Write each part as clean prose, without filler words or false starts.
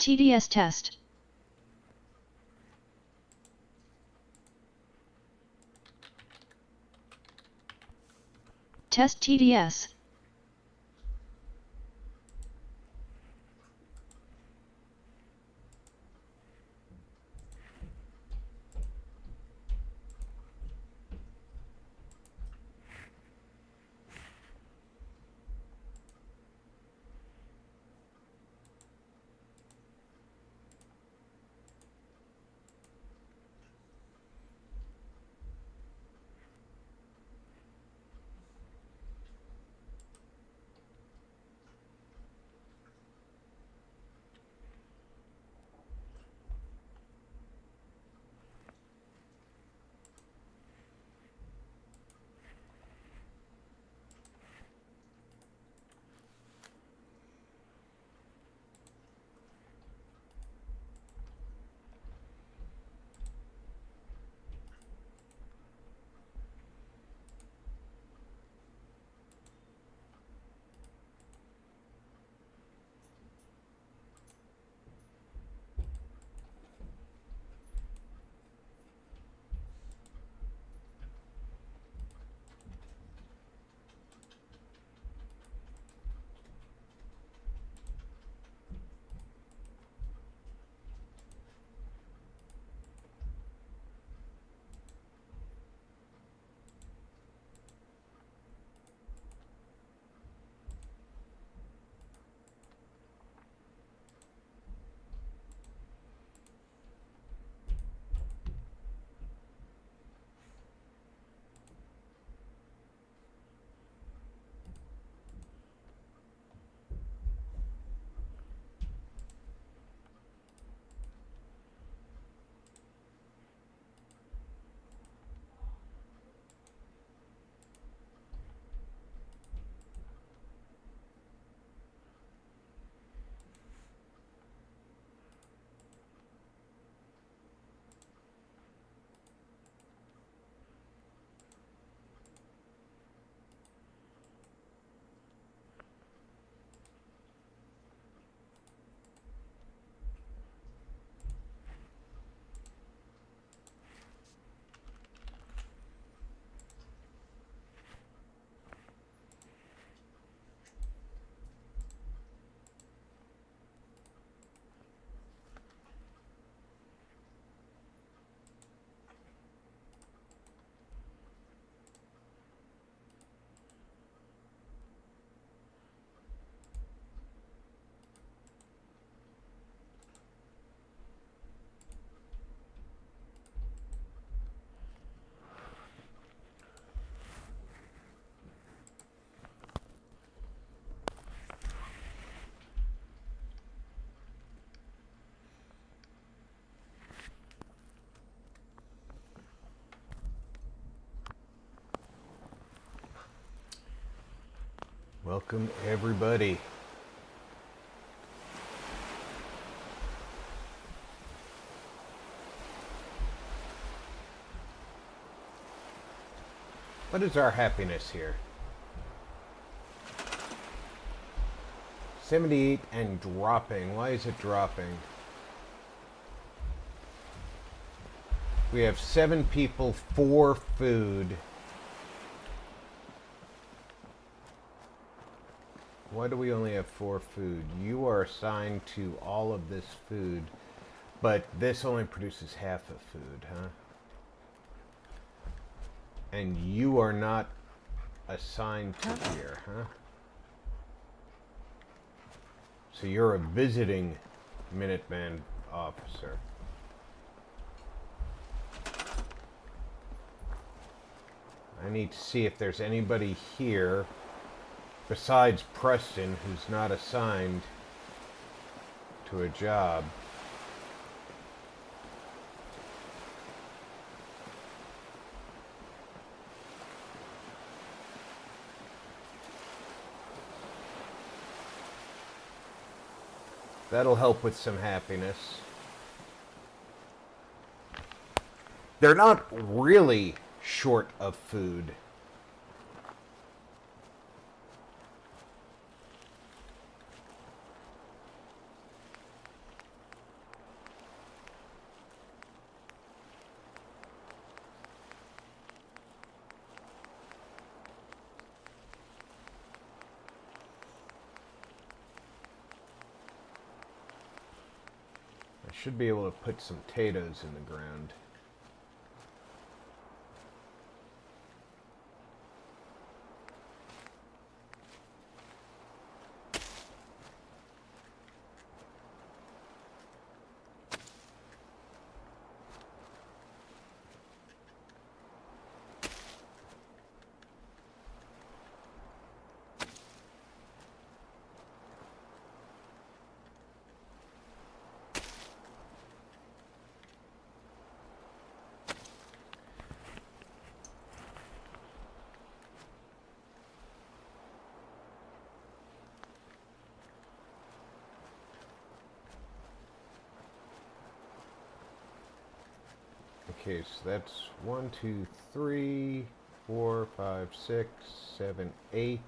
TDS test. Test TDS. Welcome everybody. What is our happiness here? 78 and dropping. Why is it dropping? We have 7 people, 4 food. Why do we only have 4 food? You are assigned to all of this food, but this only produces half of food, huh? And you are not assigned to here, huh? So you're a visiting Minuteman officer. I need to see if there's anybody here besides Preston who's not assigned to a job. That'll help with some happiness. They're not really short of food. should be able to put some potatoes in the ground. Okay, so that's 1, 2, 3, 4, 5, 6, 7, 8.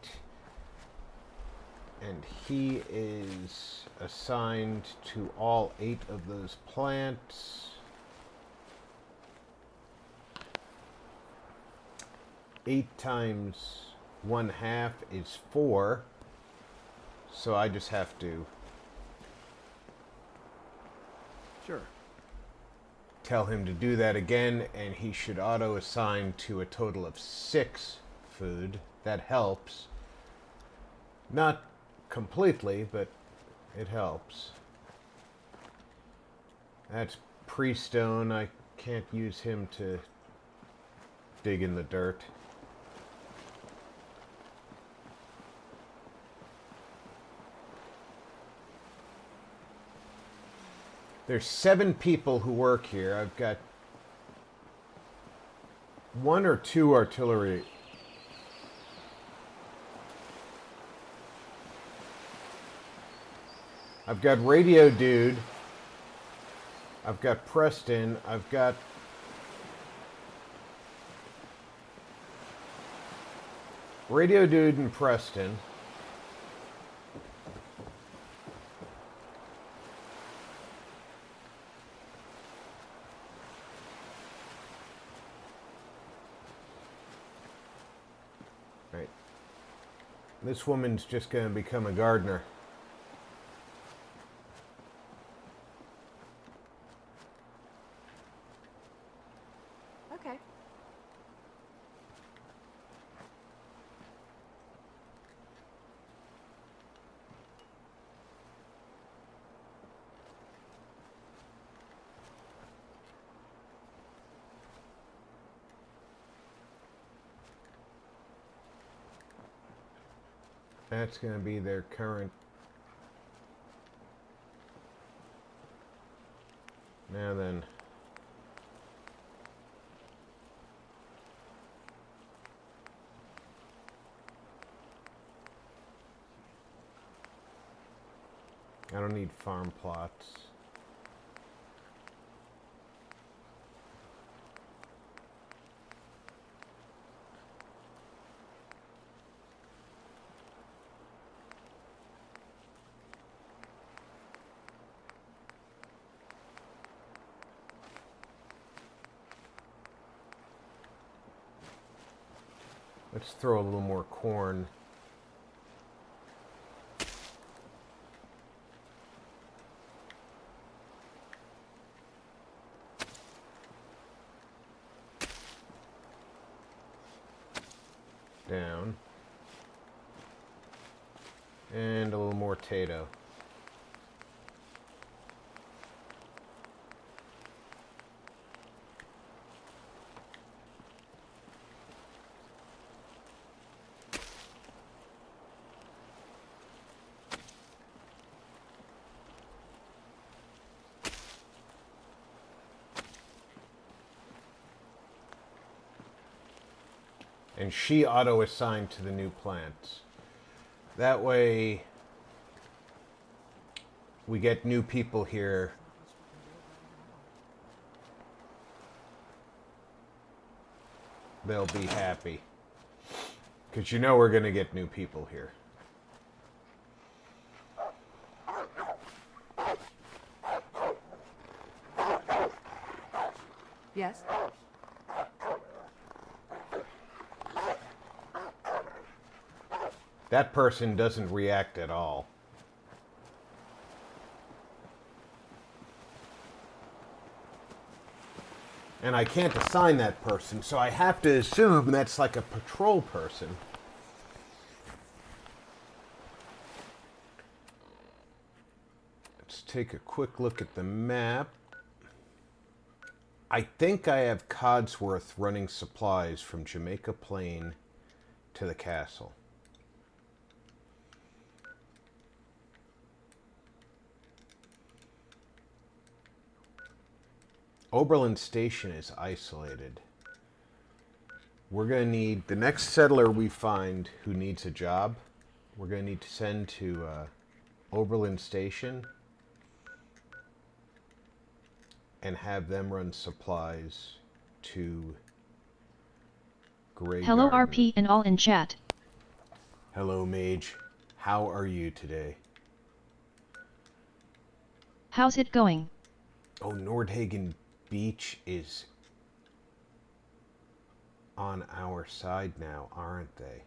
And he is assigned to all 8 of those plants. 8 times 1/2 is 4. So I just have to tell him to do that again, and he should auto-assign to a total of 6 food. That helps. Not completely, but it helps. That's pre-stone. I can't use him to dig in the dirt. There's 7 people who work here. I've got 1 or 2 artillery. I've got Radio Dude. I've got Preston. I've got Radio Dude and Preston. Right. This woman's just going to become a gardener. Okay. That's going to be their current. Now then. I don't need farm plots. Let's throw a little more corn. Down. And a little more potato. And she auto-assigned to the new plants. That way, we get new people here. They'll be happy. Because you know we're going to get new people here. Yes? That person doesn't react at all. And I can't assign that person, so I have to assume that's like a patrol person. Let's take a quick look at the map. I think I have Codsworth running supplies from Jamaica Plain to the castle. Oberlin Station is isolated. We're going to need the next settler we find who needs a job. We're going to need to send to Oberlin Station and have them run supplies to Grey Hello Garden. RP and all in chat. Hello Mage. How are you today? How's it going? Oh, Nordhagen Beach is on our side now, aren't they?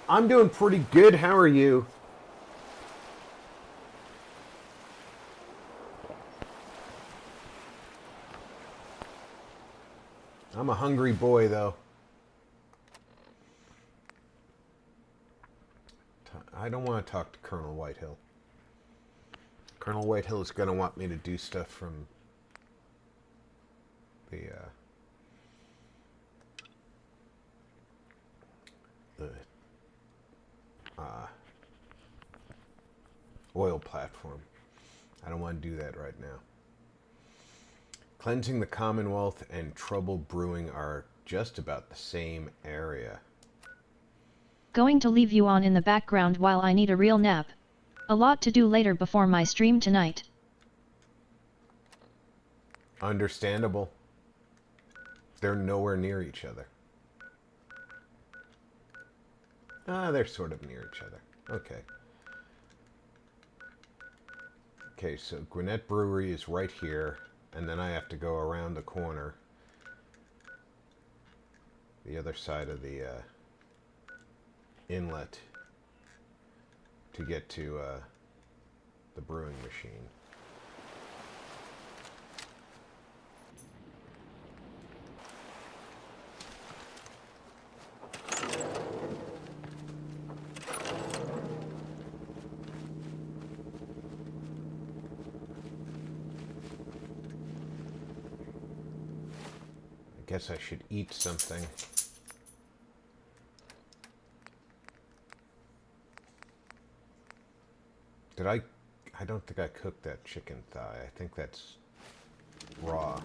I'm doing pretty good. How are you? I'm a hungry boy, though. I don't want to talk to Colonel Whitehill. Colonel Whitehill is going to want me to do stuff from the oil platform. I don't want to do that right now. Cleansing the Commonwealth and Trouble Brewing are just about the same area. Going to leave you on in the background while I need a real nap. A lot to do later before my stream tonight. Understandable. They're nowhere near each other. They're sort of near each other. Okay. Okay, so Gwinnett Brewery is right here, and then I have to go around the corner. The other side of the inlet to get to the brewing machine. I guess I should eat something. I don't think I cooked that chicken thigh. I think that's raw.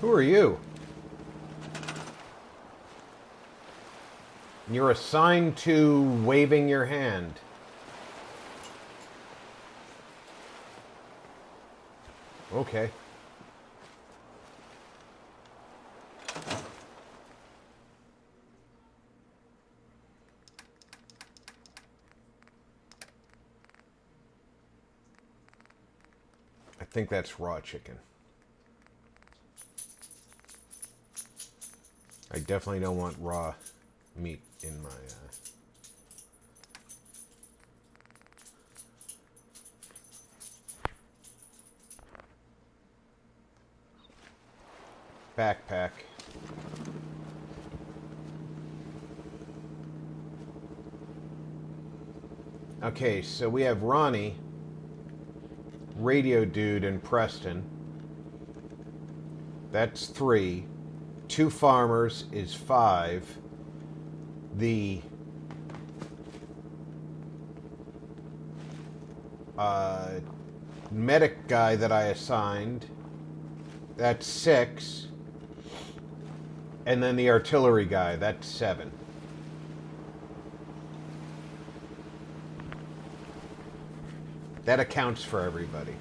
Who are you? You're assigned to waving your hand. Okay. I think that's raw chicken. I definitely don't want raw meat in my backpack. Okay, so we have Ronnie, Radio Dude, and Preston. That's 3. 2 farmers is 5. The medic guy that I assigned, that's 6. And then the artillery guy, that's 7. That accounts for everybody.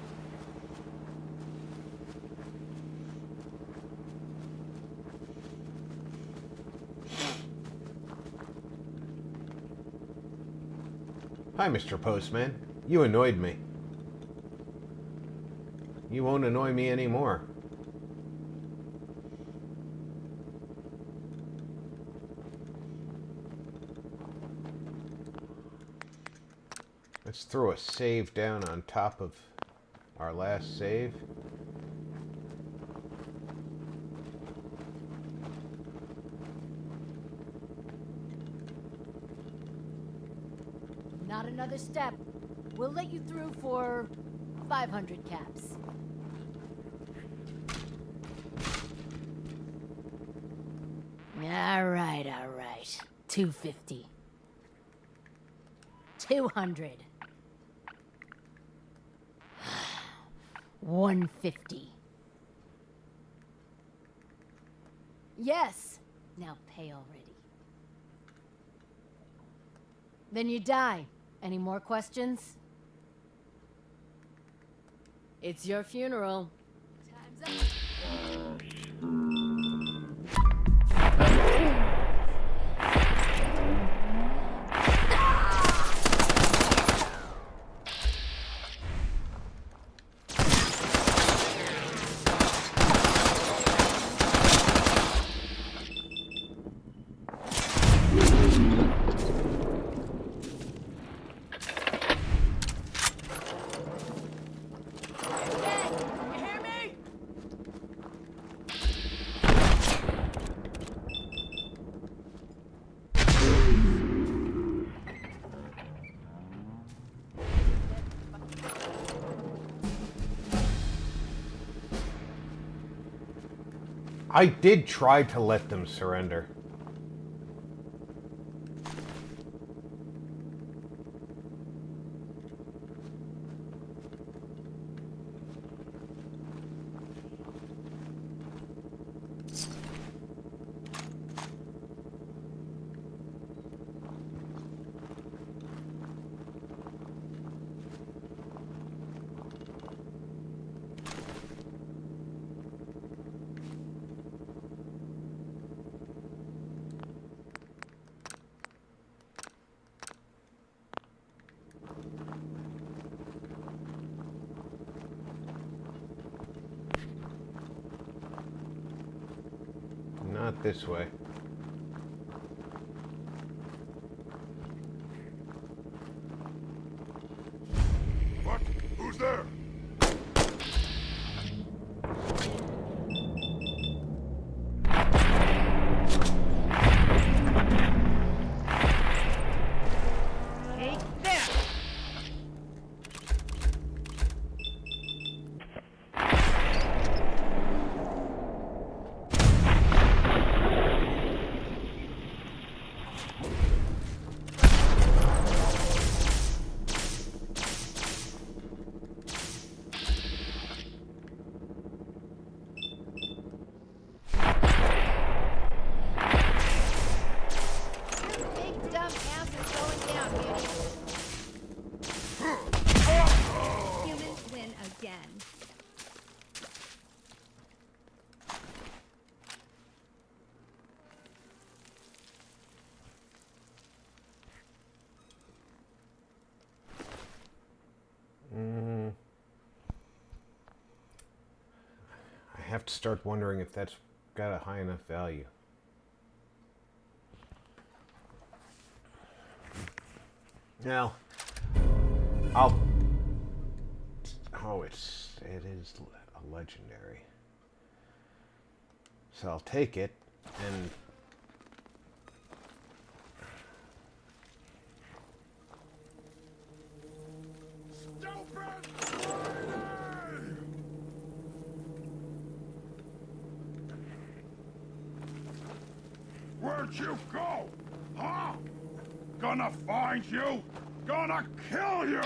Hi, Mr. Postman. You annoyed me. You won't annoy me anymore. Let's throw a save down on top of our last save. Not another step. We'll let you through for 500 caps. All right, all right. 250. 200. 150. Yes. Now pay already. Then you die. Any more questions? It's your funeral. Time's up. I did try to let them surrender. Not this way. What? Who's there? Take that! Big dumb ass is going down, Heath. Humans win again. I have to start wondering if that's got a high enough value. Now, I'll... Oh, it is a legendary. So I'll take it and... Where'd you go? Huh? Gonna find you? Gonna kill you!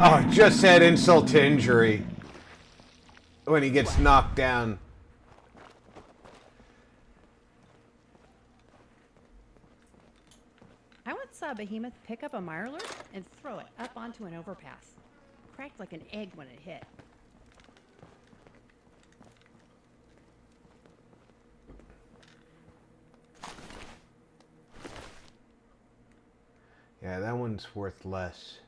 Oh, it just said insult to injury when he gets knocked down. I once saw a behemoth pick up a mirelurk and throw it up onto an overpass. Cracked like an egg when it hit. Yeah, that one's worth less.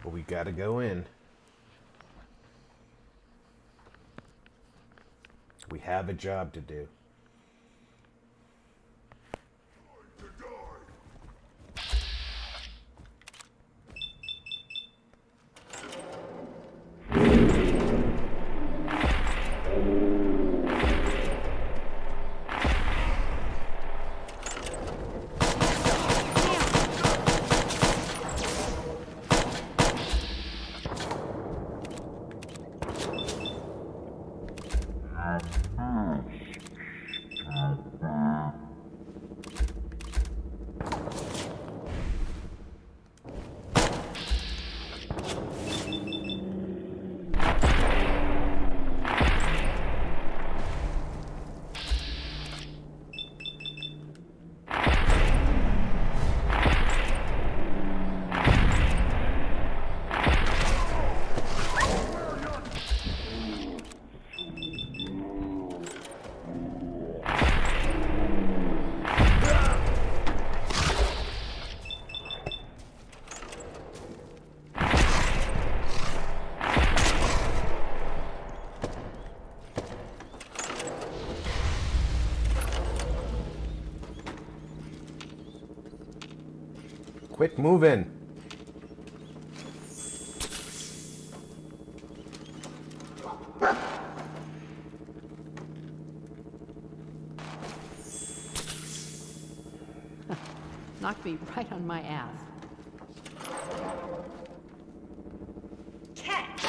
But we gotta go in. We have a job to do. Quit moving. Knocked me right on my ass. Catch!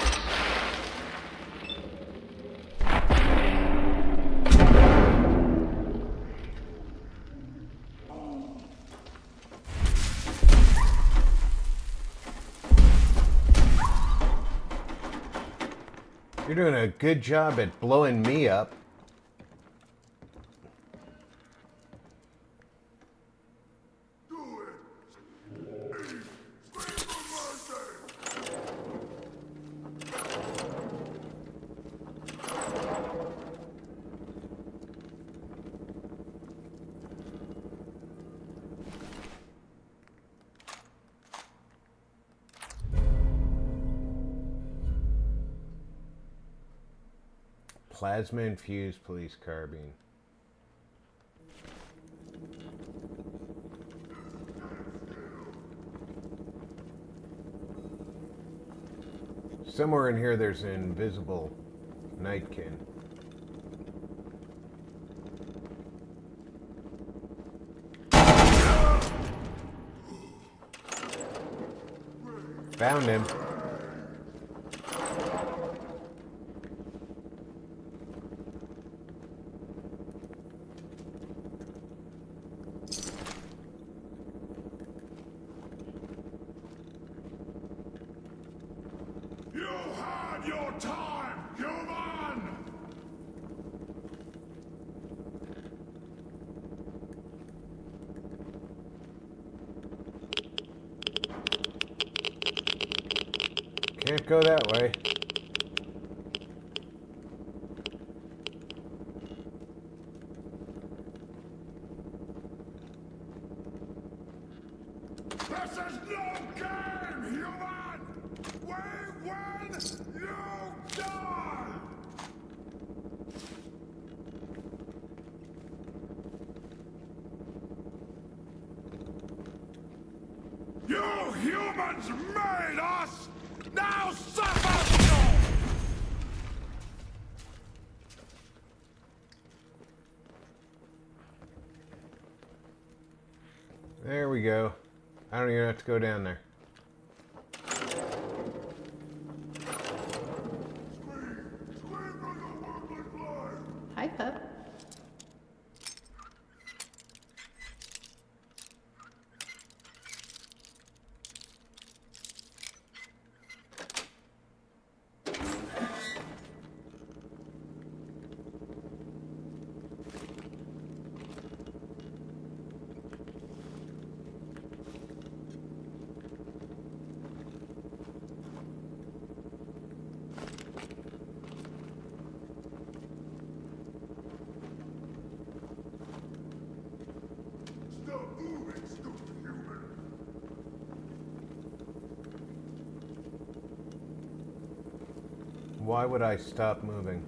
You're doing a good job at blowing me up. Plasma infused police carbine. Somewhere in here there's an invisible nightkin. Found him. You had your time, human! Can't go that way. This is no game, human! We win, you die! You humans made us! Now suffer! There we go. I don't even have to go down there. Hi, pup. Why would I stop moving?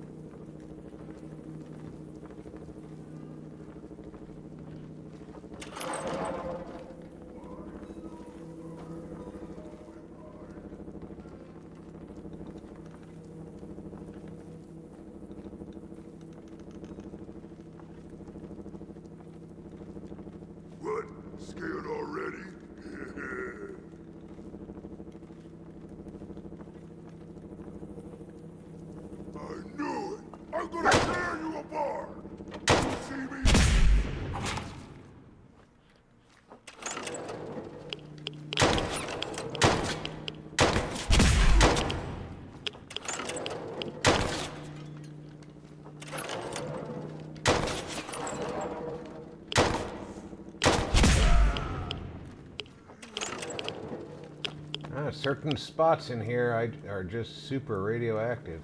What? Scared already? I knew it! I'm gonna tear you apart! You see me? Certain spots in here are just super radioactive.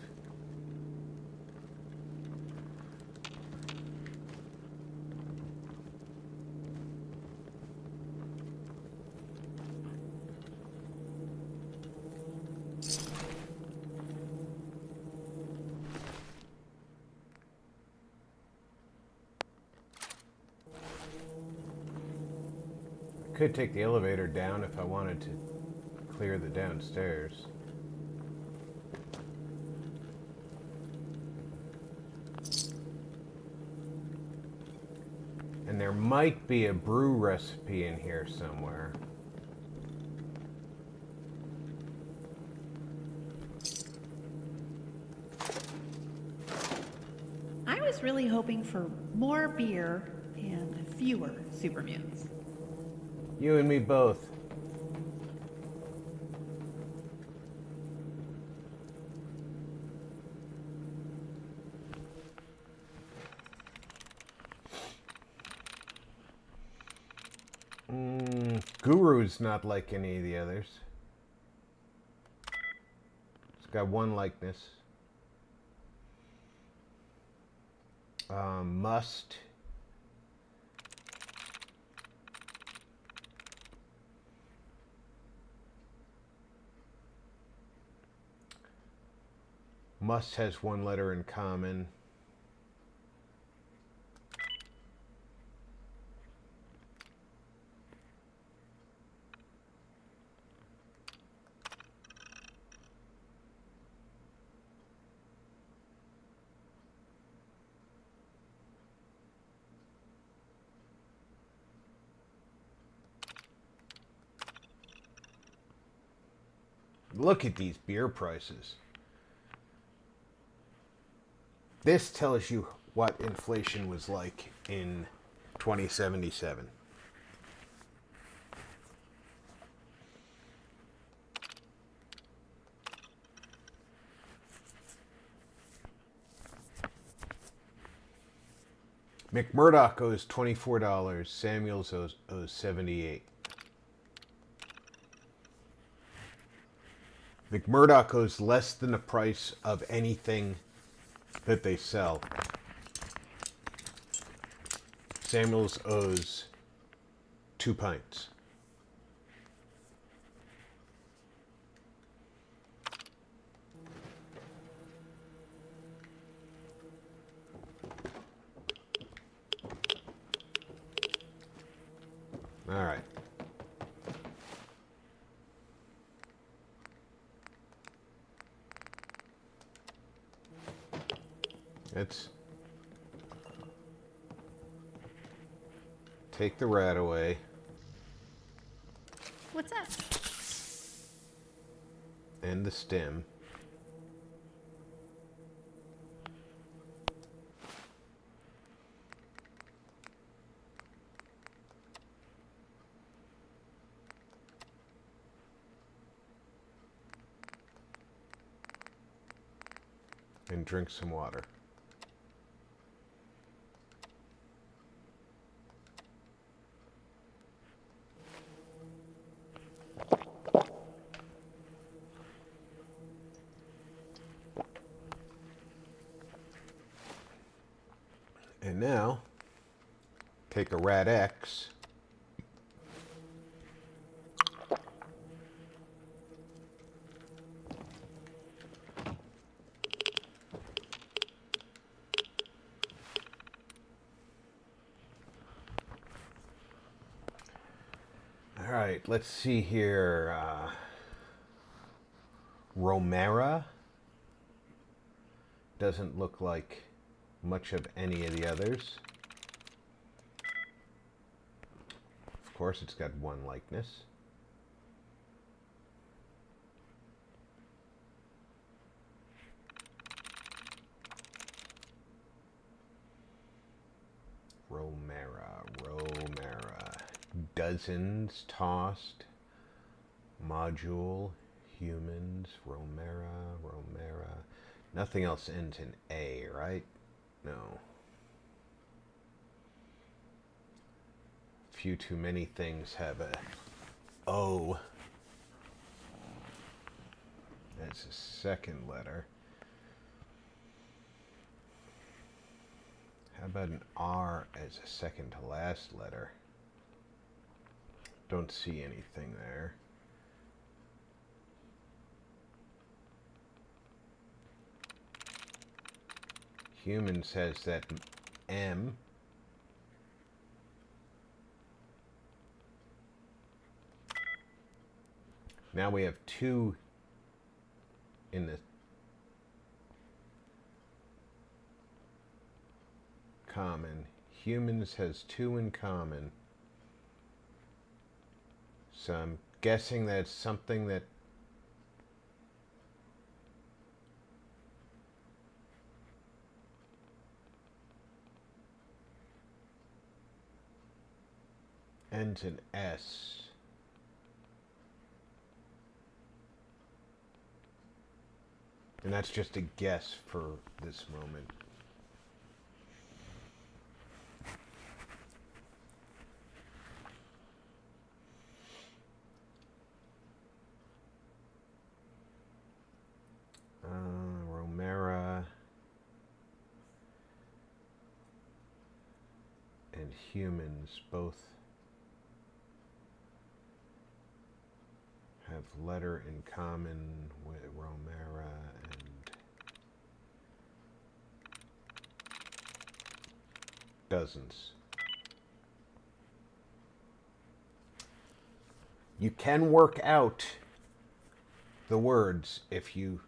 I could take the elevator down if I wanted to clear the downstairs. And there might be a brew recipe in here somewhere. I was really hoping for more beer and fewer super mutants. You and me both. Guru's not like any of the others. It's got one likeness. Must. Must has one letter in common. Look at these beer prices. This tells you what inflation was like in 2077. McMurdoch owes $24. Samuels owes $78. McMurdoch owes less than the price of anything that they sell. Samuels owes 2 pints. All right. Let's take the rat away. What's that? And the stem. And drink some water. And now, take a Rat X. Alright, let's see here. Romera. Doesn't look like much of any of the others. Of course, it's got one likeness. Romera. Dozens tossed. Module. Humans. Romera. Nothing else ends in A, right? No. Few too many things have a O. That's a second letter. How about an R as a second to last letter? Don't see anything there. Humans has that M. Now we have two in the common. Humans has two in common. So I'm guessing that's something that ends in S. And that's just a guess for this moment. Romera and humans both have letter in common with Romera and dozens. You can work out the words if you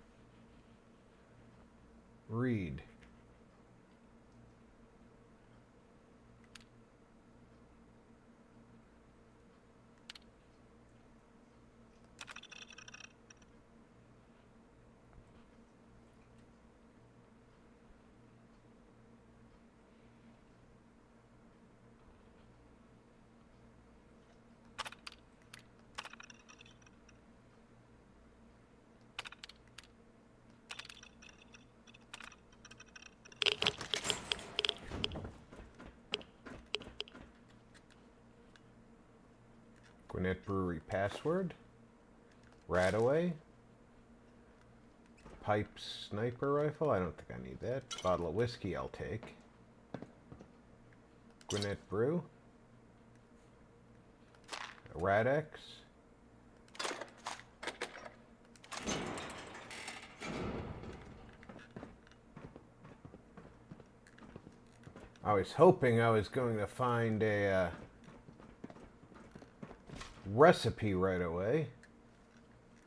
read. Gwinnett Brewery password. Radaway. Pipe sniper rifle. I don't think I need that. Bottle of whiskey I'll take. Gwinnett Brew. A Radex. I was hoping I was going to find a recipe right away.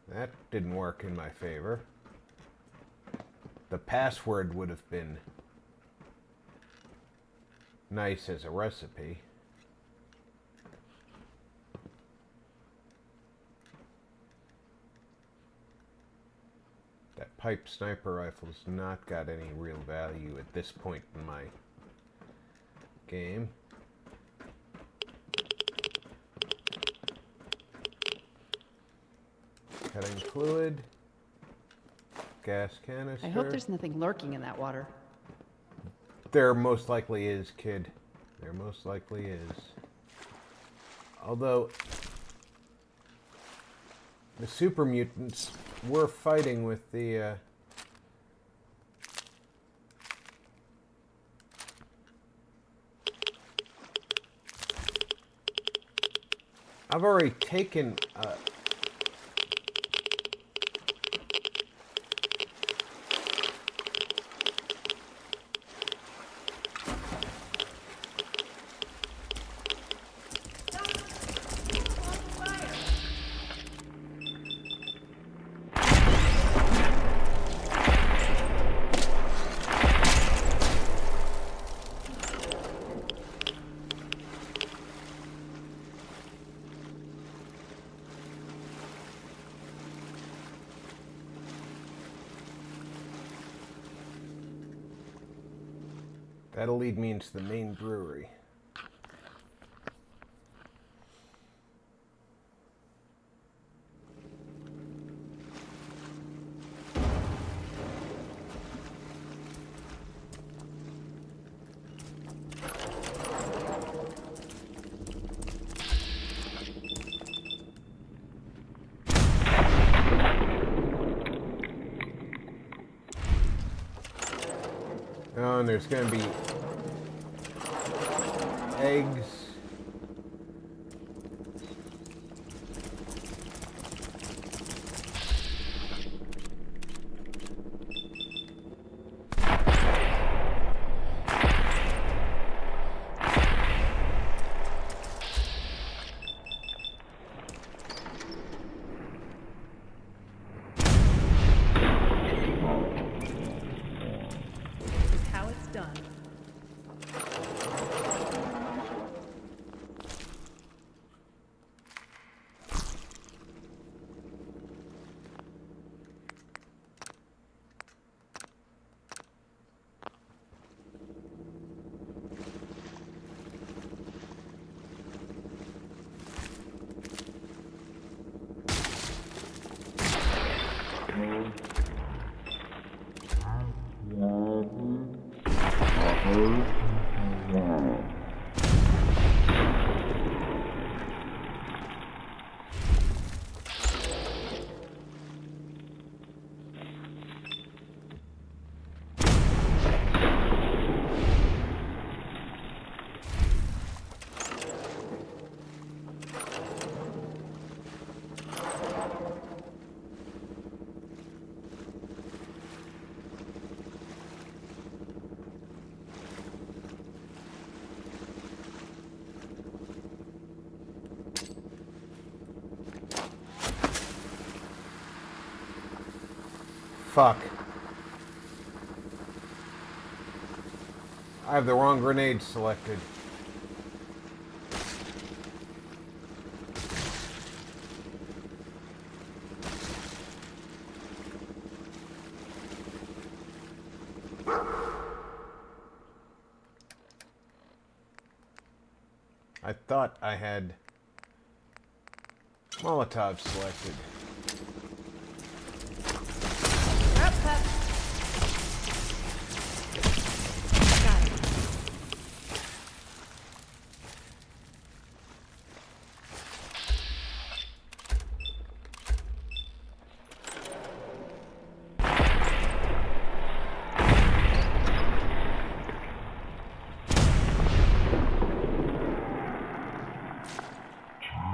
That didn't work in my favor. The password would have been nice as a recipe. That pipe sniper rifle's not got any real value at this point in my game. Cutting fluid. Gas canister. I hope there's nothing lurking in that water. There most likely is, kid. There most likely is. Although the super mutants were fighting with the I've already taken That'll lead me into the main brewery. Oh, and there's going to be eggs. This is how it's done. Fuck. I have the wrong grenade selected. I thought I had Molotov selected. Up, pup. Got it.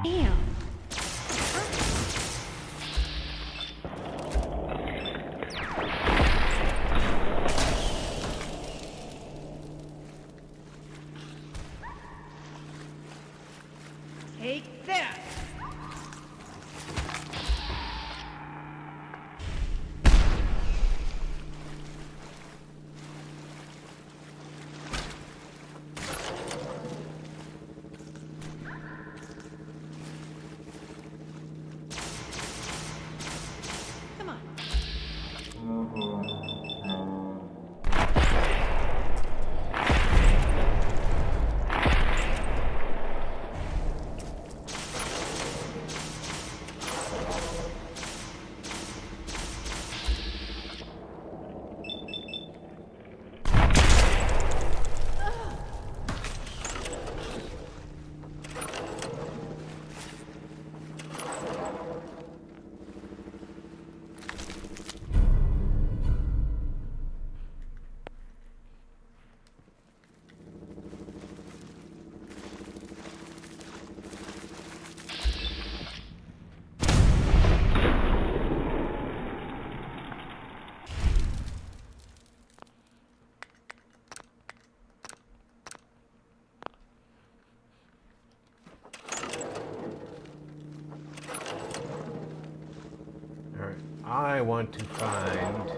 Damn. Take that! Come on. Alright, I want to find...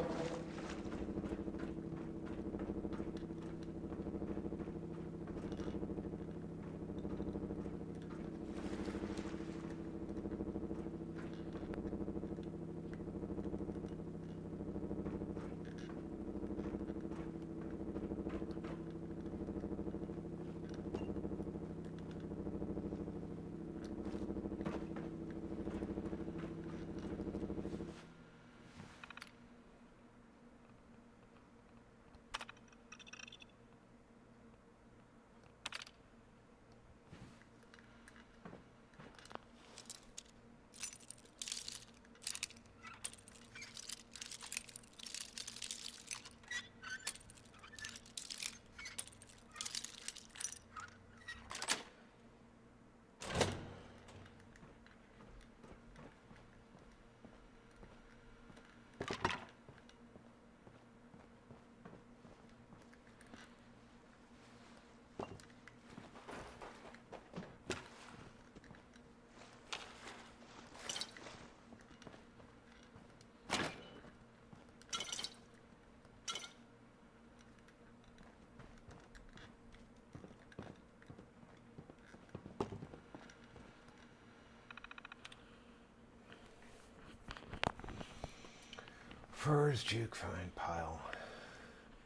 Furs, juke, fine, pile.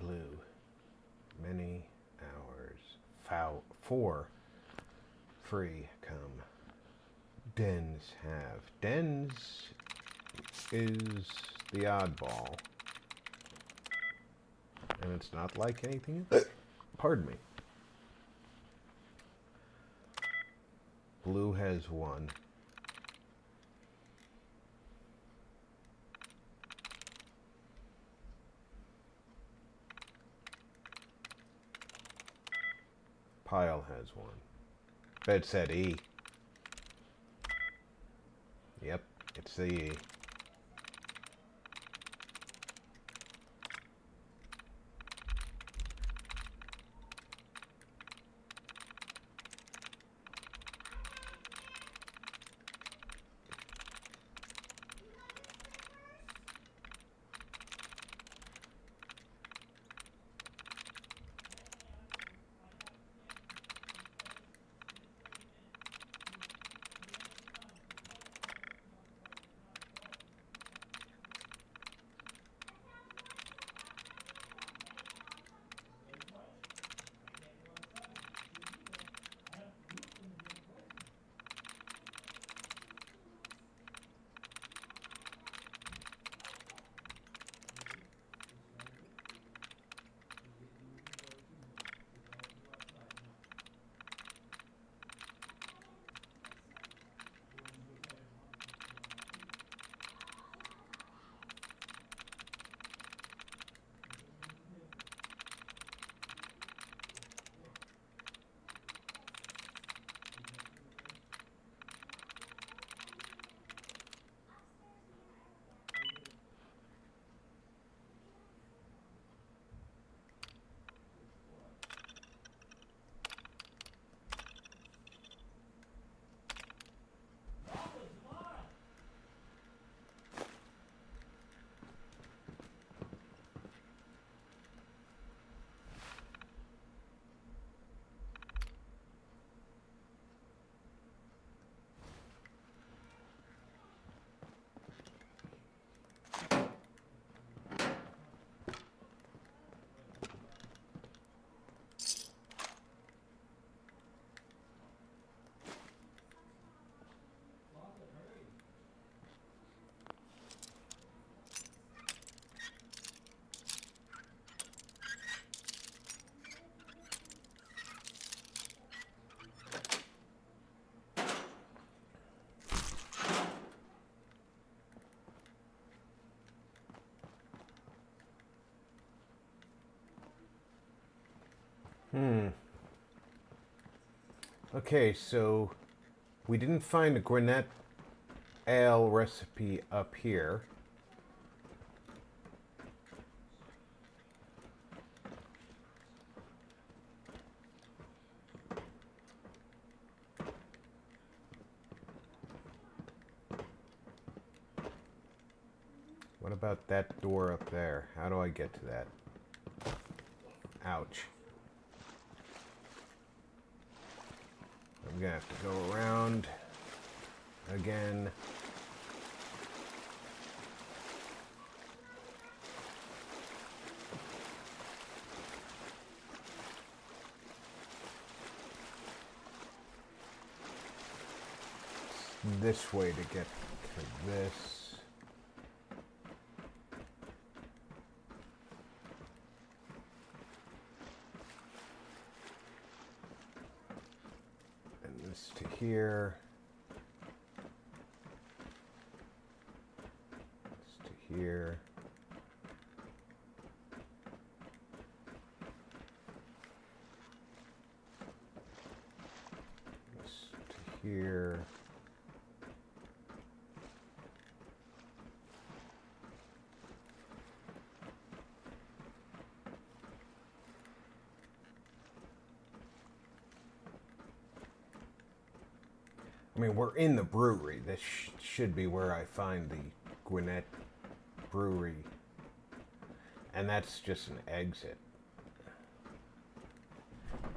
Blue. Many hours. Foul. 4. Free. Come. Dens have. Dens is the oddball. And it's not like anything else. Pardon me. Blue has 1. Pile has 1. Bed said E. Yep, it's the E. Okay, so we didn't find a Gwinnett ale recipe up here. What about that door up there? How do I get to that? Ouch. I'm gonna have to go around again. This way to get to this. And this to here. This to here. This to here. I mean, we're in the brewery. This should be where I find the Gwinnett Brewery. And that's just an exit.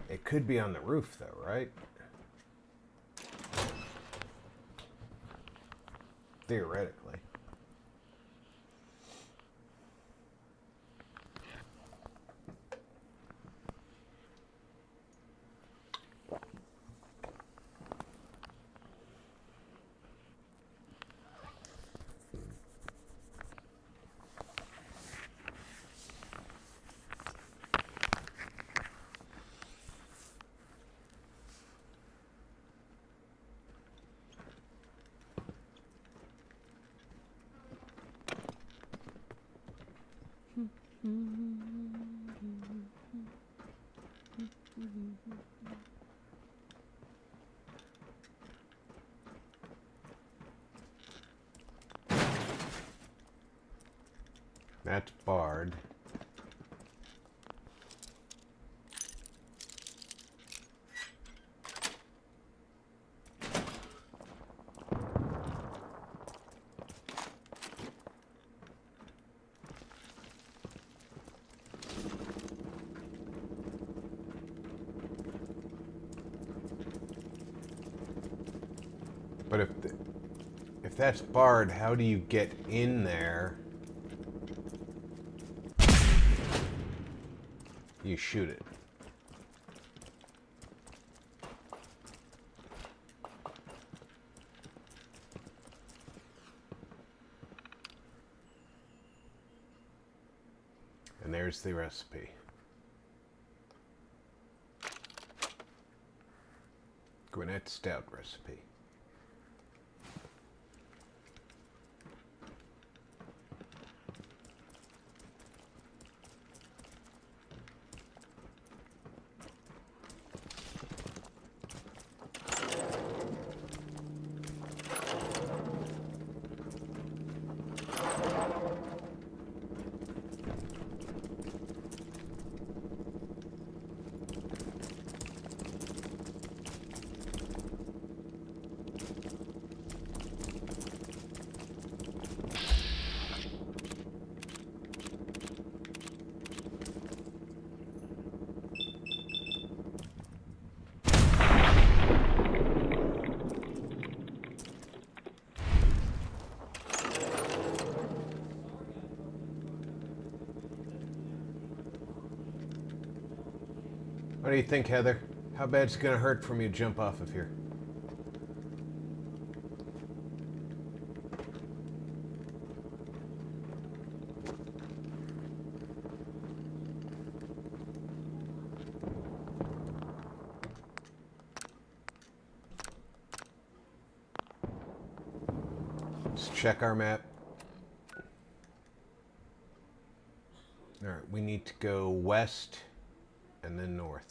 It could be on the roof, though, right? Theoretically. That's barred. But if that's barred, how do you get in there? You shoot it. And there's the recipe. Gwinnett Stout recipe. What do you think, Heather? How bad's it gonna hurt for me to jump off of here? Let's check our map. Alright, we need to go west and then north.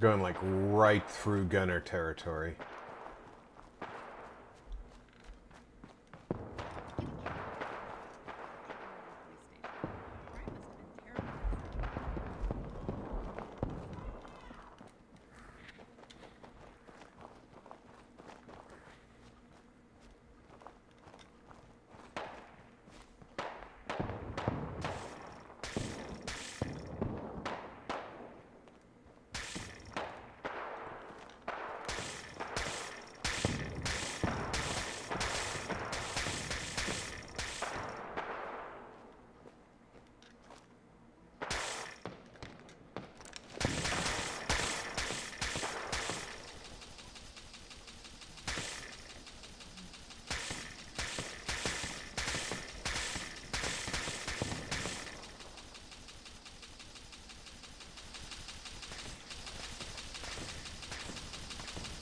Going like right through gunner territory.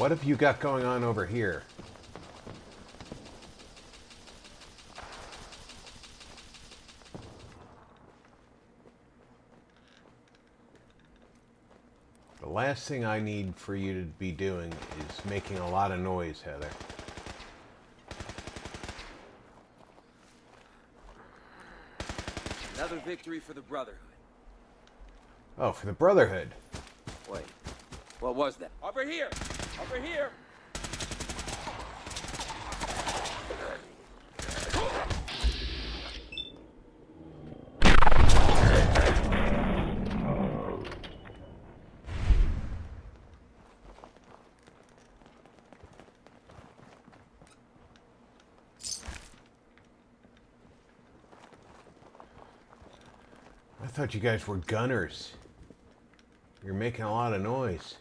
What have you got going on over here? The last thing I need for you to be doing is making a lot of noise, Heather. Another victory for the Brotherhood. Oh, for the Brotherhood. Wait, what was that? Over here! Over here! thought you guys were gunners. You're making a lot of noise.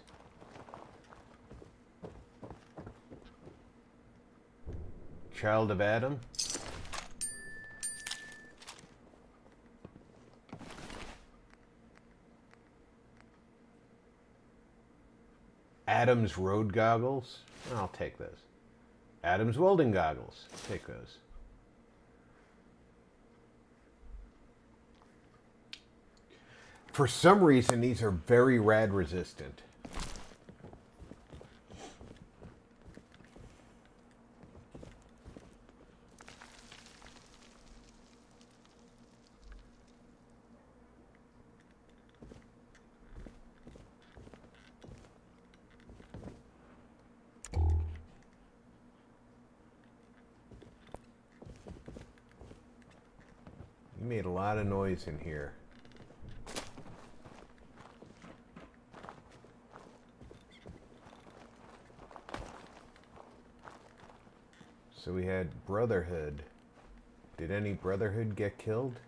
Child of Adam? Adam's road goggles? I'll take those. Adam's welding goggles. Take those. For some reason, these are very rad resistant. You made a lot of noise in here. So we had Brotherhood. Did any Brotherhood get killed?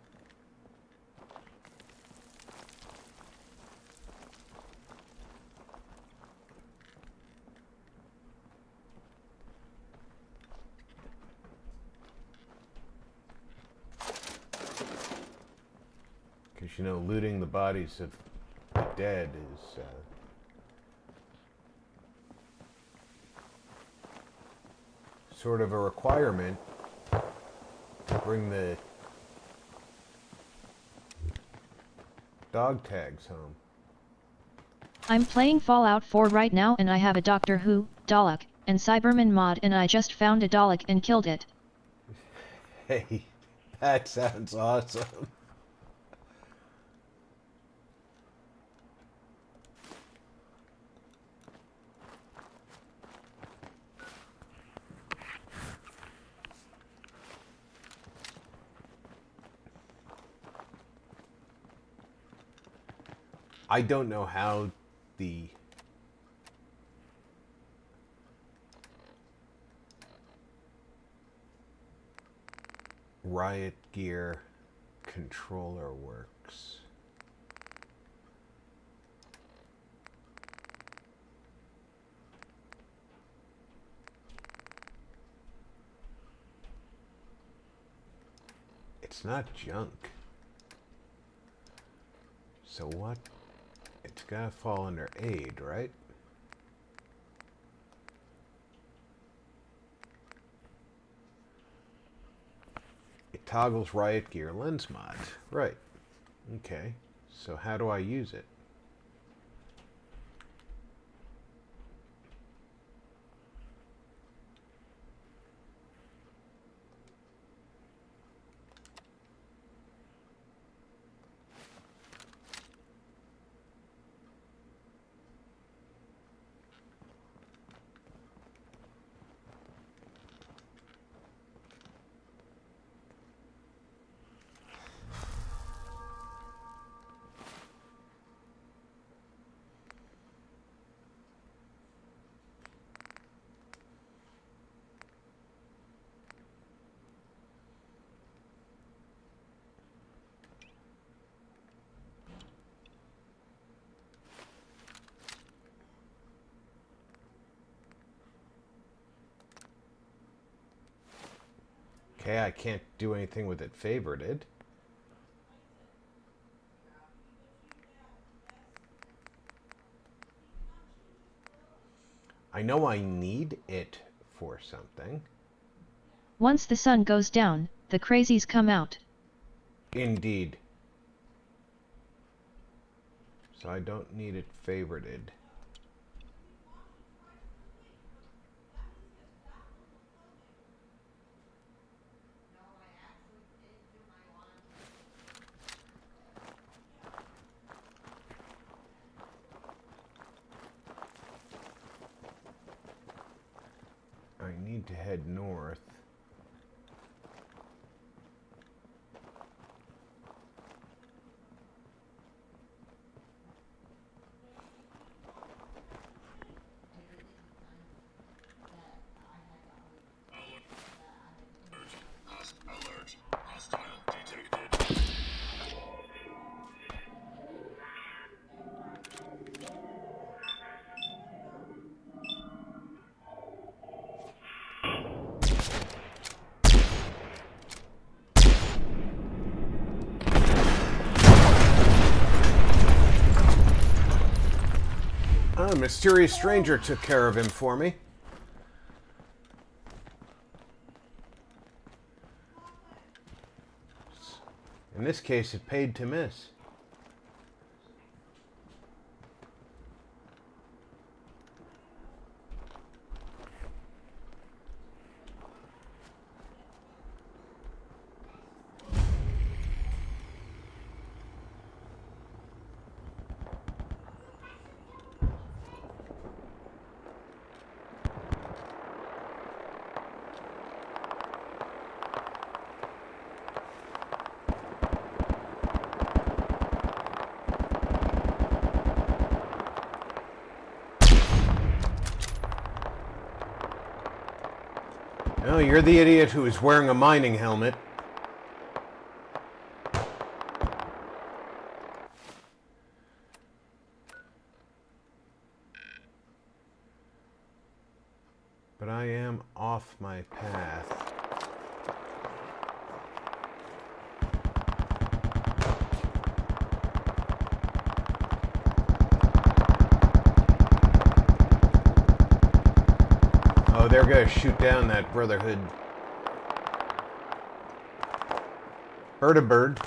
Because, you know, looting the bodies of the dead is... sort of a requirement to bring the dog tags home. I'm playing Fallout 4 right now and I have a Doctor Who, Dalek, and Cyberman mod and I just found a Dalek and killed it. Hey, that sounds awesome. I don't know how the Riot Gear controller works. It's not junk. So what? It's gotta fall under aid, right? It toggles Riot Gear lens mods. Right. Okay. So how do I use it? Okay, I can't do anything with it favorited. I know I need it for something. Once the sun goes down, the crazies come out. Indeed. So I don't need it favorited. I need to head north. Alert. Hostile detected. mysterious stranger took care of him for me. In this case, it paid to miss. No, you're the idiot who is wearing a mining helmet. But I am off my path. Oh, they're gonna shoot down that Brotherhood. Bird.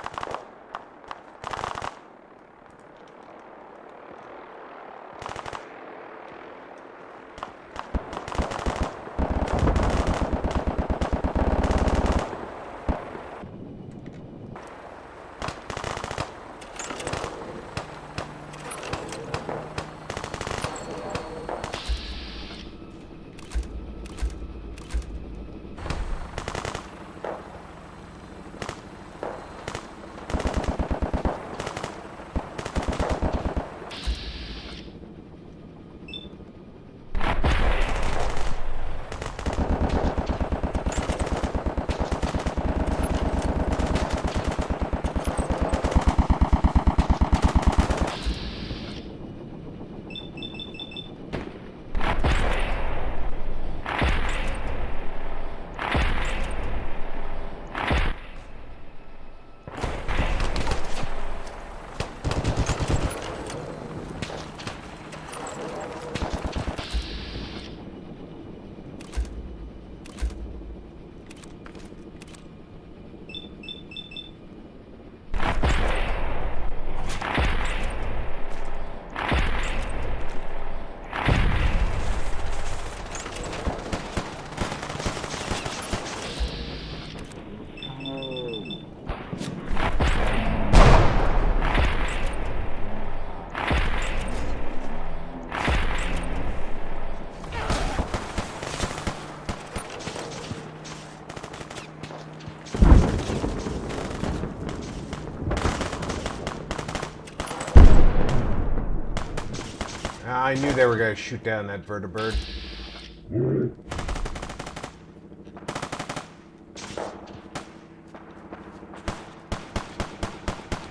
I knew they were going to shoot down that vertibird.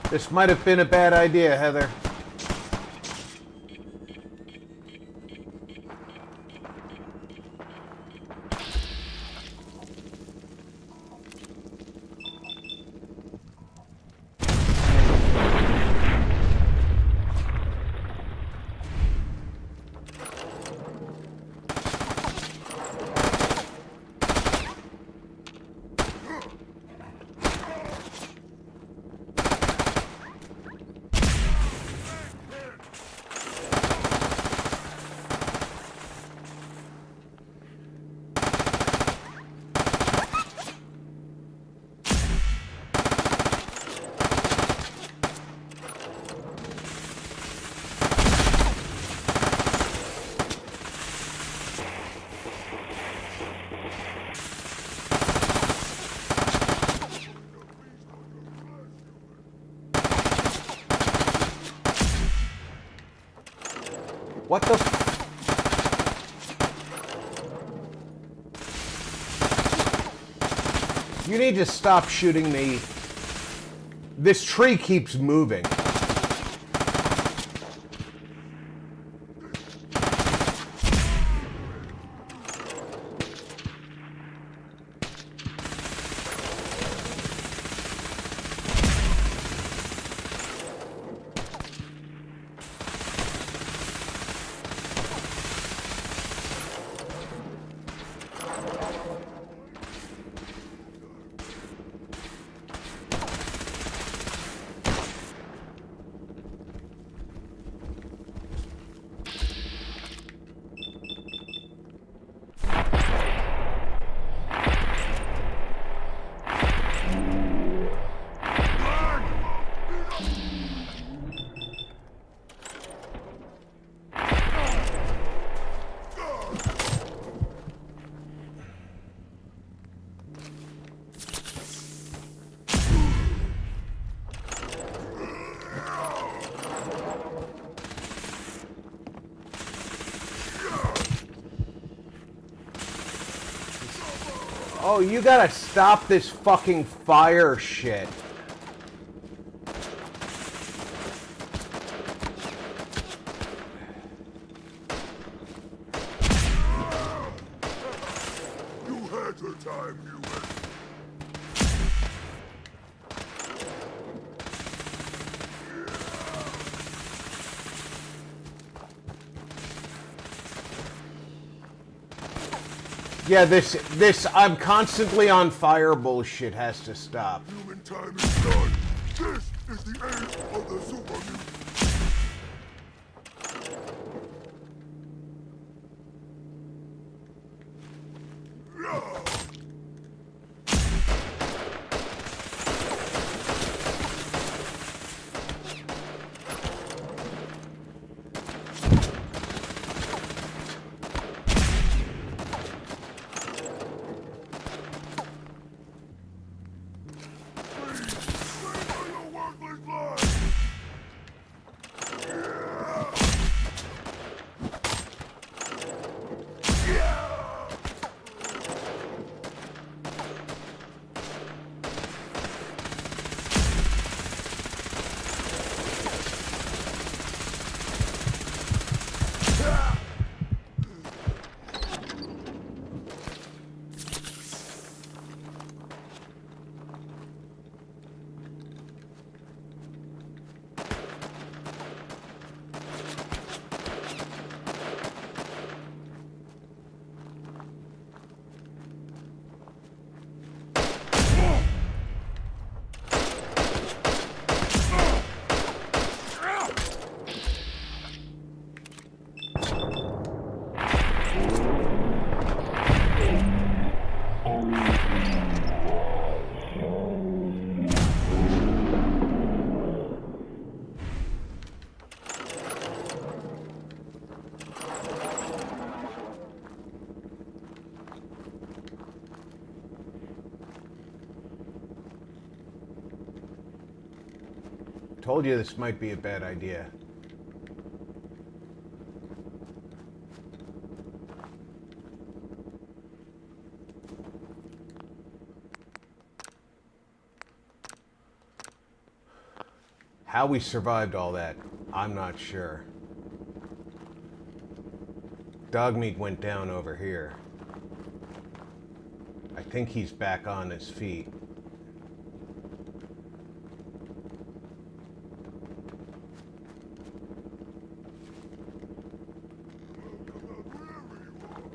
This might have been a bad idea, Heather. What the You need to stop shooting me. This tree keeps moving. Oh, you gotta stop this fucking fire shit. You had your time, Newman. Yeah, this I'm constantly on fire bullshit has to stop. Human time is done. This is the age of the super mutant. Told you this might be a bad idea. How we survived all that, I'm not sure. Dogmeat went down over here. I think he's back on his feet.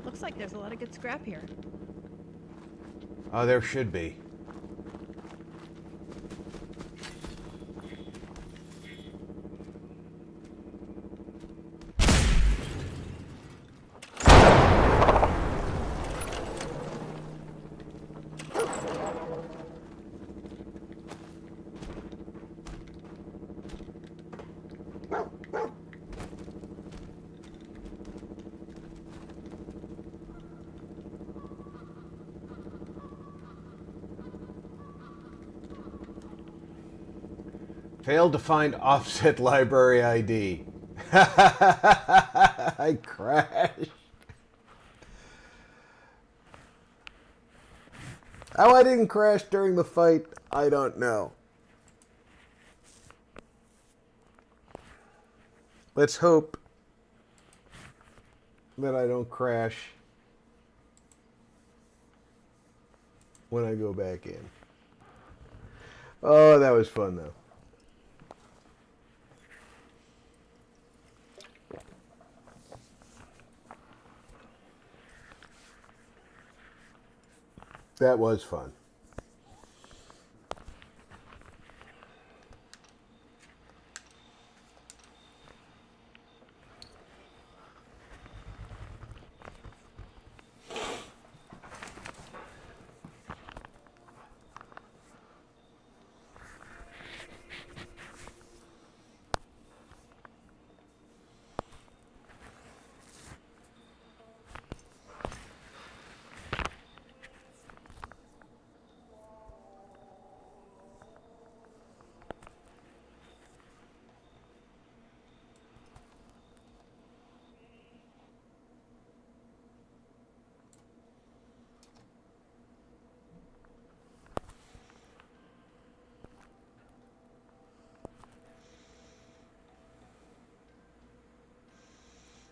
Looks like there's a lot of good scrap here. Oh, there should be. Failed to find offset library ID. I crashed. How I didn't crash during the fight, I don't know. Let's hope that I don't crash when I go back in. Oh, that was fun though. That was fun.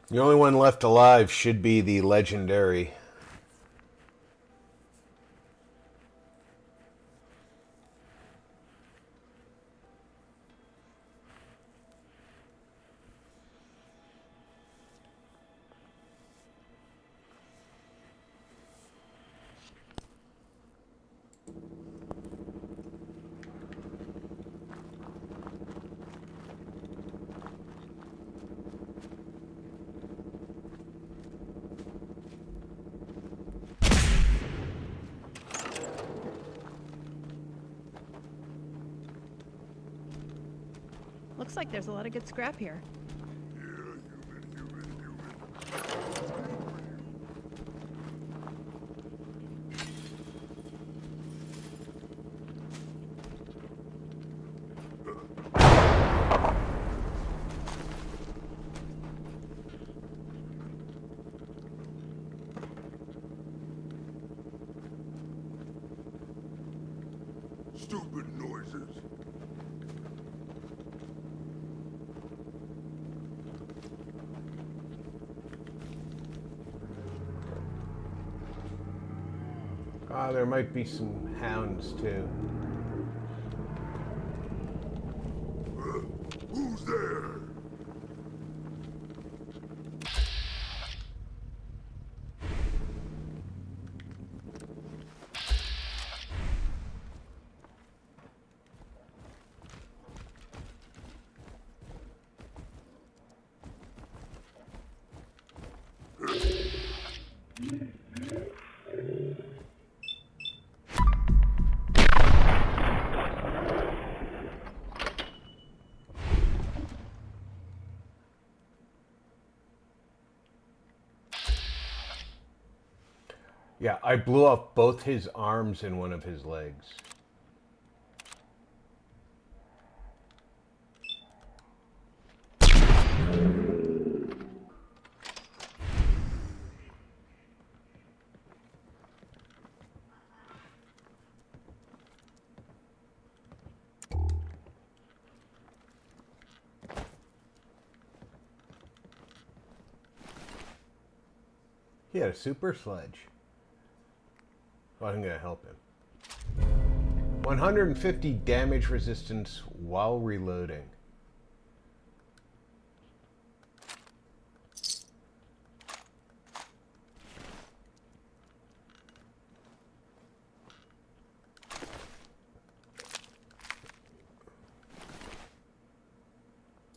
The only one left alive should be the legendary. Looks like there's a lot of good scrap here. Stupid noises. Ah, there might be some hounds too. Who's there? Yeah, I blew off both his arms and one of his legs. He had a super sledge. Well, I'm gonna help him. 150 damage resistance while reloading.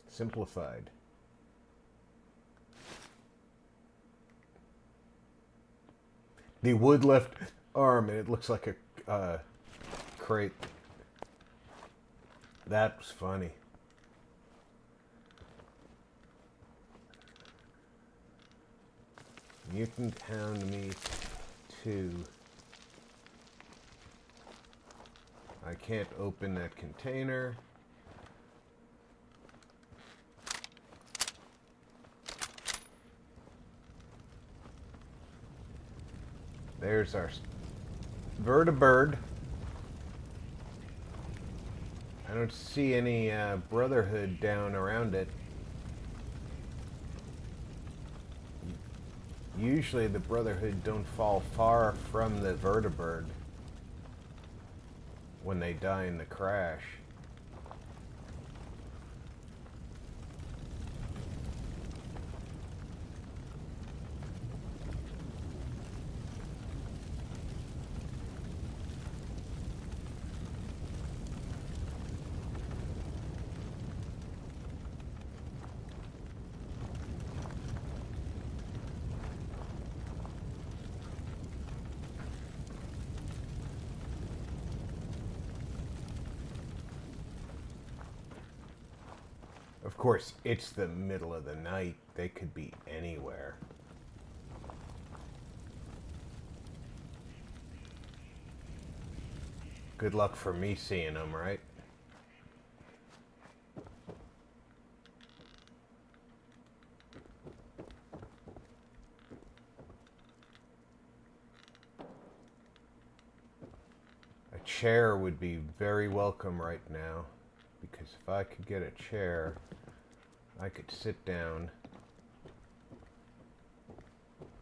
Simplified. The wood left arm, and it looks like a crate. That was funny. Mutant hound meat 2. I can't open that container. There's our vertibird. I don't see any brotherhood down around it. Usually the brotherhood don't fall far from the vertibird when they die in the crash. Of course, it's the middle of the night. They could be anywhere. Good luck for me seeing them, right? A chair would be very welcome right now, because if I could get a chair, I could sit down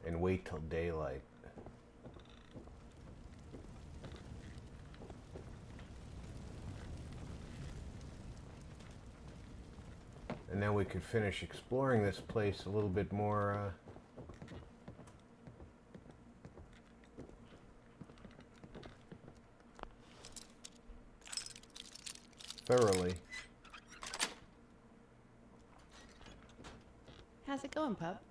and wait till daylight. And then we could finish exploring this place a little bit more thoroughly. How's it going, pup?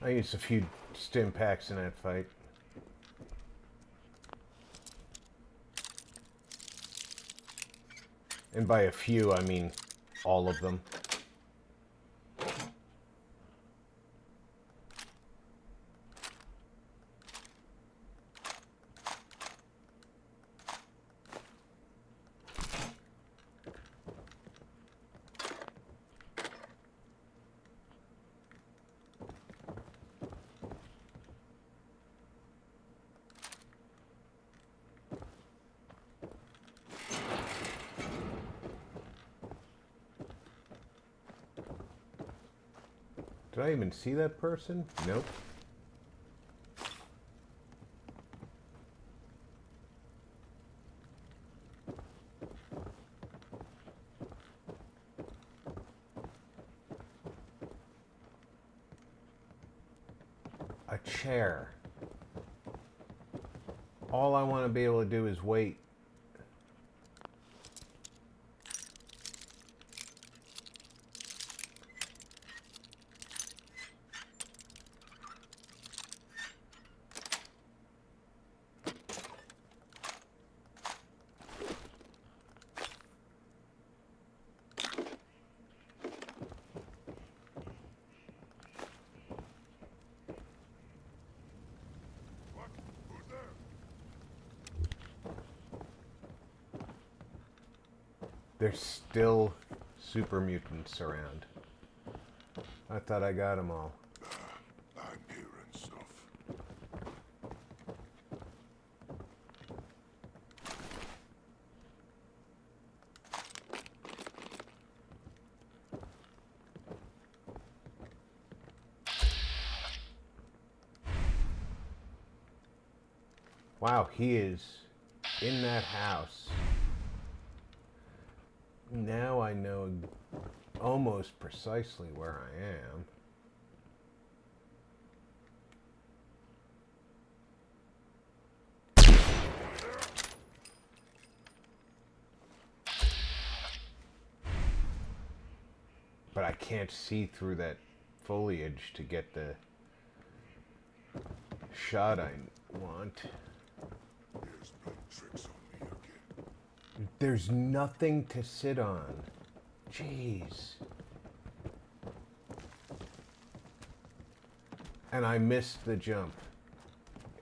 I used a few stim packs in that fight. And by a few, I mean all of them. Did I even see that person? Nope. A chair. All I want to be able to do is wait. What? Who's there? There's still super mutants around. I thought I got them all. I'm hearing stuff. Wow, he is in that house. Now I know almost precisely where I am. But I can't see through that foliage to get the shot I want. Here's playing tricks on me again. There's nothing to sit on. Jeez. And I missed the jump.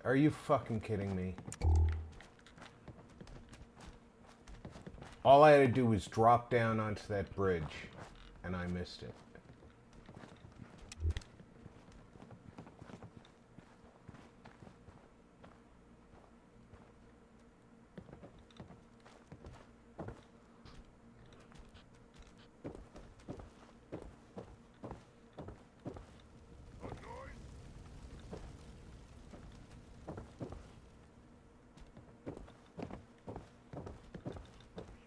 Are you fucking kidding me? All I had to do was drop down onto that bridge, and I missed it. A noise?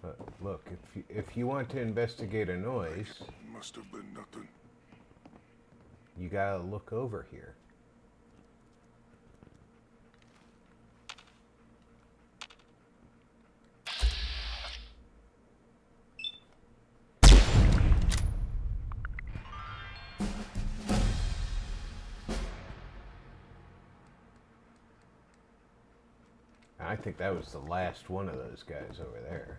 But look, if you want to investigate a noise, Must have been nothing. you gotta look over here. I think that was the last one of those guys over there.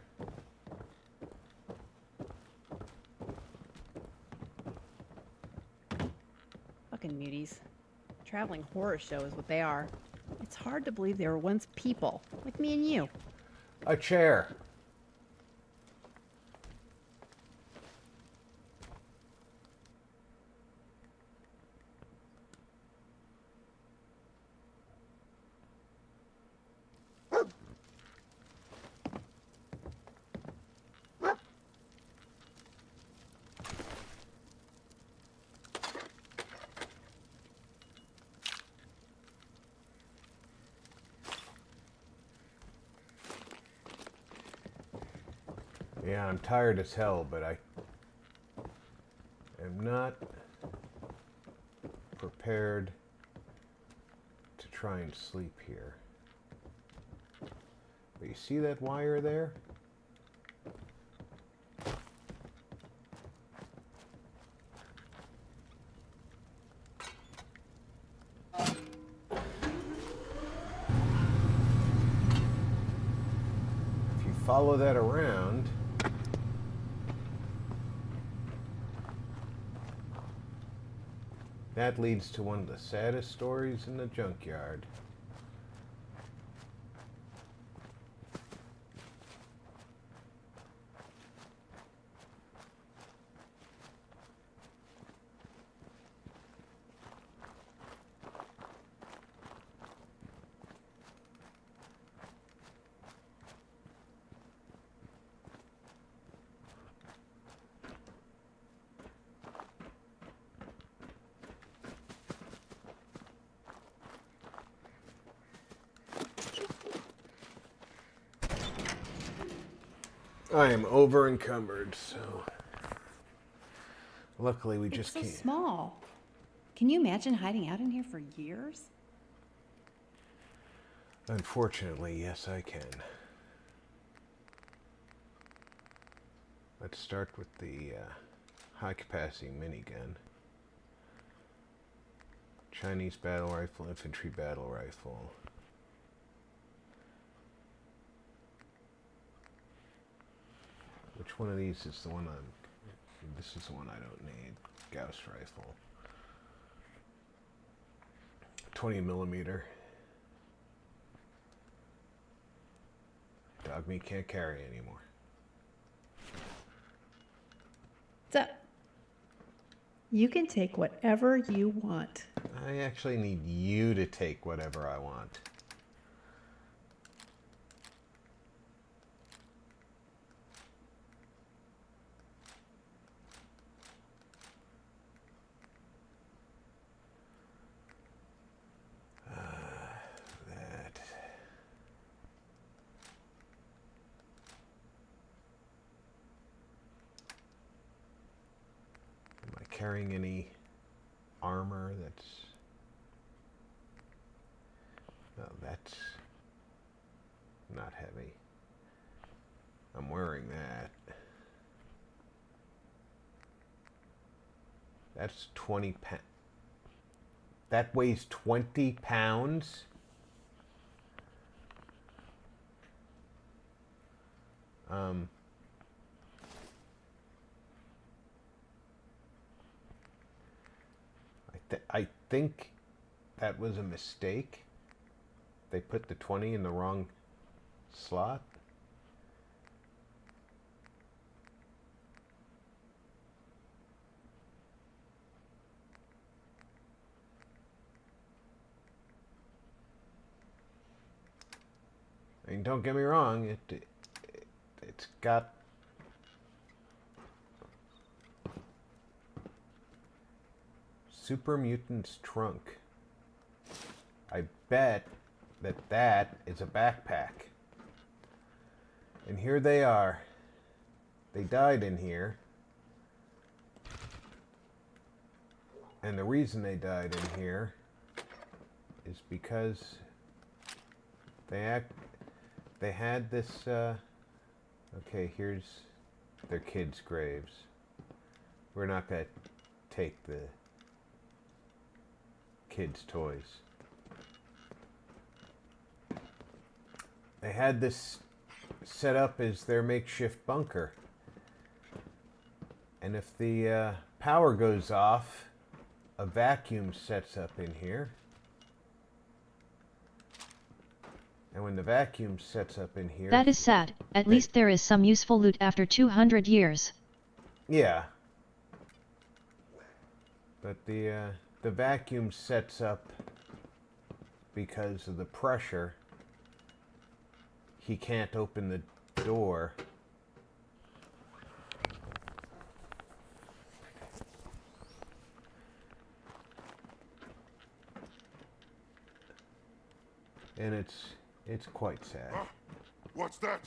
Fucking muties. Traveling horror show is what they are. It's hard to believe they were once people, like me and you. A chair. Yeah, I'm tired as hell, but I am not prepared to try and sleep here. But you see that wire there? If you follow that around, that leads to one of the saddest stories in the junkyard. I am over encumbered, so luckily we It's just so can't. small. Can you imagine hiding out in here for years? Unfortunately, yes, I can. Let's start with the high-capacity minigun. Chinese battle rifle, infantry battle rifle. Which one of these is the one I'm... This is the one I don't need. Gauss rifle. 20 millimeter. Dog meat can't carry anymore. So, you can take whatever you want. I actually need you to take whatever I want. That. Am I carrying any armor that's... No, that's not heavy. I'm wearing that. That's 20 pounds. That weighs 20 pounds? I think that was a mistake. They put the 20 in the wrong slot. I mean, don't get me wrong, it's got Super Mutant's trunk. I bet that that is a backpack. And here they are. They died in here. And the reason they died in here is because they had this, okay, here's their kids' graves. We're not going to take the kids' toys. They had this set up as their makeshift bunker. And if the power goes off, a vacuum sets up in here. And when the vacuum sets up in here... That is sad. At least there is some useful loot after 200 years. Yeah. But the vacuum sets up because of the pressure. He can't open the door. And it's quite sad. Huh? What's that?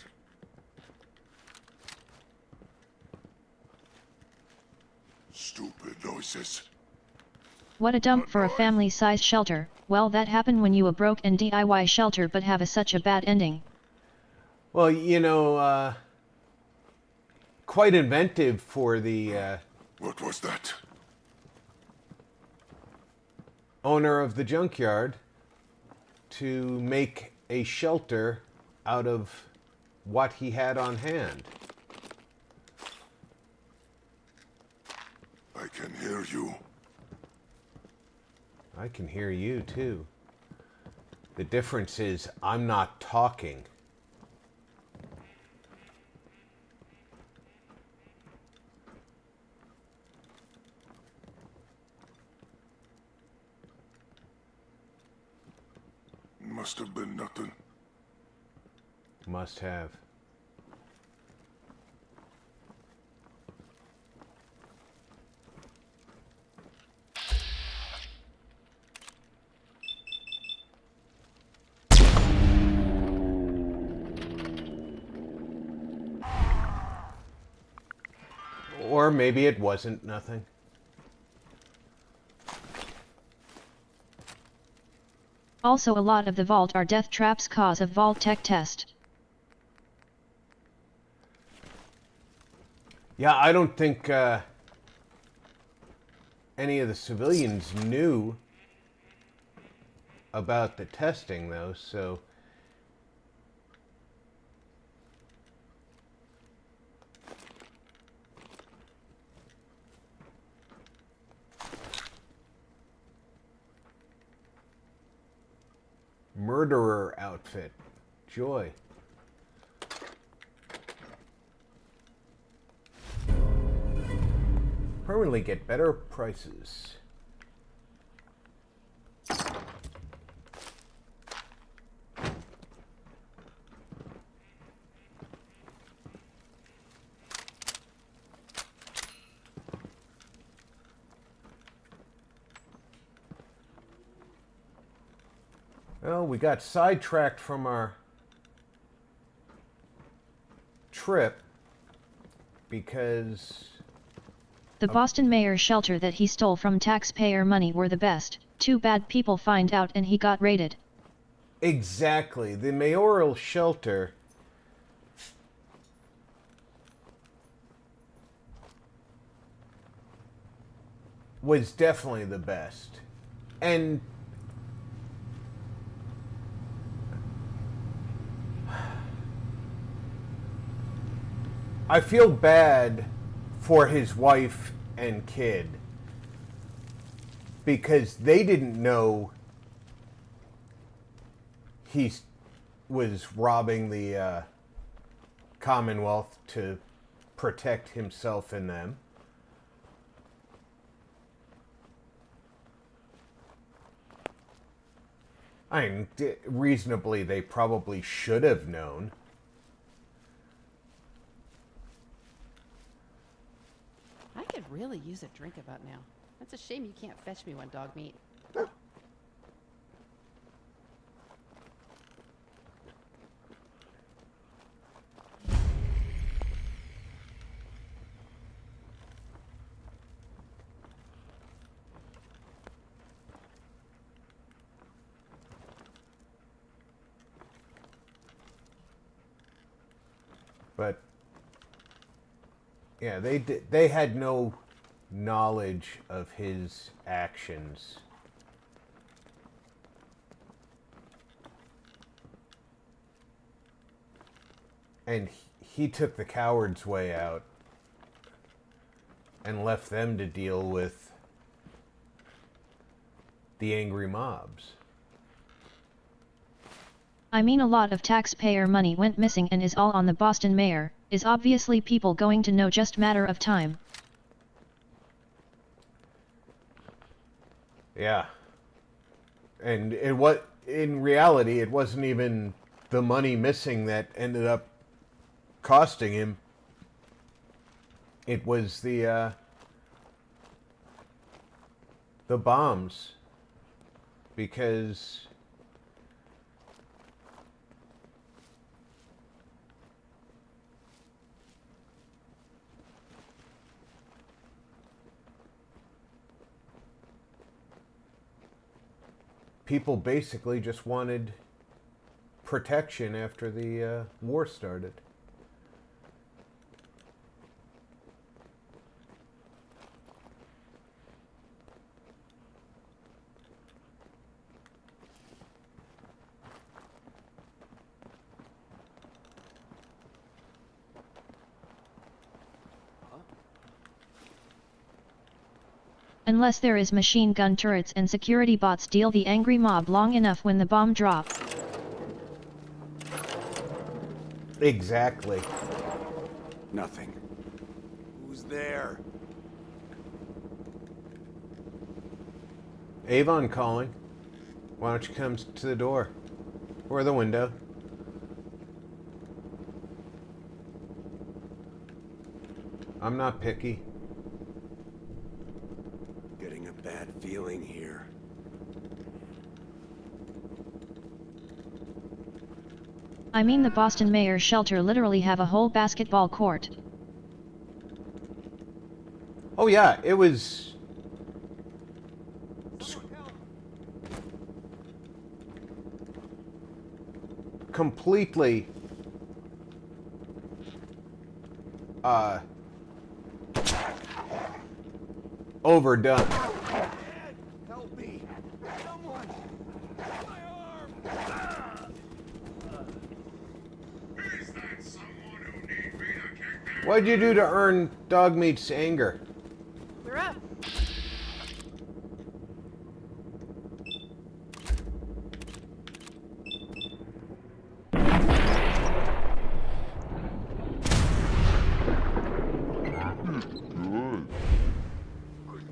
Stupid noises. What a dump for a family-size shelter. Well, that happened when you a broke and DIY shelter but have such a bad ending. Well, you know, quite inventive for the What was that? owner of the junkyard to make a shelter out of what he had on hand. I can hear you. I can hear you too. The difference is I'm not talking. Must have been nothing. Must have. Or maybe it wasn't nothing. Also, a lot of the vault are death traps cause of vault tech test. Yeah, I don't think any of the civilians knew about the testing, though, so... Murderer outfit. Joy. Permanently get better prices. Well, we got sidetracked from our trip because The Boston mayor's shelter that he stole from taxpayer money were the best. Too bad people find out and he got raided. exactly the mayoral shelter was definitely the best. And I feel bad for his wife and kid because they didn't know he was robbing the Commonwealth to protect himself and them. I mean, reasonably, they probably should have known. I could really use a drink about now. That's a shame you can't fetch me one, dog meat. But yeah, they had no knowledge of his actions. And he took the coward's way out and left them to deal with the angry mobs. I mean, a lot of taxpayer money went missing and is all on the Boston mayor. Is obviously people going to know, just matter of time. Yeah. And in reality, it wasn't even the money missing that ended up costing him. It was the bombs. Because people basically just wanted protection after the war started. Unless there is machine gun turrets and security bots deal the angry mob long enough when the bomb drop. Exactly. Nothing. Who's there? Avon calling. Why don't you come to the door? Or the window? I'm not picky. Getting a bad feeling here. I mean the Boston mayor's shelter literally have a whole basketball court. Oh yeah, it was... completely... overdone. Help me! Someone! My arm! Is that someone who needs me to kick their What'd you do to earn Dogmeat's anger? We're up. I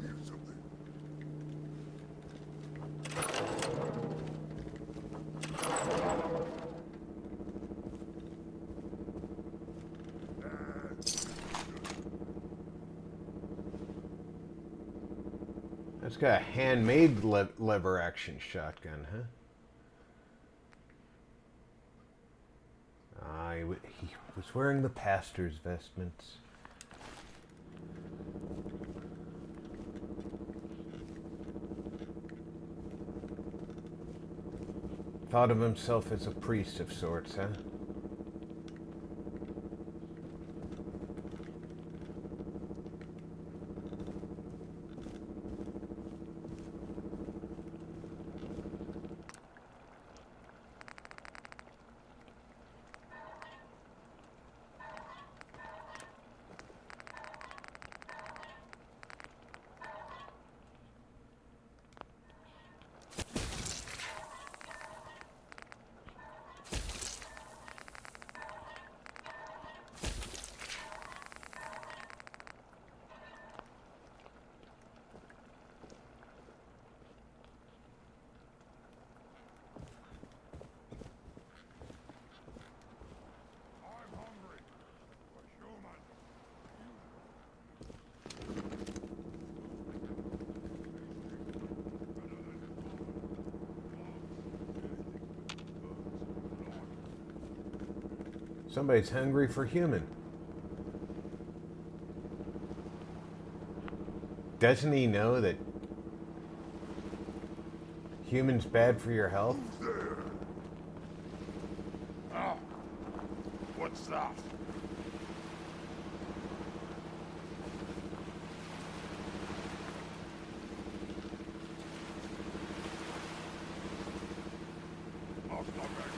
need something. That's got a handmade lever action shotgun, huh? He was wearing the pastor's vestments. Thought of himself as a priest of sorts, huh? I'm hungry. A human. Somebody's hungry for human. Doesn't he know that human's bad for your health? There. Oh. What's that? I'll come back.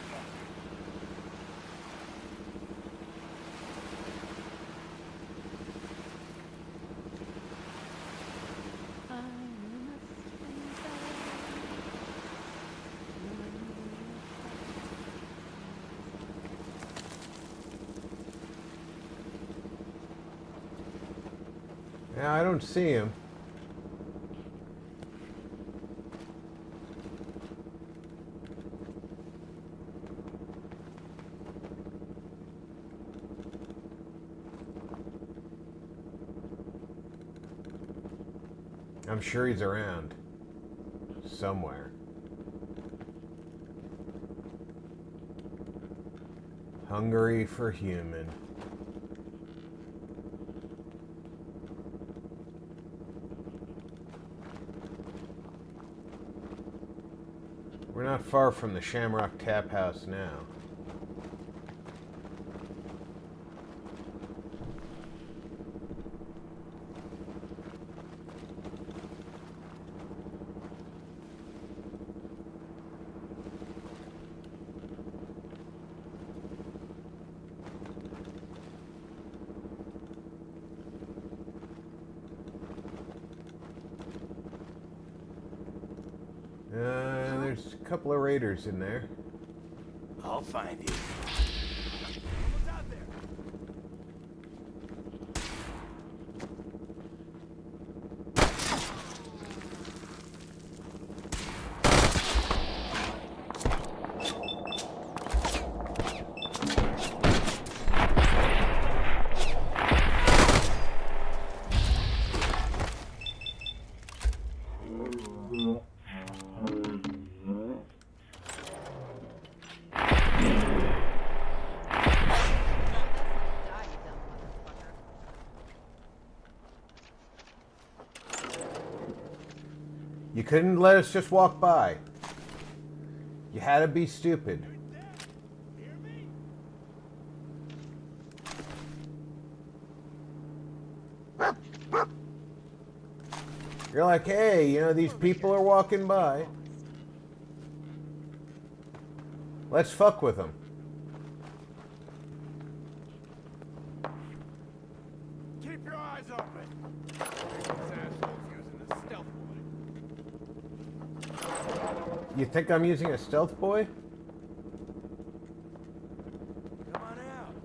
Yeah, I don't see him. I'm sure he's around. Somewhere. Hungry for human. We're not far from the Shamrock Tap House now. There's a couple of raiders in there. I'll find you. Die, you dumb motherfucker. You couldn't let us just walk by. You had to be stupid. You're like, hey, you know, these people are walking by. Let's fuck with them. Keep your eyes open. These assholes using the stealth boy. You think I'm using a stealth boy? Come on out.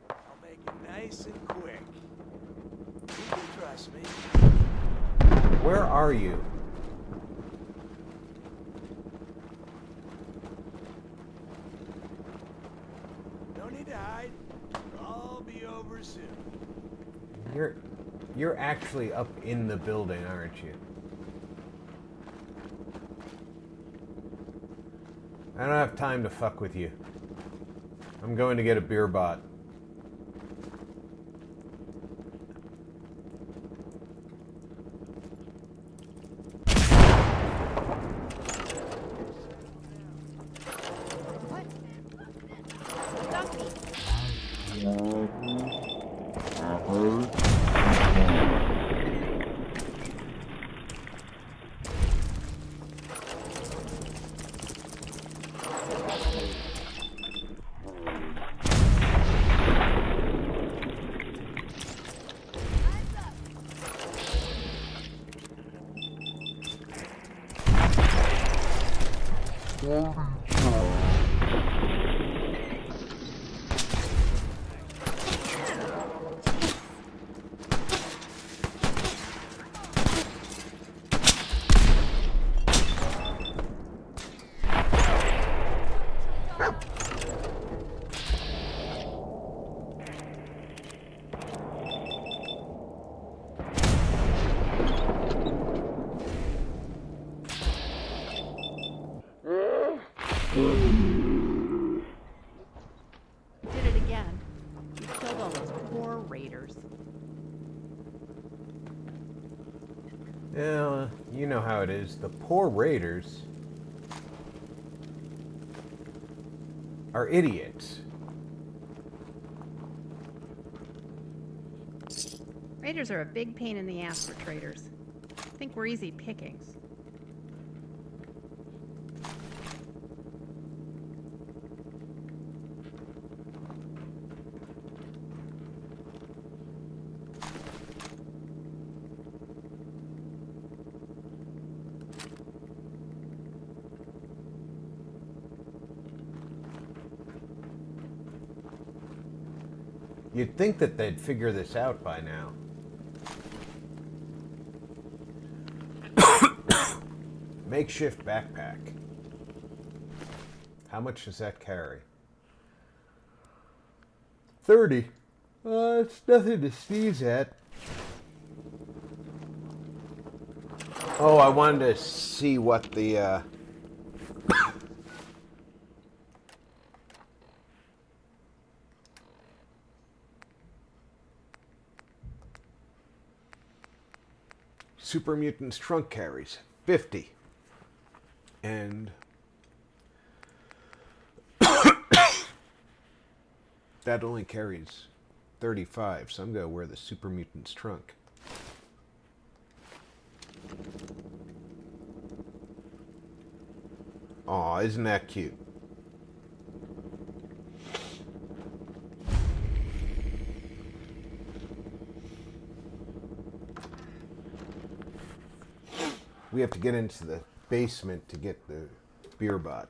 I'll make it nice and quick. You can trust me. Where are you? No need to hide. I'll be over soon. You're actually up in the building, aren't you? I don't have time to fuck with you. I'm going to get a beer bot. Dump me. Did it again. You killed all those poor raiders. Yeah, you know how it is. The poor raiders are idiots. Raiders are a big pain in the ass for traders. Think we're easy pickings. You'd think that they'd figure this out by now. Makeshift backpack. How much does that carry? 30. It's nothing to sneeze at. Oh, I wanted to see what the, Super Mutant's trunk carries? 50. And that only carries 35, so I'm going to wear the Super Mutant's trunk. Aw, isn't that cute? We have to get into the basement to get the beer bot.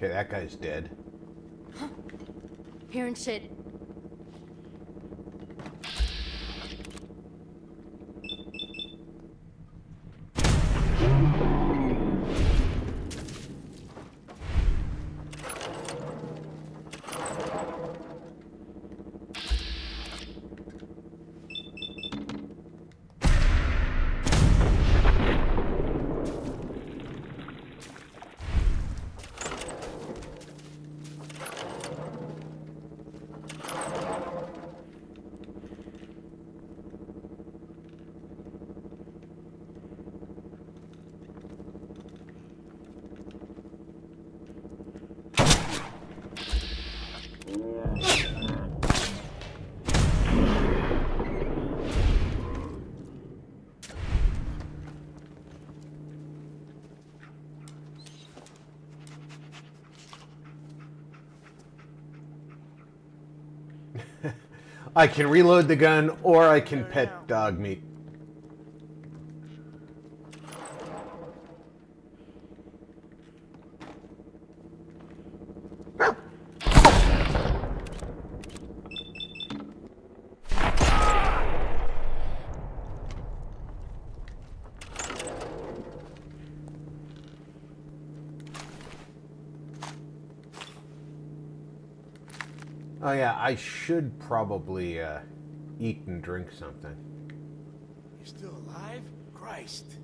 Okay, that guy's dead. Hearing shit. I can reload the gun, or I can pet dog meat. Oh yeah, I should probably eat and drink something. You're still alive? Christ.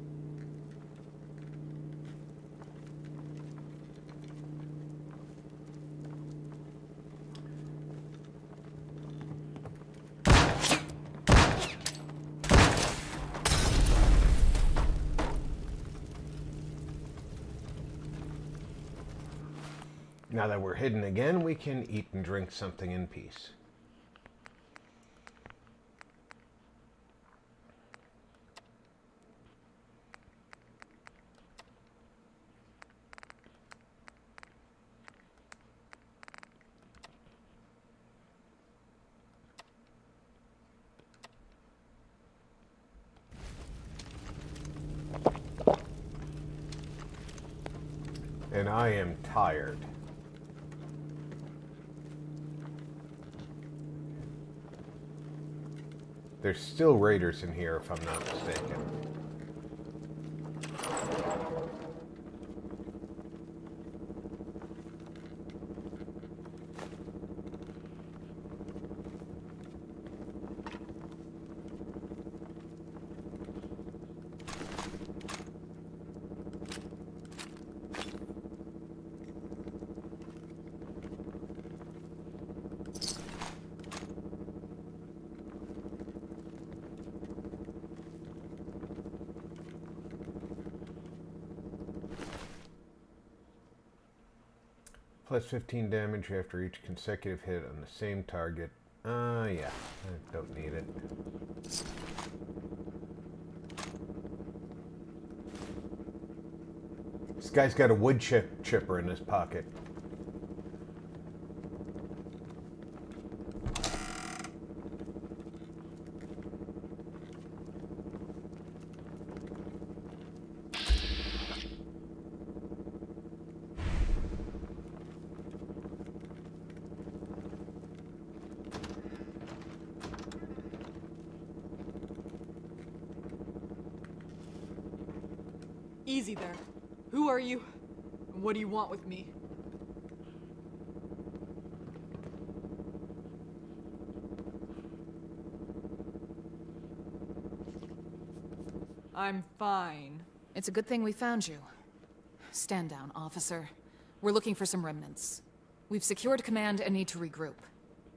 Now that we're hidden again, we can eat and drink something in peace. And I am tired. There's still raiders in here, if I'm not mistaken. Plus 15 damage after each consecutive hit on the same target. Yeah, I don't need it. This guy's got a wood chipper in his pocket. Easy there. Who are you? And what do you want with me? I'm fine. It's a good thing we found you. Stand down, officer. We're looking for some remnants. We've secured command and need to regroup.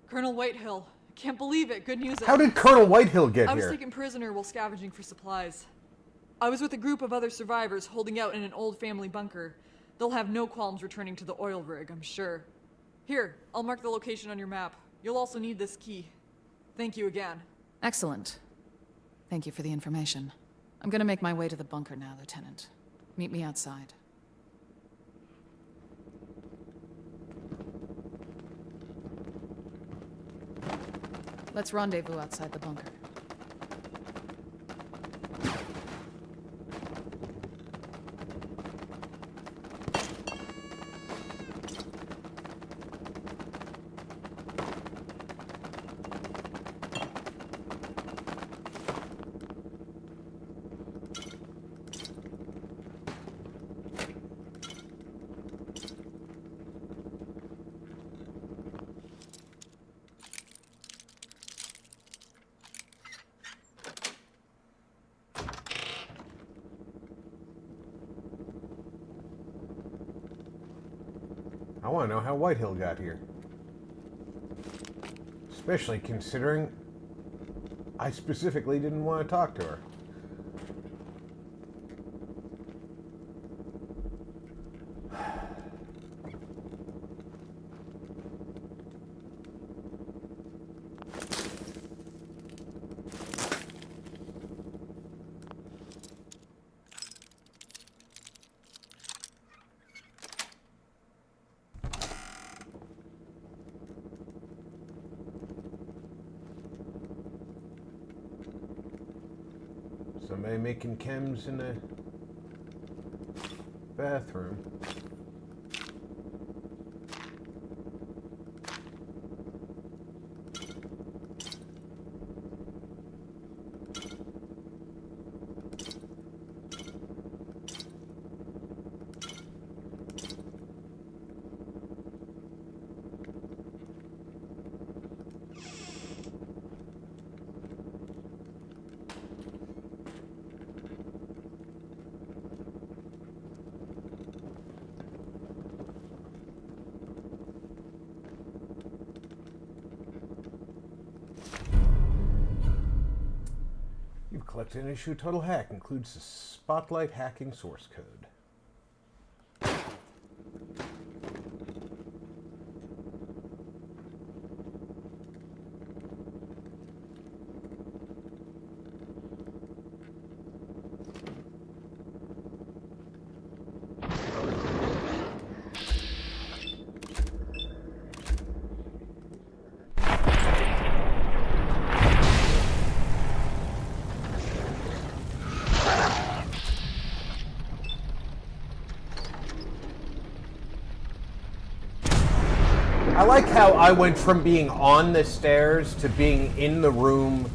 Colonel Whitehill. I can't believe it. Good news. How did Colonel Whitehill get I was here? taken prisoner while scavenging for supplies. I was with a group of other survivors holding out in an old family bunker. They'll have no qualms returning to the oil rig, I'm sure. Here, I'll mark the location on your map. You'll also need this key. Thank you again. Excellent. Thank you for the information. I'm gonna make my way to the bunker now, Lieutenant. Meet me outside. Let's rendezvous outside the bunker. I want to know how Whitehill got here. Especially considering I specifically didn't want to talk to her. Somebody making chems in the bathroom. You've collected an issue. Total hack includes the Spotlight hacking source code. I like how I went from being on the stairs to being in the room,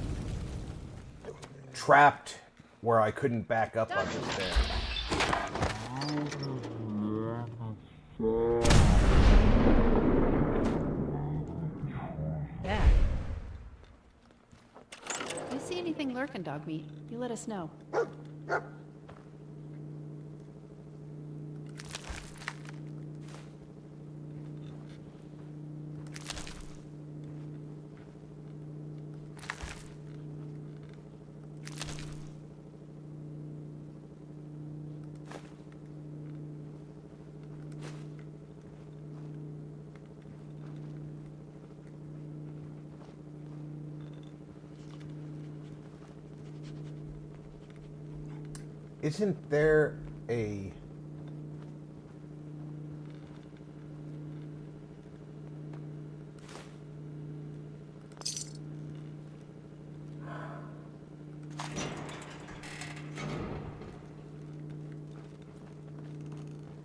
trapped where I couldn't back up on the stairs. Yeah. If you see anything lurking, dog meat, you let us know. Isn't there a...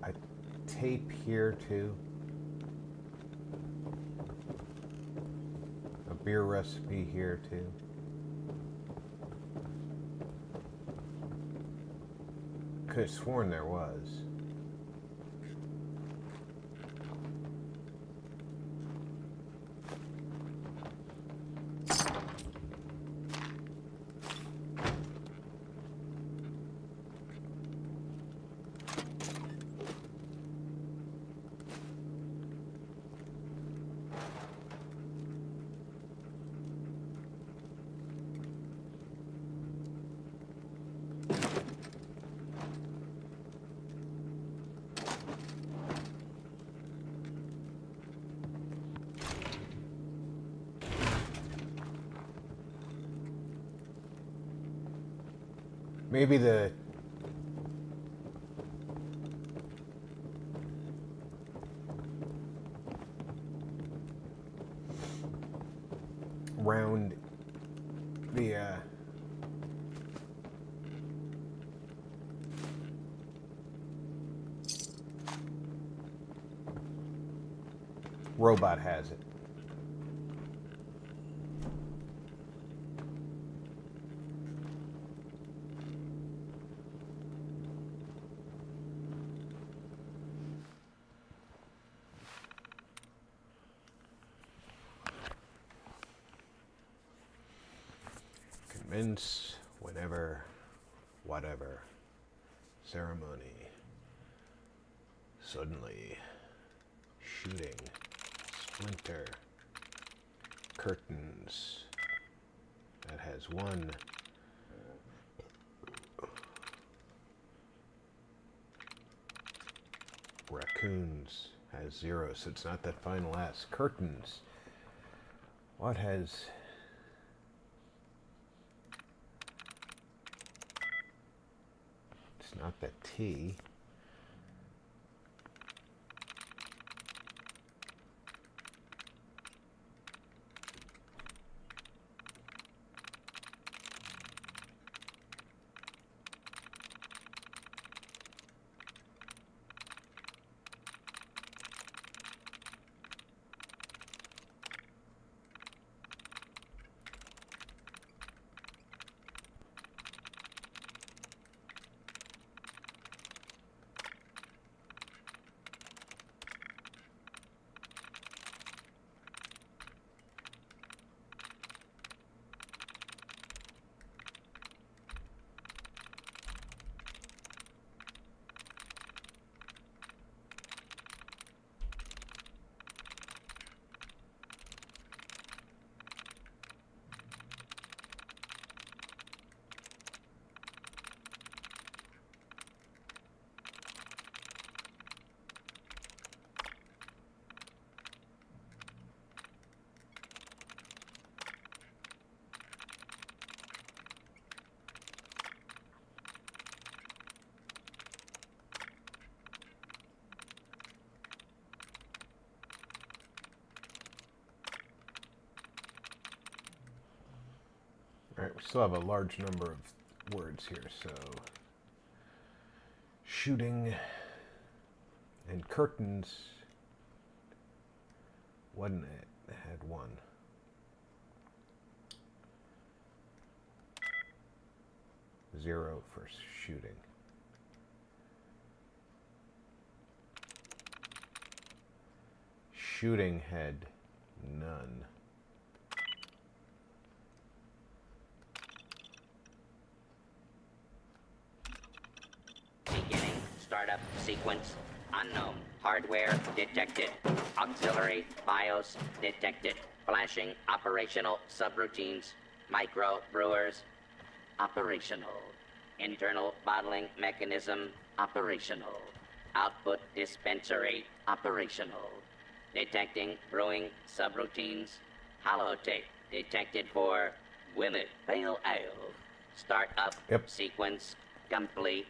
a tape here too? A beer recipe here too? Could have sworn there was. Maybe the round the robot has it. Commence whenever, whatever. Ceremony. Suddenly. Shooting. Splinter. Curtains. That has 1. Raccoons has 0, so it's not that final S. Curtains. What has... It's not that T. Alright, we still have a large number of words here, so... Shooting and curtains wasn't it? It had 1. Zero for shooting. Shooting had none. Beginning startup sequence unknown. Hardware detected. Auxiliary BIOS detected. Flashing operational subroutines. Micro brewers operational. Internal bottling mechanism operational. Output dispensary operational. Detecting brewing subroutines. Holotape detected for Willet Pale Ale. Startup sequence complete.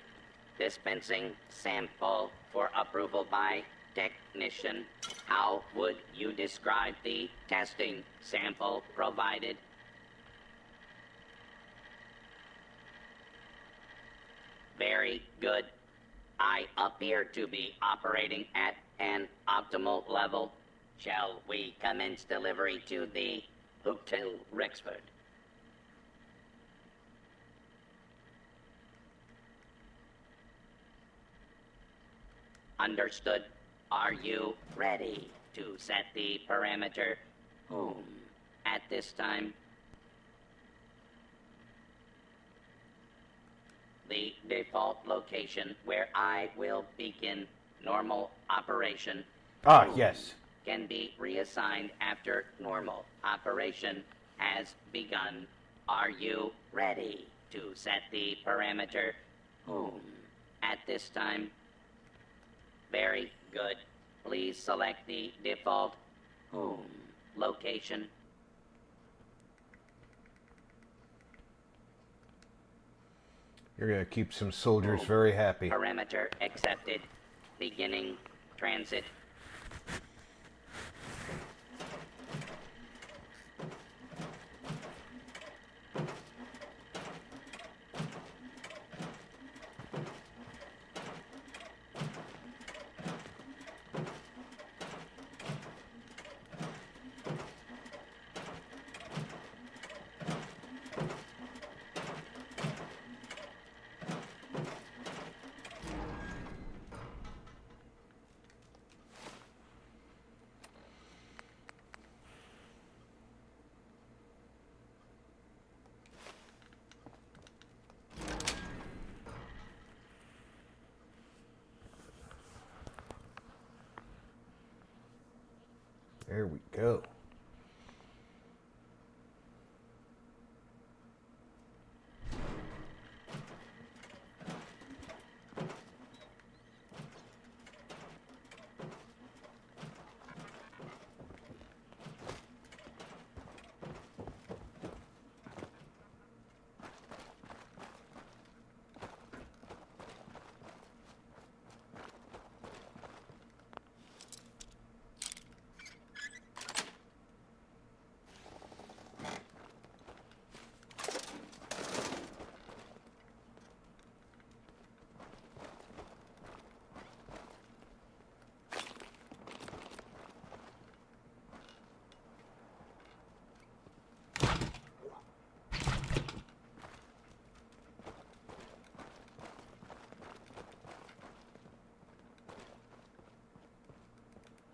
Dispensing sample for approval by technician. How would you describe the testing sample provided? Very good. I appear to be operating at an optimal level. Shall we commence delivery to the Hotel Rexford? Understood. Are you ready to set the parameter home at this time? The default location where I will begin normal operation Yes. can be reassigned after normal operation has begun. Are you ready to set the parameter home at this time? Very good. Please select the default home location. You're going to keep some soldiers very happy. Perimeter accepted. Beginning transit. There we go.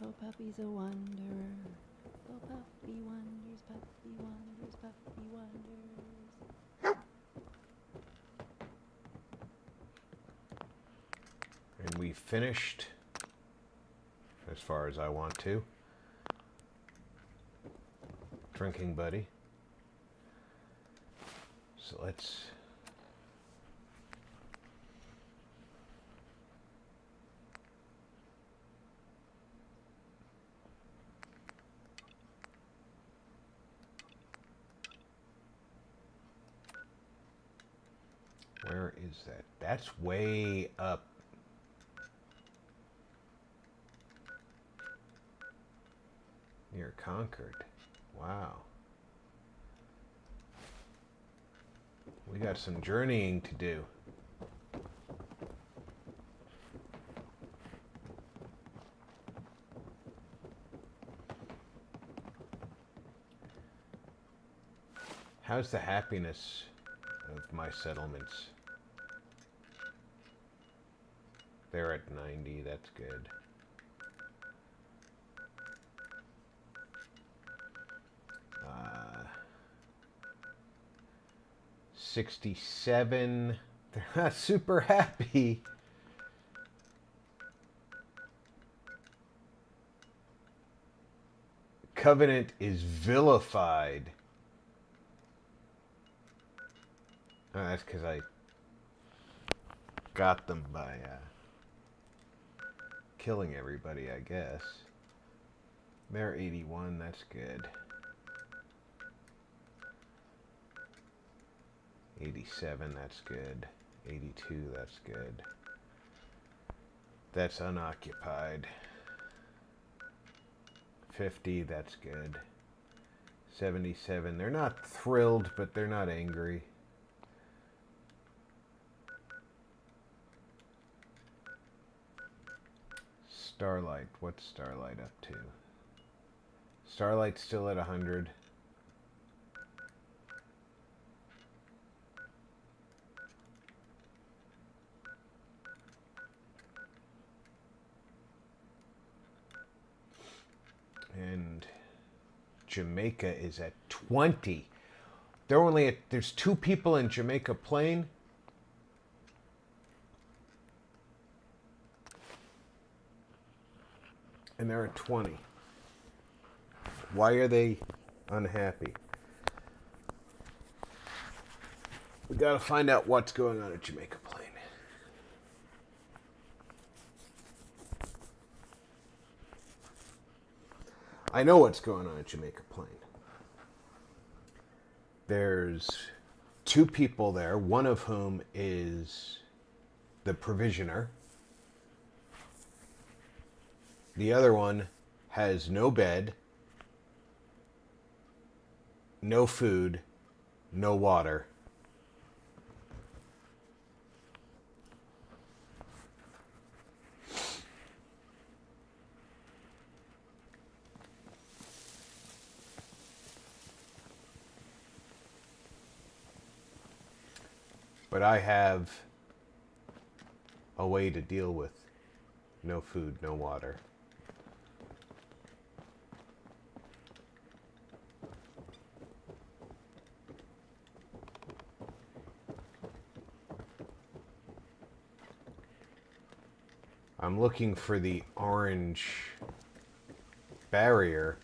Oh, puppy's a wanderer. Oh, puppy wanders, puppy wanders, puppy wanders. And we finished, as far as I want to. Drinking buddy. So let's... Where is that? That's way up. Near Concord. Wow. We got some journeying to do. How's the happiness of my settlements? They're at 90, that's good. Uh, 67, they're not super happy. Covenant is vilified. Oh, that's because I got them by killing everybody, I guess. They're 81, that's good. 87, that's good. 82, that's good. That's unoccupied. 50, that's good. 77, they're not thrilled, but they're not angry. Starlight, what's Starlight up to? Starlight's still at 100. And Jamaica is at 20. They're only at, there's 2 people in Jamaica Plain. And they're at 20. Why are they unhappy? We gotta find out what's going on at Jamaica Plain. I know what's going on at Jamaica Plain. There's two people there, one of whom is the provisioner. The other one has no bed, no food, no water. But I have a way to deal with no food, no water. I'm looking for the orange barrier.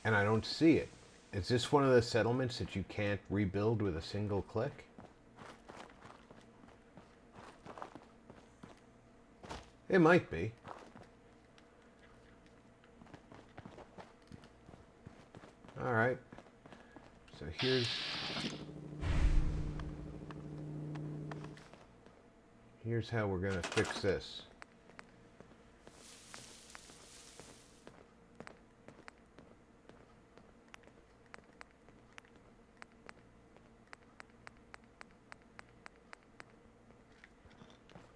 And I don't see it. Is this one of the settlements that you can't rebuild with a single click? It might be. All right. So here's how we're going to fix this.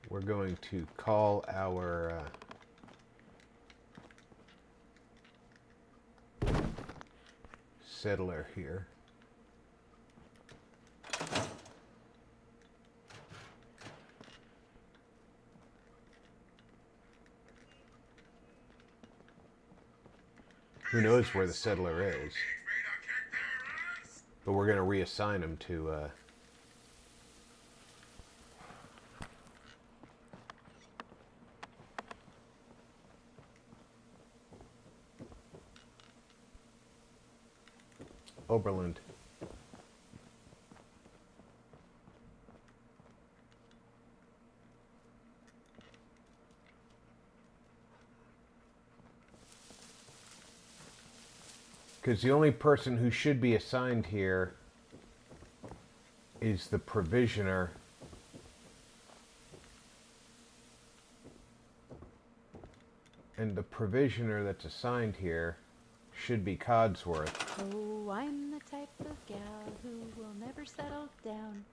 We're going to call our settler here. Who knows where the settler is? But we're going to reassign him to Oberland. Because the only person who should be assigned here is the provisioner. And the provisioner that's assigned here should be Codsworth. Oh, I'm the type of gal who will never settle down,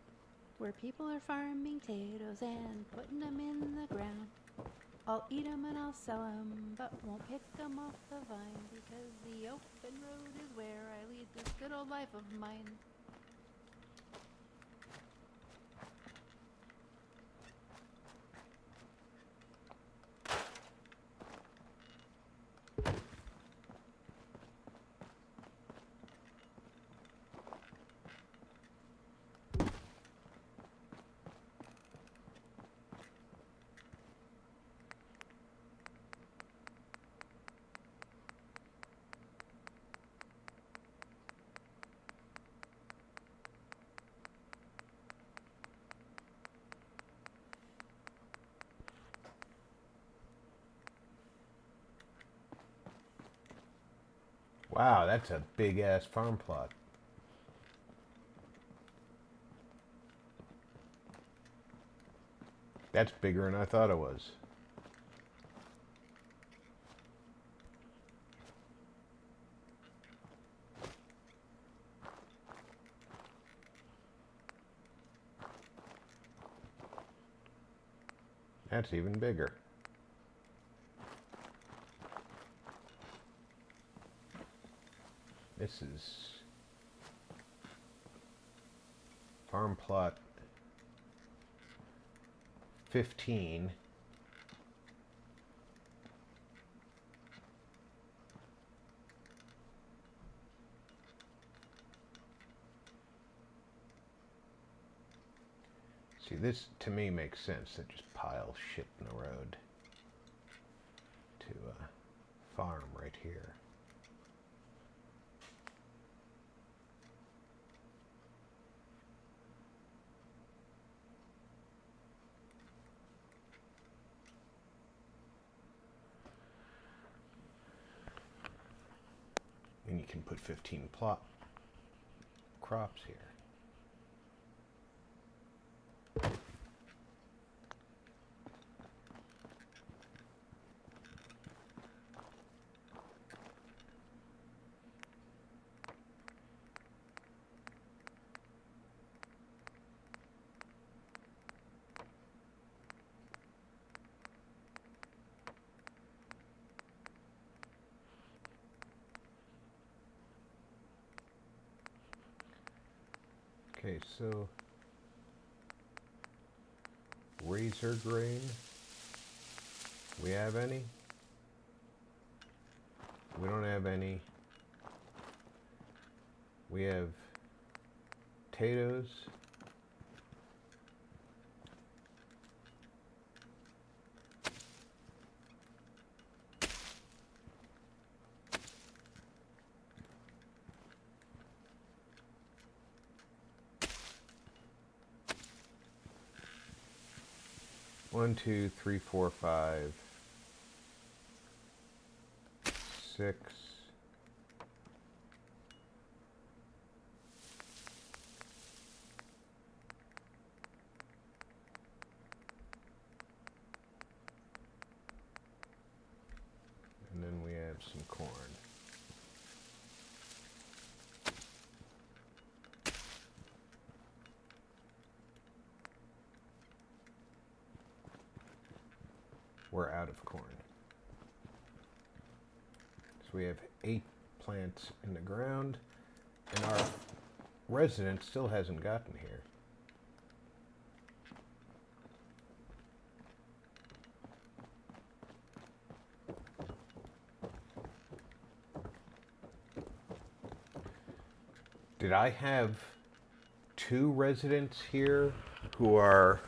where people are farming potatoes and putting them in the ground. I'll eat 'em and I'll sell 'em, but won't pick 'em off the vine, because the open road is where I lead this good old life of mine. Wow, that's a big-ass farm plot. That's bigger than I thought it was. That's even bigger. This is farm plot 15. See, this to me makes sense. They just pile shit in the road to farm right here. And you can put 15 crops here. Okay, so razor grain. We have any? We don't have any. We have potatoes. One, two, three, four, 5, 6. And then we have some corn. We're out of corn. So we have 8 plants in the ground, and our resident still hasn't gotten here. Did I have 2 residents here who are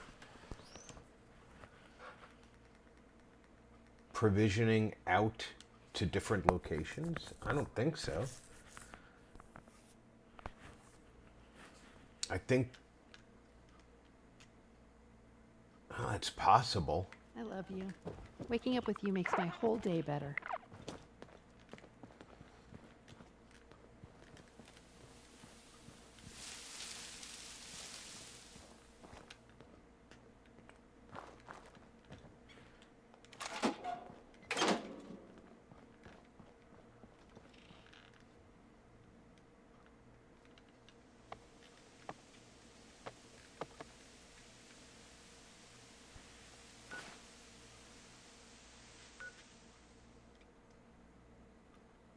provisioning out to different locations? I don't think so. I think it's possible. I love you. Waking up with you makes my whole day better.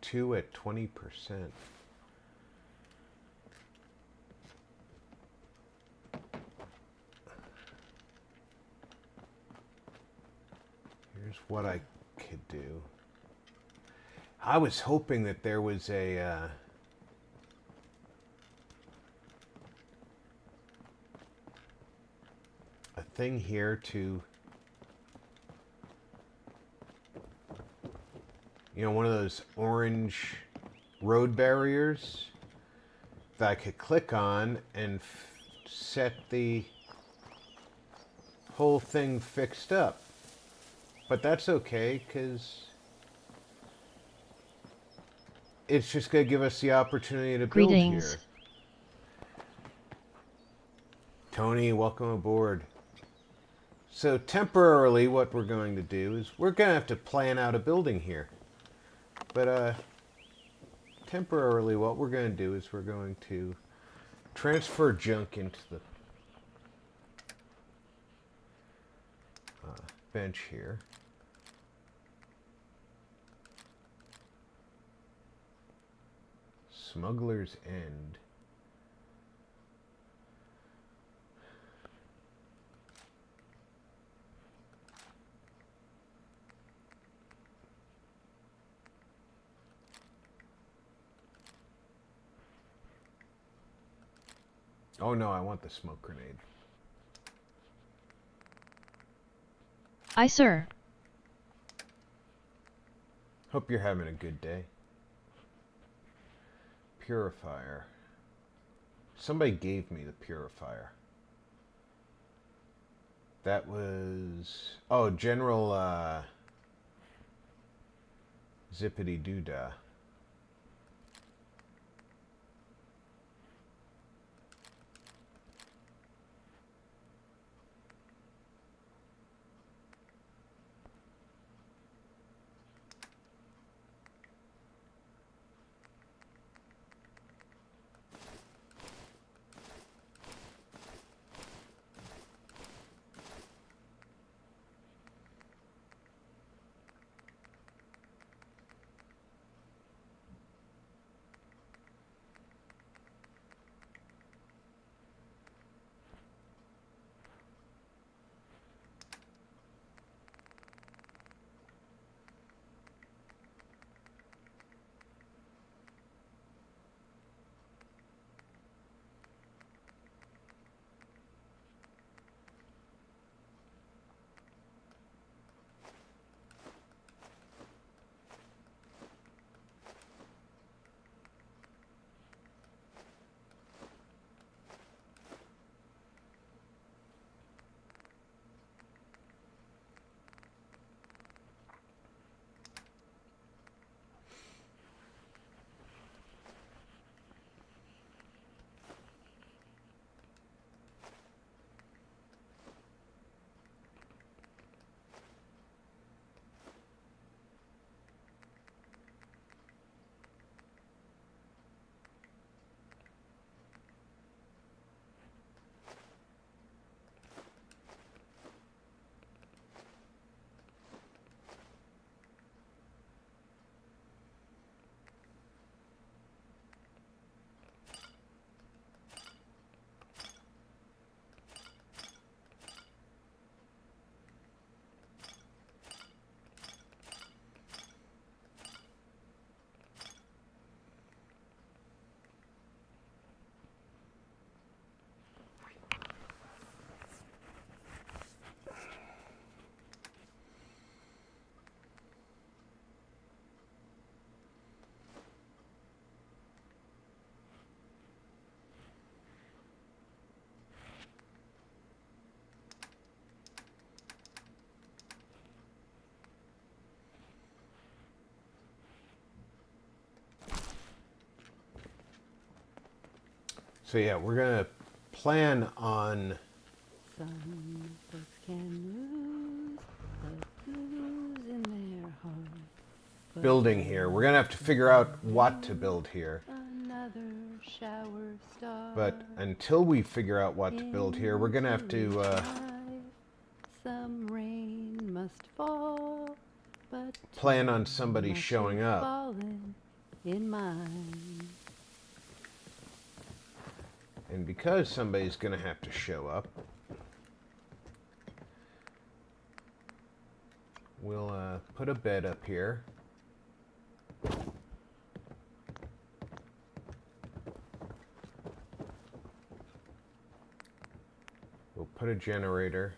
Two at 20%. Here's what I could do. I was hoping that there was a thing here to, you know, one of those orange road barriers that I could click on and set the whole thing fixed up. But that's okay, because it's just going to give us the opportunity to build Greetings. here. Tony, welcome aboard. So temporarily what we're going to do is we're going to have to plan out a building here. But temporarily what we're going to do is we're going to transfer junk into the bench here. Smuggler's End. Oh no, I want the smoke grenade. Aye, sir. Hope you're having a good day. Purifier. Somebody gave me the purifier. That was... oh, General Zippity Doodah. So yeah, we're gonna plan on Some folks can lose the blues in their heart. building here. We're gonna have to figure out what to build here. Another shower star. But until we figure out what to build here, we're gonna have to Some rain must fall, but plan on somebody must showing have up. fallen in mine. And because somebody's gonna have to show up, we'll put a bed up here. We'll put a generator.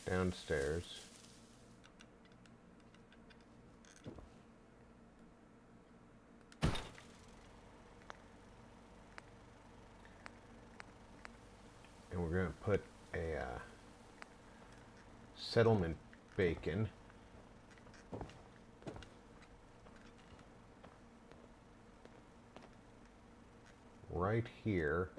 Downstairs. And we're going to put a settlement beacon right here.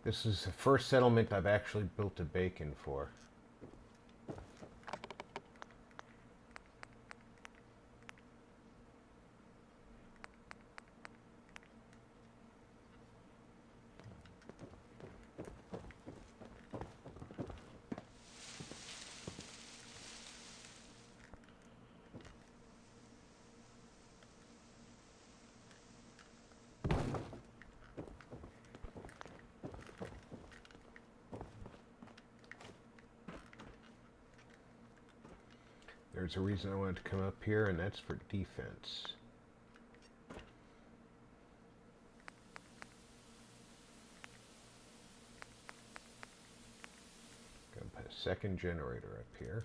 This is the first settlement I've actually built a beacon for. There's a reason I wanted to come up here, and that's for defense. Gonna put a second generator up here.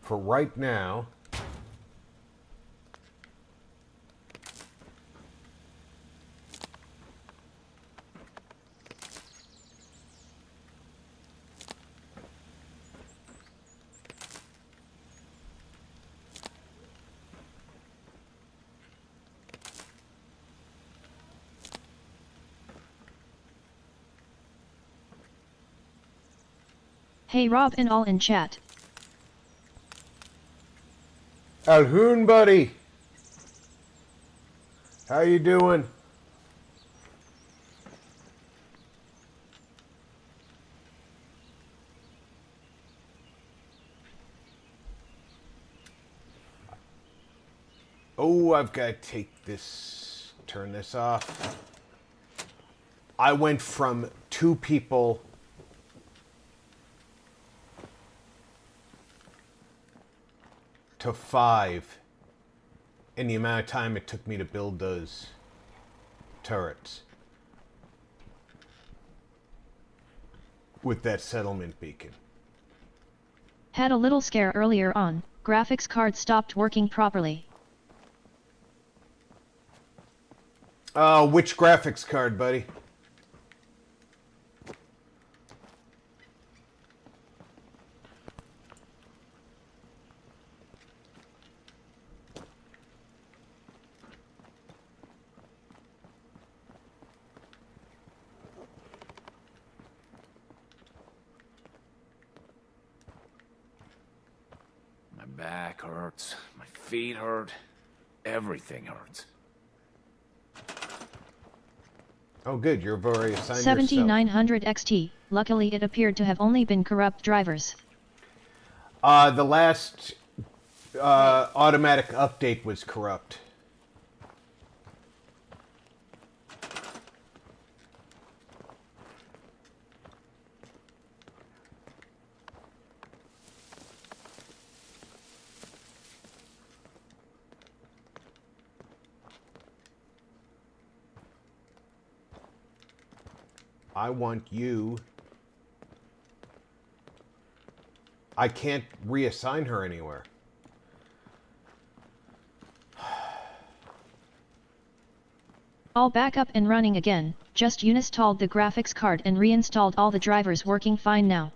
For right now, Hey Rob and all in chat. Alhoon, buddy. How you doing? Oh, I've got to take this, turn this off. I went from 2 people to 5 in the amount of time it took me to build those turrets with that settlement beacon. Had a little scare earlier on, graphics card stopped working properly. Which graphics card, buddy? My back hurts, my feet hurt, everything hurts. Oh good, you've already assigned 7900 XT, luckily it appeared to have only been corrupt drivers. The last automatic update was corrupt. I want you... I can't reassign her anywhere. All back up and running again, just uninstalled the graphics card and reinstalled all the drivers working fine now.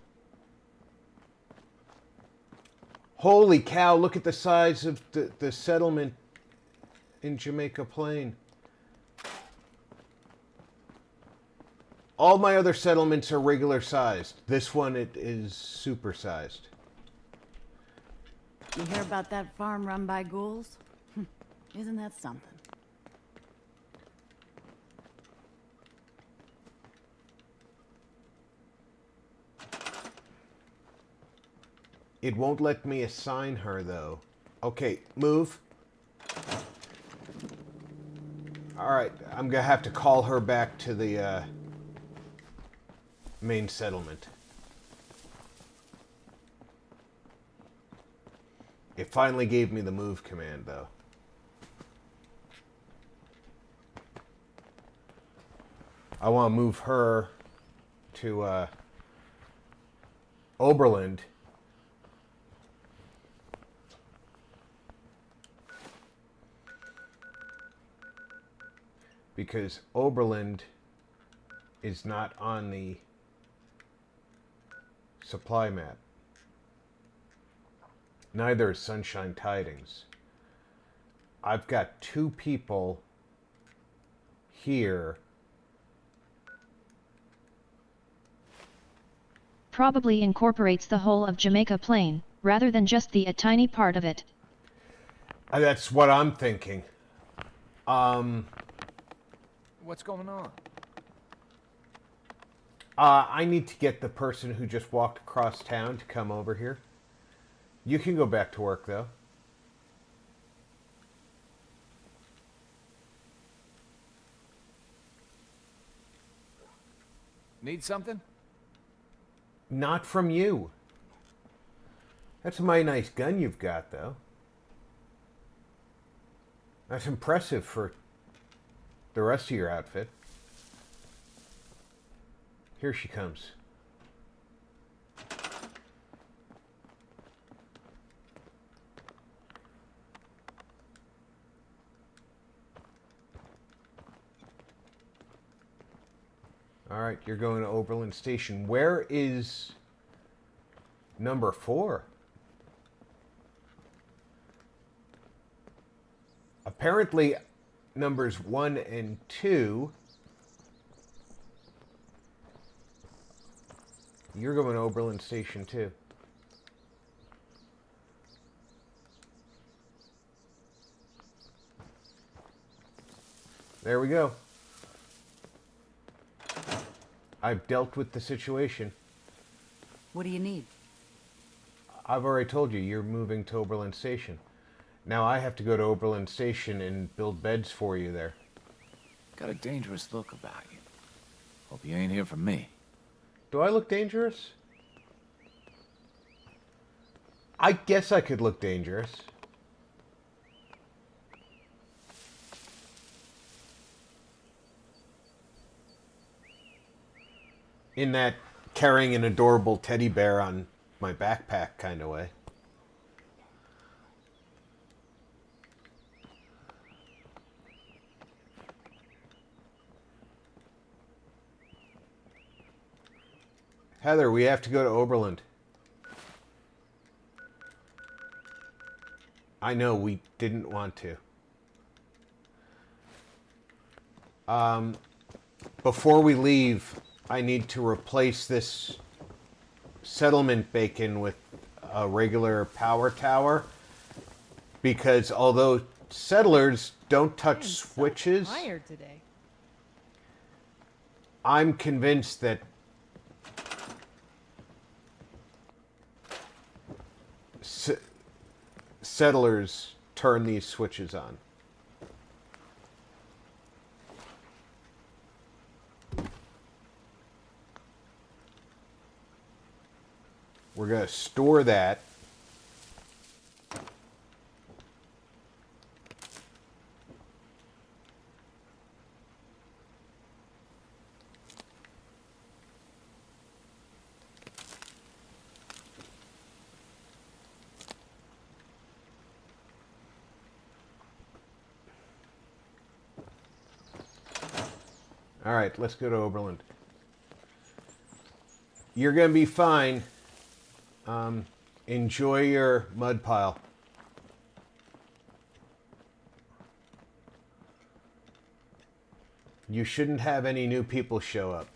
Holy cow, look at the size of the settlement in Jamaica Plain. All my other settlements are regular sized. This one, it is super sized. You hear about that farm run by ghouls? Isn't that something? It won't let me assign her, though. Okay, move. Alright, I'm gonna have to call her back to the main settlement. It finally gave me the move command, though. I want to move her to Oberland. Because Oberland is not on the supply map. Neither is Sunshine Tidings. I've got 2 people here. Probably incorporates the whole of Jamaica Plain, rather than just a tiny part of it. That's what I'm thinking. What's going on? I need to get the person who just walked across town to come over here. You can go back to work, though. Need something? Not from you. That's a mighty nice gun you've got, though. That's impressive for the rest of your outfit. Here she comes. Alright, you're going to Oberlin Station. Where is number 4? Apparently, numbers 1 and 2. You're going to Oberlin Station too. There we go. I've dealt with the situation. What do you need? I've already told you, you're moving to Oberlin Station. Now I have to go to Oberlin Station and build beds for you there. Got a dangerous look about you. Hope you ain't here for me. Do I look dangerous? I guess I could look dangerous. In that carrying an adorable teddy bear on my backpack kind of way. Heather, we have to go to Oberland. I know, we didn't want to. Before we leave, I need to replace this settlement beacon with a regular power tower. Because although settlers don't touch switches, Tired today. I'm convinced that settlers turn these switches on. We're going to store that. All right, let's go to Oberland. You're going to be fine. Enjoy your mud pile. You shouldn't have any new people show up.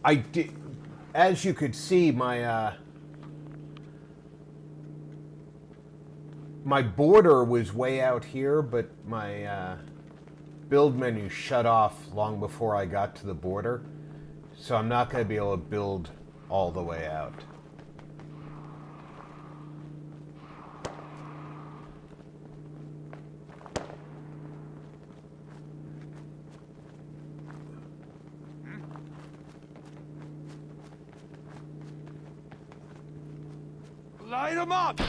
I did, as you could see, my my border was way out here, but my build menu shut off long before I got to the border, so I'm not going to be able to build all the way out. Light 'em up!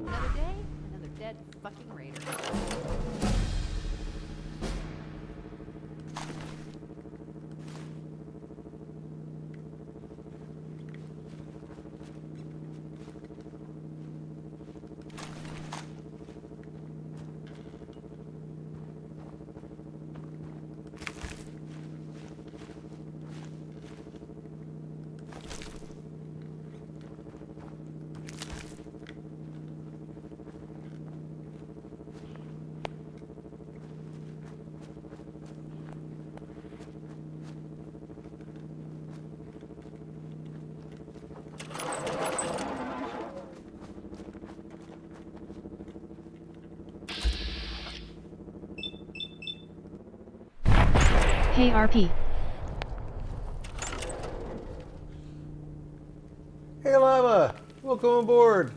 Another day, another dead fucking raider. Hey RP. Hey Lava, welcome aboard.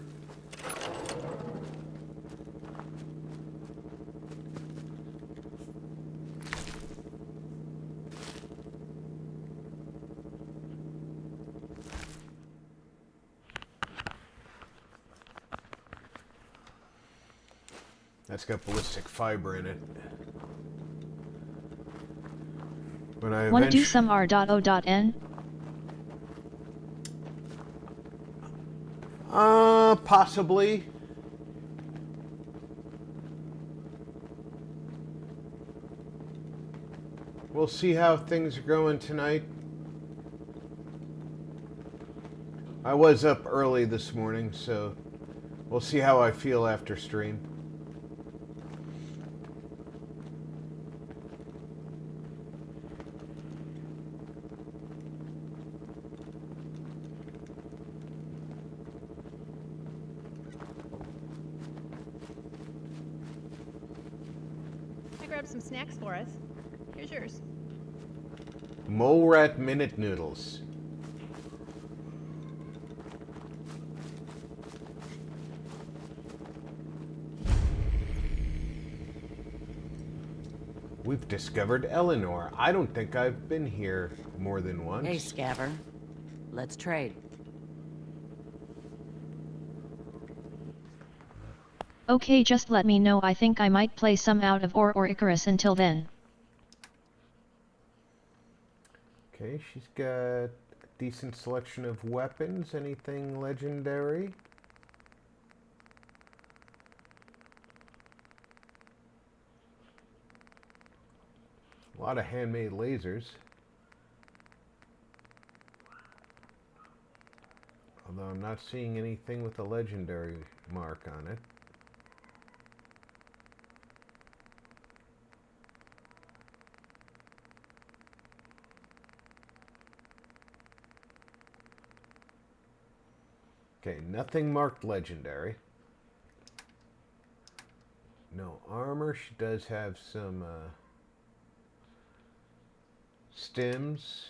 That's got ballistic fiber in it. When I Wanna do some R.O.N? Possibly. We'll see how things are going tonight. I was up early this morning, so we'll see how I feel after stream. I grabbed some snacks for us. Here's yours. Mole rat minute noodles. We've discovered Eleanor. I don't think I've been here more than once. Hey, Scaver. Let's trade. Okay, just let me know. I think I might play some Out of or Icarus until then. Okay, she's got a decent selection of weapons. Anything legendary? A lot of handmade lasers. Although I'm not seeing anything with a legendary mark on it. Okay, nothing marked legendary. No armor. She does have some stims.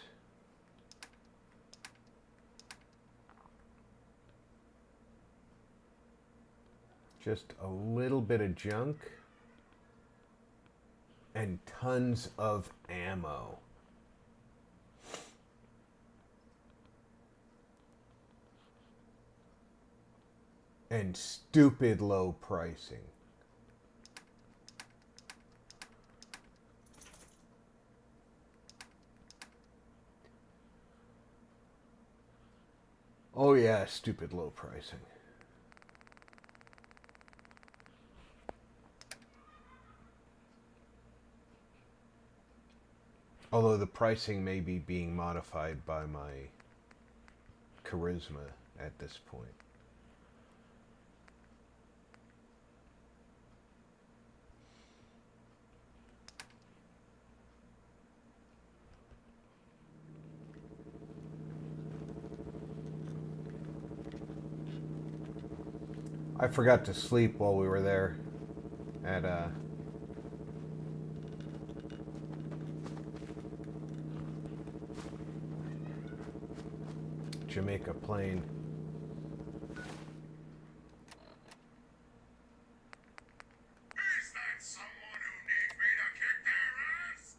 Just a little bit of junk. And tons of ammo. And stupid low pricing. Oh yeah, stupid low pricing. Although the pricing may be being modified by my charisma at this point. I forgot to sleep while we were there at Jamaica Plain. Is that someone who needs me to kick their ass?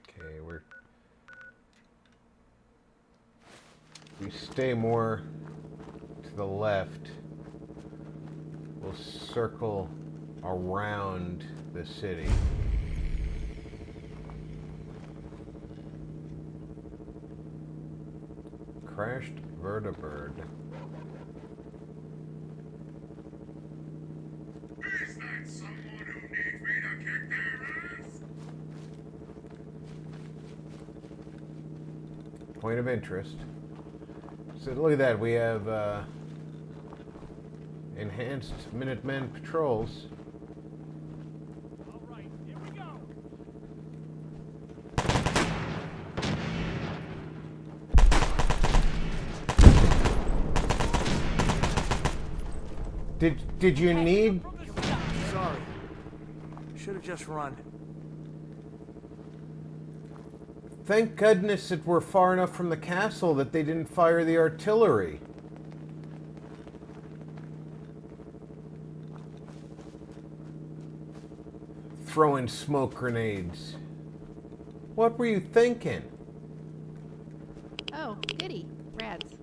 Okay, we stay more to the left. We'll circle around the city. Crashed vertibird. Is that someone who needs me to kick their ass? Point of interest. So look at that, we have enhanced Minutemen patrols. All right, here we go. Did you need? Sorry. Should have just run. Thank goodness that we're far enough from the castle that they didn't fire the artillery. Throwing smoke grenades. What were you thinking? Oh, goody. Rads.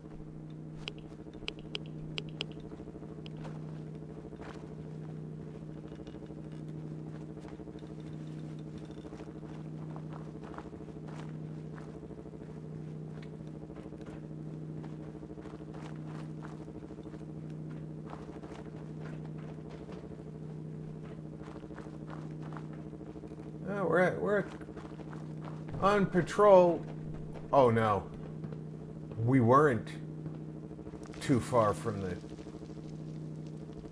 Oh, we're on patrol. Oh no. We weren't too far from the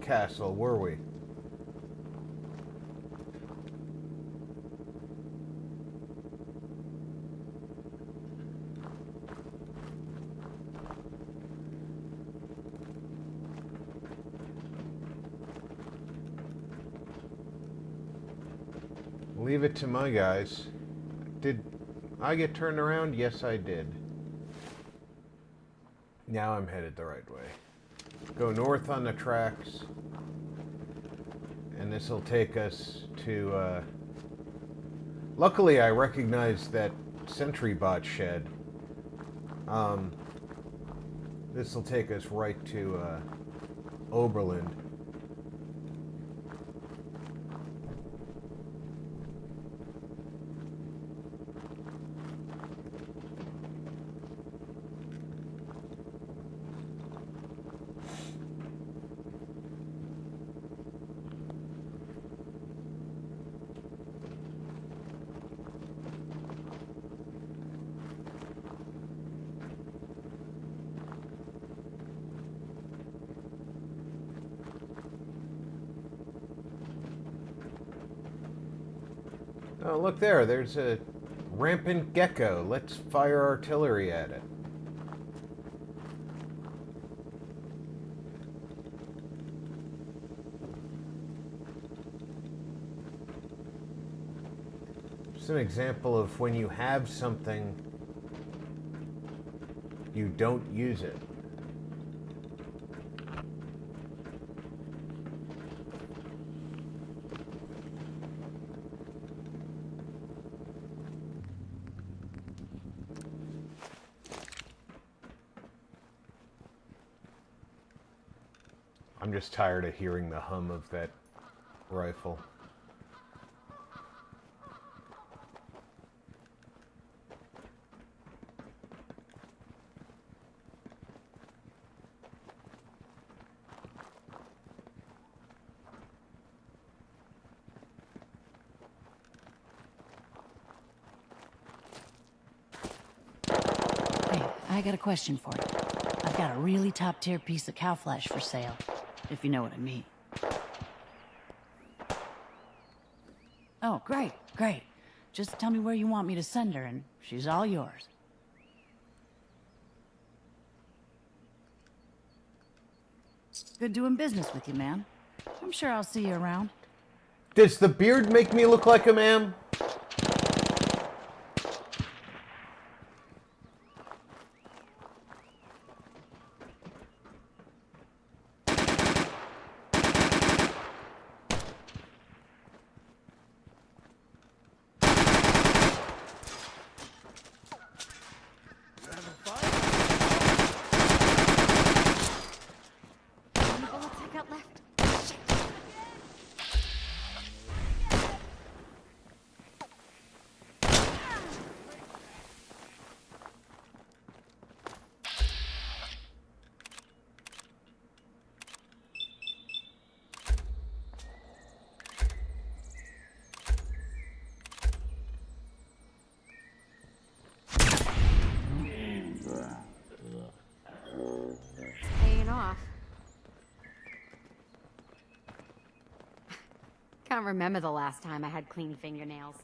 castle, were we? Leave it to my guys. Did I get turned around? Yes, I did. Now I'm headed the right way. Go north on the tracks. And this will take us to... Luckily, I recognized that sentry bot shed. This will take us right to Oberlin. Oh, look there. There's a rampant gecko. Let's fire artillery at it. It's an example of when you have something, you don't use it. I'm just tired of hearing the hum of that rifle. Hey, I got a question for you. I've got a really top-tier piece of cow flesh for sale, if you know what I mean. Oh, great, great. Just tell me where you want me to send her, and she's all yours. Good doing business with you, man. I'm sure I'll see you around. Does the beard make me look like a man? Paying off. Can't remember the last time I had clean fingernails.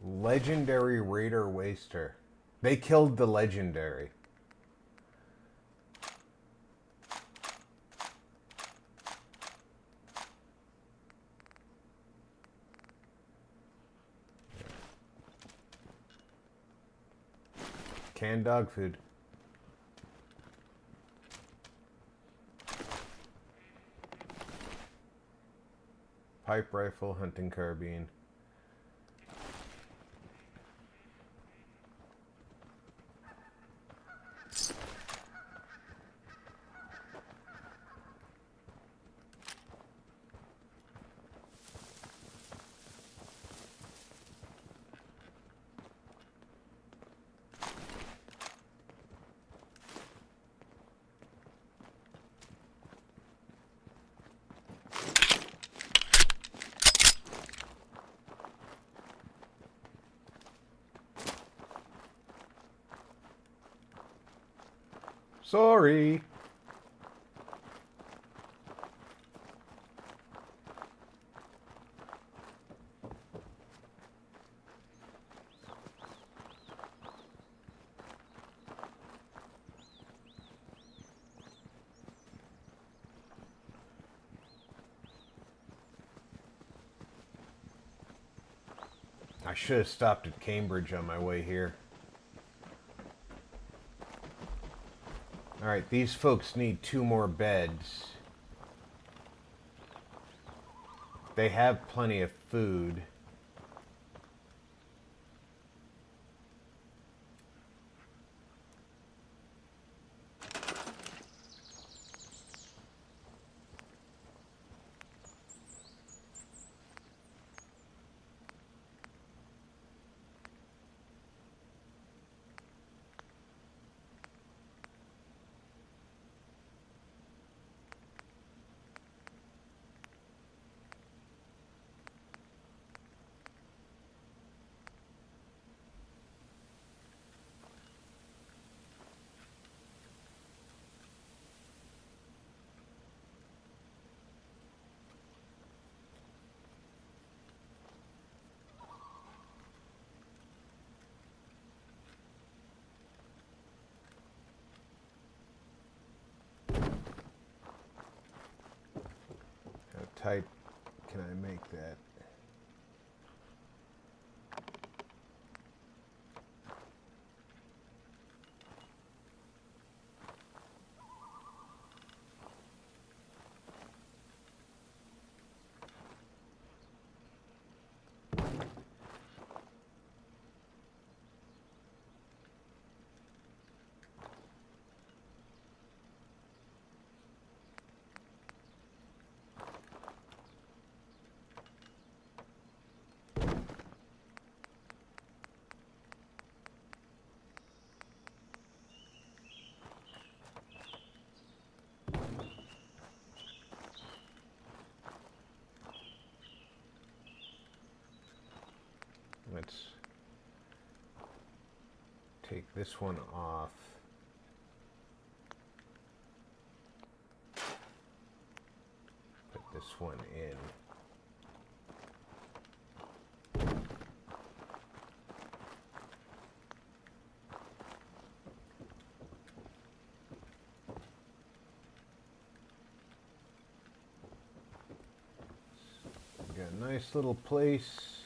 Legendary Raider Waster. They killed the legendary. Canned dog food. Pipe rifle, hunting carbine. Sorry. I should have stopped at Cambridge on my way here. Alright, these folks need 2 more beds. They have plenty of food. type can I make that? Let's take this one off. Put this one in. Got a nice little place.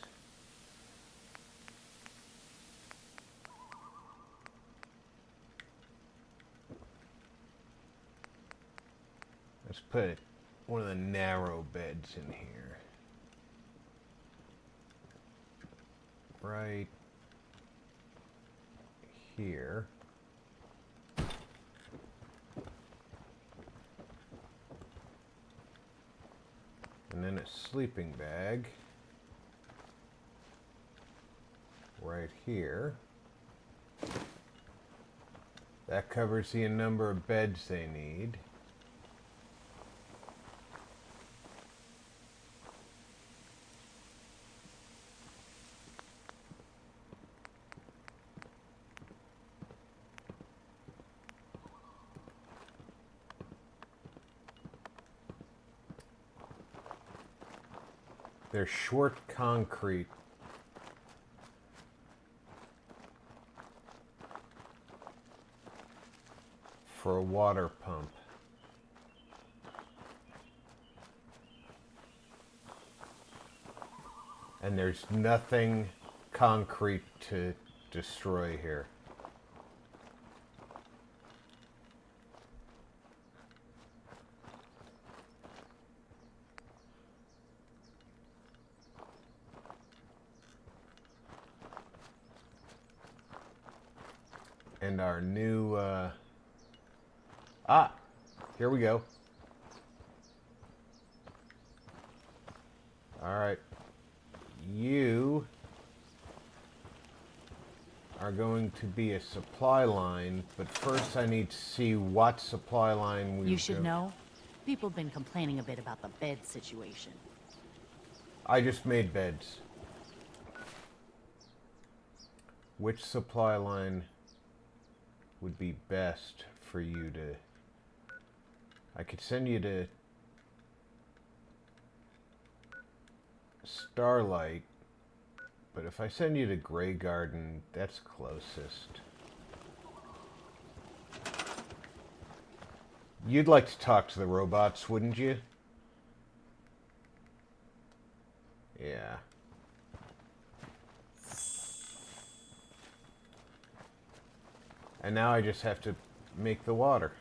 Let's put one of the narrow beds in here. Right here. And then a sleeping bag right here. That covers the number of beds they need. They're short concrete. For a water pump. And there's nothing concrete to destroy here. And our new, here we go. All right. You are going to be a supply line, but first I need to see what supply line we You should know, people have been complaining a bit about the bed situation. I just made beds. Which supply line would be best for you to... I could send you to Starlight, but if I send you to Grey Garden, that's closest. You'd like to talk to the robots, wouldn't you? Yeah. And now I just have to make the water.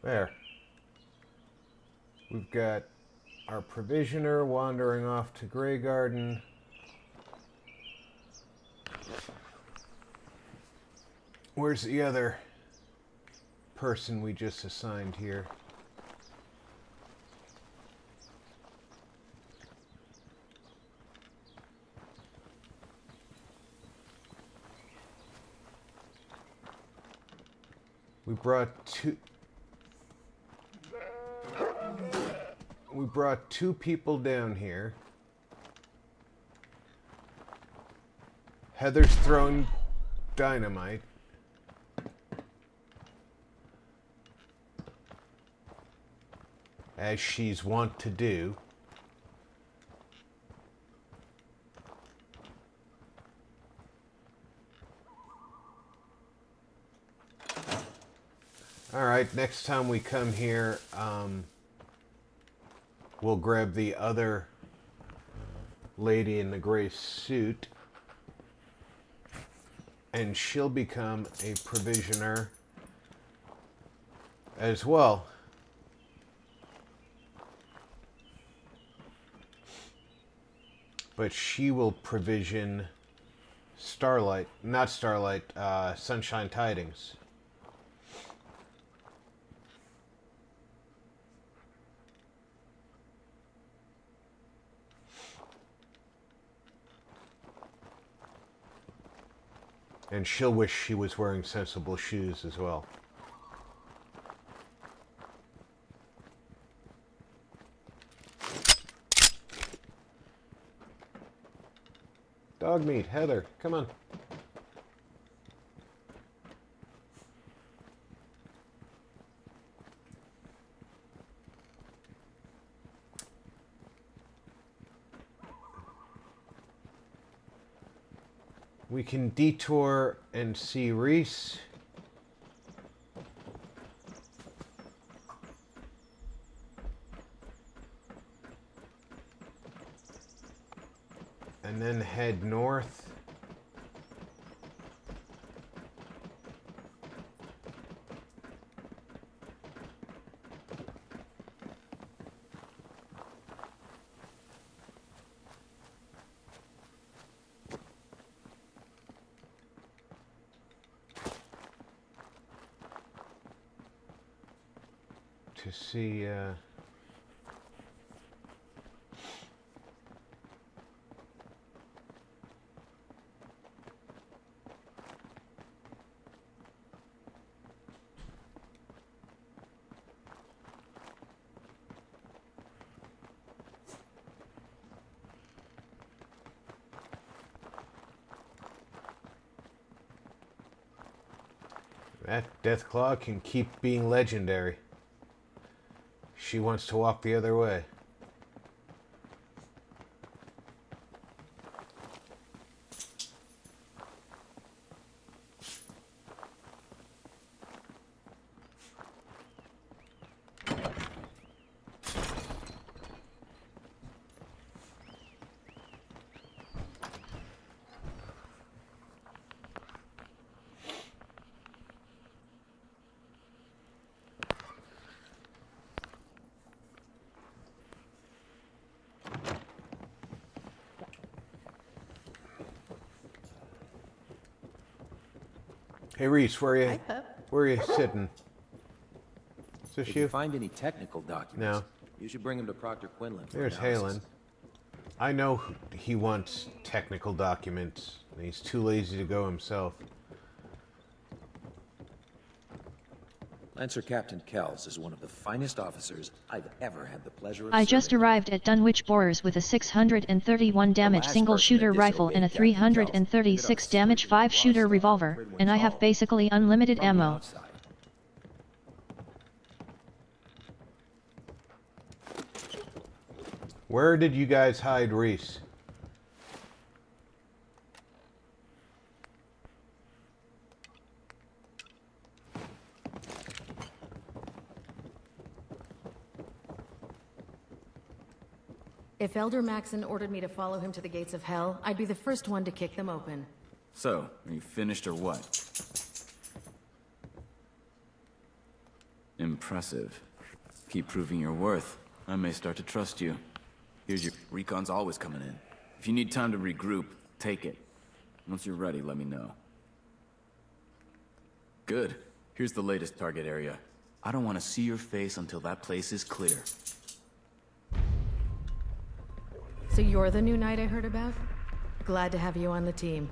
There. We've got our provisioner wandering off to Grey Garden. Where's the other person we just assigned here? We brought two people down here. Heather's throwing dynamite. As she's wont to do. Alright, next time we come here, we'll grab the other lady in the gray suit. And she'll become a provisioner as well. But she will provision Starlight, not Starlight, Sunshine Tidings. And she'll wish she was wearing sensible shoes as well. Dog meat, Heather, come on. We can detour and see Reese. And then head north. To see that Deathclaw can keep being legendary. She wants to walk the other way. Hey Reese, where are you? Hi, pup. Where are you sitting? Is this If you? you find any technical documents, No. you should bring them to Proctor Quinlan for There's analysis. Halen. I know he wants technical documents, and he's too lazy to go himself. Lancer Captain Kells is one of the finest officers I've ever had the pleasure of I just serving. arrived at Dunwich Borers with a 631 damage last single person shooter that rifle and a disobeyed Captain Kells 336 ended up damage sleeping 5-shooter lost revolver, Ridwin's and I have Hall. basically unlimited From the ammo. outside. Where did you guys hide Reese? If Elder Maxon ordered me to follow him to the gates of hell, I'd be the first one to kick them open. So, are you finished or what? Impressive. Keep proving your worth. I may start to trust you. Here's your... Recon's always coming in. If you need time to regroup, take it. Once you're ready, let me know. Good. Here's the latest target area. I don't want to see your face until that place is clear. So you're the new knight I heard about? Glad to have you on the team.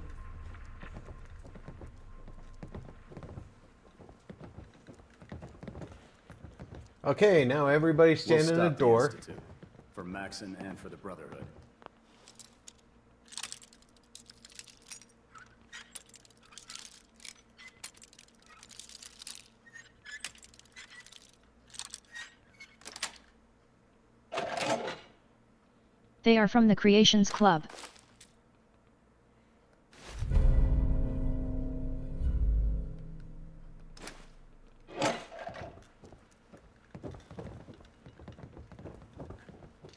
Okay, now everybody stand in the door. For Maxon and for the Brotherhood. They are from the Creations Club.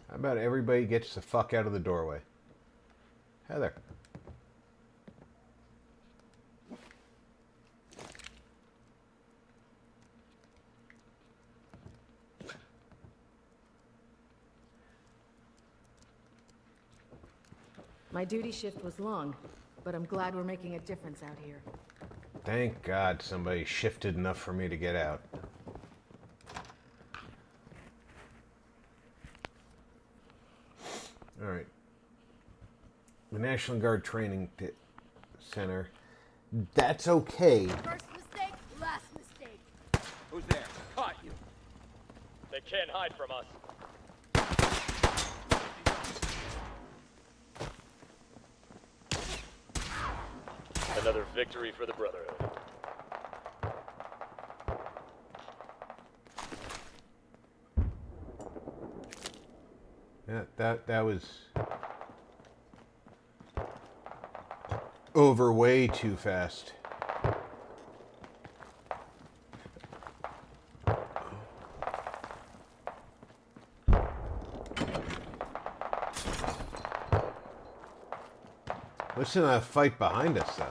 How about everybody gets the fuck out of the doorway? Heather. My duty shift was long, but I'm glad we're making a difference out here. Thank God somebody shifted enough for me to get out. Alright. The National Guard Training Center. That's okay. First mistake, last mistake. Who's there? Caught you. They can't hide from us. Another victory for the Brotherhood. Yeah, that was over way too fast. Listen to that fight behind us, though.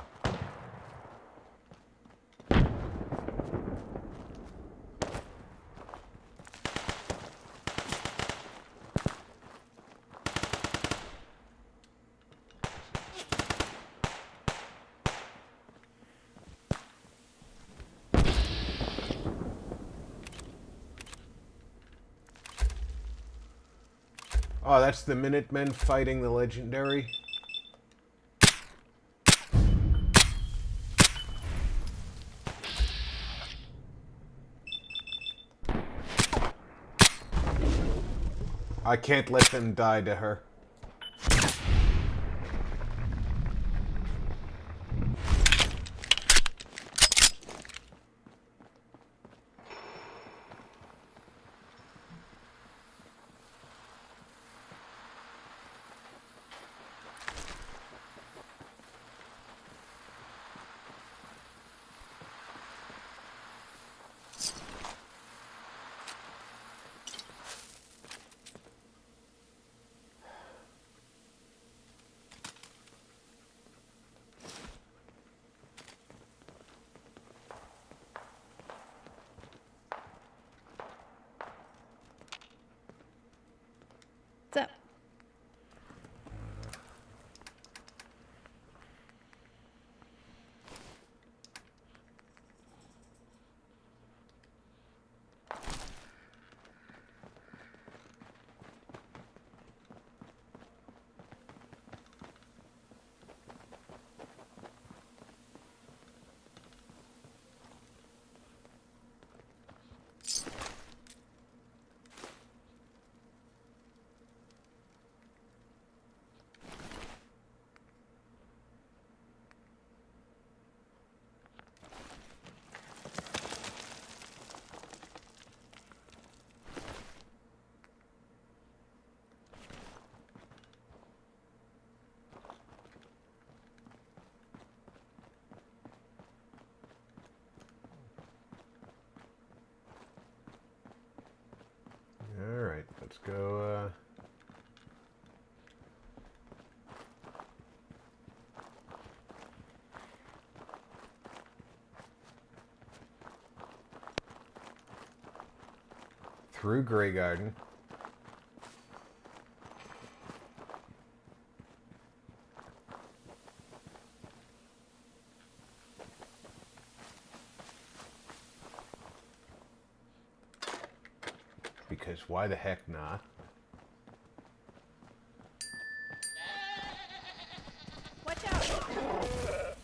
Oh, that's the Minutemen fighting the Legendary. I can't let them die to her. What's up? Alright, let's go, through Grey Garden. Because why the heck not? Watch out!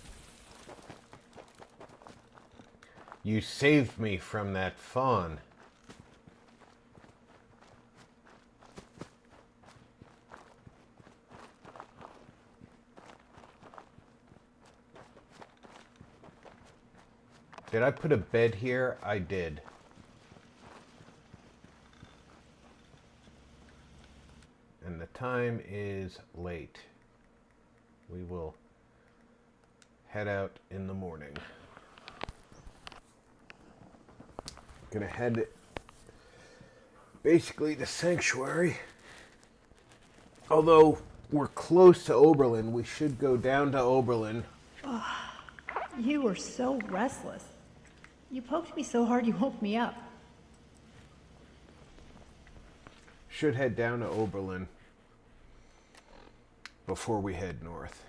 You saved me from that fawn. Did I put a bed here? I did. And the time is late. We will head out in the morning. Gonna head basically to Sanctuary. Although we're close to Oberlin, we should go down to Oberlin. You were so restless. You poked me so hard you woke me up. Should head down to Oberlin before we head north.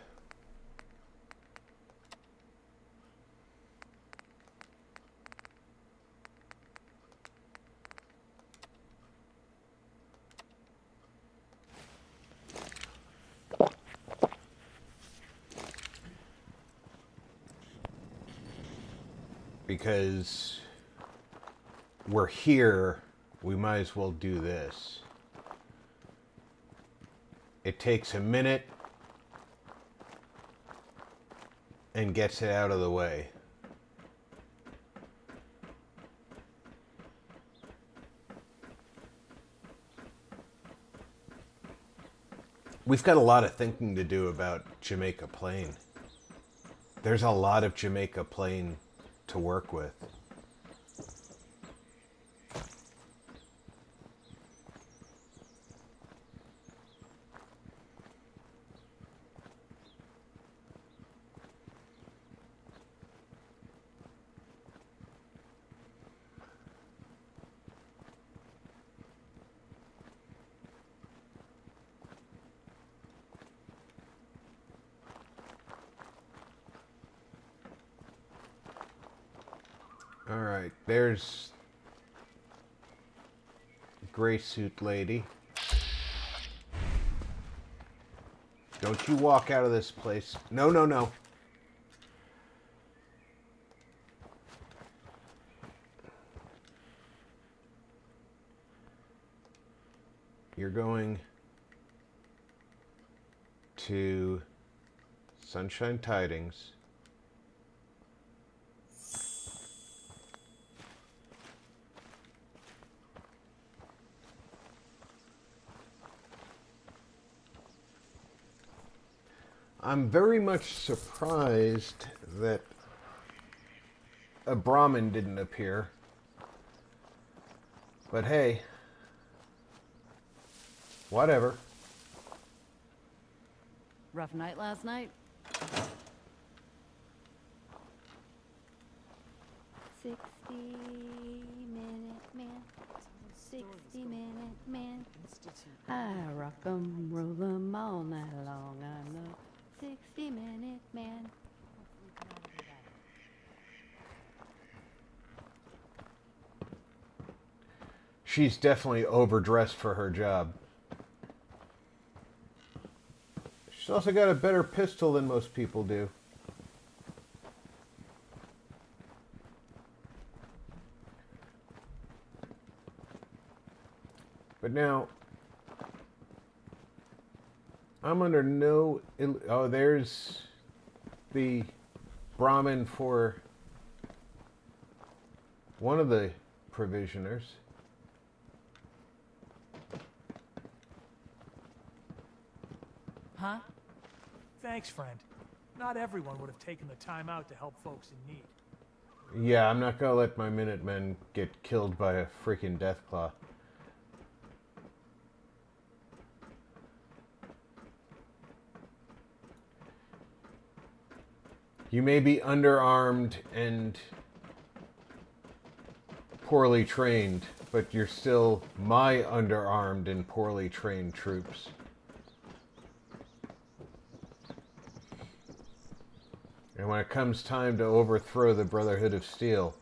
Because we're here, we might as well do this. It takes a minute and gets it out of the way. We've got a lot of thinking to do about Jamaica Plain. There's a lot of Jamaica Plain to work with. All right, there's gray suit lady. Don't you walk out of this place. No, no, no. You're going to Sunshine Tidings. I'm very much surprised that a Brahmin didn't appear. But hey, whatever. Rough night last night? 60-minute man, 60-minute man. I rock 'em, roll 'em all night long. I'm the 60-minute man. She's definitely overdressed for her job. She's also got a better pistol than most people do. But now, I'm under no... Oh, there's the Brahmin for one of the provisioners. Huh? Thanks, friend. Not everyone would have taken the time out to help folks in need. Yeah, I'm not gonna let my Minutemen get killed by a freaking Deathclaw. You may be underarmed and poorly trained, but you're still my underarmed and poorly trained troops. And when it comes time to overthrow the Brotherhood of Steel,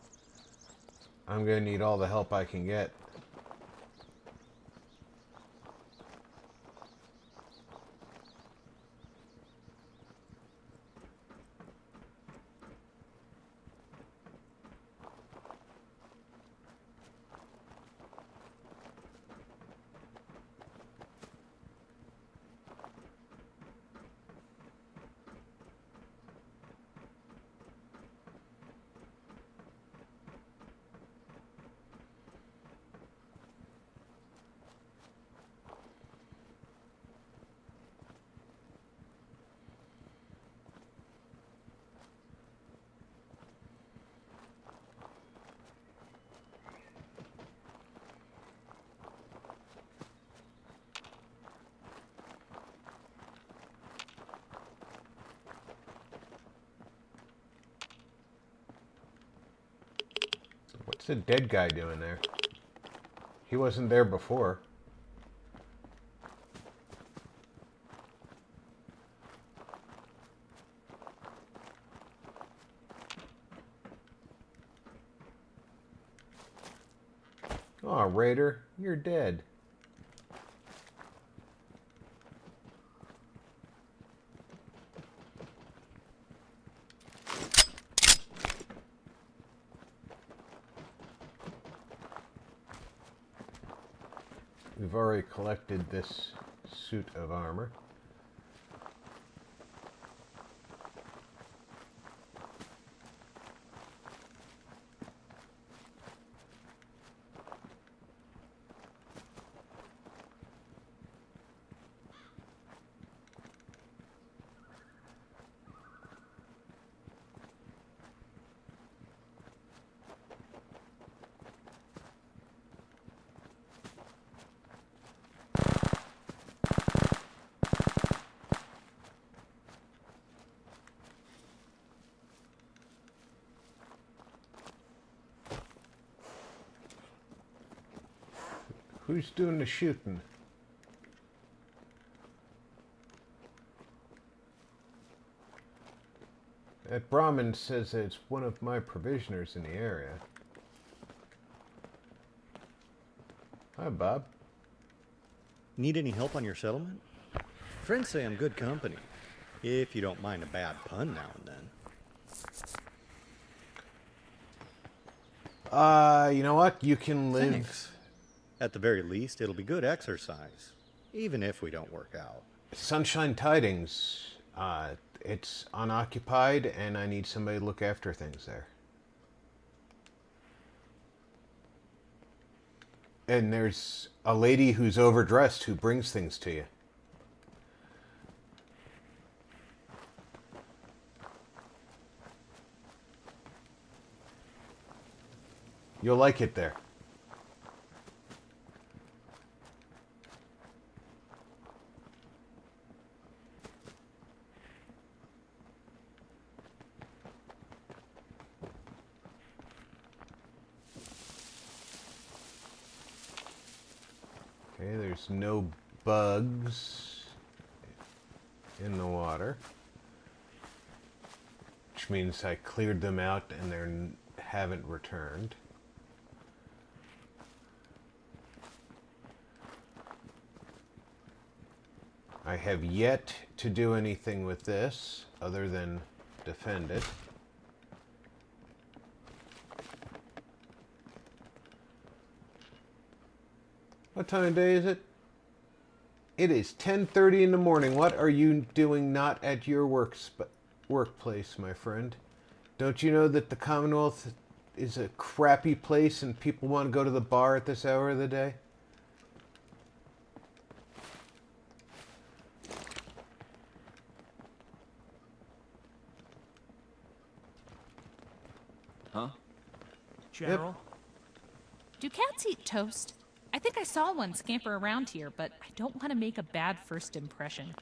I'm going to need all the help I can get. What's the dead guy doing there? He wasn't there before. Aw, Raider, you're dead. We've already collected this suit of armor. Who's doing the shooting? That Brahmin says that it's one of my provisioners in the area. Hi, Bob. Need any help on your settlement? Friends say I'm good company, if you don't mind a bad pun now and then. You know what? You can live... Thanks. At the very least, it'll be good exercise, even if we don't work out. Sunshine Tidings. It's unoccupied, and I need somebody to look after things there. And there's a lady who's overdressed who brings things to you. You'll like it there. Okay, there's no bugs in the water, which means I cleared them out and they haven't returned. I have yet to do anything with this other than defend it. What time of day is it? It is 10:30 in the morning. What are you doing not at your workplace, my friend? Don't you know that the Commonwealth is a crappy place and people want to go to the bar at this hour of the day? Huh? General? Do cats eat toast? I think I saw one scamper around here, but I don't want to make a bad first impression.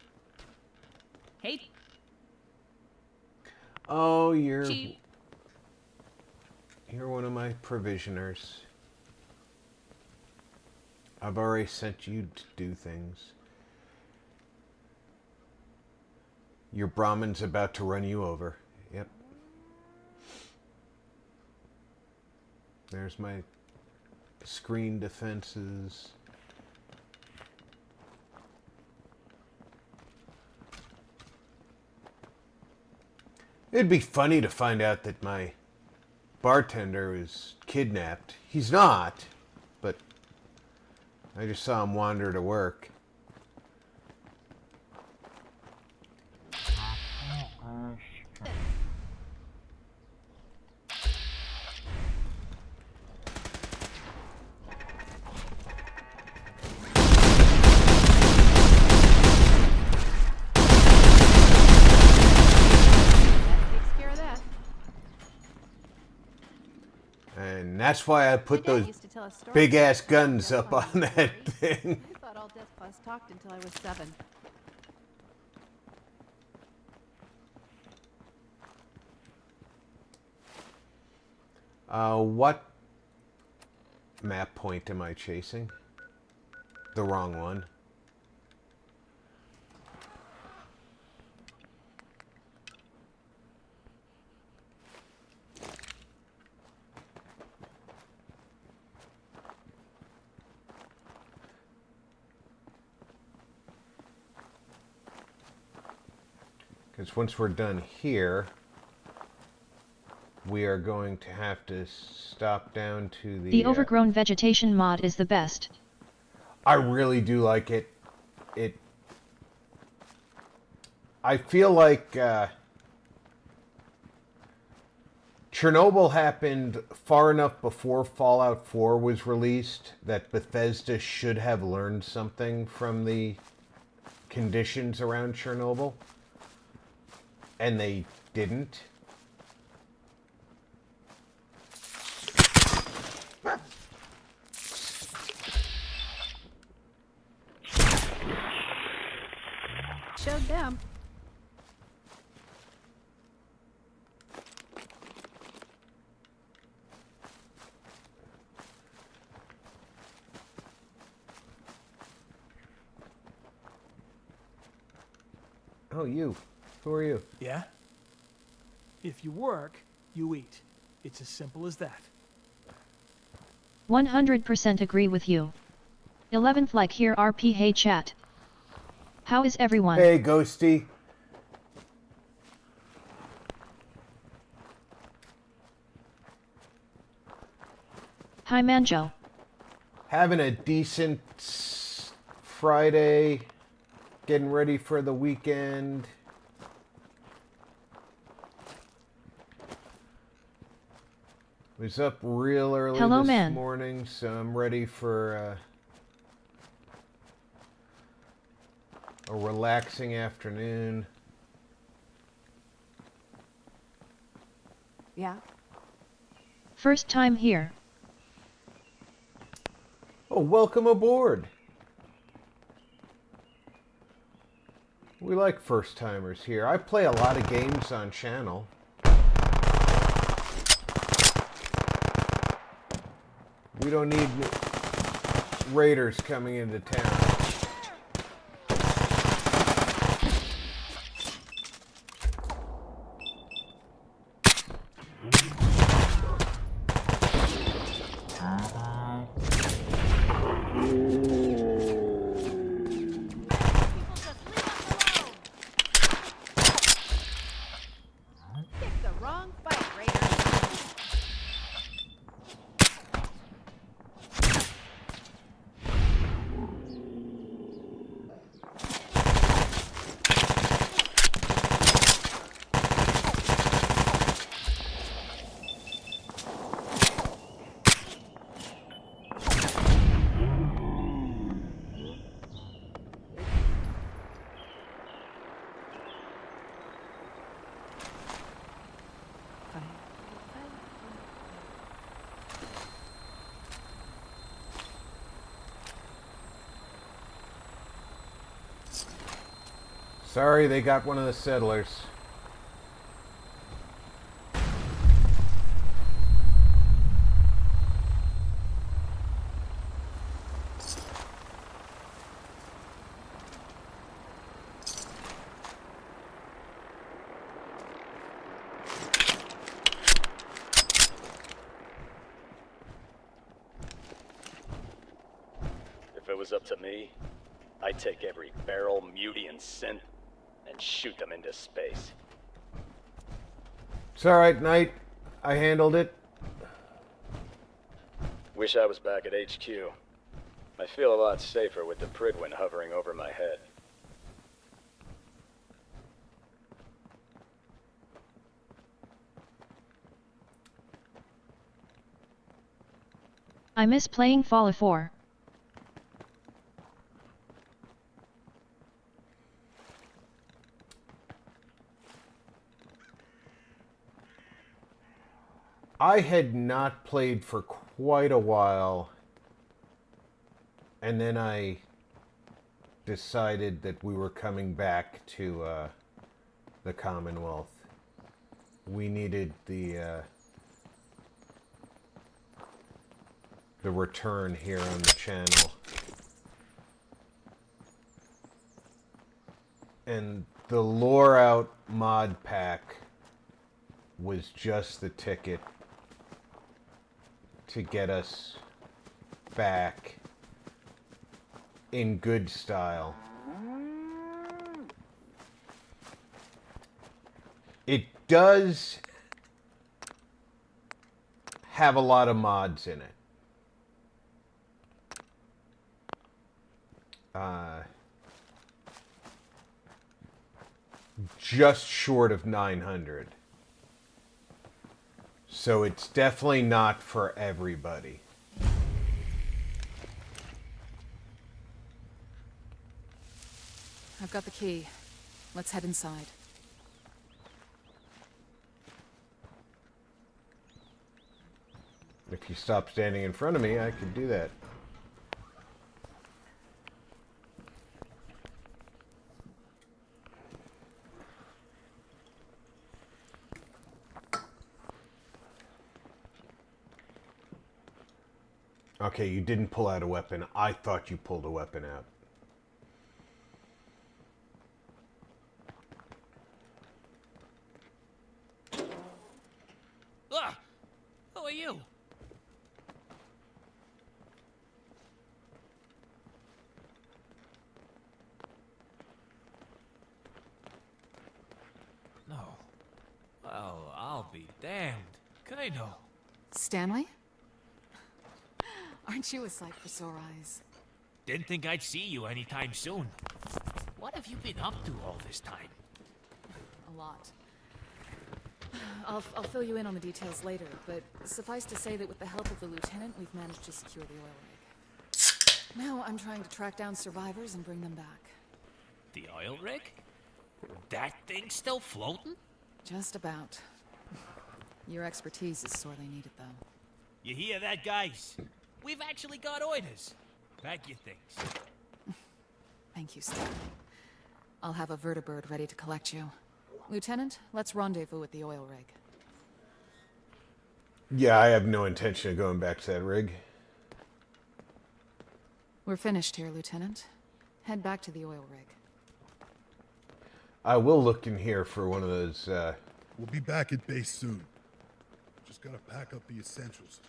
Hey. Oh, you're Chief. You're one of my provisioners. I've already sent you to do things. Your Brahmin's about to run you over. Yep. There's my screen defenses. It'd be funny to find out that my bartender is kidnapped. He's not, but I just saw him wander to work. And that's why I put those big-ass guns up on that thing. I thought all Death Claws talked until I was 7. What map point am I chasing? The wrong one. Because once we're done here, we are going to have to stop down to The overgrown vegetation mod is the best. I really do like it. I feel like Chernobyl happened far enough before Fallout 4 was released that Bethesda should have learned something from the conditions around Chernobyl. And they didn't. Showed them. Oh, you. Who are you? Yeah? If you work, you eat. It's as simple as that. 100% agree with you. 11th like here RP. Hey chat. How is everyone? Hey, Ghosty. Hi Manjo. Having a decent Friday. Getting ready for the weekend. Was up real early this morning, so I'm ready for a relaxing afternoon. Yeah. First time here. Oh, welcome aboard. We like first timers here. I play a lot of games on channel. We don't need raiders coming into town. Pick the wrong fight, Raider. Sorry, they got one of the settlers. If it was up to me, I'd take every barrel, mutie, and synth and shoot them into space. It's alright, Knight. I handled it. Wish I was back at HQ. I feel a lot safer with the Prydwen hovering over my head. I miss playing Fallout 4. I had not played for quite a while, and then I decided that we were coming back to the Commonwealth. We needed the the return here on the channel. And the Loreout mod pack was just the ticket to get us back in good style. It does have a lot of mods in it. Just short of 900. So it's definitely not for everybody. I've got the key. Let's head inside. If you stop standing in front of me, I could do that. Okay, you didn't pull out a weapon. I thought you pulled a weapon out. Ah! Who are you? No. Well, I'll be damned. Kaido. Stanley? Aren't you a sight for sore eyes? Didn't think I'd see you anytime soon. What have you been up to all this time? A lot. I'll fill you in on the details later, but suffice to say that with the help of the lieutenant, we've managed to secure the oil rig. Now I'm trying to track down survivors and bring them back. The oil rig? That thing still floating? Just about. Your expertise is sorely needed, though. You hear that, guys? We've actually got orders. Pack your things. Thank you, Stanley. I'll have a vertibird ready to collect you. Lieutenant, let's rendezvous with the oil rig. Yeah, I have no intention of going back to that rig. We're finished here, Lieutenant. Head back to the oil rig. I will look in here for one of those, We'll be back at base soon. Just gotta pack up the essentials.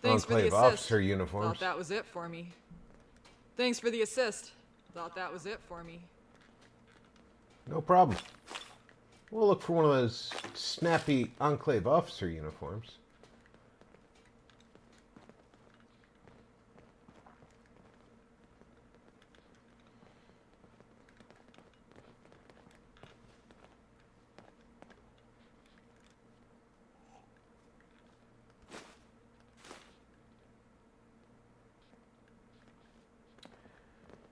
Thanks for the Enclave assist. officer uniforms. Thought that was it for me. Thanks for the assist. Thought that was it for me. No problem. We'll look for one of those snappy Enclave officer uniforms.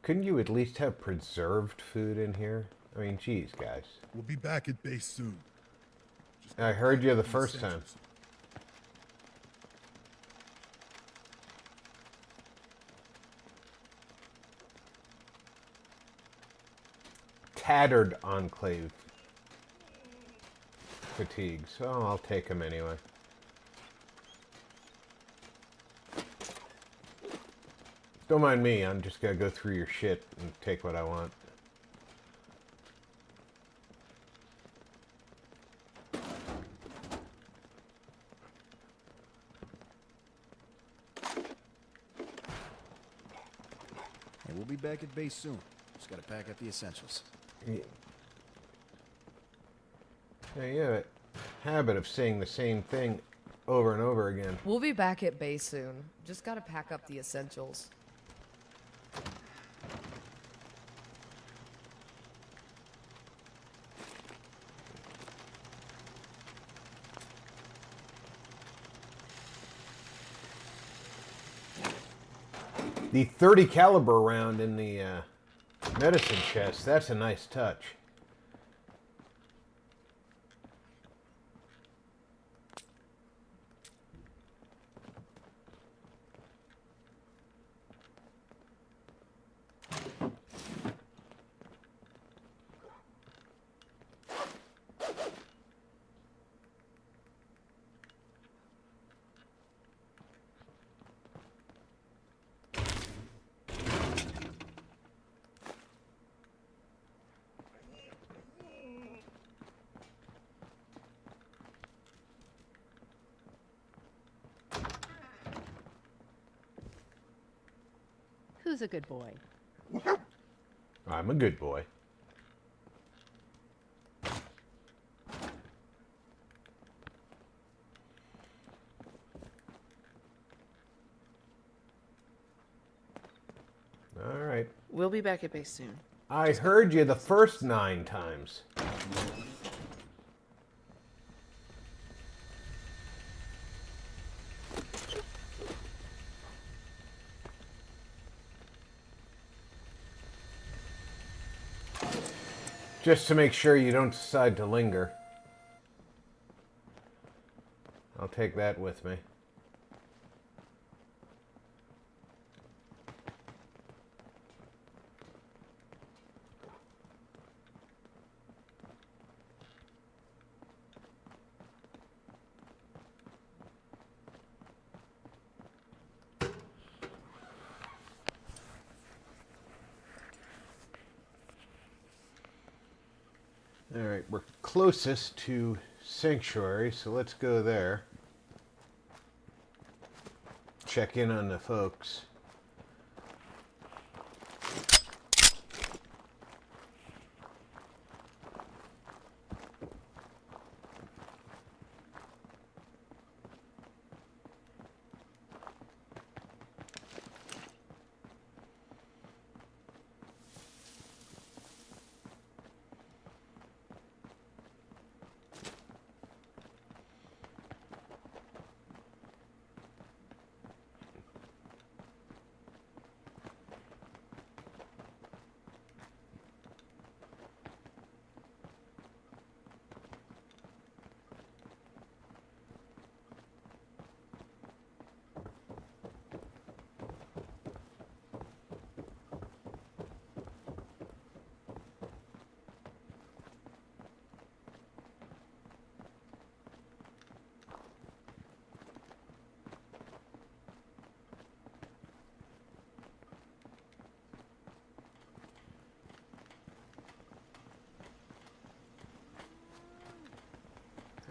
Couldn't you at least have preserved food in here? I mean, geez, guys. We'll be back at base soon. I heard you the first time. Tattered Enclave fatigues. Oh, I'll take them anyway. Don't mind me, I'm just gonna go through your shit and take what I want. Hey, we'll be back at base soon. Just gotta pack up the essentials. Yeah, you have a habit of saying the same thing over and over again. We'll be back at base soon. Just gotta pack up the essentials. The 30 caliber round in the medicine chest, that's a nice touch. Who's a good boy? I'm a good boy. All right. We'll be back at base soon. I heard you the first 9 times. Just to make sure you don't decide to linger. I'll take that with me. Alright, we're closest to Sanctuary, so let's go there. Check in on the folks.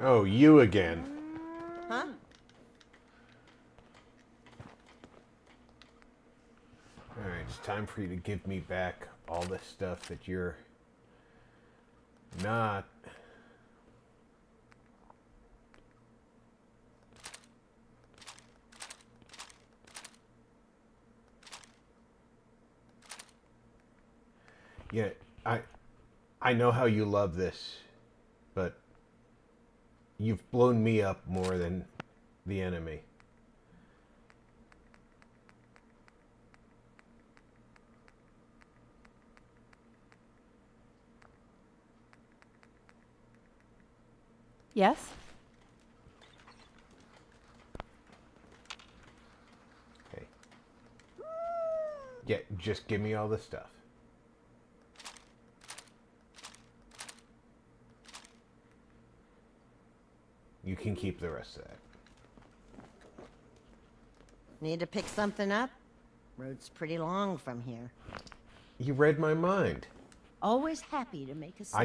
Oh, you again. Huh? Alright, it's time for you to give me back all the stuff that you're not. Yeah, I know how you love this, but you've blown me up more than the enemy. Yes? Okay. Yeah, just give me all the stuff. You can keep the rest of that. Need to pick something up? Road's pretty long from here. You read my mind. Always happy to make a I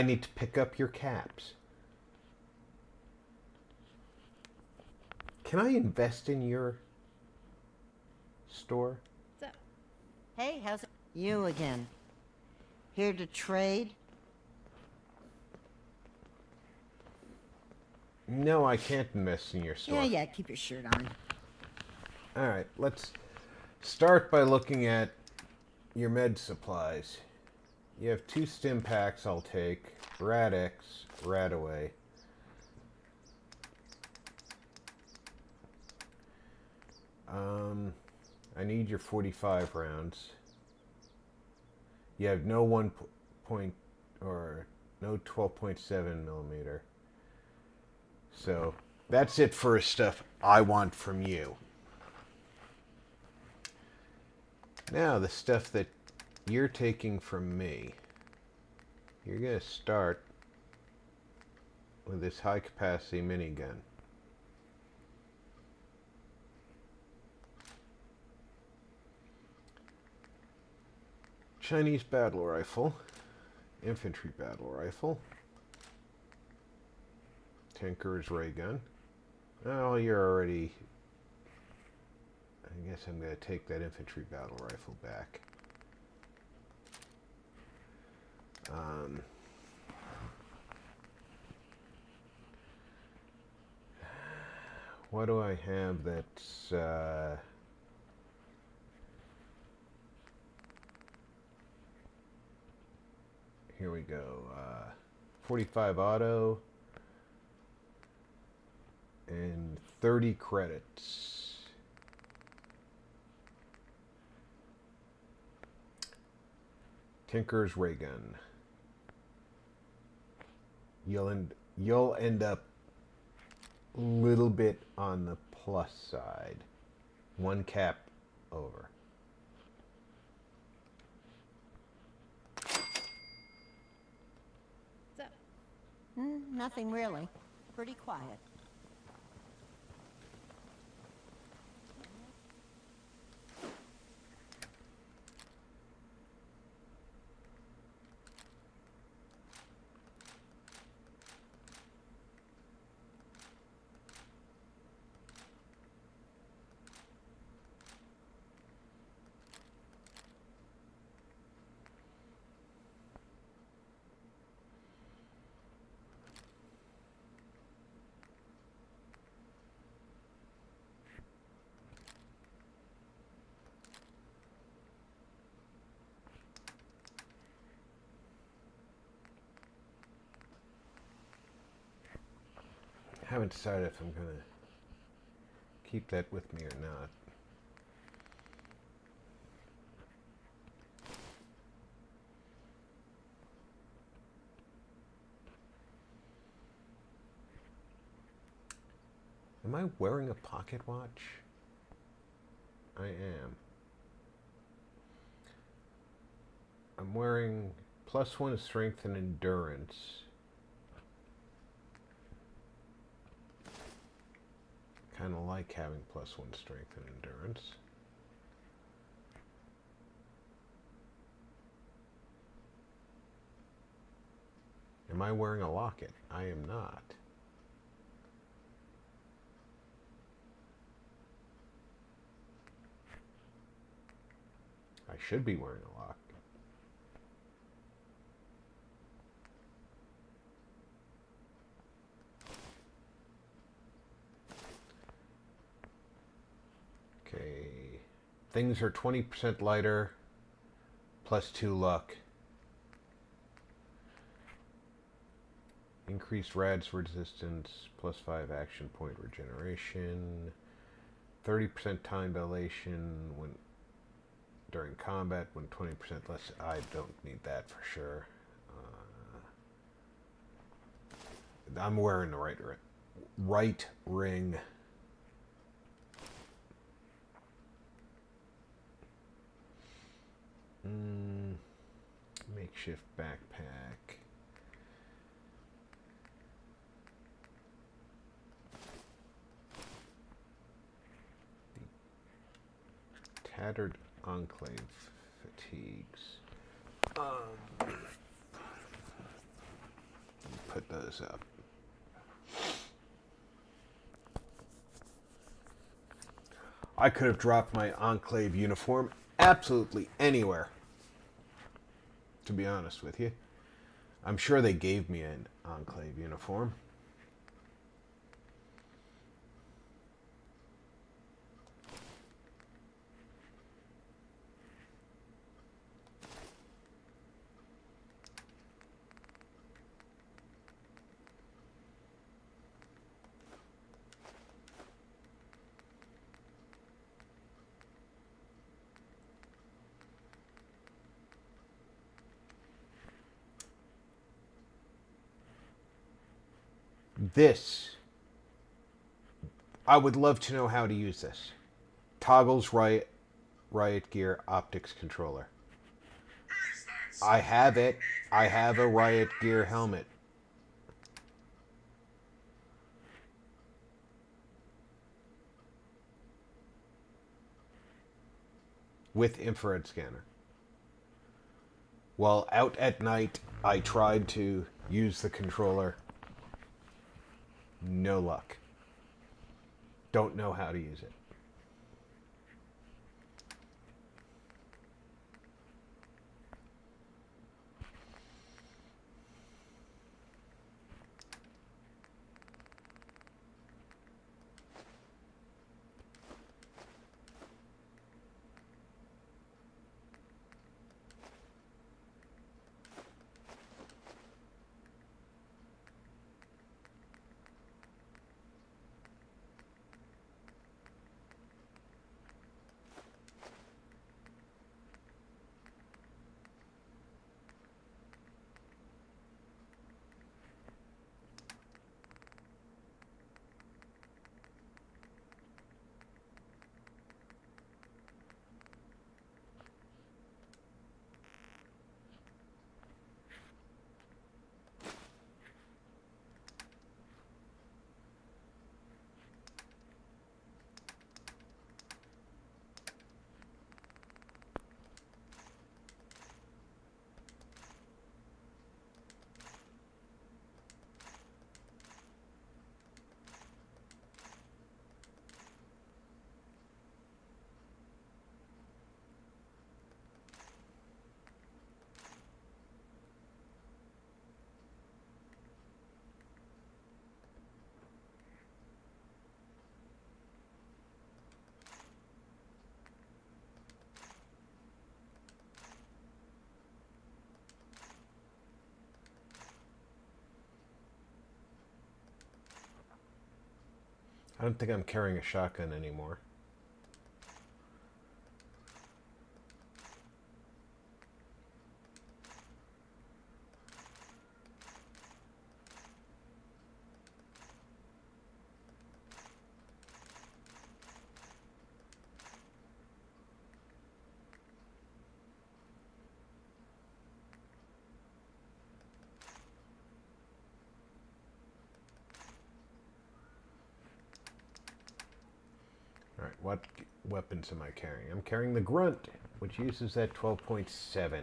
need to pick up your caps. Can I invest in your store? Hey, how's it? You again. Here to trade? No, I can't invest in your store. Yeah, keep your shirt on. Alright, let's start by looking at your med supplies. You have 2 stim packs I'll take. Rad-X, Radaway. I need your 45 rounds. You have no 1 point or no 12.7 millimeter. So that's it for stuff I want from you. Now the stuff that you're taking from me. You're going to start with this high capacity minigun. Chinese battle rifle, infantry battle rifle, tanker's ray gun. Oh, you're already I guess I'm going to take that infantry battle rifle back. What do I have that's... here we go. 45 auto and 30 credits. Tinker's ray gun. You'll end up a little bit on the plus side. One cap over. Nothing really. Pretty quiet. Haven't decided if I'm going to keep that with me or not. Am I wearing a pocket watch? I am. I'm wearing +1 strength and endurance. Kind of like having +1 strength and endurance. Am I wearing a locket? I am not. I should be wearing a locket. Okay, things are 20% lighter, +2 luck. Increased rads resistance, +5 action point regeneration, 30% time dilation when during combat, when 20% less. I don't need that for sure. I'm wearing the right ring. Makeshift backpack. Tattered Enclave fatigues. Put those up. I could have dropped my Enclave uniform absolutely anywhere, to be honest with you. I'm sure they gave me an Enclave uniform. This, I would love to know how to use this. Toggles riot gear optics controller. I have it. I have a riot gear helmet. With infrared scanner. While out at night, I tried to use the controller. No luck. Don't know how to use it. don't think I'm carrying a shotgun anymore. Alright, what weapons am I carrying? I'm carrying the Grunt, which uses that 12.7.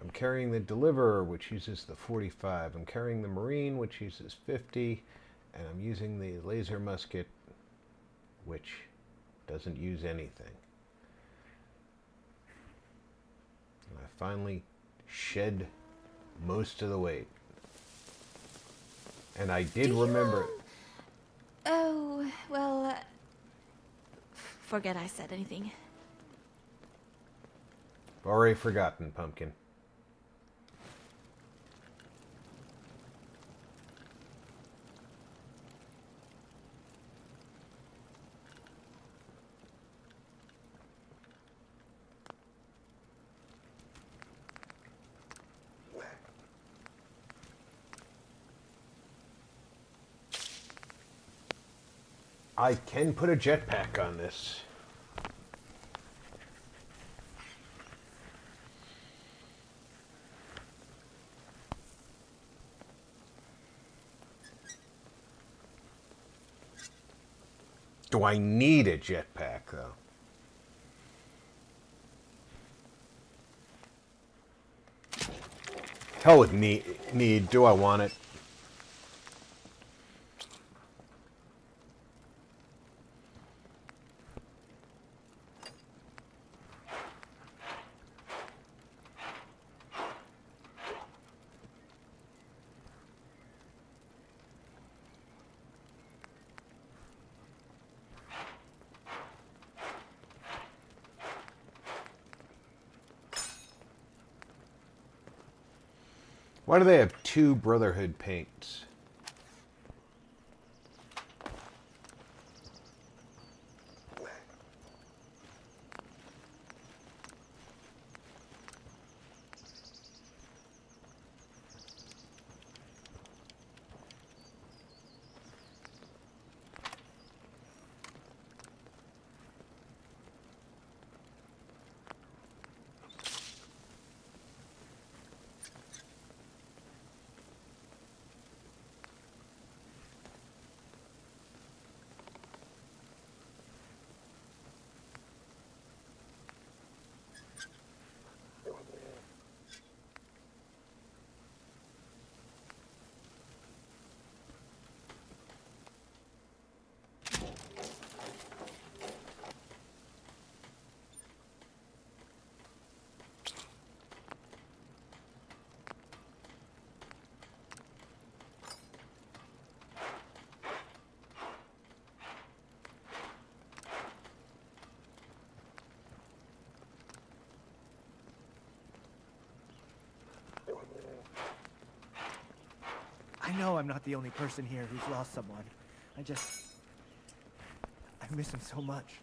I'm carrying the Deliverer, which uses the 45. I'm carrying the Marine, which uses 50. And I'm using the Laser Musket, which doesn't use anything. And I finally shed most of the weight. And I did remember... Oh, well... forget I said anything. Already forgotten, Pumpkin. I can put a jetpack on this. Do I need a jetpack, though? Hell with need. Do I want it? Why do they have two Brotherhood paints? I know I'm not the only person here who's lost someone. I miss him so much.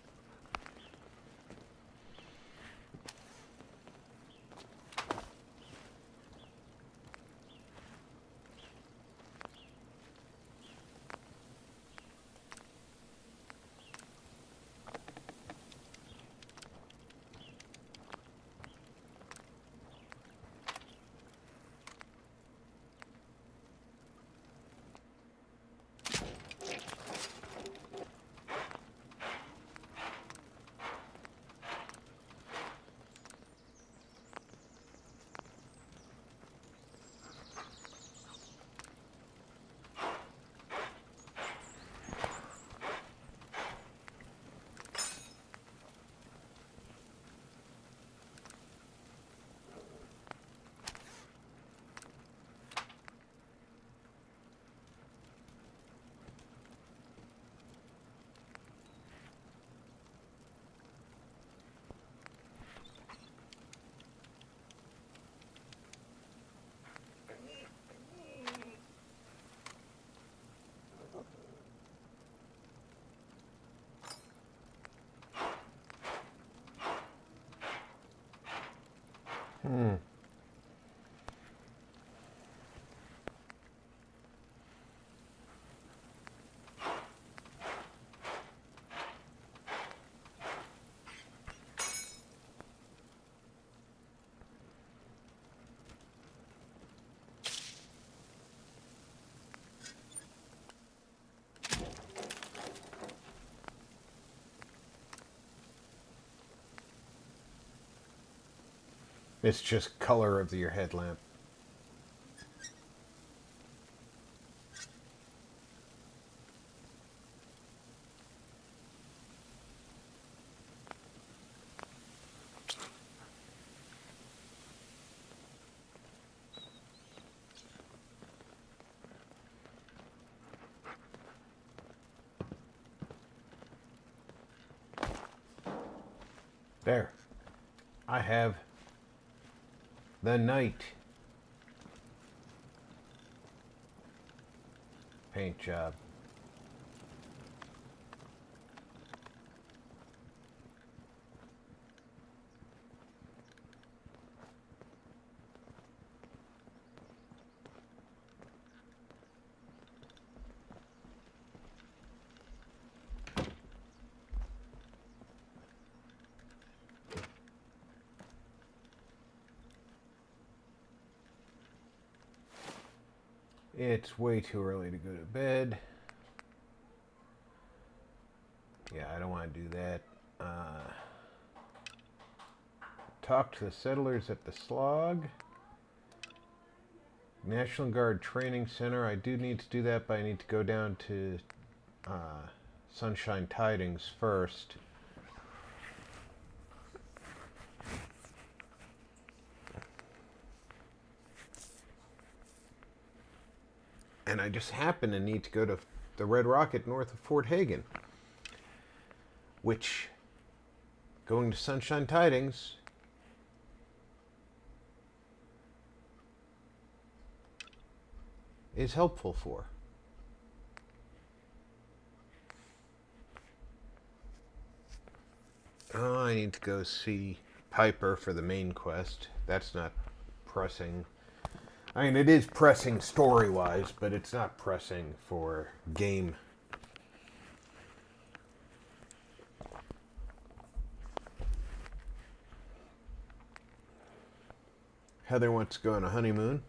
Hmm. It's just color of your headlamp. There. I have the night paint job. It's way too early to go to bed. Yeah, I don't want to do that. Talk to the settlers at the slog. National Guard Training Center. I do need to do that, but I need to go down to Sunshine Tidings first. And I just happen to need to go to the Red Rocket north of Fort Hagen, which, going to Sunshine Tidings, is helpful for. Oh, I need to go see Piper for the main quest. That's not pressing. I mean, it is pressing story-wise, but it's not pressing for game. Heather wants to go on a honeymoon.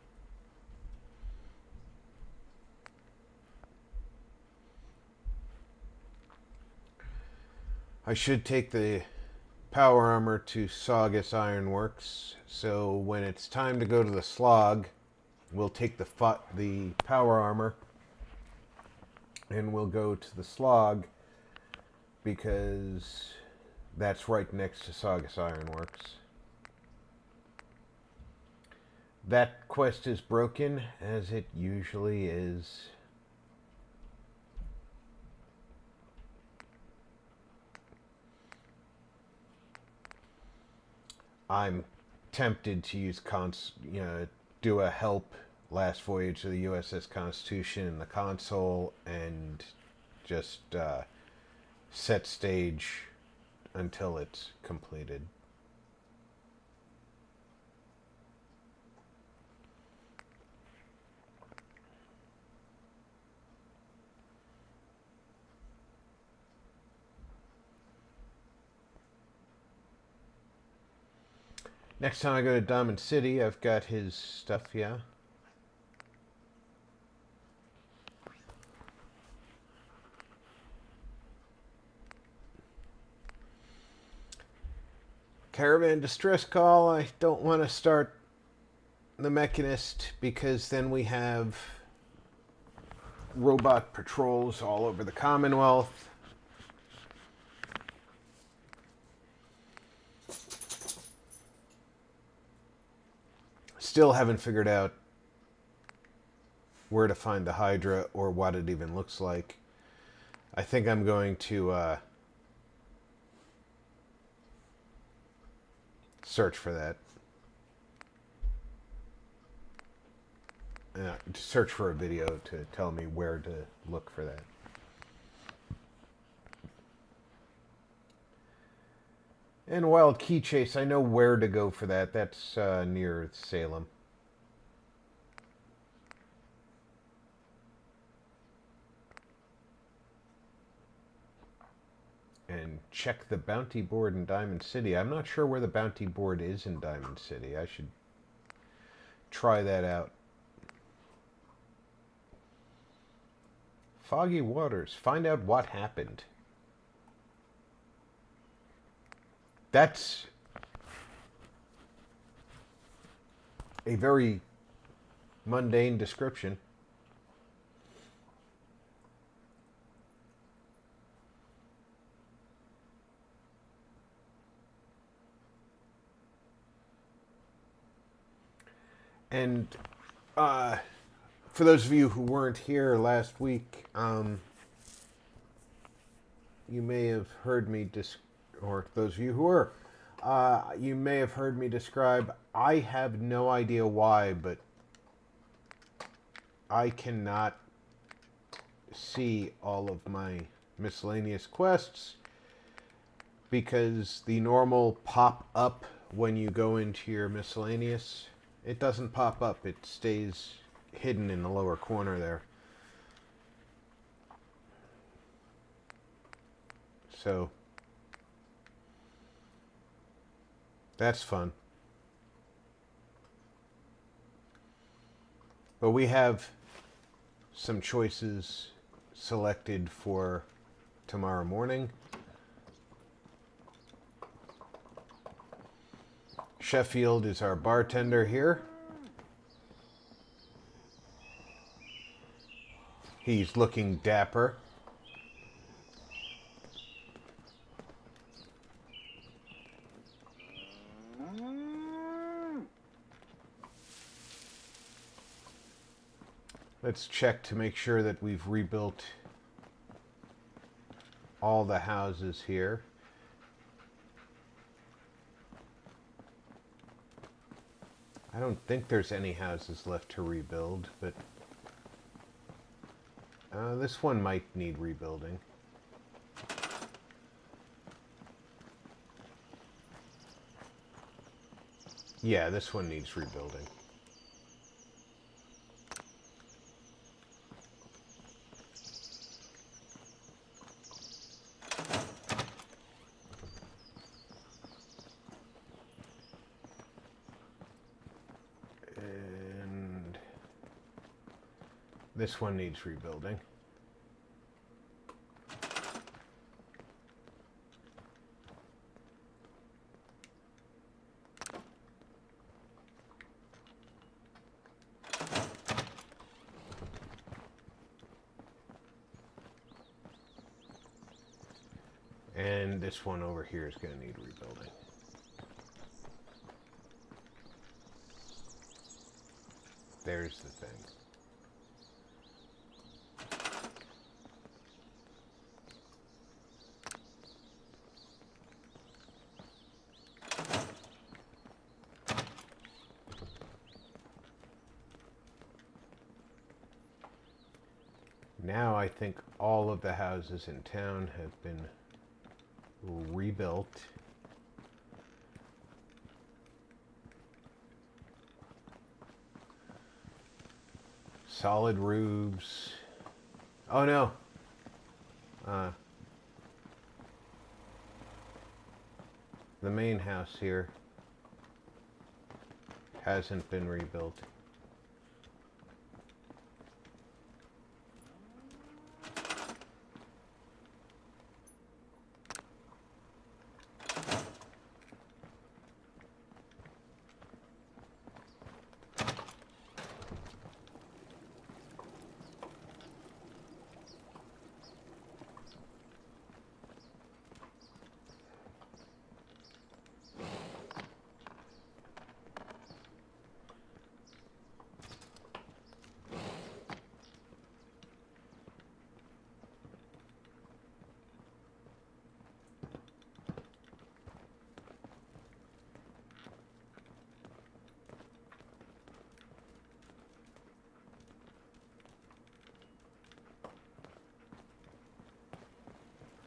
I should take the power armor to Saugus Ironworks, so when it's time to go to the slog, we'll take the power armor and we'll go to the slog because that's right next to Saugus Ironworks. That quest is broken, as it usually is. I'm tempted to use do a help last voyage of the USS Constitution in the console and just set stage until it's completed. Next time I go to Diamond City, I've got his stuff, yeah. Caravan distress call. I don't want to start the Mechanist because then we have robot patrols all over the Commonwealth. Still haven't figured out where to find the Hydra or what it even looks like. I think I'm going to search for that. Search for a video to tell me where to look for that. And Wild Key Chase, I know where to go for that. That's near Salem. And check the bounty board in Diamond City. I'm not sure where the bounty board is in Diamond City. I should try that out. Foggy Waters. Find out what happened. That's a very mundane description. And for those of you who weren't here last week, you may have heard me or those of you who were, you may have heard me describe, I have no idea why, but I cannot see all of my miscellaneous quests because the normal pop up when you go into your miscellaneous, it doesn't pop up. It stays hidden in the lower corner there. So that's fun. But we have some choices selected for tomorrow morning. Sheffield is our bartender here. He's looking dapper. Let's check to make sure that we've rebuilt all the houses here. I don't think there's any houses left to rebuild, but this one might need rebuilding. Yeah, this one needs rebuilding. And this one needs rebuilding. And this one over here is going to need rebuilding. There's the thing. Now I think all of the houses in town have been rebuilt. Solid roofs. Oh no. The main house here hasn't been rebuilt.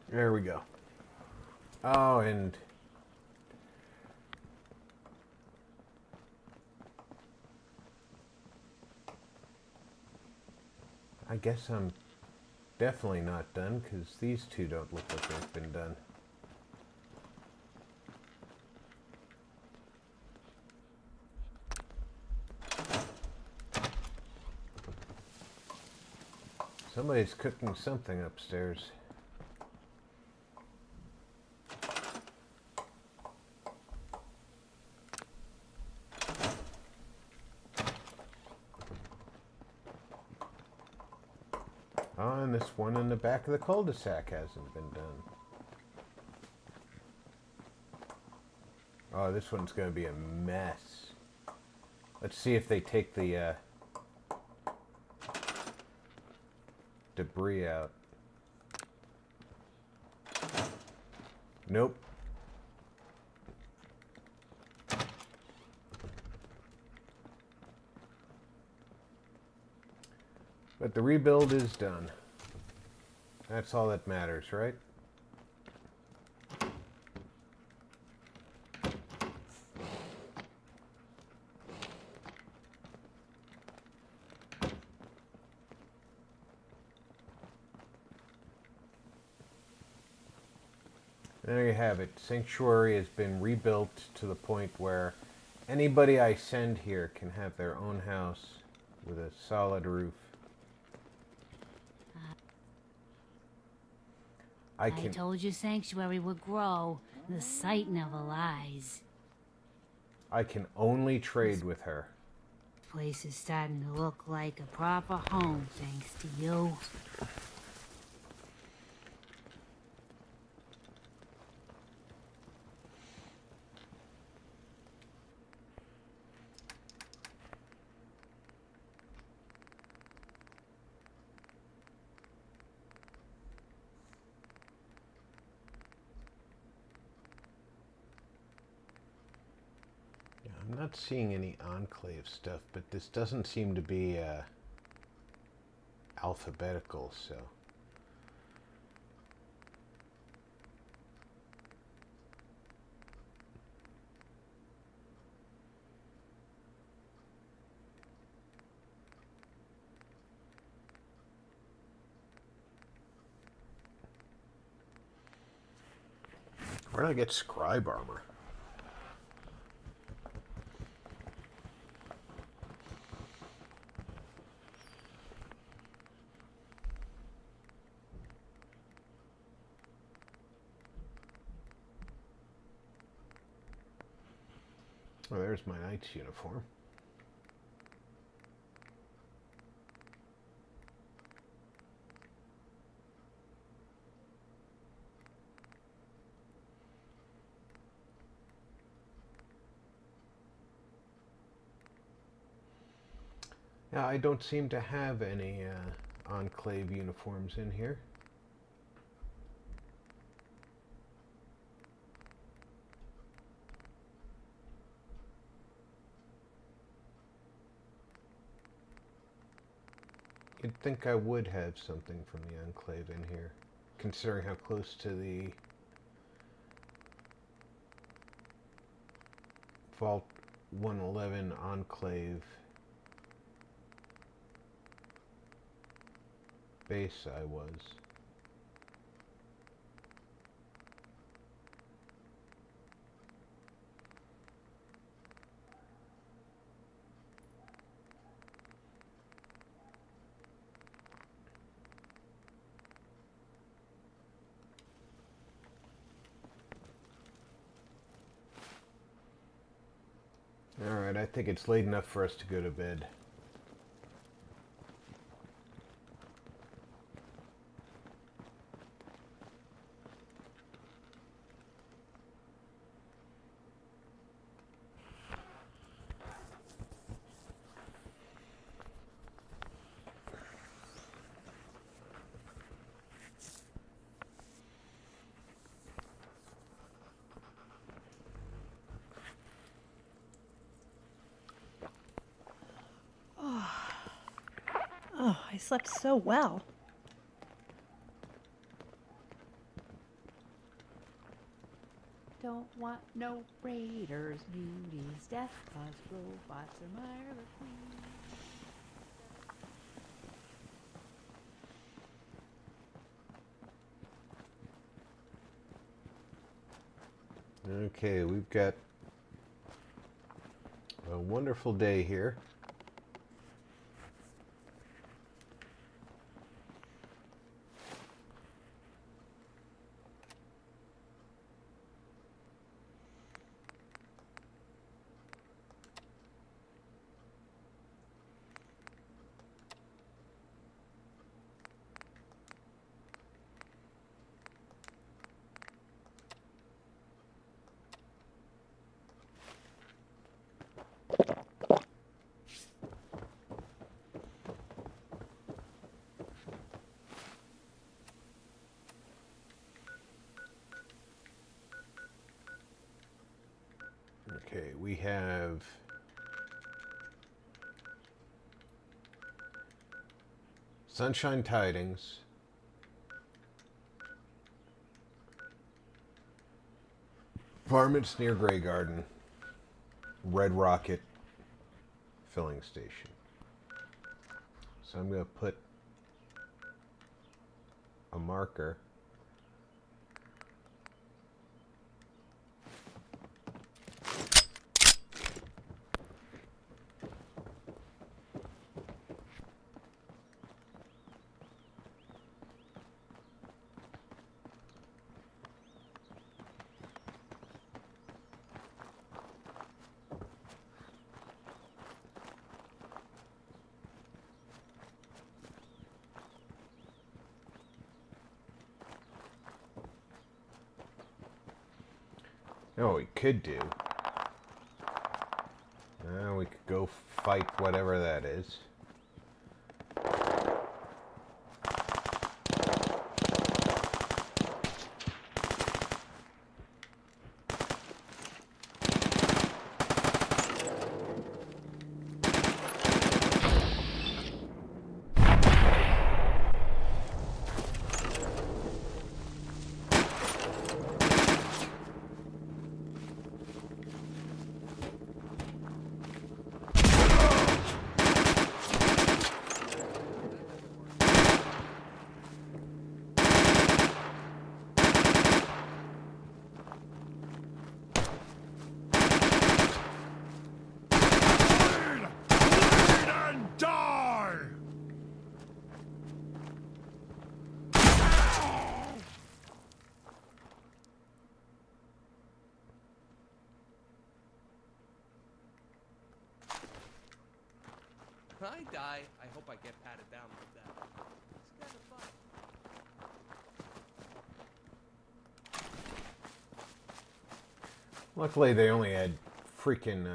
There we go. Oh, and I guess I'm definitely not done, because these two don't look like they've been done. Somebody's cooking something upstairs. Oh, and this one in the back of the cul-de-sac hasn't been done. Oh, this one's going to be a mess. Let's see if they take the debris out. Nope. But the rebuild is done. That's all that matters, right? There you have it. Sanctuary has been rebuilt to the point where anybody I send here can have their own house with a solid roof. I told you Sanctuary would grow. The sight never lies. I can only trade with her. This place is starting to look like a proper home, thanks to you. I'm not seeing any Enclave stuff, but this doesn't seem to be alphabetical, so... Where did I get scribe armor? Oh, there's my knight's uniform. Yeah, I don't seem to have any Enclave uniforms in here. You'd think I would have something from the Enclave in here, considering how close to the Vault 111 Enclave base I was. Alright, I think it's late enough for us to go to bed. Oh, I slept so well. Don't want no raiders, beauties, death, cause robots are my queen. Okay, we've got a wonderful day here. Okay, we have Sunshine Tidings, Varmints near Grey Garden, Red Rocket filling station. So I'm going to put a marker. Oh, we could do. We could go fight whatever that is. I die, I hope I get patted down like that. It's kind of fun. Luckily, they only had freaking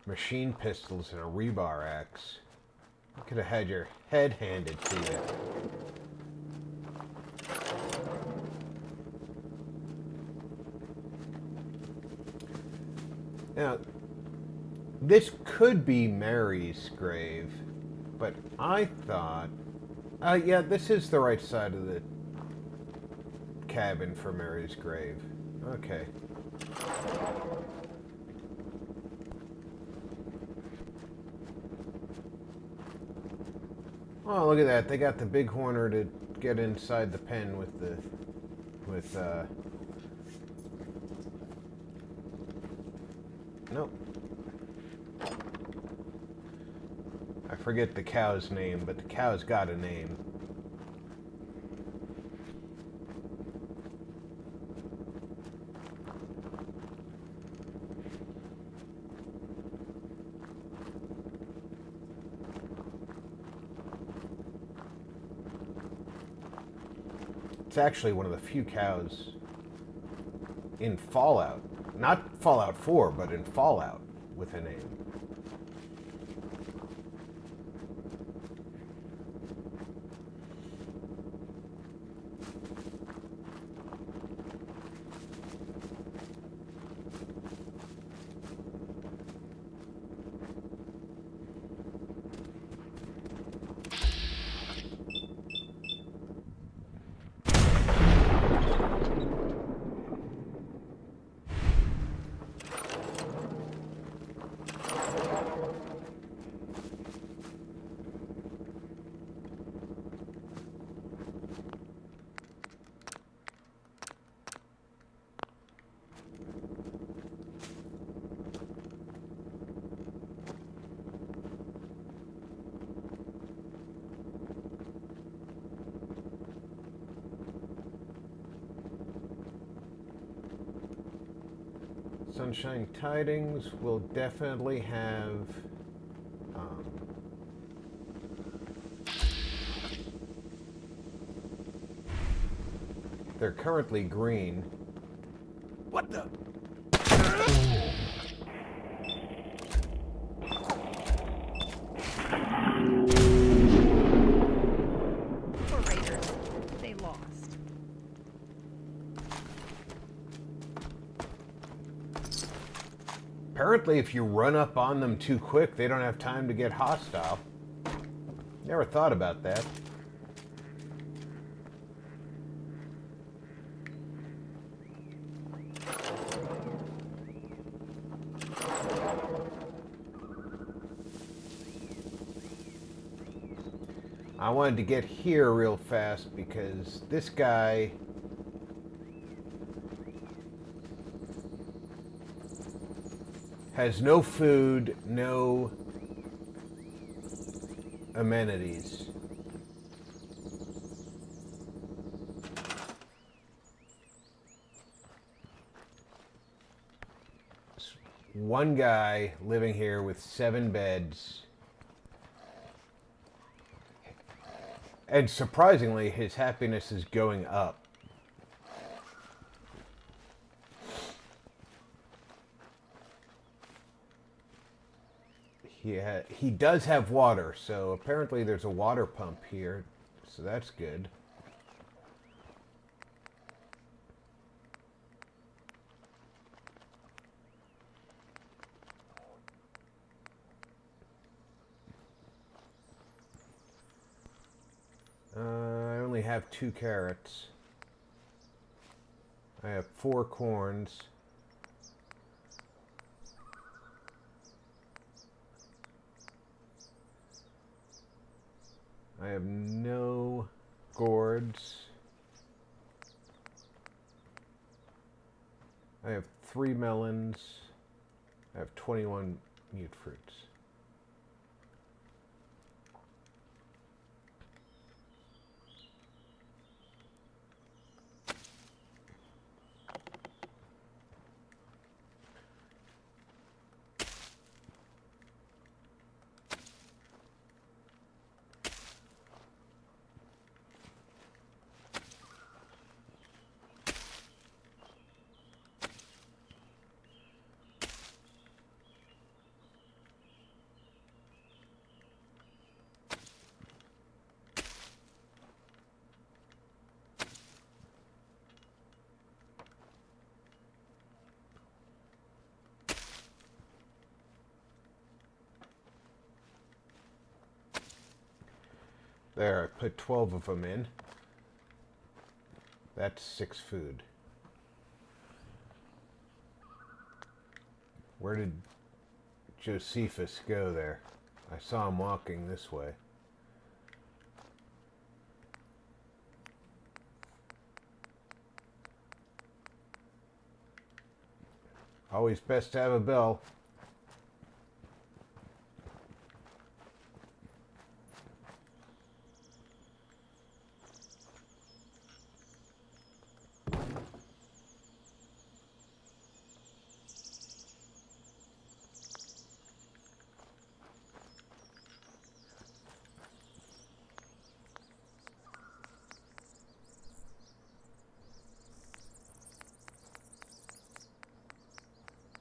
machine pistols and a rebar axe. You could have had your head handed to you. Now, this could be Mary's grave, but I thought... yeah, this is the right side of the cabin for Mary's grave. Okay. Oh, look at that. They got the bighorner to get inside the pen with the... Nope. I forget the cow's name, but the cow's got a name. It's actually one of the few cows in Fallout. Not Fallout 4, but in Fallout with a name. Sunshine Tidings will definitely have they're currently green. What the? Poor Raiders. They lost. Apparently, if you run up on them too quick, they don't have time to get hostile. Never thought about that. I wanted to get here real fast because this guy has no food, no amenities. One guy living here with 7 beds. And surprisingly, his happiness is going up. He does have water, so apparently there's a water pump here, so that's good. I only have 2 carrots. I have 4 corns. I have no gourds. I have 3 melons. I have 21 mute fruits. There, I put 12 of them in. That's 6 food. Where did Josephus go there? I saw him walking this way. Always best to have a bell.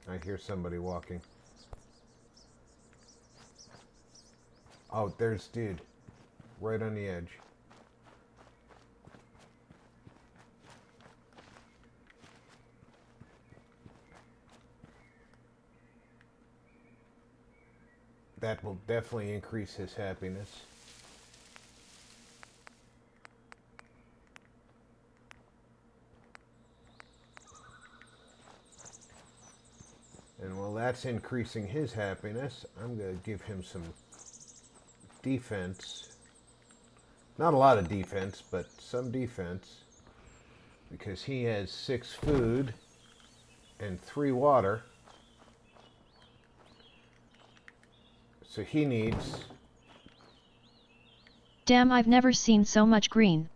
I hear somebody walking. Oh, there's dude. Right on the edge. That will definitely increase his happiness. And while that's increasing his happiness, I'm going to give him some defense. Not a lot of defense, but some defense. Because he has 6 food and 3 water. So he needs... Damn, I've never seen so much green.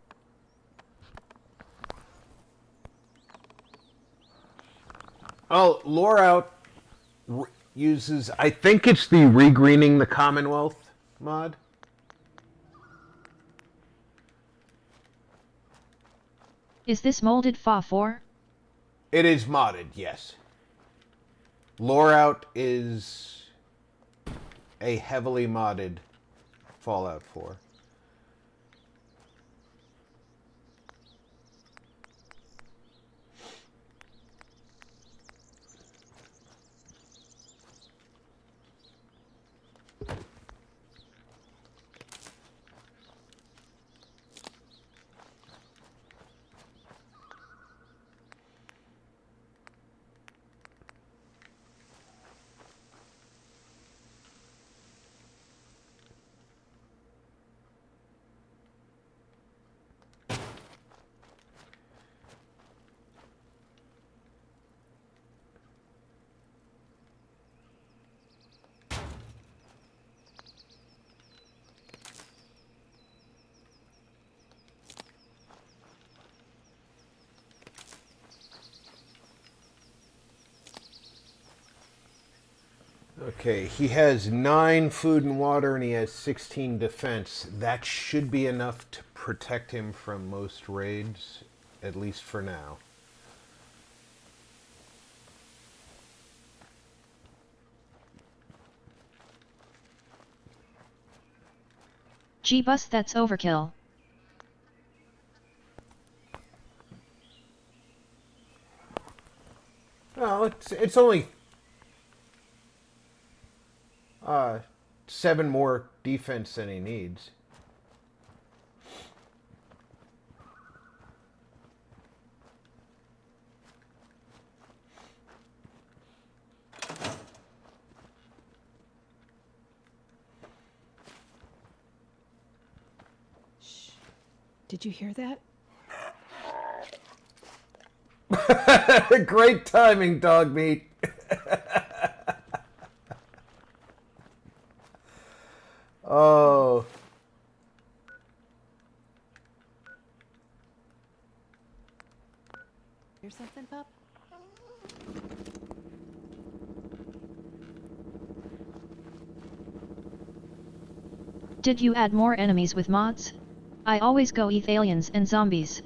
Oh, Loreout uses, I think it's the Regreening the Commonwealth mod. Is this molded Fa 4? It is modded, yes. Loreout is a heavily modded Fallout 4. Okay, he has 9 food and water and he has 16 defense. That should be enough to protect him from most raids, at least for now. Gee-bus, that's overkill. Well, it's only 7 more defense than he needs. Did you hear that? Great timing, dog meat. Oh. Hear something, pup? Did you add more enemies with mods? I always go eat aliens and zombies.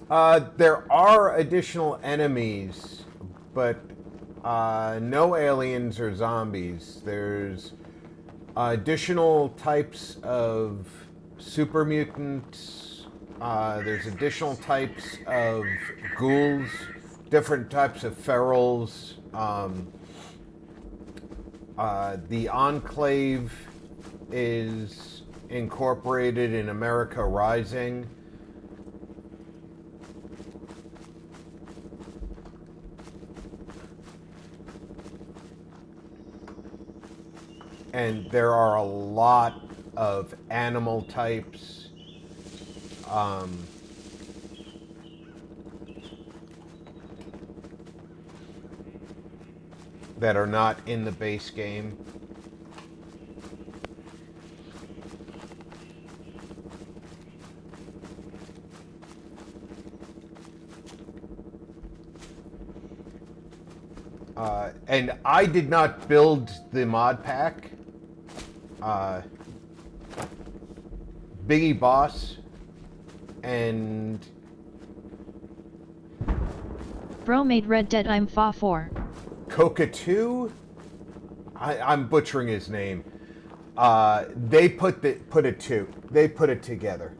There are additional enemies, but no aliens or zombies. There's additional types of super mutants. There's additional types of ghouls, different types of ferals. The Enclave is incorporated in America Rising. And there are a lot of animal types. That are not in the base game. And I did not build the mod pack. Biggie Boss and Bro made Red Dead I'm Fa 4. Coca2? I'm butchering his name. They put it together.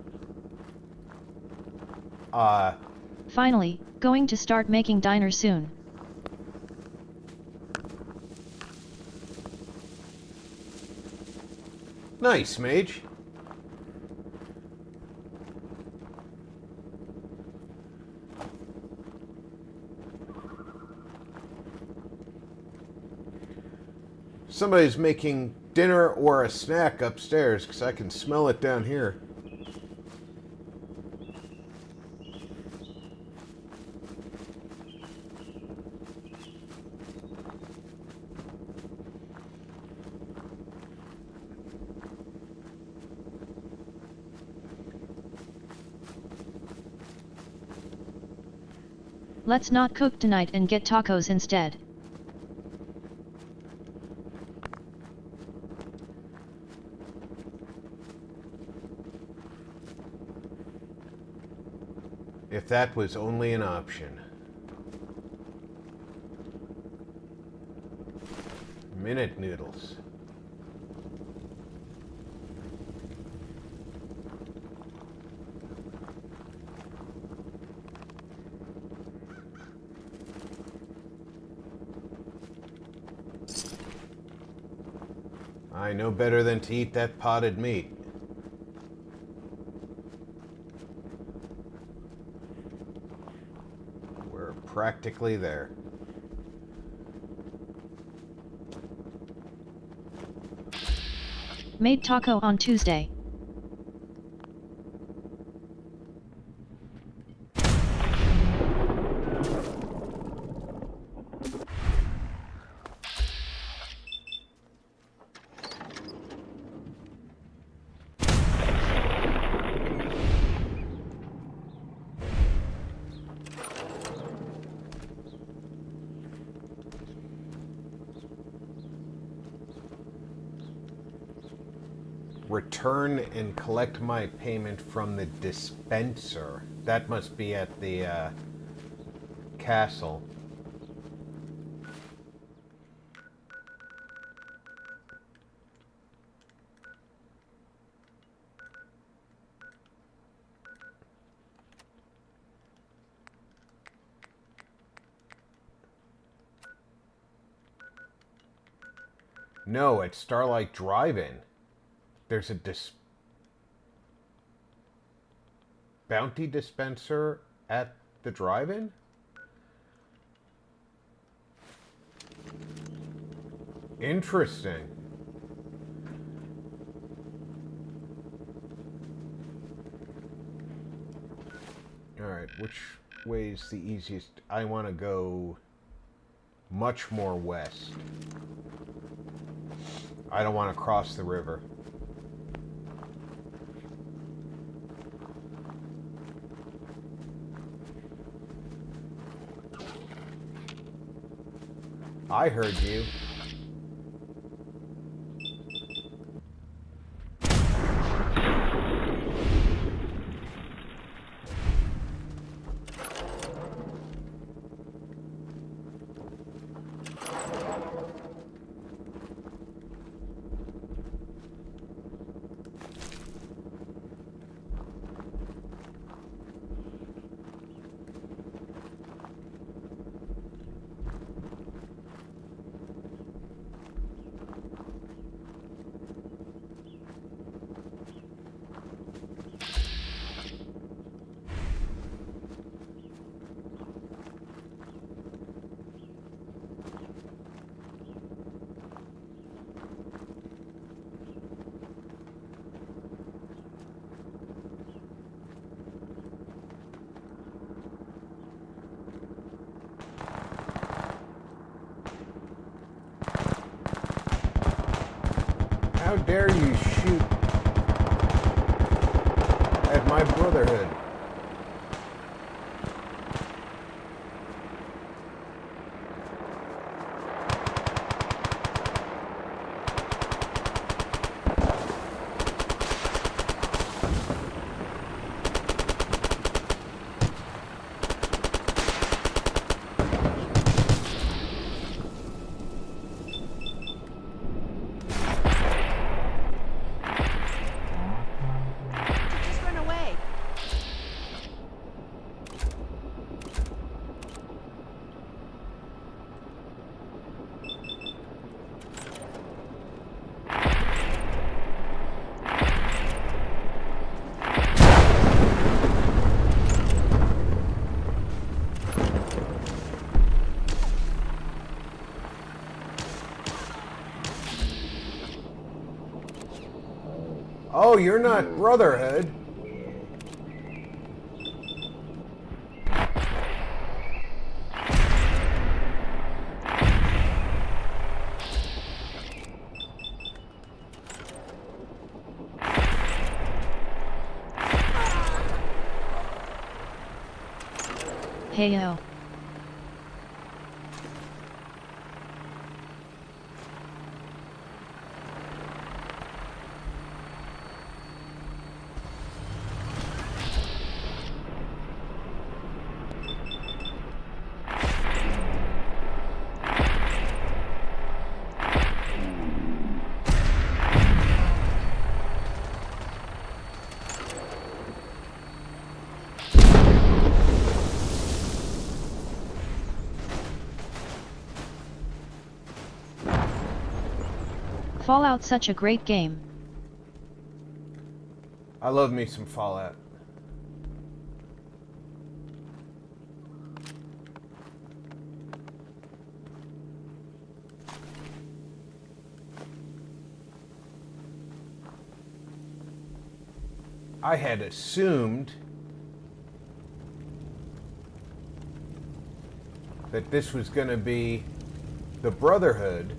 Finally, going to start making diner soon. Nice, Mage. Somebody's making dinner or a snack upstairs because I can smell it down here. Let's not cook tonight and get tacos instead. If that was only an option. Minute noodles. I know better than to eat that potted meat. We're practically there. Made taco on Tuesday. Return and collect my payment from the dispenser. That must be at the castle. No, at Starlight Drive-In. There's a bounty dispenser at the drive-in? Interesting. Alright, which way is the easiest? I want to go much more west. I don't want to cross the river. I heard you. How dare you shoot at my brotherhood? Just run away. Oh, you're not Brotherhood. Heyo. Fallout such a great game. I love me some Fallout. I had assumed that this was going to be the Brotherhood,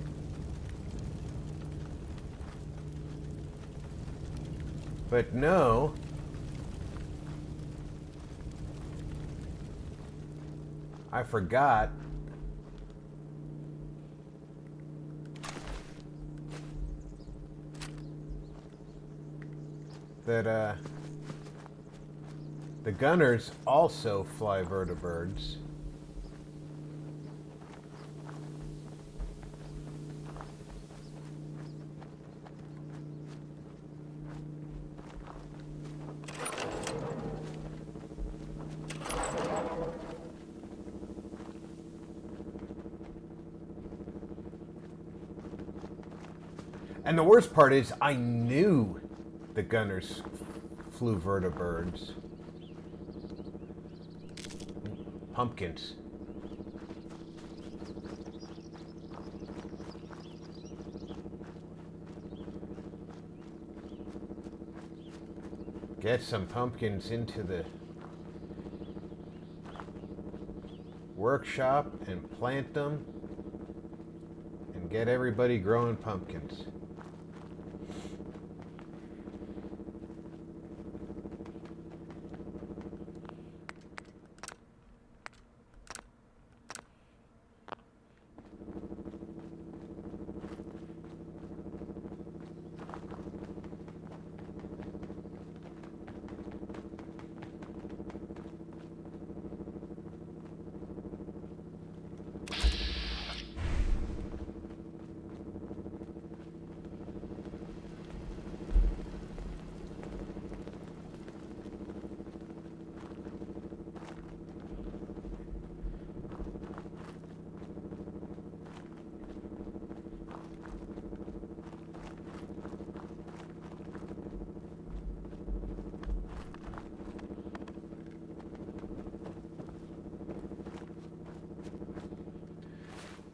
but no. I forgot that the Gunners also fly vertibirds. And the worst part is, I knew the Gunners flew vertibirds. Pumpkins. Get some pumpkins into the workshop and plant them and get everybody growing pumpkins.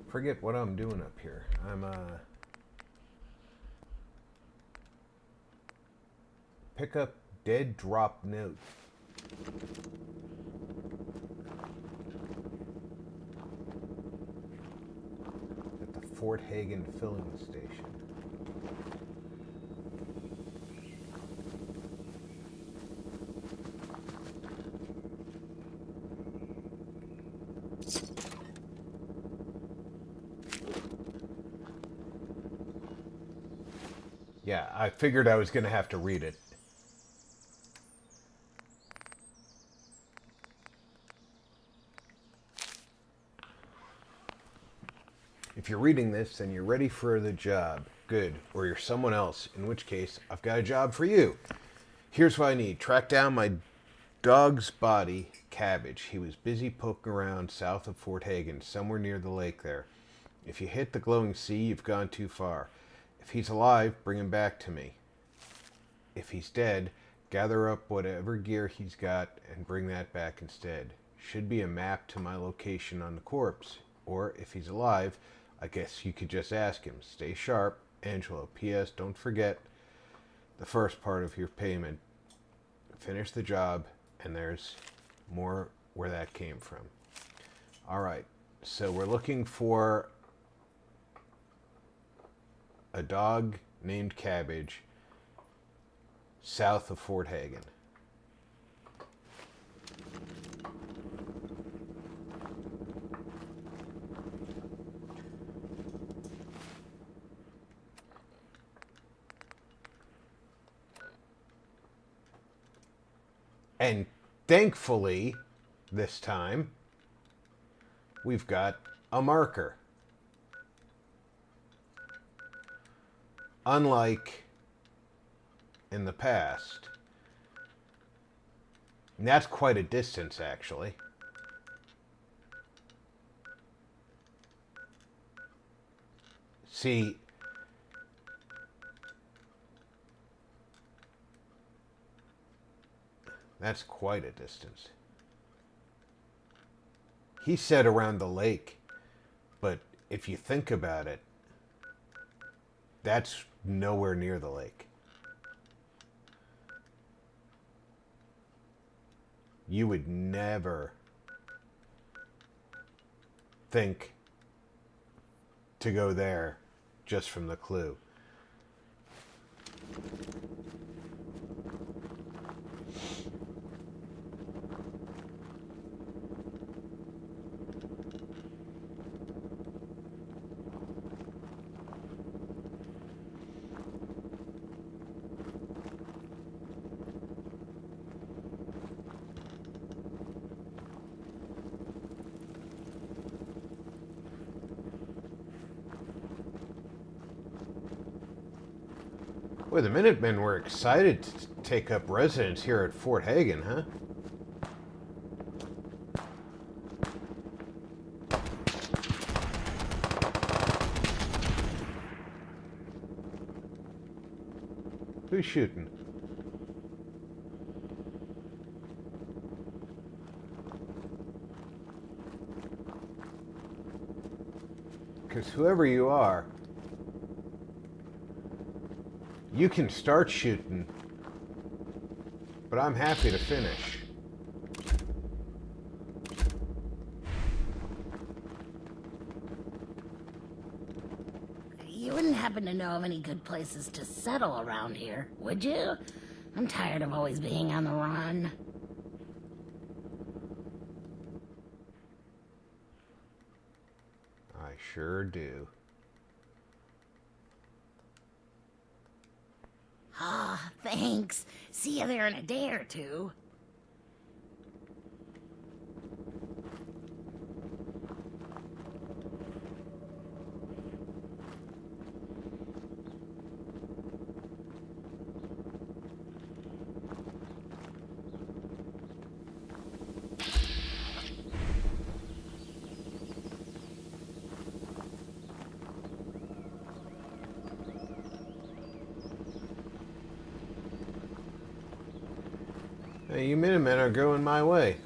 Forget what I'm doing up here. I'm pick up dead drop note. At the Fort Hagen filling station. Yeah, I figured I was going to have to read it. If you're reading this, then you're ready for the job. Good. Or you're someone else, in which case, I've got a job for you. Here's what I need. Track down my dog's body, Cabbage. He was busy poking around south of Fort Hagen, somewhere near the lake there. If you hit the glowing sea, you've gone too far. If he's alive, bring him back to me. If he's dead, gather up whatever gear he's got and bring that back instead. Should be a map to my location on the corpse. Or, if he's alive, I guess you could just ask him. Stay sharp. Angelo. P.S. Don't forget the first part of your payment. Finish the job, and there's more where that came from. Alright, so we're looking for a dog named Cabbage south of Fort Hagen. And thankfully, this time, we've got a marker. Unlike in the past. And that's quite a distance, actually. See, That's quite a distance. He said around the lake, but if you think about it, that's nowhere near the lake. You would never think to go there just from the clue. Boy, the Minutemen were excited to take up residence here at Fort Hagen, huh? Who's shooting? Because whoever you are, you can start shooting, but I'm happy to finish. You wouldn't happen to know of any good places to settle around here, would you? I'm tired of always being on the run. I sure do. Ah, thanks. See you there in a day or two. Hey, you Minutemen are going my way.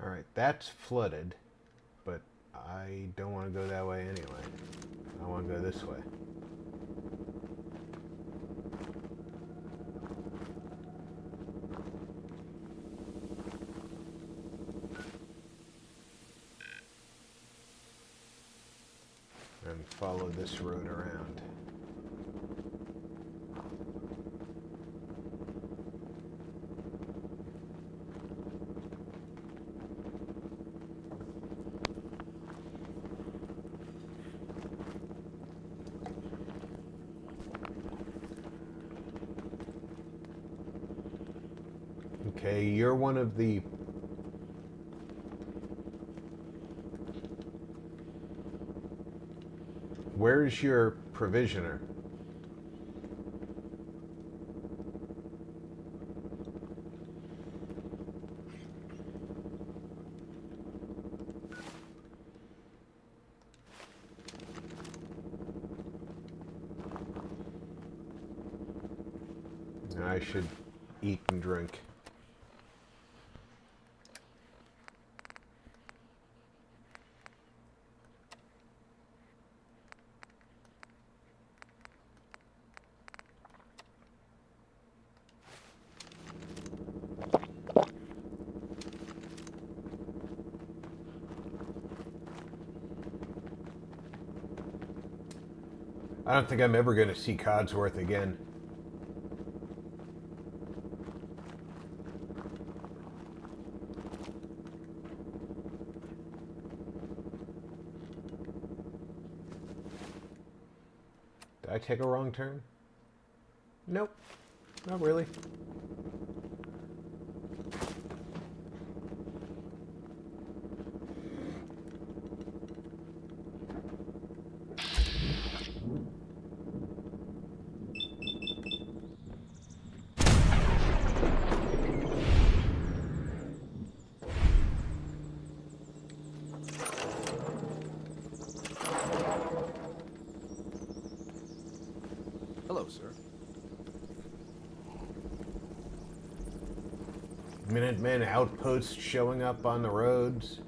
Alright, that's flooded, but I don't want to go that way anyway. I want to go this way. And follow this road around. Okay, you're one of the... Where's your provisioner? I should eat and drink. I don't think I'm ever going to see Codsworth again. Did I take a wrong turn? Nope. Not really. Hello, sir. Minutemen outposts showing up on the roads.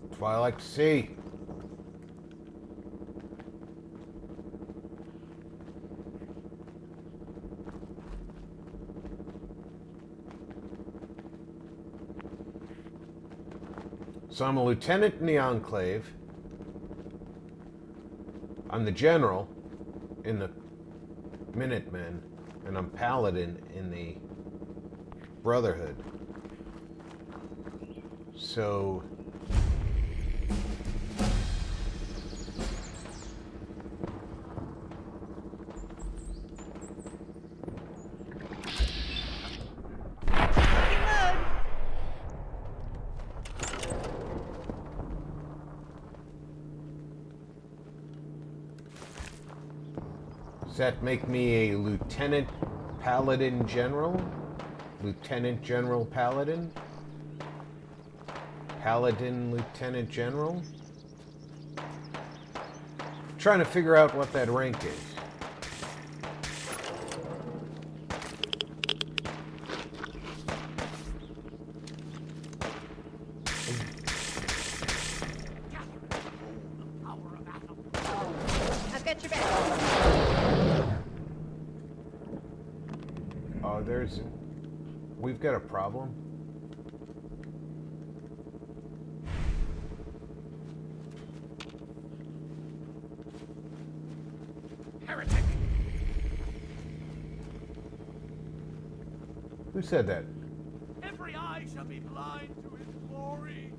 That's what I like to see. So I'm a lieutenant in the Enclave. I'm the general in the Minutemen, and I'm paladin in the Brotherhood. So does that make me a lieutenant paladin general? Lieutenant General Paladin? Paladin Lieutenant General? Trying to figure out what that rank is. I've got your back. Oh, we've got a problem. Heretic! Who said that? Every eye shall be blind to his glory.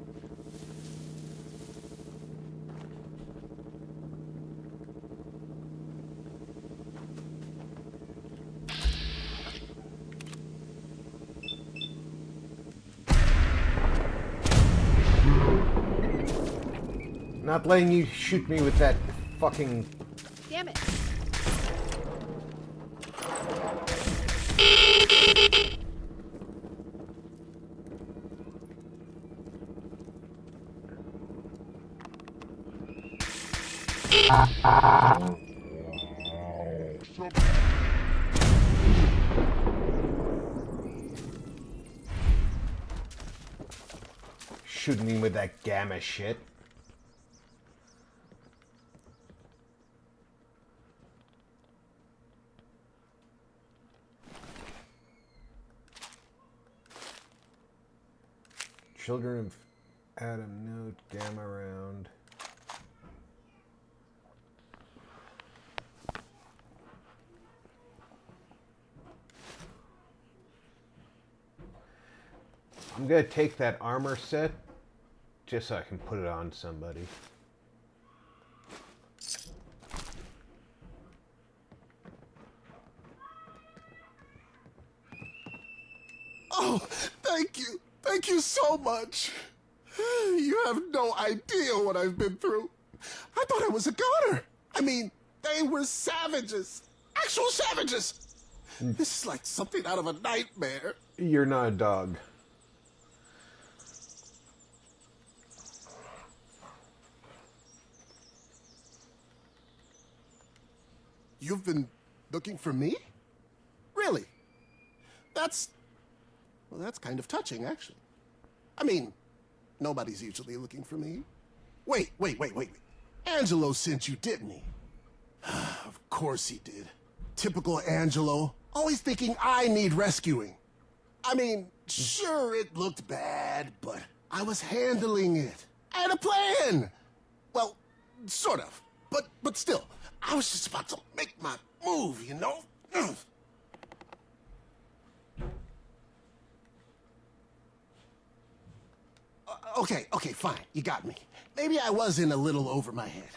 Not letting you shoot me with that fucking... Damn it. Shooting me with that gamma shit. Children of Adam, note, gamma round. I'm gonna take that armor set just so I can put it on somebody. Oh, thank you. Thank you so much. You have no idea what I've been through. I thought I was a goner. I mean, they were savages. Actual savages. This is like something out of a nightmare. You're not a dog. You've been looking for me? Really? That's kind of touching, actually. I mean, nobody's usually looking for me. Wait. Angelo sent you, didn't he? Of course he did. Typical Angelo, always thinking I need rescuing. I mean, sure, it looked bad, but I was handling it. I had a plan. Well, sort of. But still, I was just about to make my move, you know? Okay, fine. You got me. Maybe I was in a little over my head.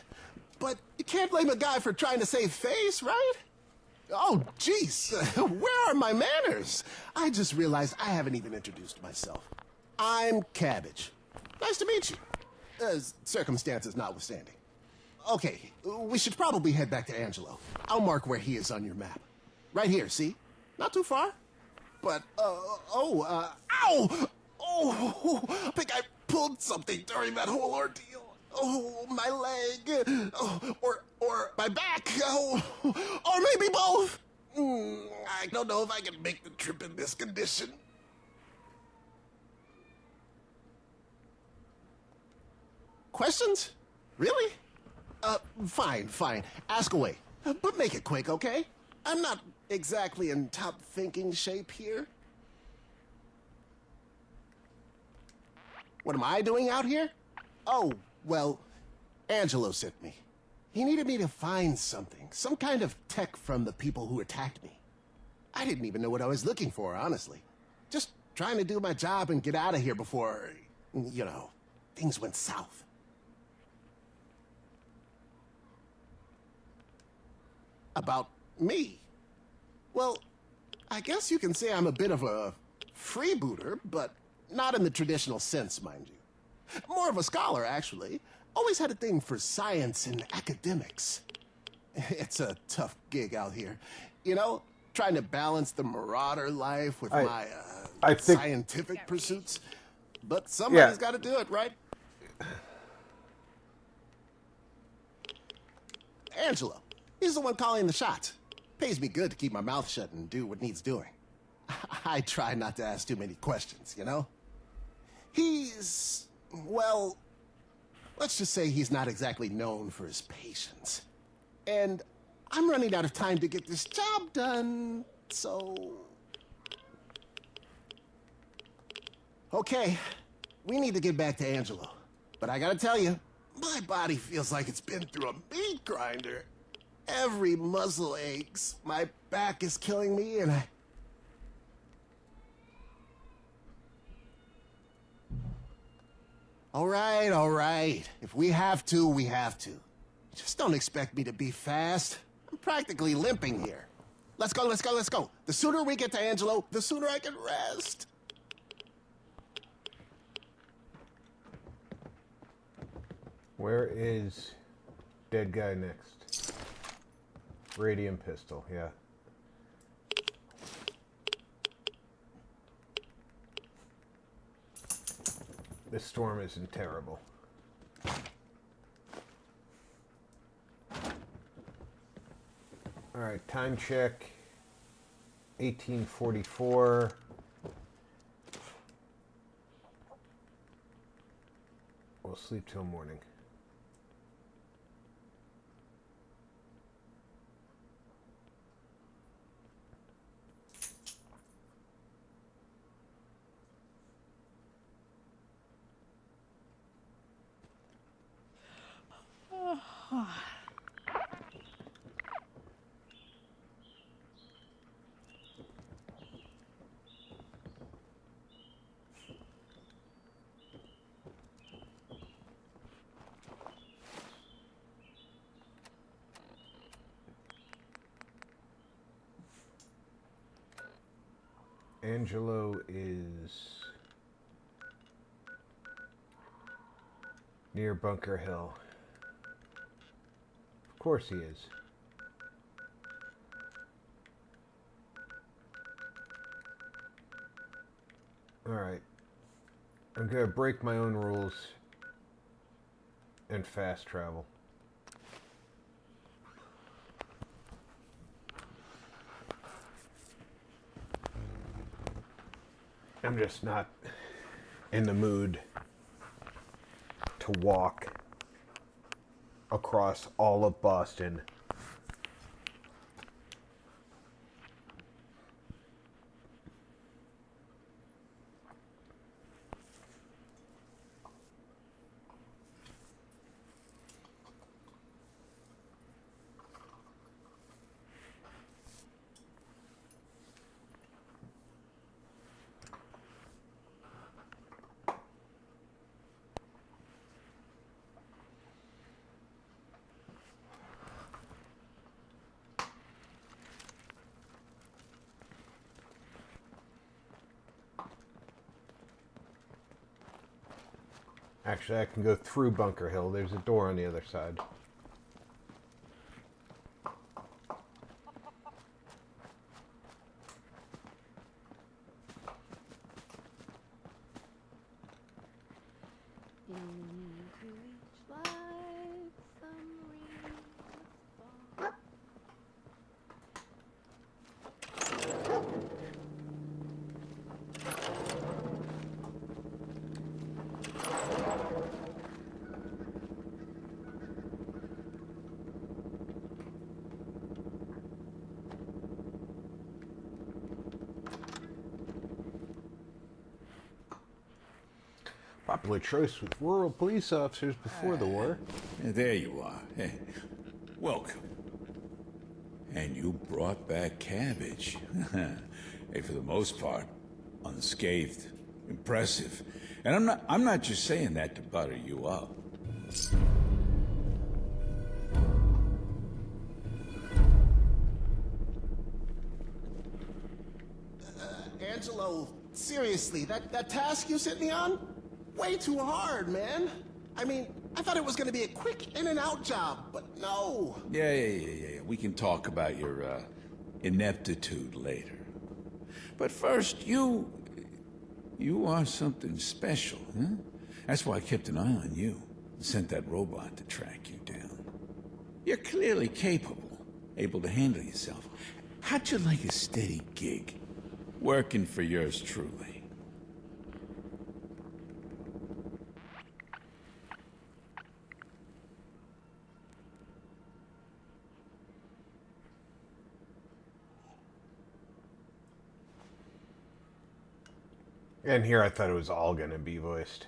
But it can't blame a guy for trying to save face, right? Oh, jeez. Where are my manners? I just realized I haven't even introduced myself. I'm Cabbage. Nice to meet you. Circumstances notwithstanding. Okay, we should probably head back to Angelo. I'll mark where he is on your map. Right here, see? Not too far. But, ow! Oh, I think I pulled something during that whole ordeal. Oh, my leg. Oh, or my back. Oh, or maybe both. I don't know if I can make the trip in this condition. Questions? Really? Fine. Ask away. But make it quick, okay? I'm not exactly in top thinking shape here. What am I doing out here? Oh, well, Angelo sent me. He needed me to find something, some kind of tech from the people who attacked me. I didn't even know what I was looking for, honestly. Just trying to do my job and get out of here before, you know, things went south. About me? Well, I guess you can say I'm a bit of a freebooter, but not in the traditional sense, mind you. More of a scholar, actually. Always had a thing for science and academics. It's a tough gig out here. You know, trying to balance the marauder life with my scientific pursuits. But somebody's got to do it, right? Angelo. He's the one calling the shots. Pays me good to keep my mouth shut and do what needs doing. I try not to ask too many questions, you know? He's, well, let's just say he's not exactly known for his patience. And I'm running out of time to get this job done, so... Okay, we need to get back to Angelo. But I gotta tell you, my body feels like it's been through a meat grinder. Every muscle aches, my back is killing me, and I... All right. If we have to, we have to. Just don't expect me to be fast. I'm practically limping here. Let's go. The sooner we get to Angelo, the sooner I can rest. Where is dead guy next? Radium pistol, yeah. This storm isn't terrible. Alright, time check. 1844. We'll sleep till morning. Angelo is near Bunker Hill. Of course he is. Alright. I'm gonna break my own rules and fast travel. I'm just not in the mood to walk across all of Boston. Actually, I can go through Bunker Hill. There's a door on the other side. Into each life, some rain fall. Popular choice with rural police officers before the war. There you are. Hey, welcome. And you brought back cabbage. Hey, for the most part, unscathed. Impressive. And I'm not just saying that to butter you up. Angelo, seriously, that task you sent me on? Way too hard, man. I mean, I thought it was gonna be a quick in and out job, but no. Yeah. We can talk about your, ineptitude later. But first, you are something special, huh? That's why I kept an eye on you and sent that robot to track you down. You're clearly capable, able to handle yourself. How'd you like a steady gig? Working for yours truly. And here I thought it was all gonna be voiced.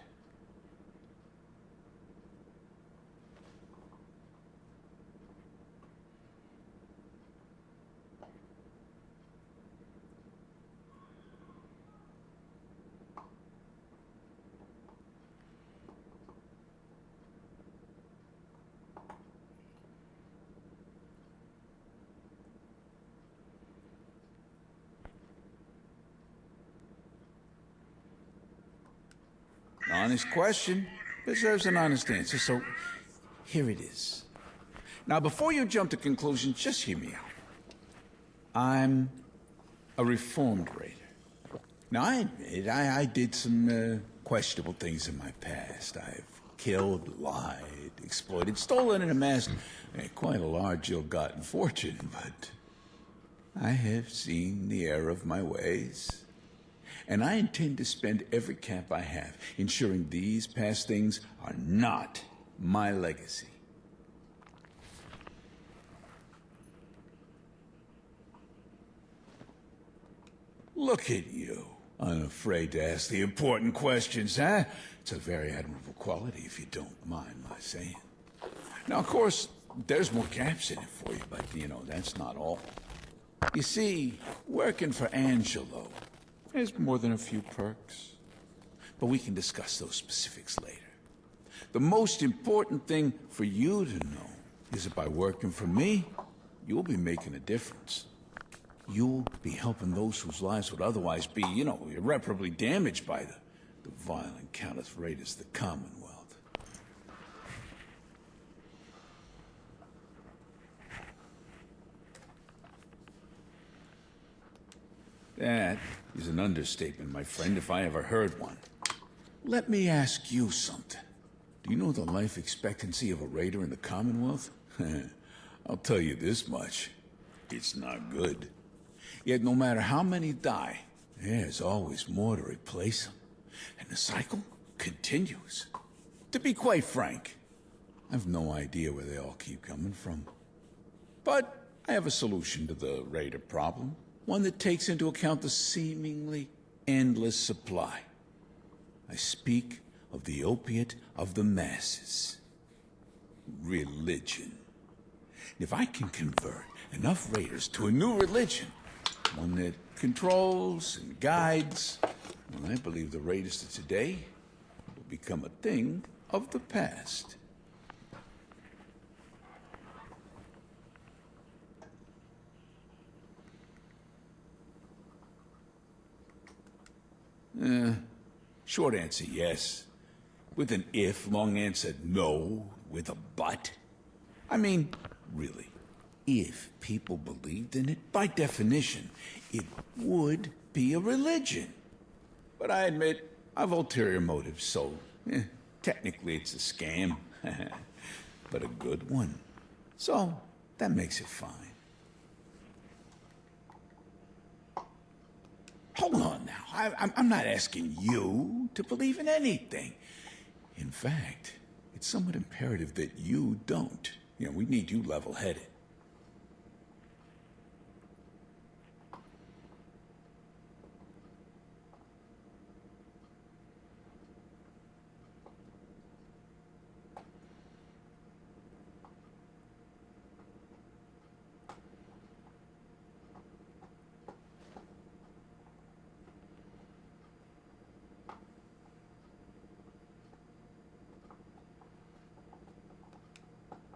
An honest question deserves an honest answer, so here it is. Now, before you jump to conclusions, just hear me out. I'm a reformed raider. Now, I admit, I did some questionable things in my past. I've killed, lied, exploited, stolen, and amassed quite a large ill-gotten fortune, but I have seen the error of my ways. And I intend to spend every cap I have ensuring these past things are not my legacy. Look at you, unafraid to ask the important questions, huh? It's a very admirable quality, if you don't mind my saying. Now, of course, there's more caps in it for you, but, that's not all. You see, working for Angelo, there's more than a few perks. But we can discuss those specifics later. The most important thing for you to know is that by working for me, you'll be making a difference. You'll be helping those whose lives would otherwise be, irreparably damaged by the violent countless raiders of the Commonwealth. That is an understatement, my friend, if I ever heard one. Let me ask you something. Do you know the life expectancy of a raider in the Commonwealth? I'll tell you this much. It's not good. Yet no matter how many die, there's always more to replace them. And the cycle continues. To be quite frank, I've no idea where they all keep coming from. But I have a solution to the raider problem. One that takes into account the seemingly endless supply. I speak of the opiate of the masses. Religion. If I can convert enough raiders to a new religion, one that controls and guides, well, I believe the raiders of today will become a thing of the past. Short answer, yes. with an if long answered no with a but? I mean, really, if people believed in it, by definition, it would be a religion. But I admit, I've ulterior motives, so technically it's a scam. But a good one. So, that makes it fine. Hold on now. I'm not asking you to believe in anything. In fact, it's somewhat imperative that you don't. You know, we need you level-headed.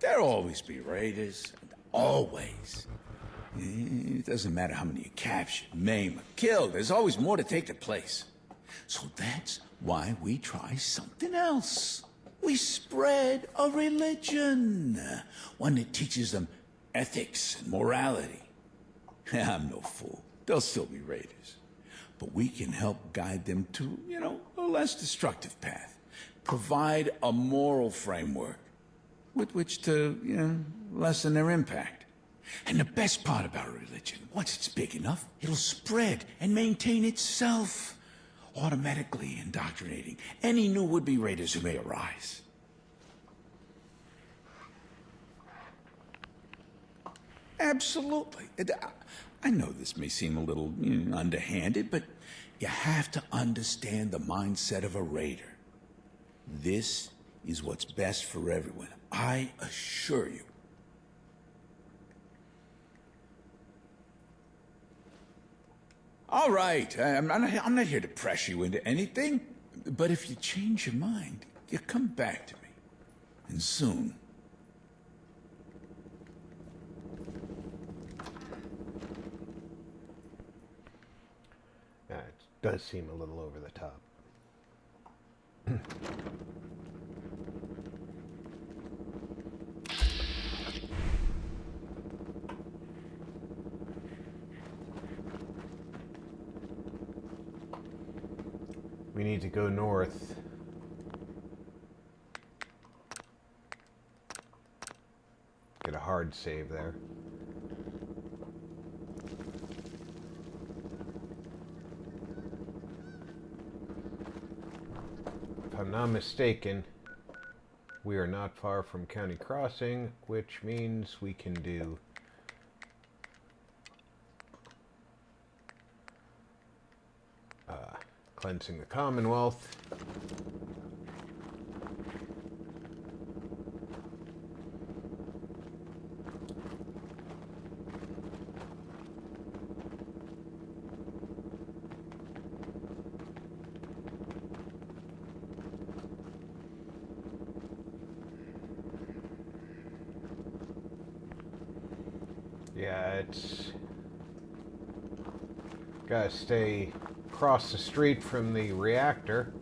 There'll always be raiders. Always. It doesn't matter how many you capture, maim, or kill. There's always more to take their place. So that's why we try something else. We spread a religion. One that teaches them ethics and morality. I'm no fool. They'll still be raiders. But we can help guide them to, you know, a less destructive path. Provide a moral framework with which to, you know, lessen their impact. And the best part about religion, once it's big enough, it'll spread and maintain itself, automatically indoctrinating any new would-be raiders who may arise. Absolutely. I know this may seem a little underhanded, but you have to understand the mindset of a raider. This is what's best for everyone. I assure you. All right, I'm not here to press you into anything, but if you change your mind, you come back to me. And soon. It does seem a little over the top. We need to go north. Get a hard save there. If I'm not mistaken, we are not far from County Crossing, which means we can do cleansing the Commonwealth. Yeah, it's gotta stay across the street from the reactor.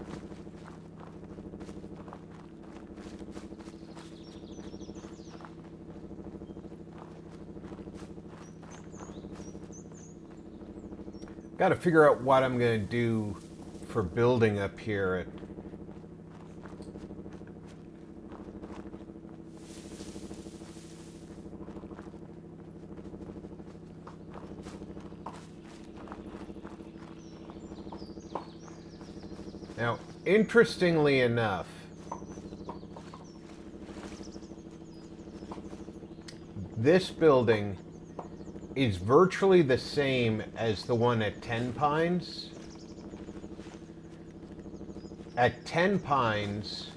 Gotta figure out what I'm gonna do for building up here. Now, interestingly enough, this building is virtually the same as the one at 10 Pines. At 10 Pines,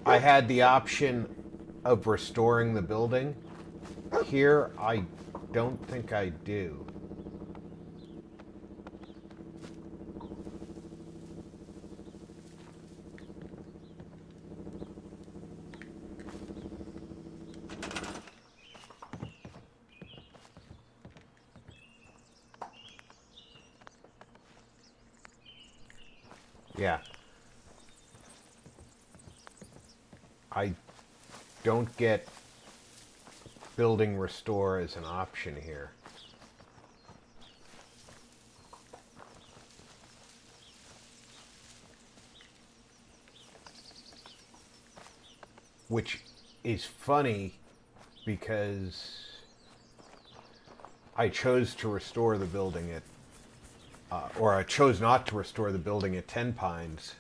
I had the option of restoring the building. Here, I don't think I do. Yeah. I don't get building restore as an option here. Which is funny because I chose to restore the building at, or I chose not to restore the building at 10 Pines.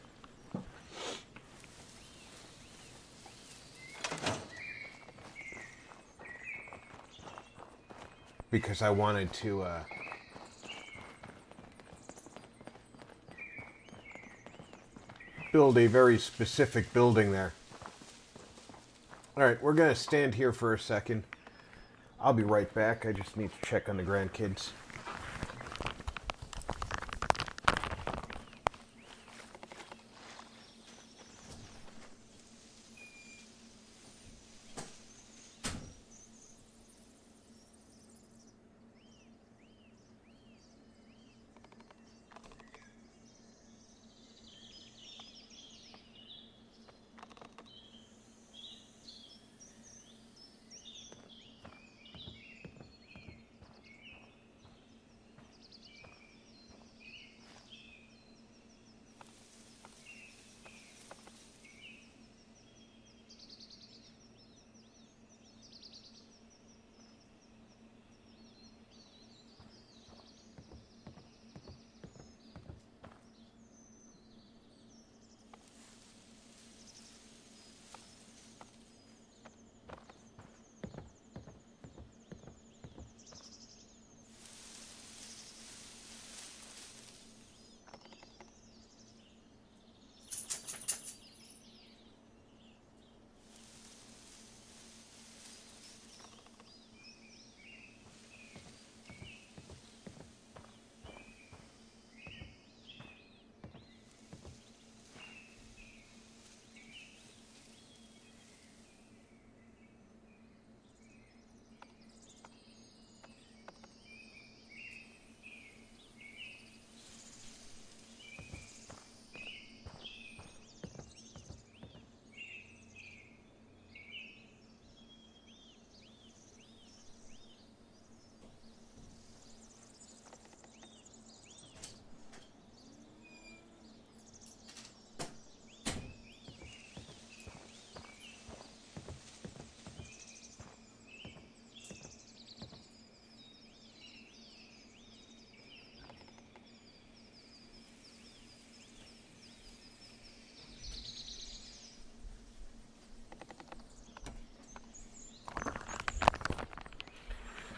Because I wanted to build a very specific building there. Alright, we're going to stand here for a second. I'll be right back. I just need to check on the grandkids.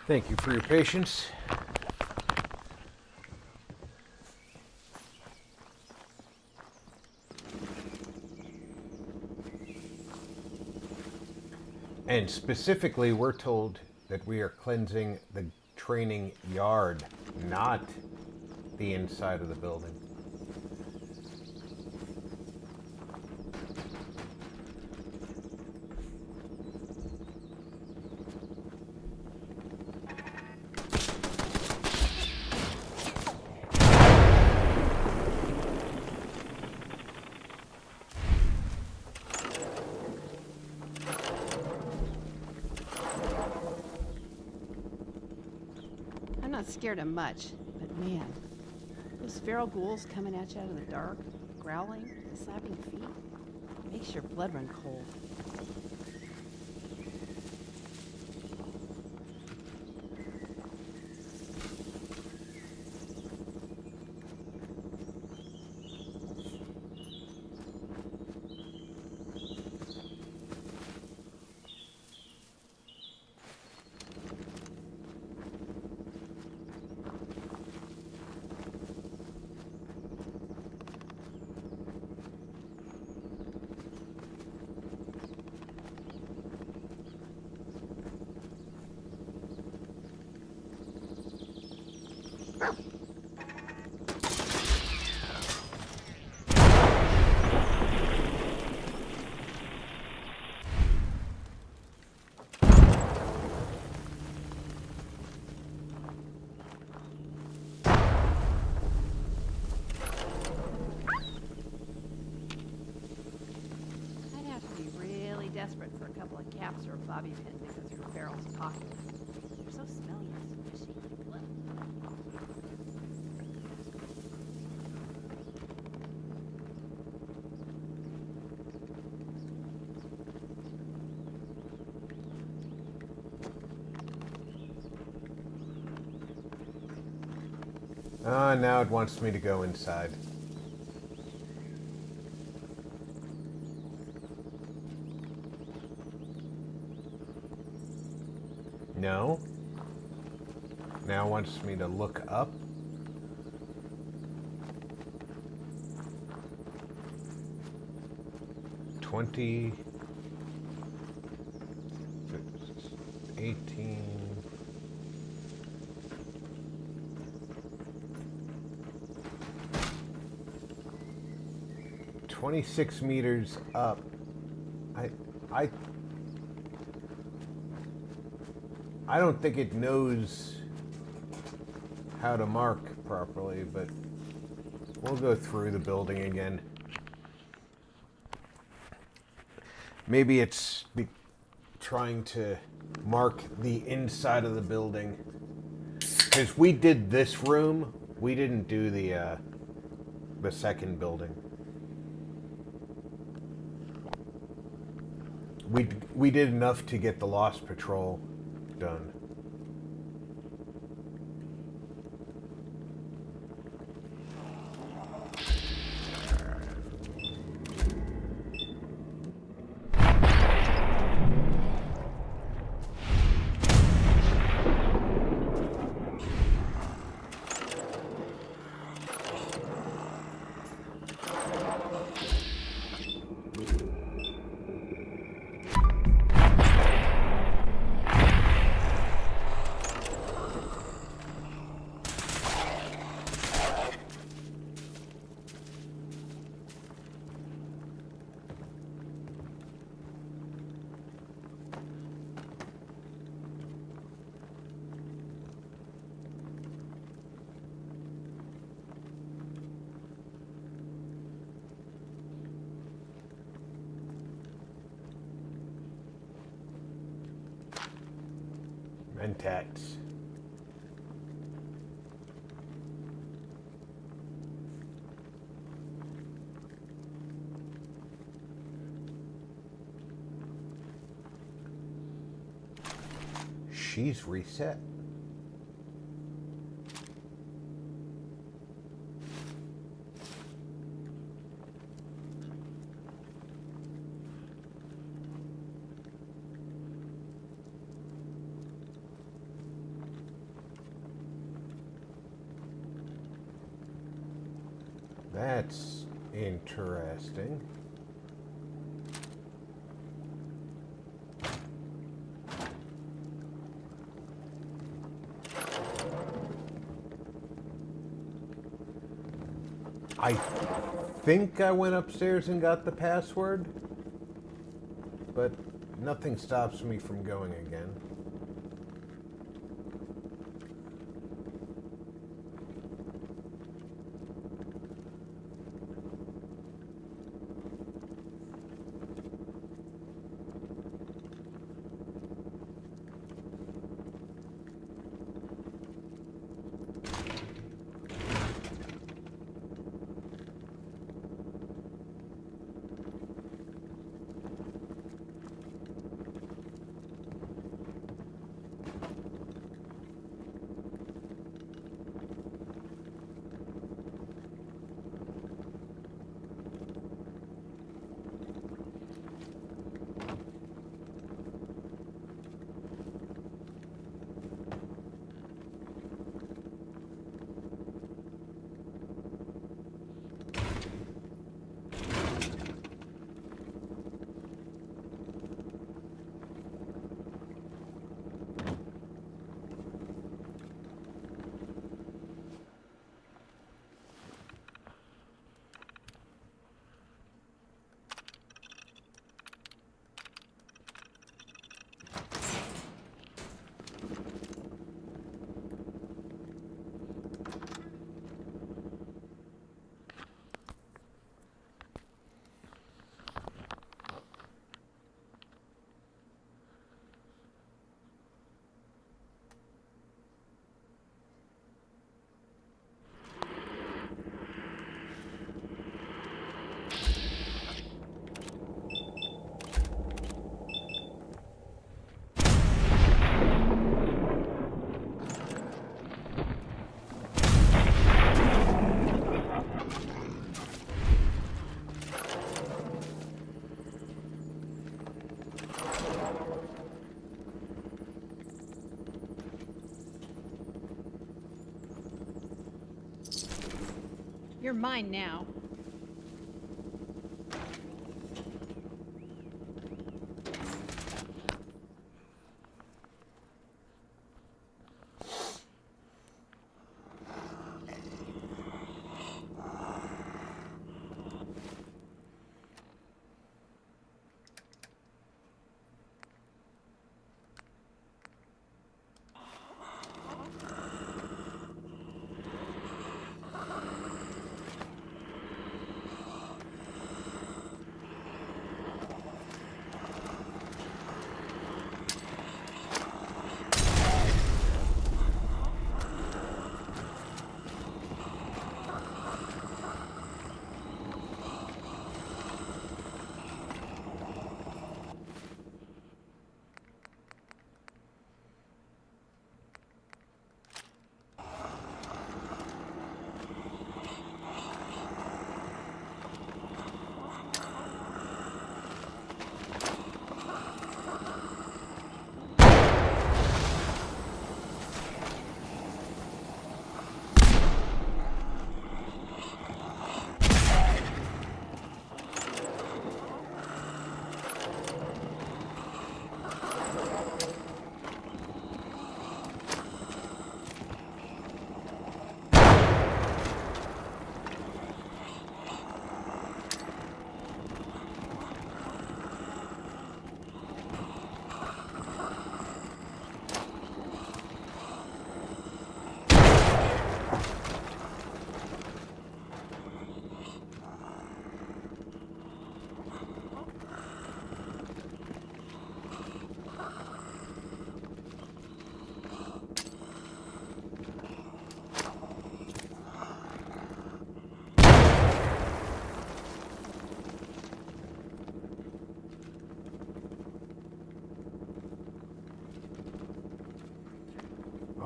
Thank you for your patience. And specifically, we're told that we are cleansing the training yard, not the inside of the building. I'm not scared of much, but man, those feral ghouls coming at you out of the dark, growling, slapping feet, makes your blood run cold. couple of caps or a bobby pin to go through Farrell's pockets. They're so smelly and squishy. Now it wants me to go inside. No. Now it wants me to look up. $20, 18. $26 meters up. I don't think it knows how to mark properly, but we'll go through the building again. Maybe it's trying to mark the inside of the building. Because we did this room, we didn't do the second building. We did enough to get the Lost Patrol done. Mentats. She's reset. That's interesting. I think I went upstairs and got the password, but nothing stops me from going again. You're mine now.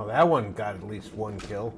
Oh, that one got at least one kill.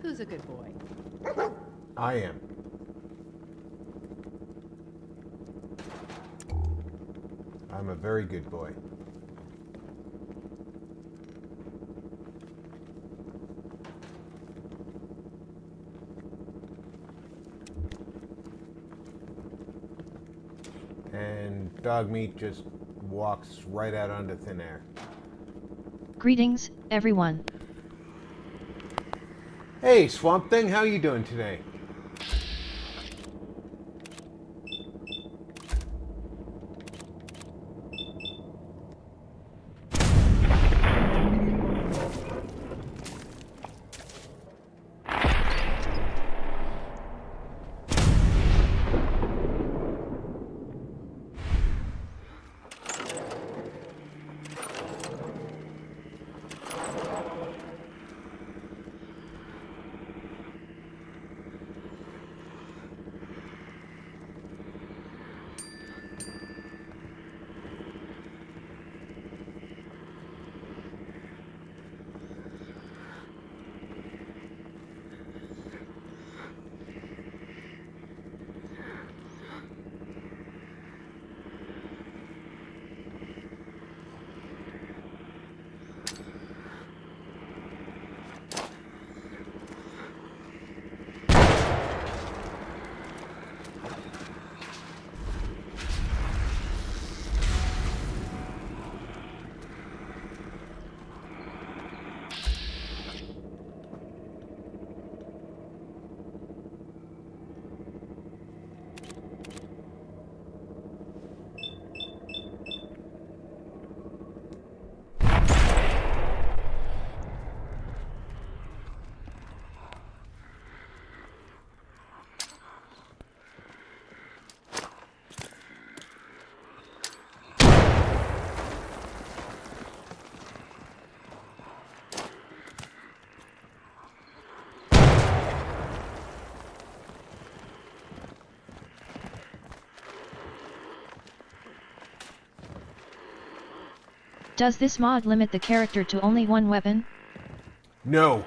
Who's a good boy? I am. I'm a very good boy. And dog meat just walks right out onto thin air. Greetings, everyone. Hey, Swamp Thing, how you doing today? Does this mod limit the character to only one weapon? No.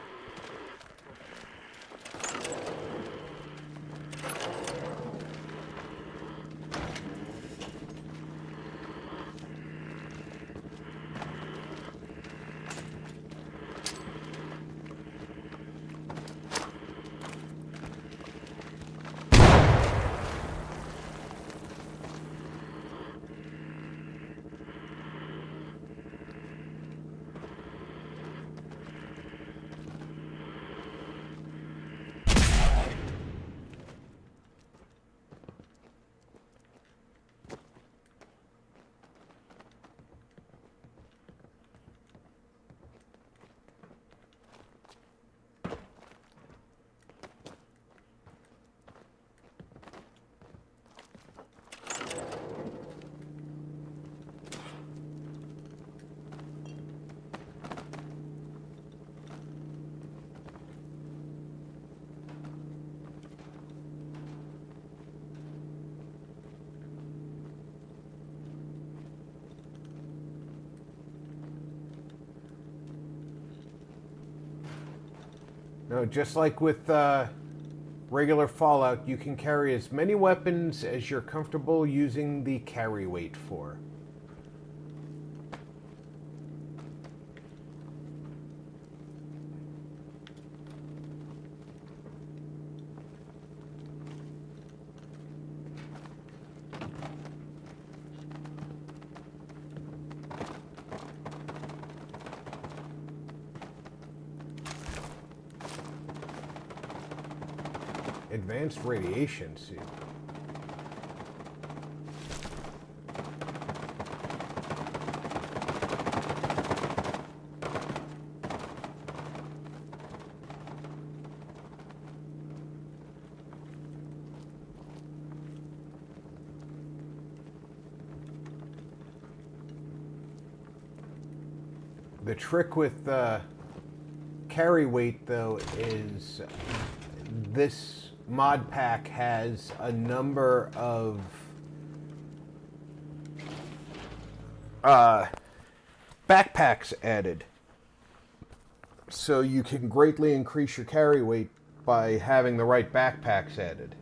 No, just like with regular Fallout, you can carry as many weapons as you're comfortable using the carry weight for. Advanced radiation suit. The trick with carry weight, though, is this mod pack has a number of backpacks added, so you can greatly increase your carry weight by having the right backpacks added.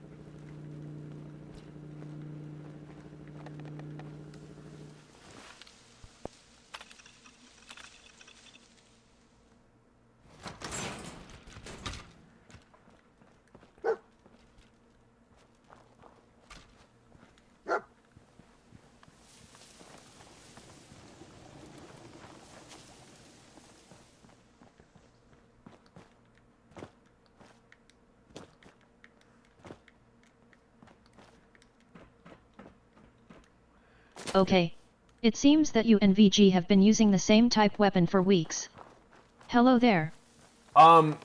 Okay. It seems that you and VG have been using the same type weapon for weeks. Hello there. Hello.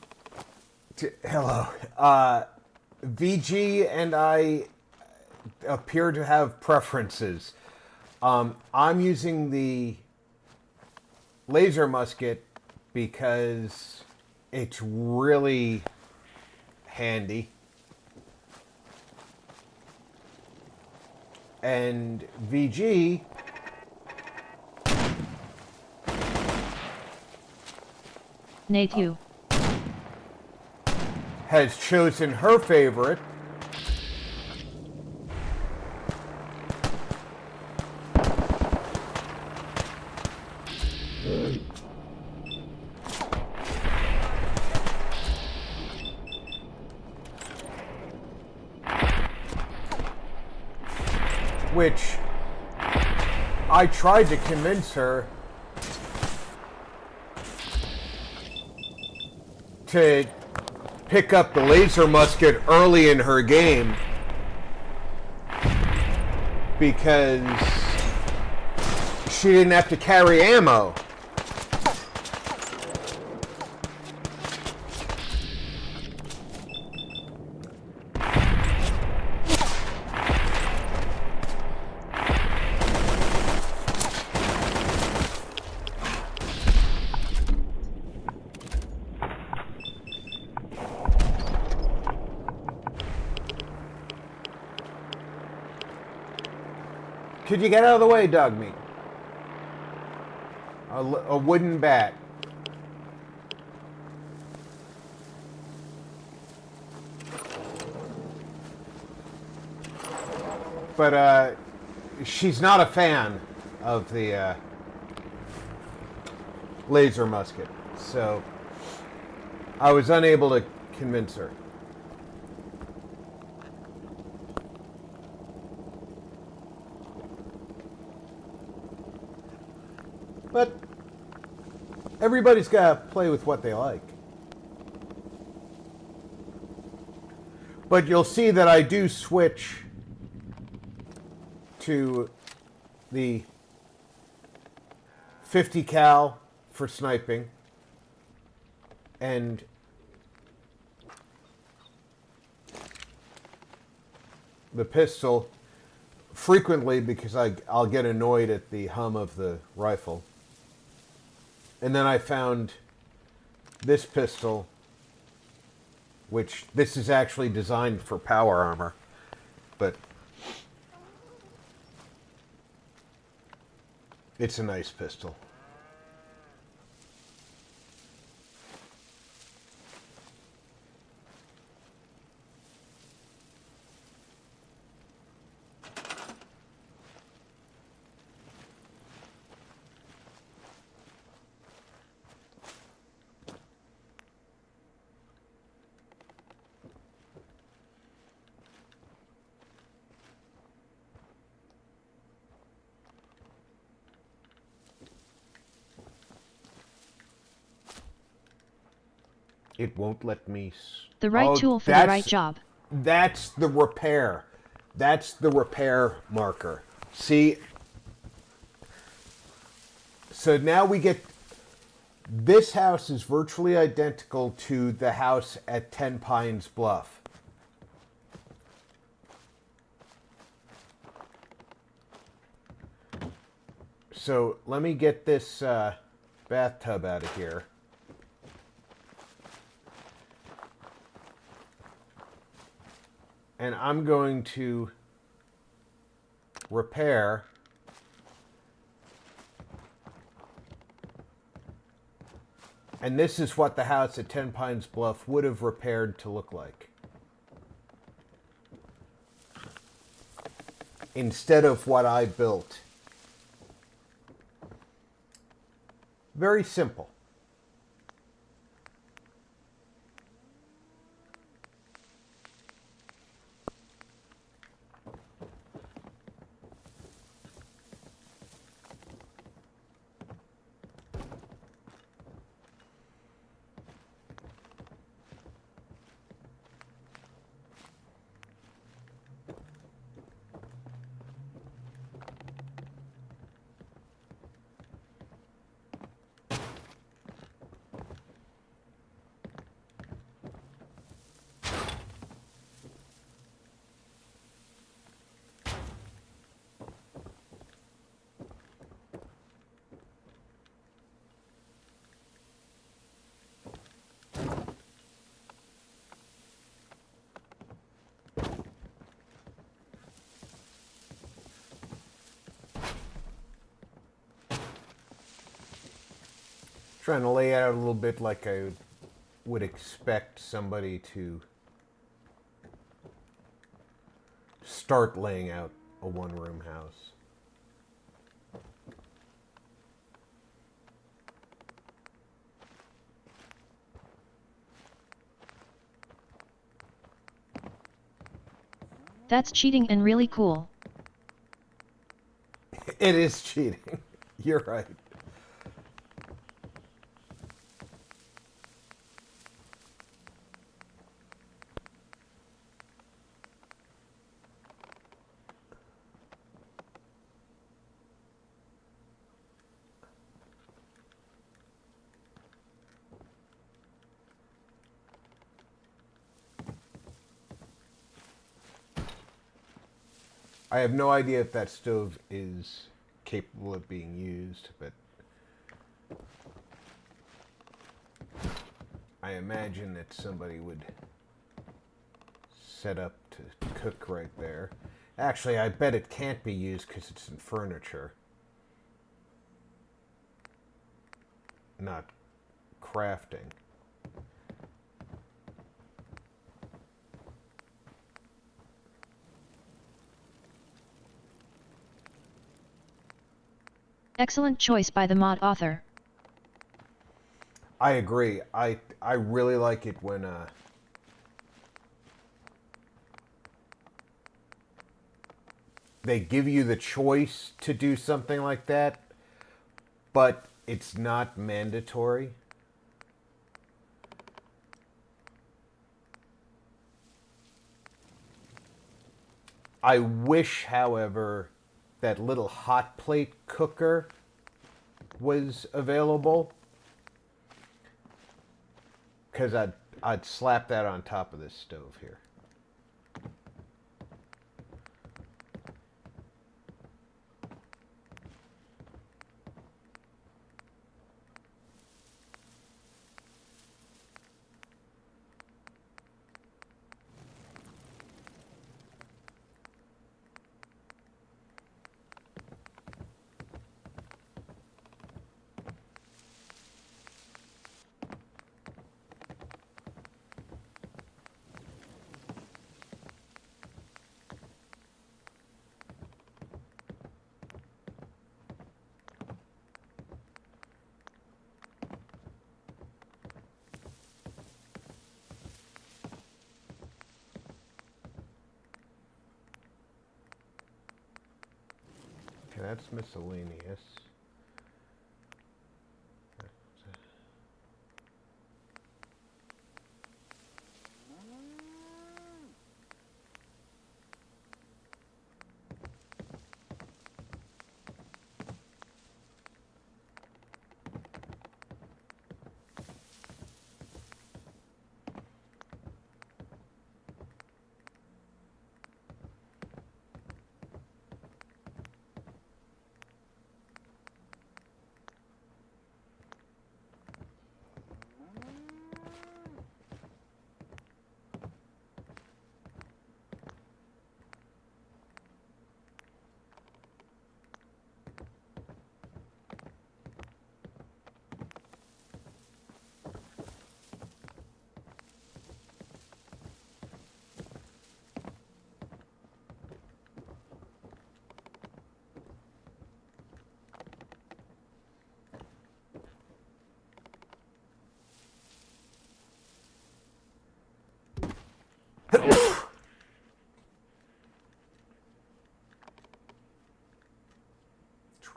VG and I appear to have preferences. I'm using the laser musket because it's really handy. And VG Nate, you has chosen her favorite, which I tried to convince her to pick up the laser musket early in her game because she didn't have to carry ammo. Could you get out of the way, dog meat? A wooden bat. But she's not a fan of the laser musket, so I was unable to convince her. But everybody's got to play with what they like. But you'll see that I do switch to the 50 cal for sniping and the pistol frequently because I'll get annoyed at the hum of the rifle. And then I found this pistol, which this is actually designed for power armor, but it's a nice pistol. It won't let me... The right tool for the right job. That's the repair. That's the repair marker. See? So now we get... This house is virtually identical to the house at 10 Pines Bluff. So let me get this bathtub out of here. And I'm going to repair and this is what the house at 10 Pines Bluff would have repaired to look like. Instead of what I built. Very simple. Trying to lay out a little bit like I would expect somebody to start laying out a one-room house. That's cheating and really cool. It is cheating. You're right. I have no idea if that stove is capable of being used, but I imagine that somebody would set up to cook right there. Actually, I bet it can't be used because it's in furniture. not crafting. Excellent choice by the mod author. I agree. I really like it when they give you the choice to do something like that, but it's not mandatory. I wish, however, that little hot plate cooker was available, because I'd slap that on top of this stove here. Okay, that's miscellaneous.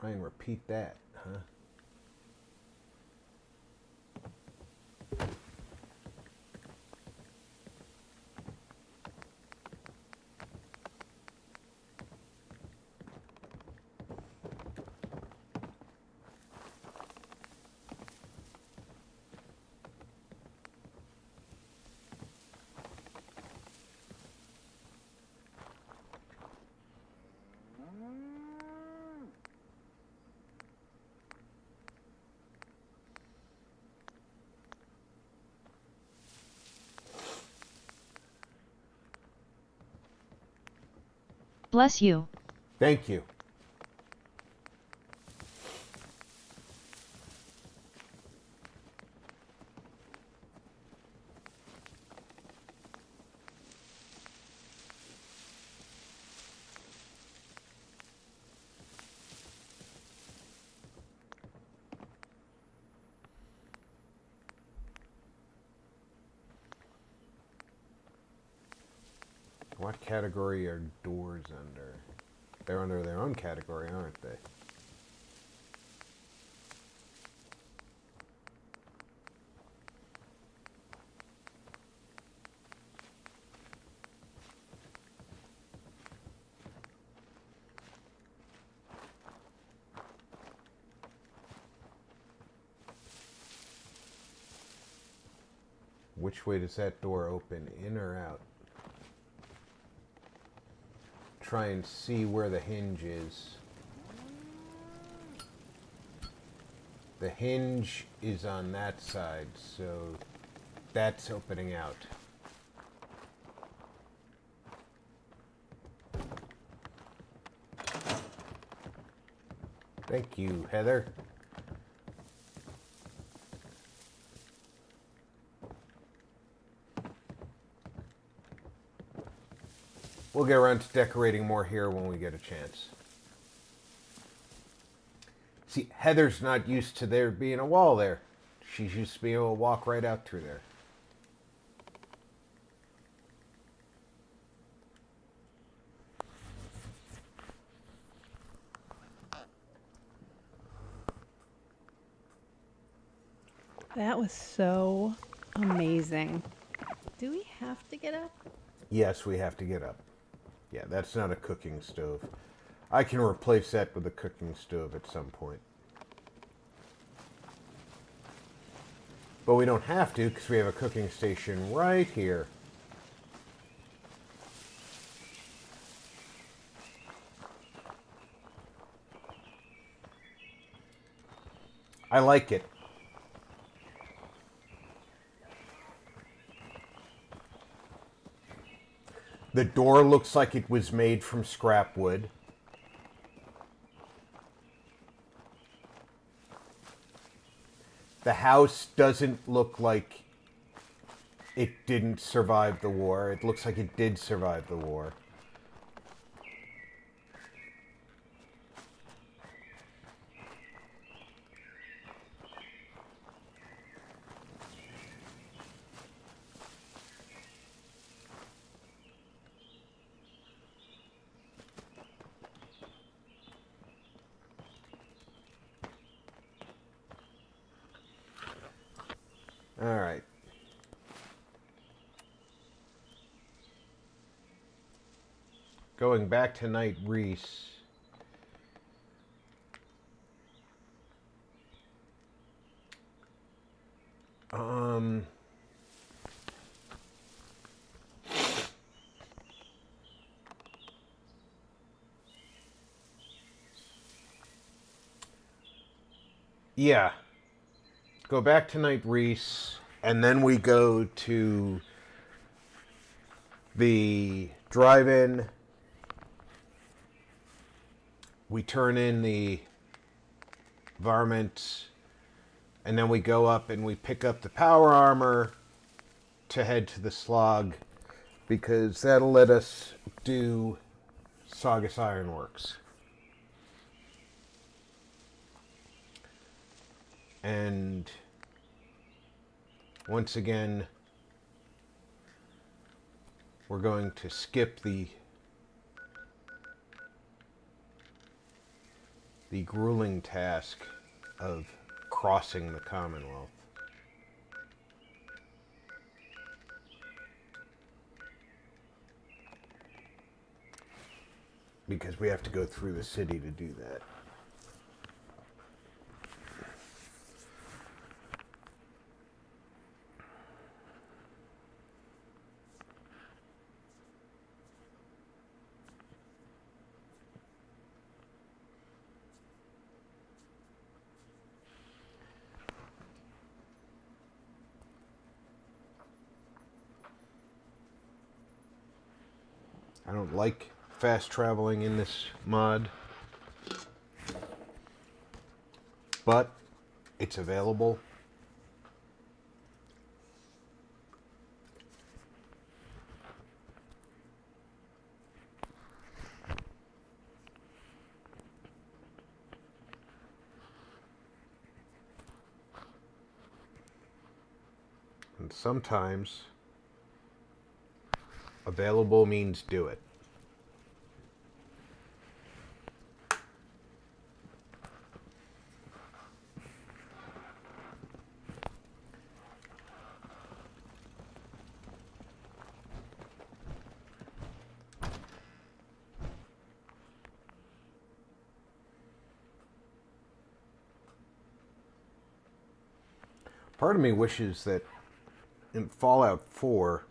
Try and repeat that, huh? Bless you. Thank you. What category are doors under? They're under their own category, aren't they? Which way does that door open, in or out? Try and see where the hinge is. The hinge is on that side, so that's opening out. Thank you, Heather. We'll get around to decorating more here when we get a chance. See, Heather's not used to there being a wall there. She's used to being able to walk right out through there. That was so amazing. Do we have to get up? Yes, we have to get up. Yeah, that's not a cooking stove. I can replace that with a cooking stove at some point. But we don't have to because we have a cooking station right here. I like it. The door looks like it was made from scrap wood. The house doesn't look like it didn't survive the war. It looks like it did survive the war. All right. Going back to Night Reese. Yeah. Go back to Night Reese, and then we go to the drive-in. We turn in the varmints, and then we go up and we pick up the power armor to head to the slog, because that'll let us do Saugus Ironworks. And once again, we're going to skip the grueling task of crossing the Commonwealth. Because we have to go through the city to do that. I don't like fast traveling in this mod, but it's available. And sometimes available means do it. Part of me wishes that in Fallout 4,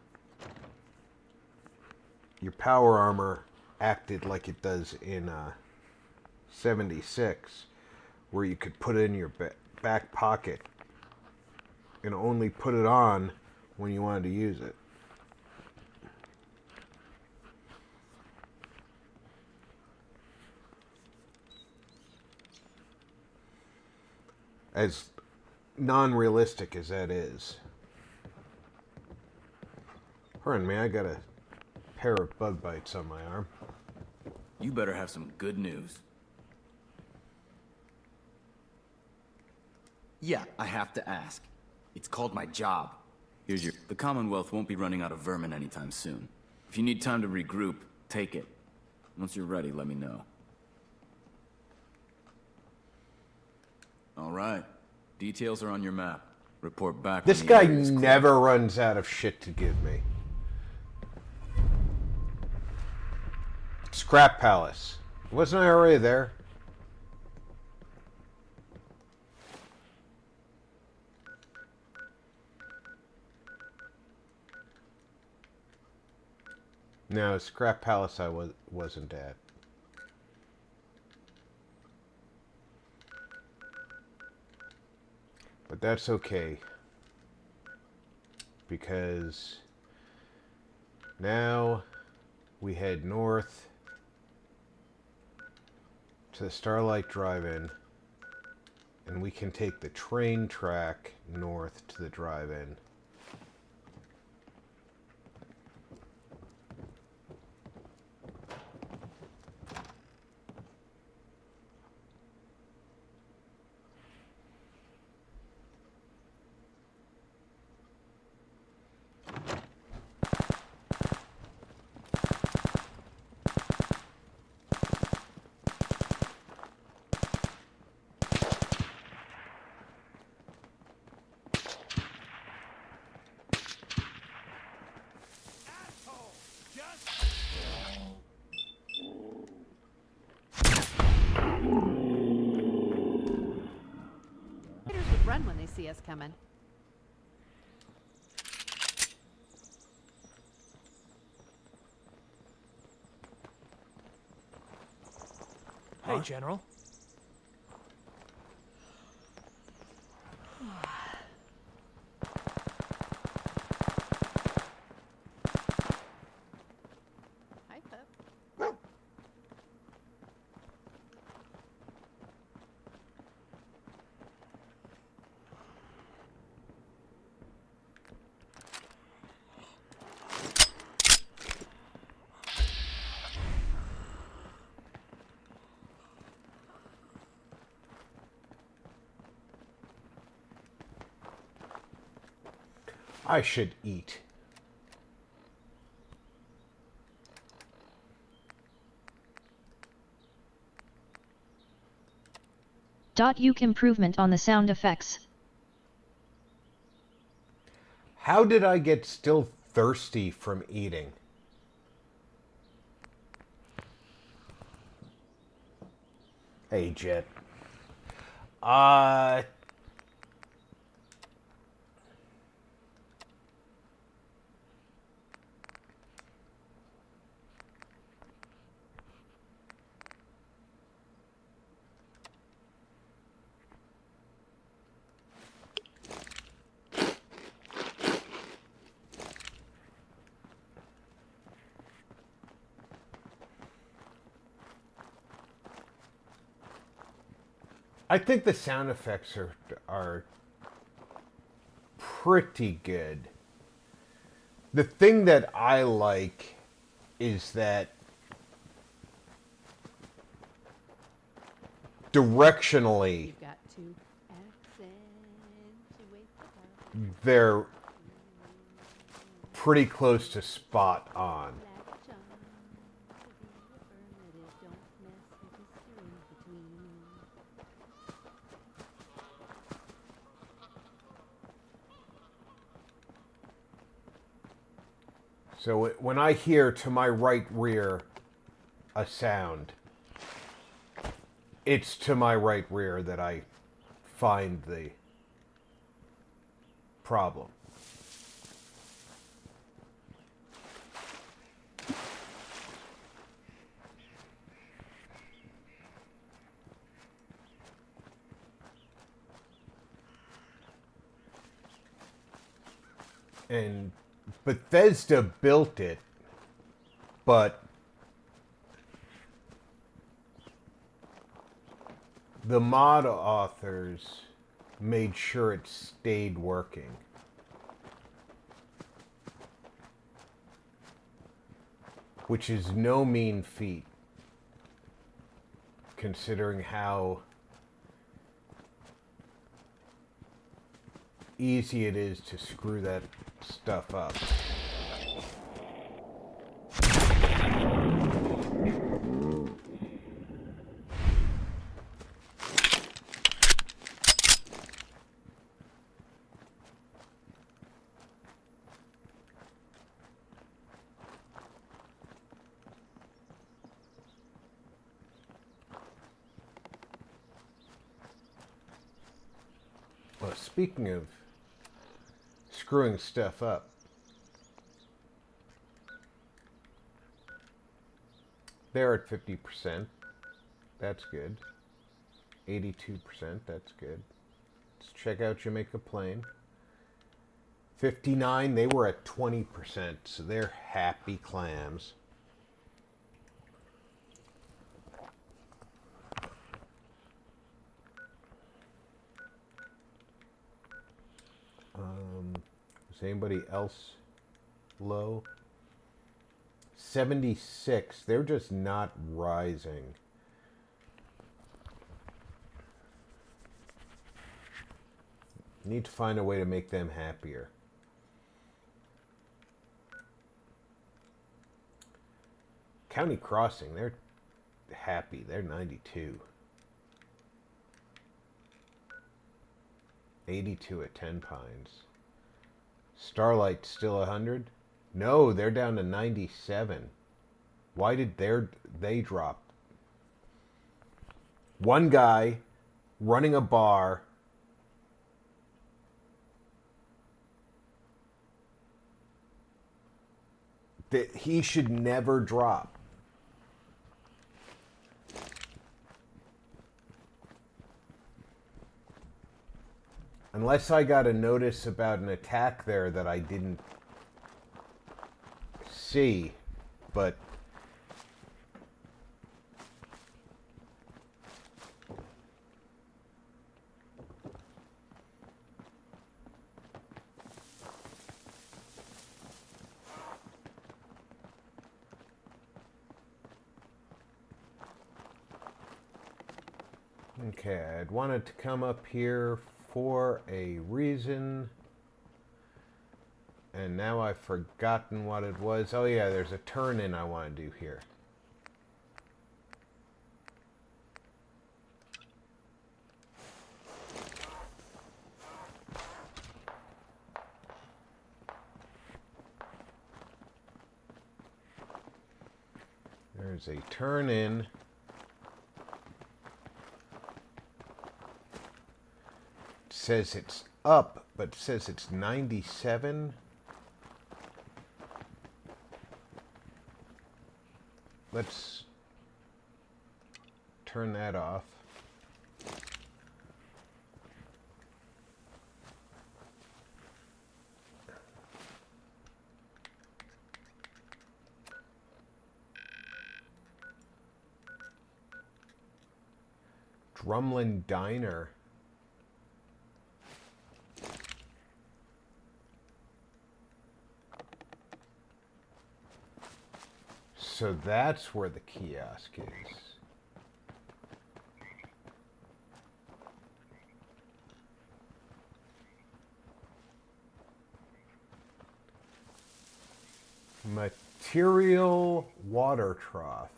your power armor acted like it does in 76, where you could put it in your back pocket and only put it on when you wanted to use it. As non-realistic as that is. Pardon me, I gotta pair of bug bites on my arm. You better have some good news. Yeah, I have to ask. It's called my job. Here's your... The Commonwealth won't be running out of vermin anytime soon. If you need time to regroup, take it. Once you're ready, let me know. All right. Details are on your map. Report back. This guy never runs out of shit to give me. Scrap Palace. Wasn't I already there? No, Scrap Palace I wasn't at. But that's okay. Because now we head north to the Starlight Drive-In, and we can take the train track north to the drive-in. Raiders would run when they see us coming. Hey, General. Hi, pup. I should eat. .uk improvement on the sound effects. How did I get still thirsty from eating? Hey, Jet. I think the sound effects are pretty good. The thing that I like is that directionally You've got to accentuate the power. they're pretty close to spot on. Latch on to the affirmative. Don't mess with Mr. In-Between. So when I hear to my right rear a sound, it's to my right rear that I find the problem. And Bethesda built it, but the mod authors made sure it stayed working. which is no mean feat, considering how easy it is to screw that stuff up. Well, speaking of screwing stuff up, they're at 50%. That's good. 82%. That's good. Let's check out Jamaica Plain. 59. They were at 20%, so they're happy clams. Is anybody else low? 76. They're just not rising. Need to find a way to make them happier. County Crossing, they're happy. They're 92. 82 at 10 Pines. Starlight still 100? No, they're down to 97. Why did they drop? One guy running a bar that he should never drop. Unless I got a notice about an attack there that I didn't see, but okay, I'd wanted to come up here for a reason, and now I've forgotten what it was. Oh yeah, there's a turn in I want to do here. There's a turn in. Says it's up, but says it's 97. Let's turn that off. Drumlin Diner. So that's where the kiosk is. Material water trough.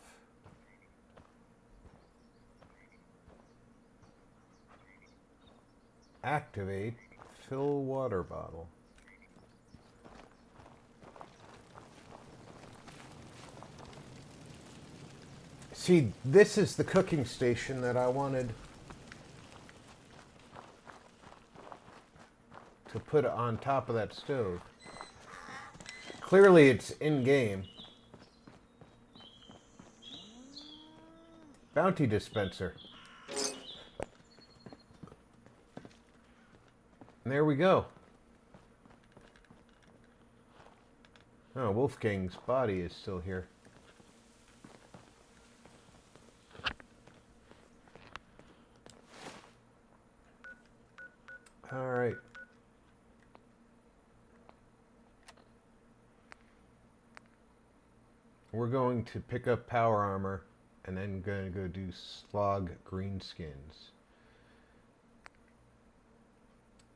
Activate, fill water bottle. See, this is the cooking station that I wanted to put on top of that stove. Clearly it's in-game. Bounty dispenser. And there we go. Oh, Wolfgang's body is still here. All right. We're going to pick up power armor and then going to go do slog greenskins.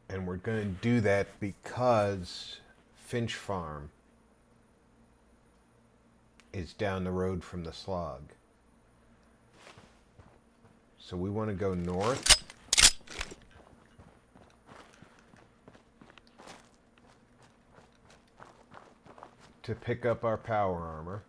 And we're going to do that because Finch Farm is down the road from the slog. So we want to go north. To pick up our power armor.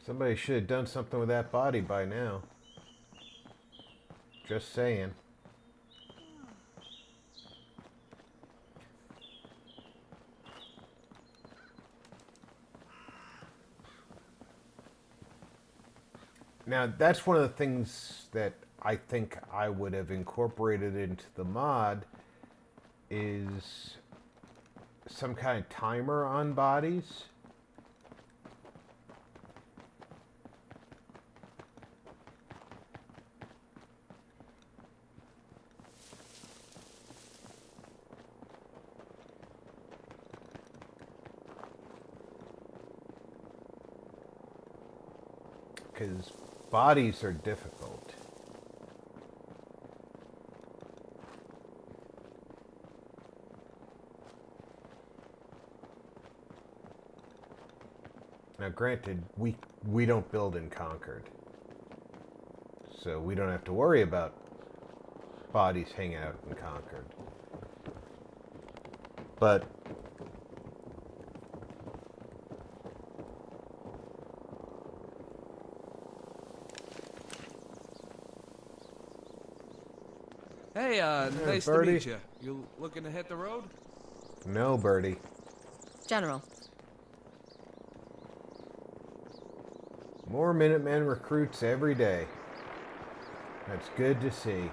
Somebody should have done something with that body by now. Just saying. Now, that's one of the things that I think I would have incorporated into the mod is some kind of timer on bodies. Because bodies are difficult. Now granted, we don't build in Concord. So we don't have to worry about bodies hanging out in Concord. But Hey, nice to Birdie. meet you. You looking to hit the road? no, Birdie. General. More Minutemen recruits every day. That's good to see.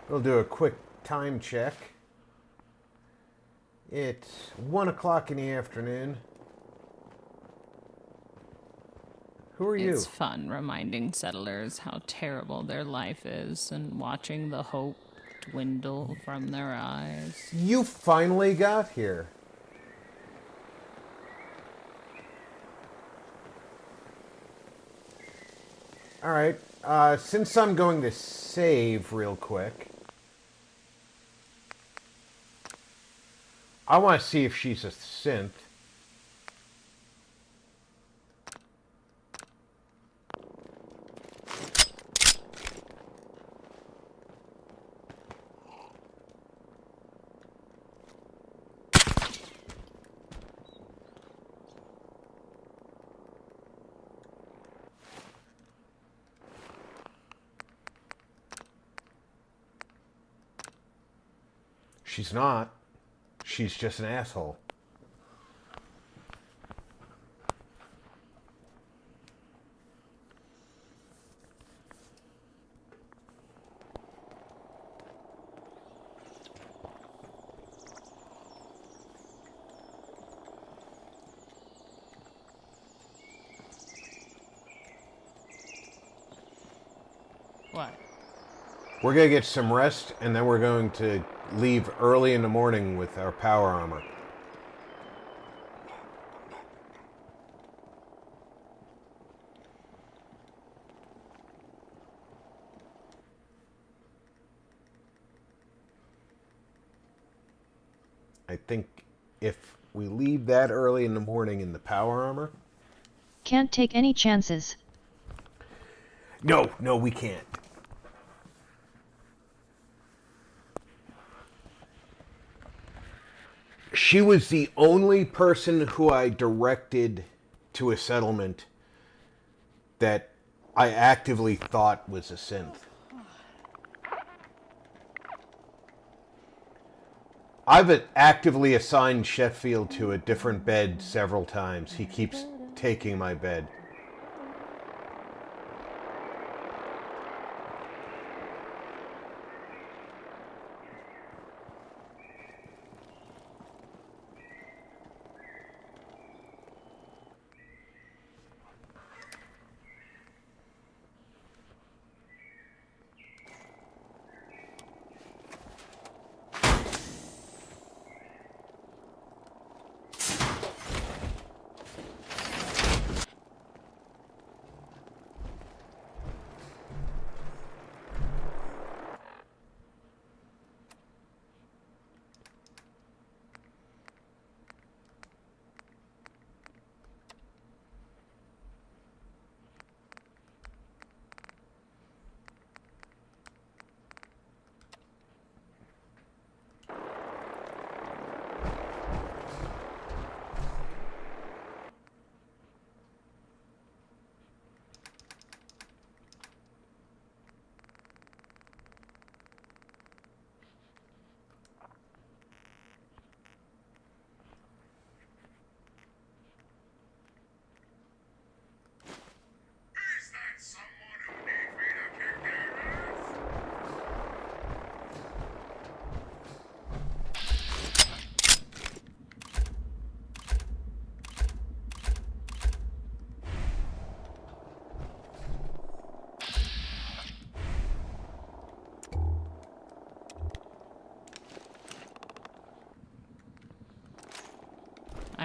We'll do a quick time check. It's 1 o'clock in the afternoon. Who are you? It's fun reminding settlers how terrible their life is and watching the hope dwindle from their eyes. You finally got here. Alright, since I'm going to save real quick, I want to see if she's a synth. She's not. She's just an asshole. What? We're going to get some rest, and then we're going to leave early in the morning with our power armor. I think if we leave that early in the morning in the power armor... Can't take any chances. No, no, we can't. She was the only person who I directed to a settlement that I actively thought was a synth. I've actively assigned Sheffield to a different bed several times. He keeps taking my bed.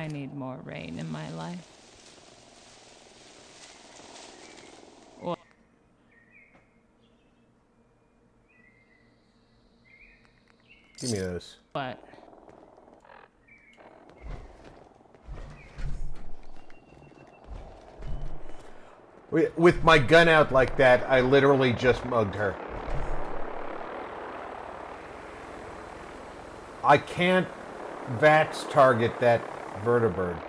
I need more rain in my life. Or Give me those. what? With my gun out like that, I literally just mugged her. I can't VATS target that vertibird.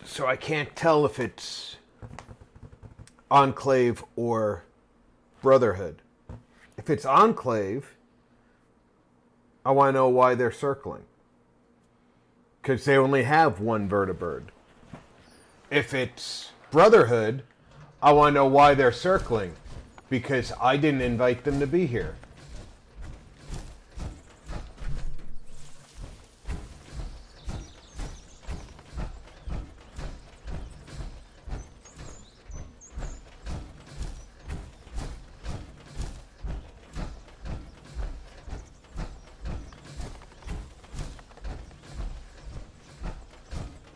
So I can't tell if it's Enclave or Brotherhood. If it's Enclave, I want to know why they're circling. Because they only have one vertibird. If it's Brotherhood, I want to know why they're circling. Because I didn't invite them to be here.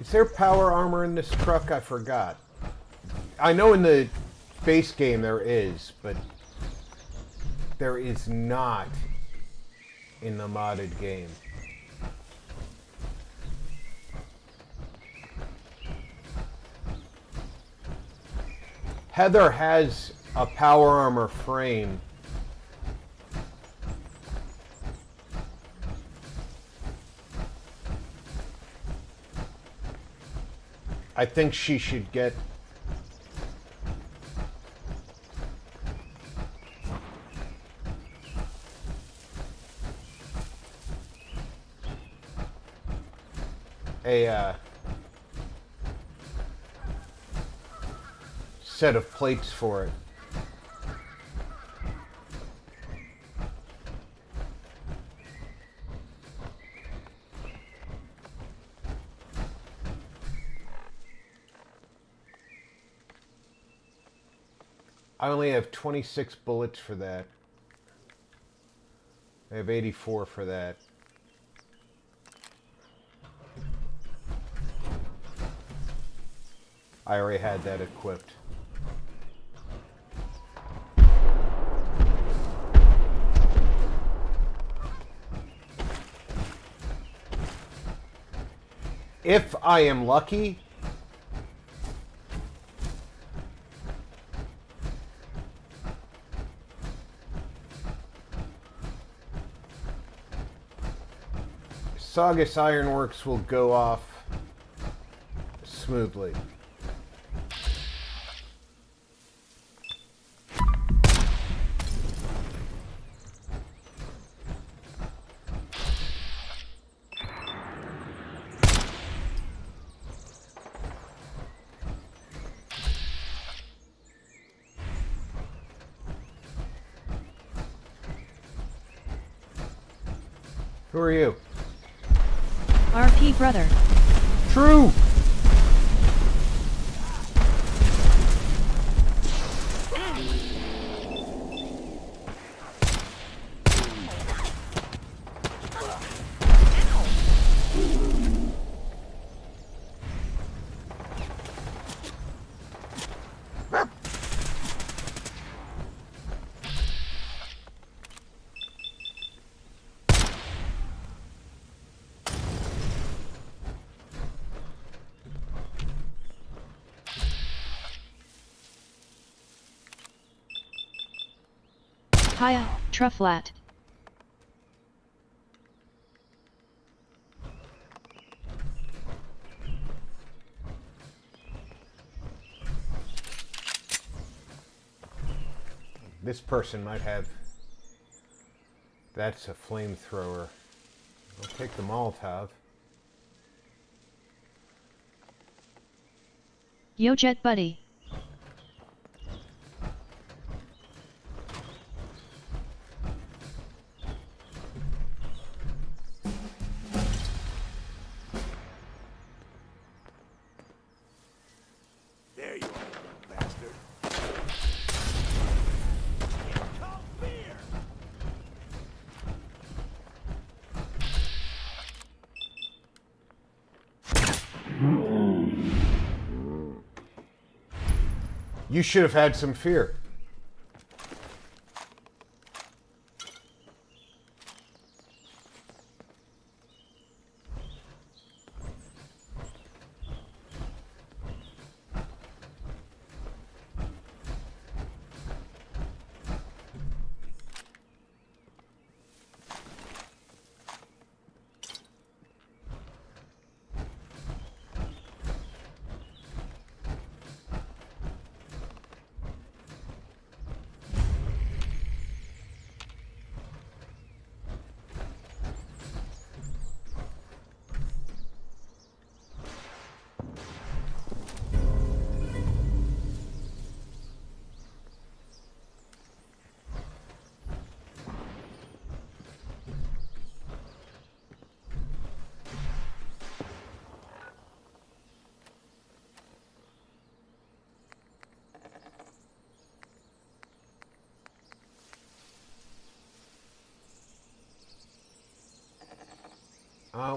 Is there power armor in this truck? I forgot. I know in the base game there is, but there is not in the modded game. Heather has a power armor frame. I think she should get a set of plates for it. I only have 26 bullets for that. have 84 for that. I already had that equipped. If I am lucky, Saugus Ironworks will go off smoothly. Who are you? RP brother. True! Hiya, Trufflat. This person might have... That's a flamethrower. I'll take the Molotov. Yo Jet Buddy. There you are, bastard. Come here. You should have had some fear.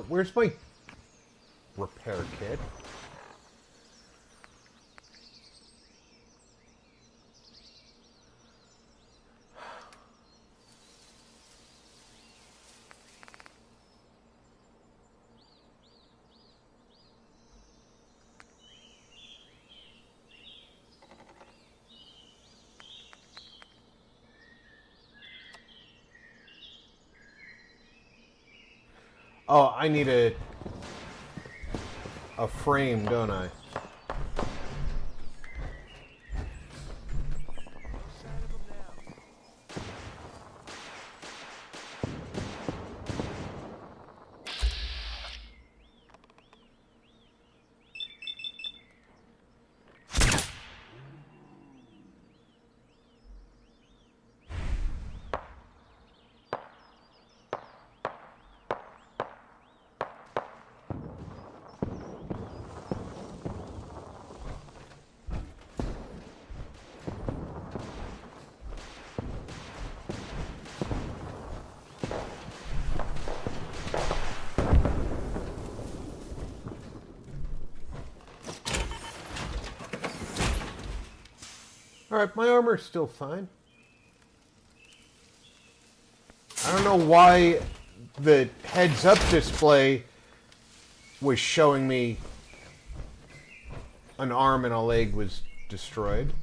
Where's my repair kit? Oh, I need a frame, don't I? Alright, my armor's still fine. I don't know why the heads-up display was showing me an arm and a leg was destroyed.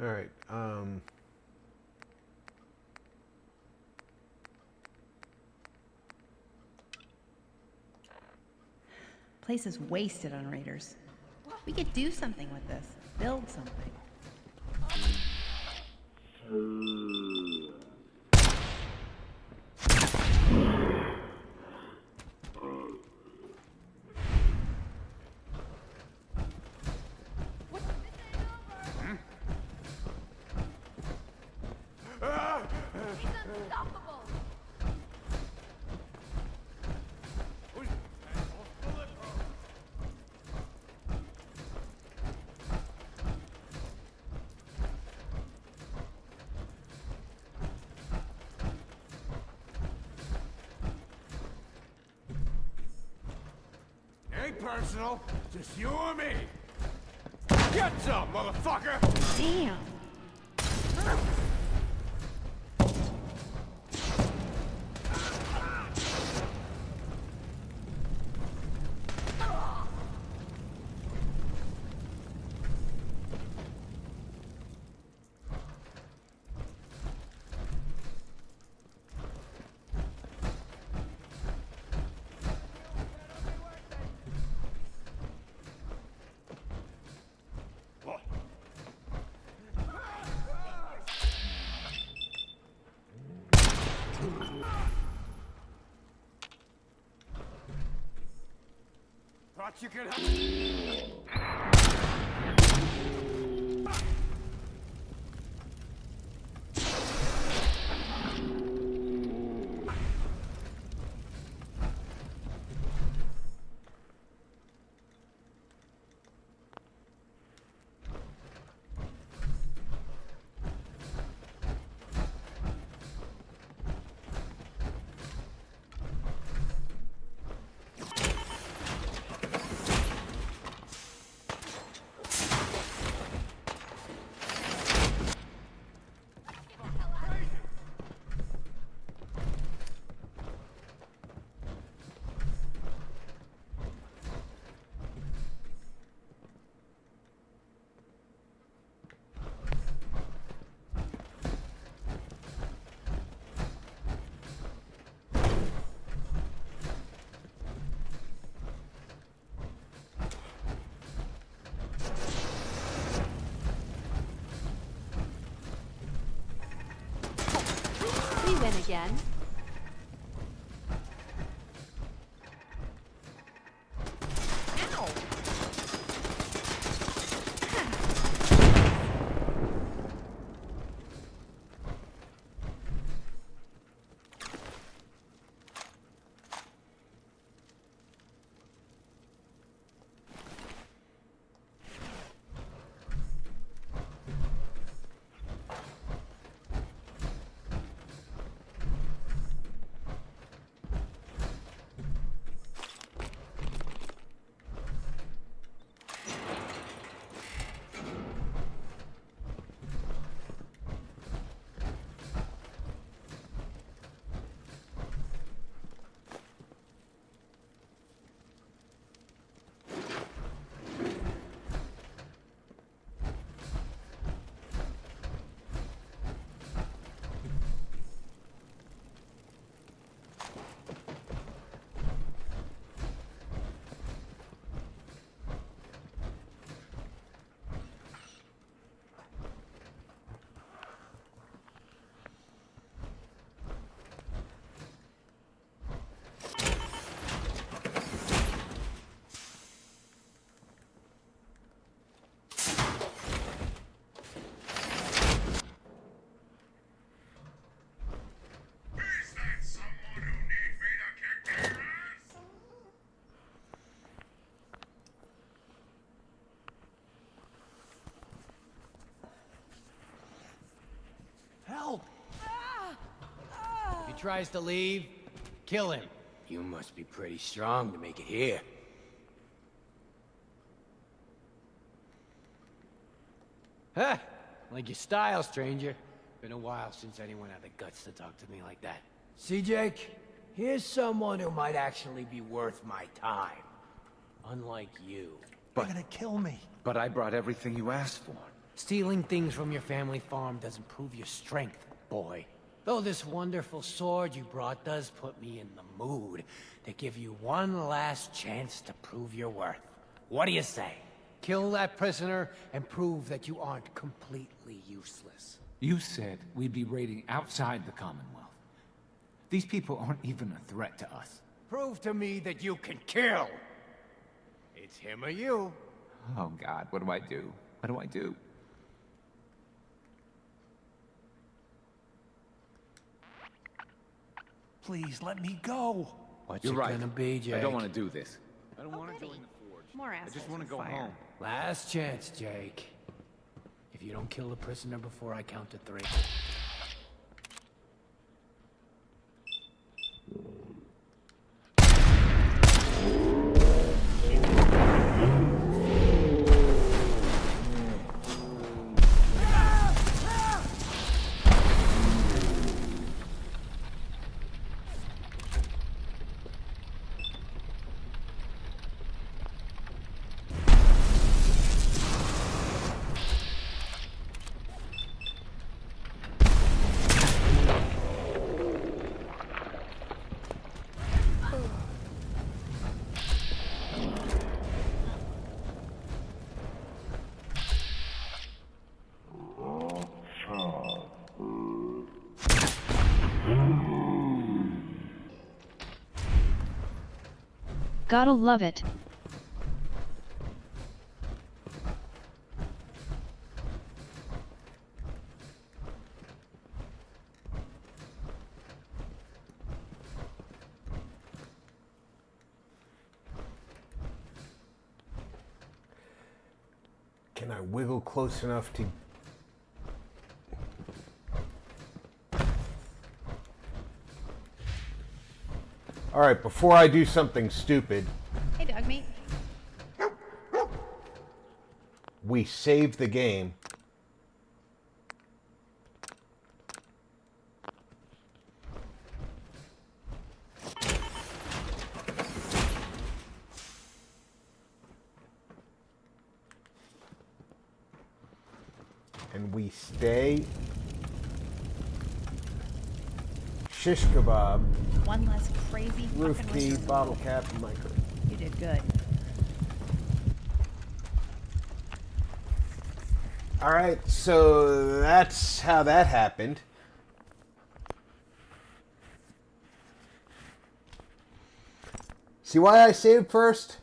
Alright, Place is wasted on raiders. We could do something with this. Build something. Ain't personal, just you or me. Get some, motherfucker! Damn. Thought you could have... We win again. tries to leave, kill him. You must be pretty strong to make it here. Huh, like your style, stranger. Been a while since anyone had the guts to talk to me like that. See, Jake? Here's someone who might actually be worth my time. Unlike you. They're gonna kill me. But I brought everything you asked for. Stealing things from your family farm doesn't prove your strength, boy. Though this wonderful sword you brought does put me in the mood to give you one last chance to prove your worth. What do you say? Kill that prisoner and prove that you aren't completely useless. You said we'd be raiding outside the Commonwealth. These people aren't even a threat to us. Prove to me that you can kill! It's him or you. Oh God, what do I do? What do I do? Please let me go. What's You're it right. gonna be, Jake? I don't want to do this. I don't Oh, want to goody. join the Forge. More I assholes just want to with go fire. home. Last chance, Jake. If you don't kill the prisoner before I count to 3. Gotta love it. Can I wiggle close enough to... Alright, before I do something stupid, Hey, dog meat. we save the game. And we stay. Shish kebab, One less crazy roof fucking key, restaurant. bottle cap, and micro. You did good. Alright, so that's how that happened. See why I saved first?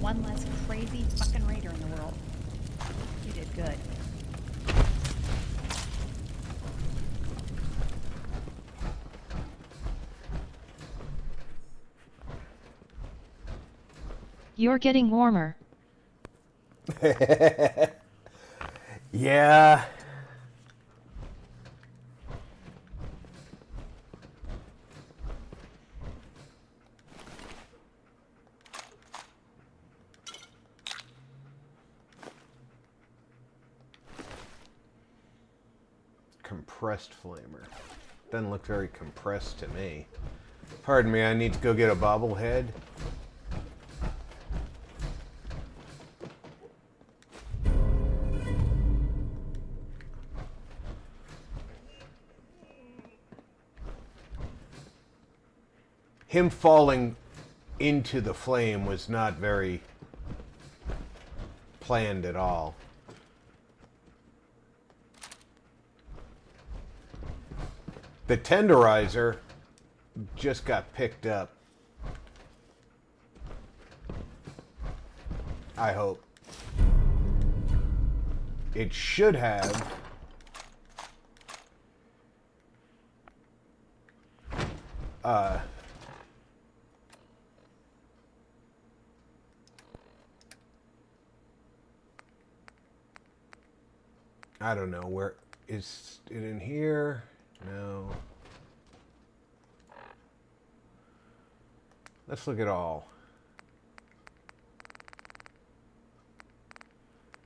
One less crazy fucking raider in the world. You did good. You're getting warmer. Yeah. Compressed flamer. Doesn't look very compressed to me. Pardon me, I need to go get a bobblehead. Him falling into the flame was not very planned at all. The tenderizer just got picked up. I hope. It should have. I don't know, where is it in here? No. Let's look at all.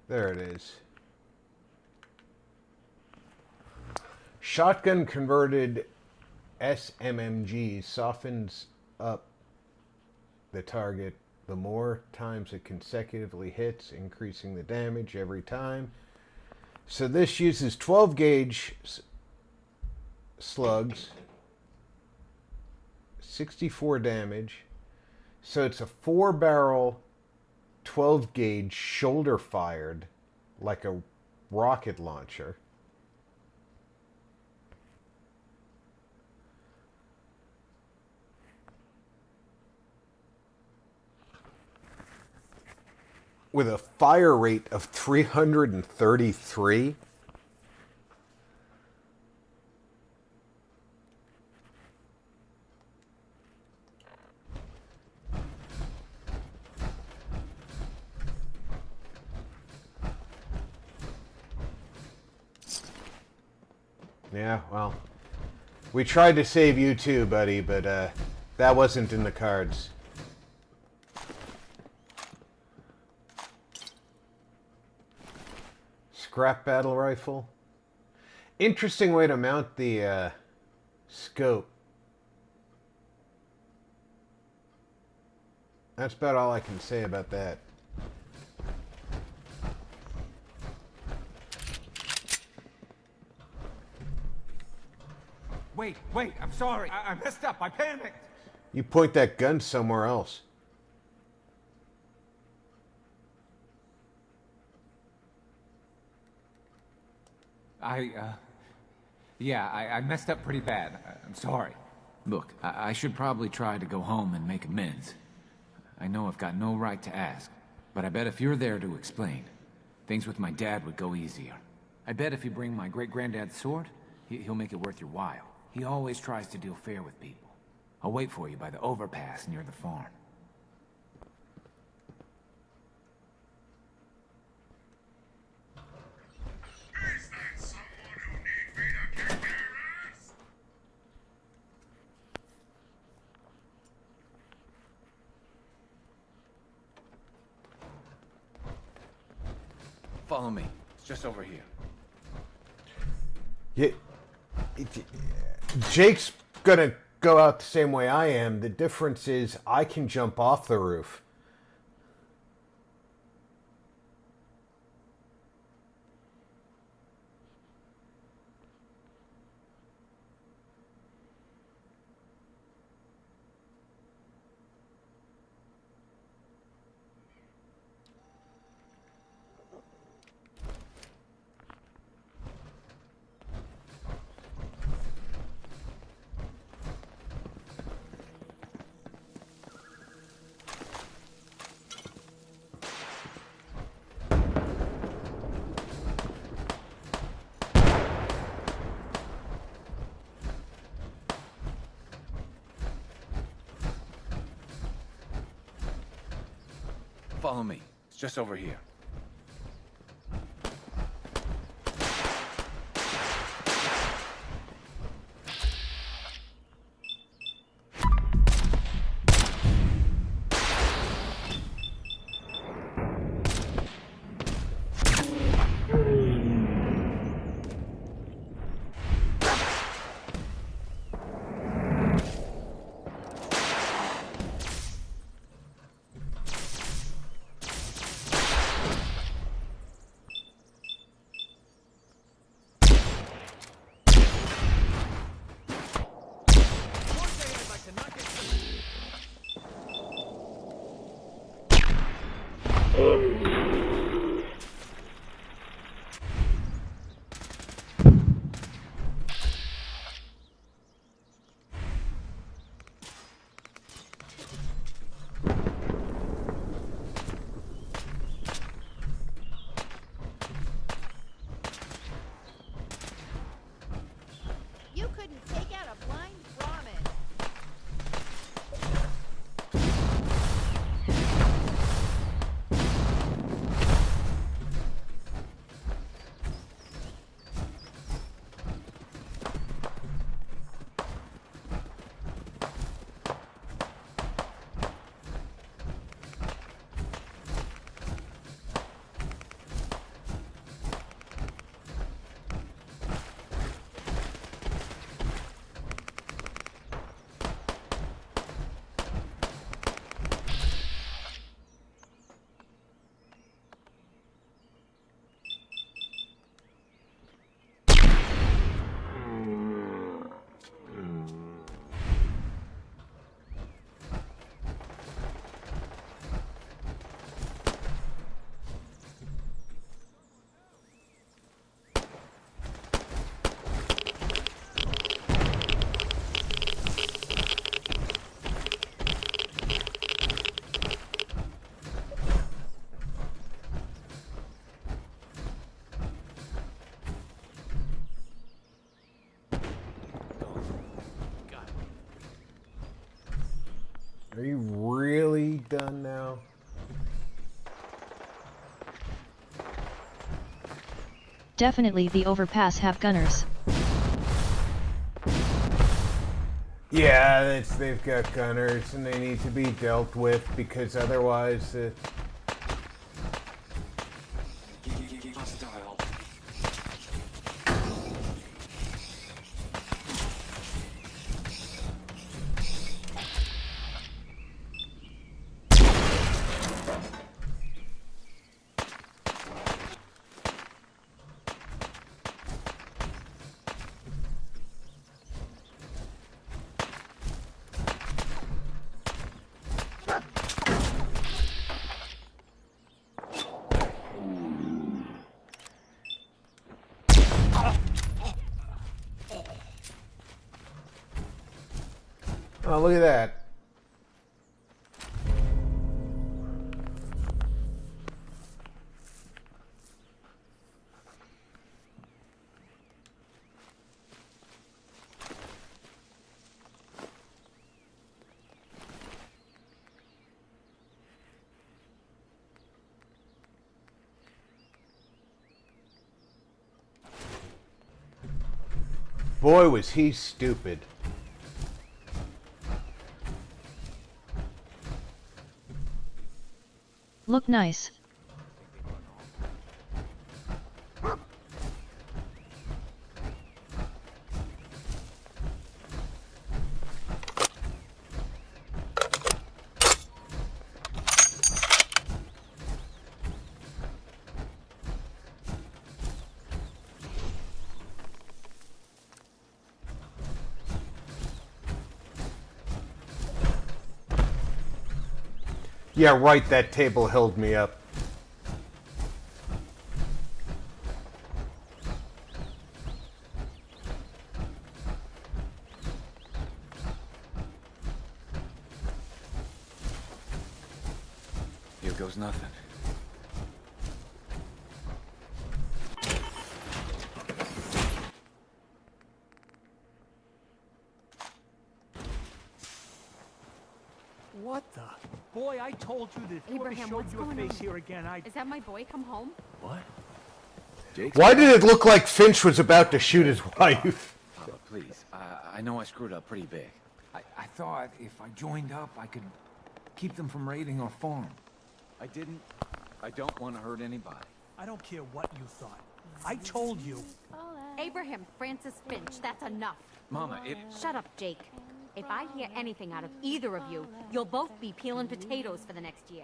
There it is. Shotgun converted SMMG softens up the target the more times it consecutively hits, increasing the damage every time. So this uses 12 gauge slugs, 64 damage. So it's a 4-barrel, 12 gauge shoulder fired like a rocket launcher. With a fire rate of 333. Yeah, well, we tried to save you too, buddy, but that wasn't in the cards. Scrap battle rifle. Interesting way to mount the scope. That's about all I can say about that. Wait, I'm sorry. I messed up. I panicked. You point that gun somewhere else. I messed up pretty bad. I'm sorry. Look, I should probably try to go home and make amends. I know I've got no right to ask, but I bet if you're there to explain, things with my dad would go easier. I bet if you bring my great-granddad's sword, he'll make it worth your while. He always tries to deal fair with people. I'll wait for you by the overpass near the farm. Follow me. It's just over here. Yeah, Jake's gonna go out the same way I am. The difference is I can jump off the roof. Follow me. It's just over here. You couldn't take out a blind Brahmin. Are you really done now? Definitely the overpass have gunners. Yeah, they've got gunners and they need to be dealt with because otherwise... Oh, look at that. Boy, was he stupid. Look nice. Yeah, right, that table held me up. Here goes nothing. What the? Boy, I told you that if you ever Abraham, showed what's your going face on? here again, I'd... Is that my boy come home? What? Why did it look like Finch was about to shoot his wife? Papa, please. I know I screwed up pretty big. I thought if I joined up, I could keep them from raiding our farm. I didn't. I don't want to hurt anybody. I don't care what you thought. I told you. Abraham Francis Finch, that's enough. Mama, it... Shut up, Jake. If I hear anything out of either of you, you'll both be peeling potatoes for the next year.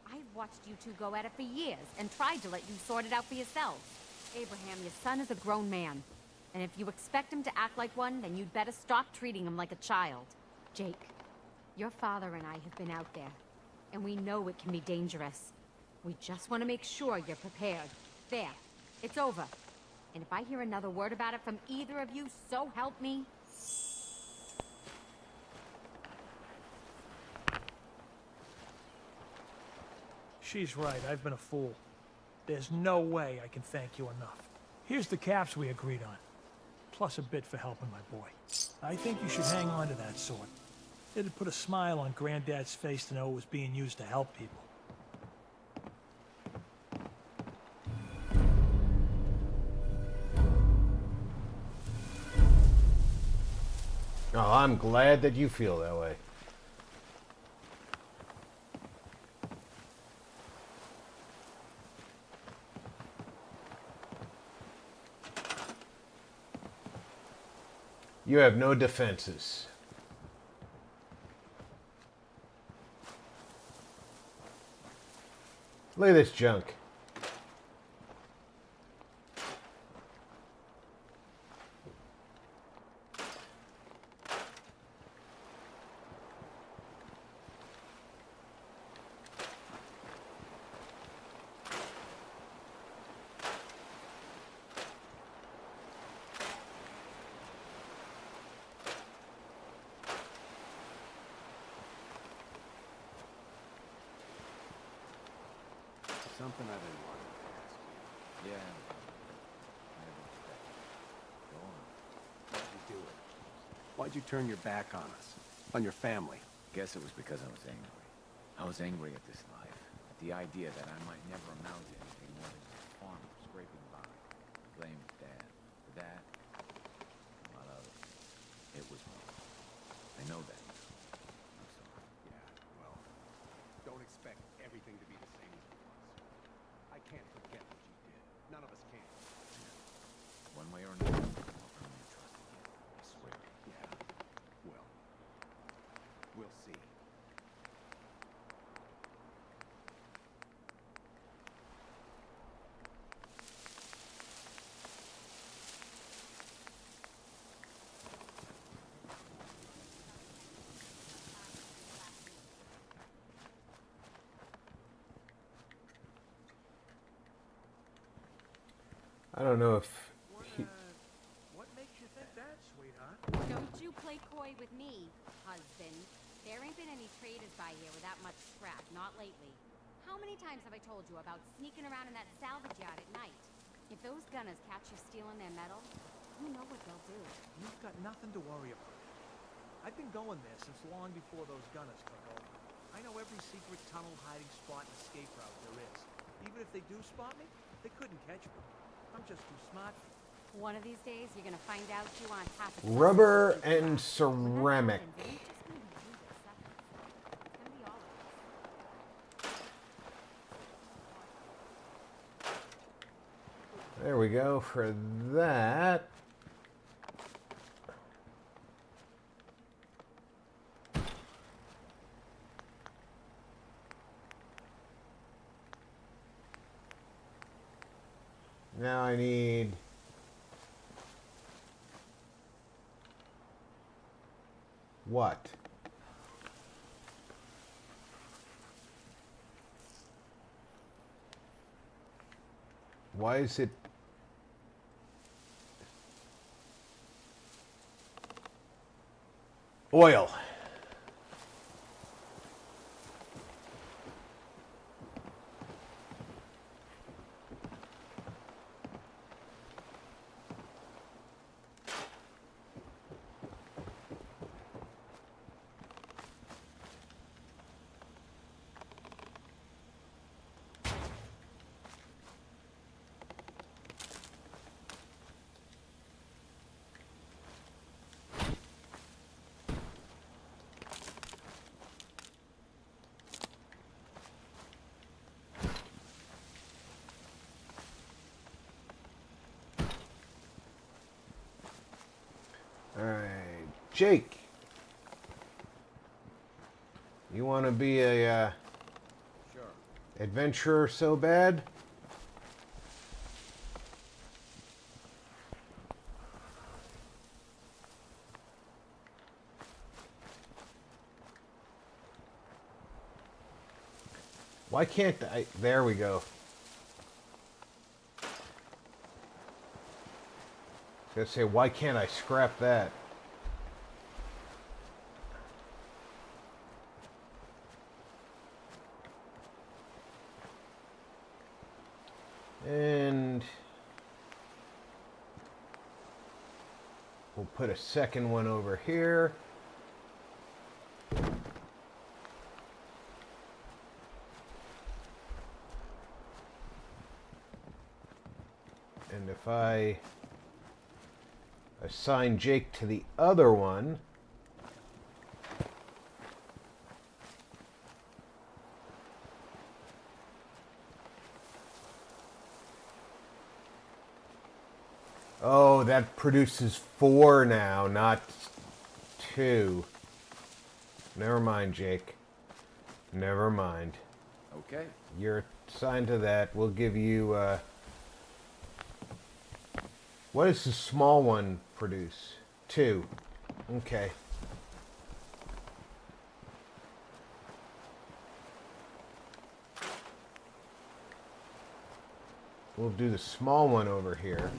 I've watched you two go at it for years and tried to let you sort it out for yourselves. Abraham, your son is a grown man. And if you expect him to act like one, then you'd better stop treating him like a child. Jake, your father and I have been out there, and we know it can be dangerous. We just want to make sure you're prepared. There, it's over. And if I hear another word about it from either of you, so help me. She's right, I've been a fool. There's no way I can thank you enough. Here's the caps we agreed on, plus a bit for helping my boy. I think you should hang on to that sword. It'd put a smile on Granddad's face to know it was being used to help people. Oh, I'm glad that you feel that way. You have no defenses. Look at this junk. Something I've been wanting to ask you. Yeah. Go on. Why'd you do it? Why'd you turn your back on us? On your family? Guess it was because I was angry. I was angry at this life, at the idea that I might never amount to anything more than just a farmer scraping by. Blamed Dad for that, a lot of other things. It was me. I know that now. I'm sorry. Yeah, well, don't expect everything to be the same as it was. I can't forget what you did. None of us can. One way or another, I'll earn your trust again. I swear. Yeah, well, we'll see. I don't know if What makes you think that, sweetheart? Don't you play coy with me, husband. There ain't been any traders by here with that much scrap, not lately. How many times have I told you about sneaking around in that salvage yard at night? If those gunners catch you stealing their metal, you know what they'll do. You've got nothing to worry about. I've been going there since long before those gunners took over. I know every secret tunnel, hiding spot, and escape route there is. Even if they do spot me, they couldn't catch me. I'm just too smart for them. One of these days, you're gonna find out you aren't half as rubber and ceramic. There we go for that. Now I need what? Why is it oil? All right, Jake. You want to be a Sure. adventurer so bad? Why can't I? There we go. I was gonna say, why can't I scrap that? And we'll put a second one over here. And if I assign Jake to the other one, oh, that produces 4 now, not 2. Never mind, Jake. Never mind. Okay. You're assigned to that. We'll give you, what does the small one produce? 2. Okay. We'll do the small one over here.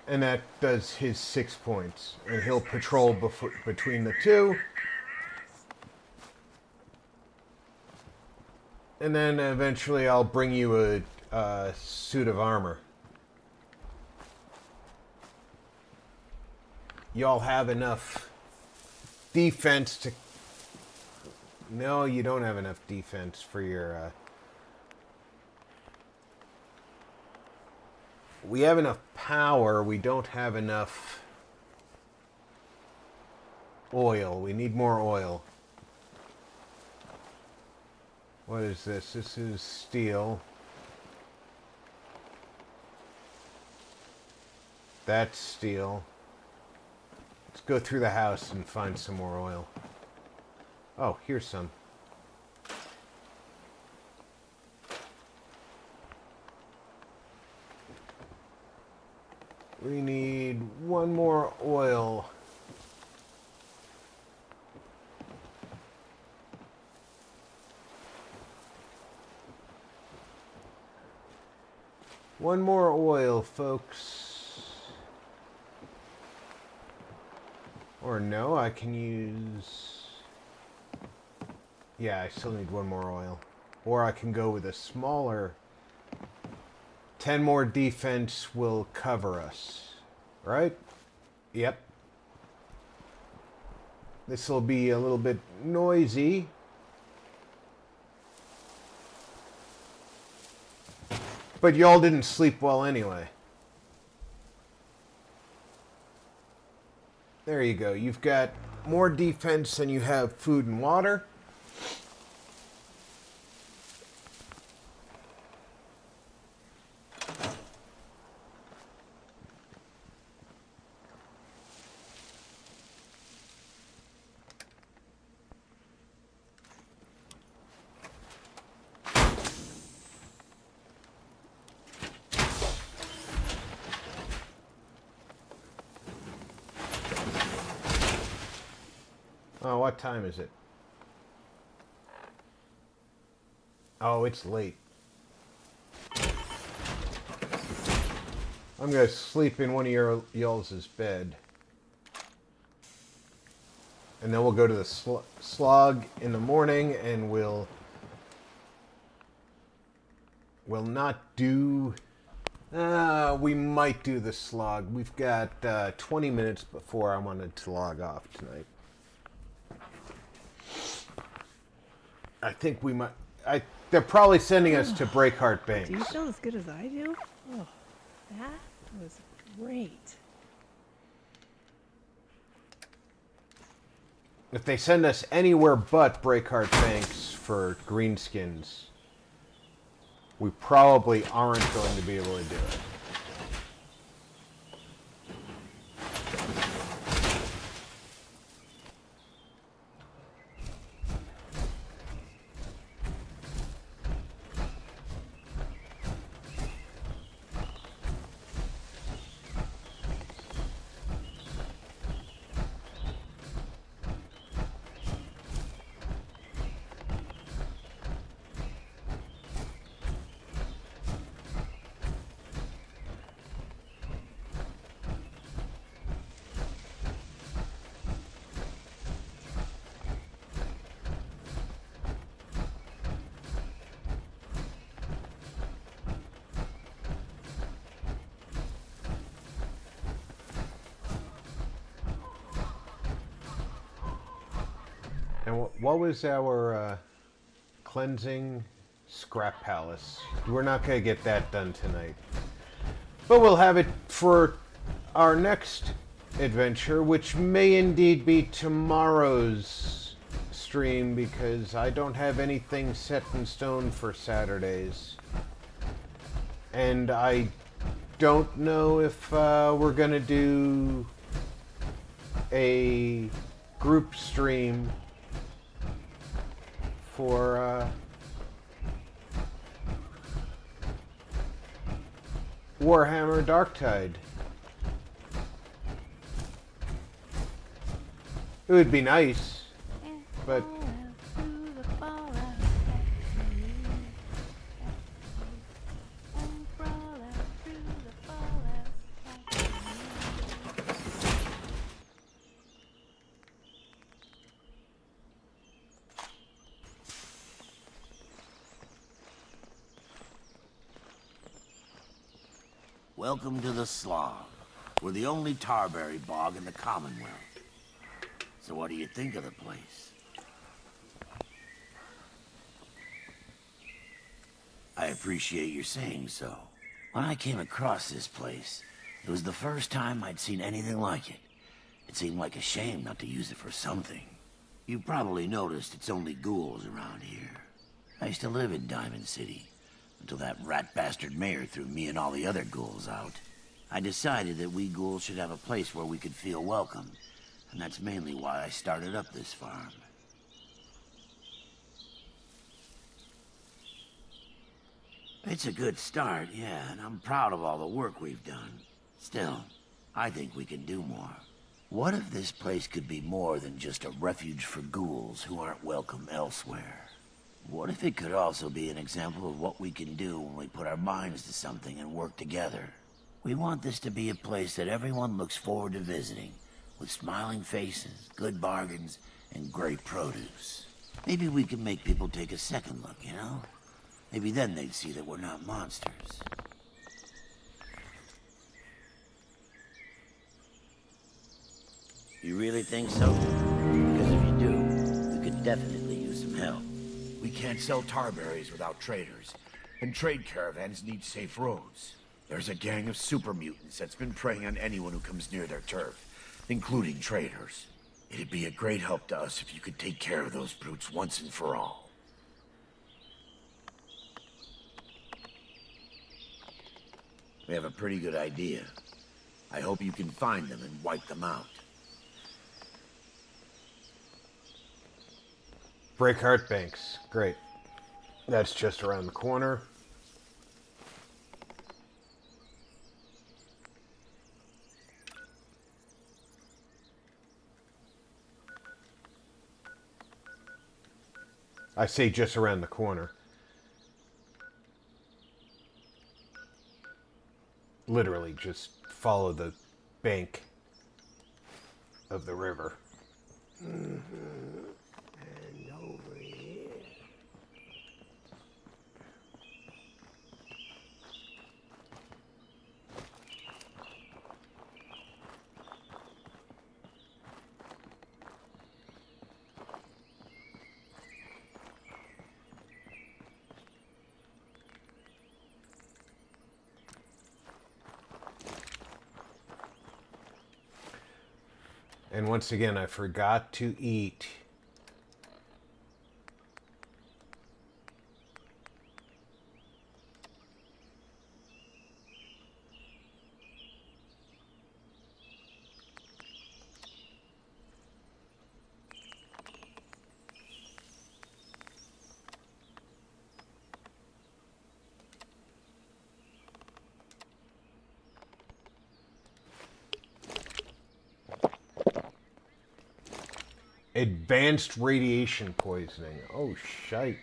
And that does his 6 points. And he'll patrol between the 2. And then eventually I'll bring you a suit of armor. Y'all have enough defense to... No, you don't have enough defense for your... We have enough power. We don't have enough oil. We need more oil. What is this? This is steel. That's steel. Let's go through the house and find some more oil. Oh, here's some. We need one more oil. One more oil, folks. Or no, I can use... Yeah, I still need one more oil. Or I can go with a smaller... 10 more defense will cover us. Right? Yep. This will be a little bit noisy. But y'all didn't sleep well anyway. There you go. You've got more defense than you have food and water. Oh, what time is it? Oh, it's late. I'm gonna sleep in one of y'all's bed. And then we'll go to the slog in the morning and we'll not do... we might do the slog. We've got 20 minutes before I wanted to log off tonight. I think we might... they're probably sending us to Breakheart Banks. Do you feel as good as I do? Oh, that was great. If they send us anywhere but Breakheart Banks for greenskins, we probably aren't going to be able to do it. And what was our cleansing scrap palace? We're not going to get that done tonight. But we'll have it for our next adventure, which may indeed be tomorrow's stream, because I don't have anything set in stone for Saturdays. And I don't know if we're going to do a group stream for Warhammer Darktide. It would be nice, but Welcome to the Slog. We're the only tarberry bog in the Commonwealth. So what do you think of the place? I appreciate your saying so. When I came across this place, it was the first time I'd seen anything like it. It seemed like a shame not to use it for something. You probably noticed it's only ghouls around here. I used to live in Diamond City, until that rat bastard mayor threw me and all the other ghouls out. I decided that we ghouls should have a place where we could feel welcome, and that's mainly why I started up this farm. It's a good start, yeah, and I'm proud of all the work we've done. Still, I think we can do more. What if this place could be more than just a refuge for ghouls who aren't welcome elsewhere? What if it could also be an example of what we can do when we put our minds to something and work together? We want this to be a place that everyone looks forward to visiting, with smiling faces, good bargains, and great produce. Maybe we can make people take a second look, you know? Maybe then they'd see that we're not monsters. You really think so? Because if you do, we could definitely use some help. We can't sell tarberries without traders, and trade caravans need safe roads. There's a gang of super mutants that's been preying on anyone who comes near their turf, including traders. It'd be a great help to us if you could take care of those brutes once and for all. We have a pretty good idea. I hope you can find them and wipe them out. Breakheart Banks. Great. That's just around the corner. I say just around the corner. Literally, just follow the bank of the river. And over here. And once again, I forgot to eat. Advanced radiation poisoning. Oh, shite.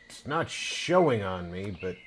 It's not showing on me, but...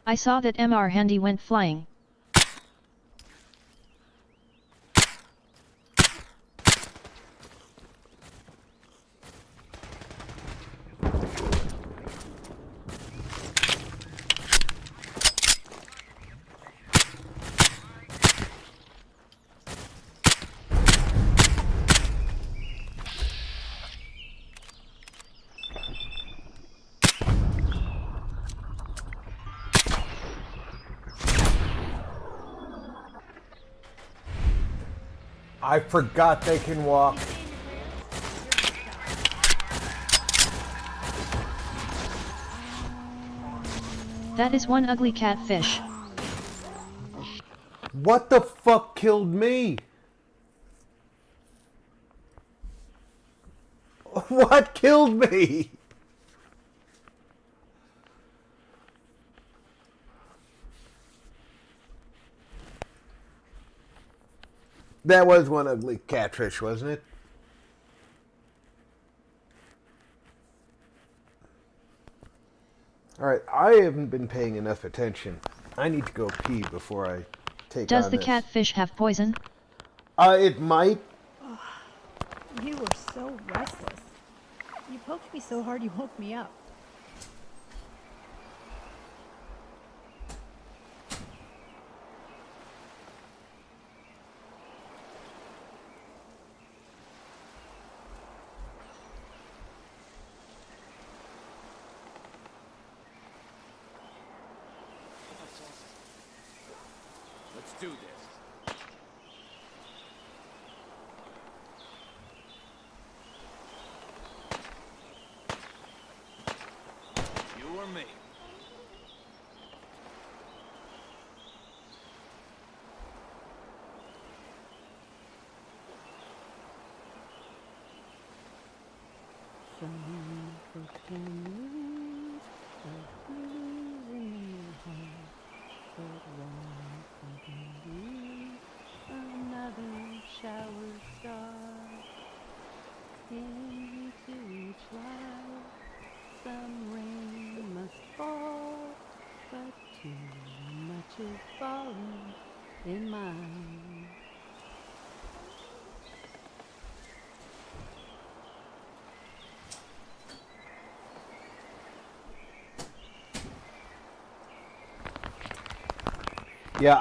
I saw that Mr. Handy went flying. I forgot they can walk. That is one ugly catfish. What the fuck killed me? What killed me? That was one ugly catfish, wasn't it? Alright, I haven't been paying enough attention. I need to go pee before I take Does on the this. catfish have poison? It might. You were so restless. You poked me so hard you woke me up. Let's do this. You or me? Some folks can lose, but losing in their heart. But one can be another shower star. Into each life, some rain must fall, but too much is falling in mine. Yeah,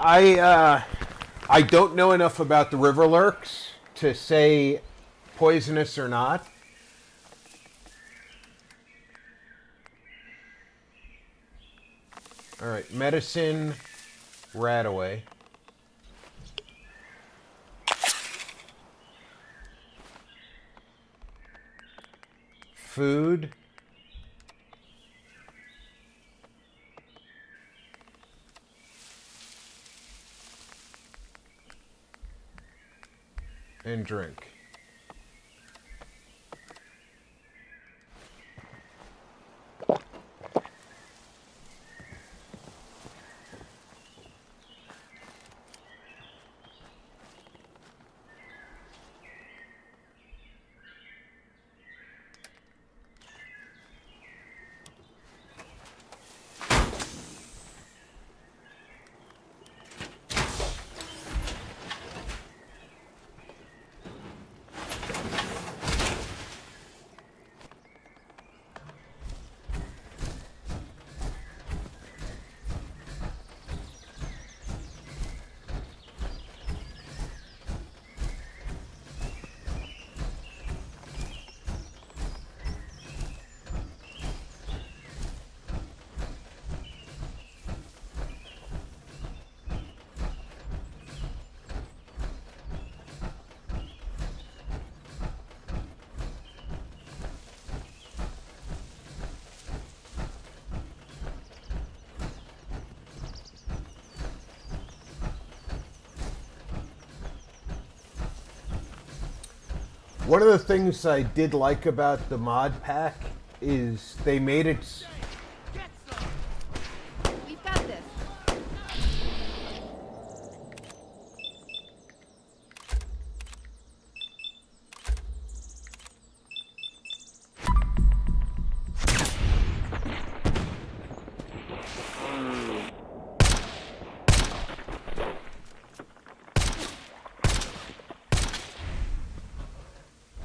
I don't know enough about the river lurks to say poisonous or not. All right, medicine, rat away. Food. And drink. One of the things I did like about the mod pack is they made it... We've got this.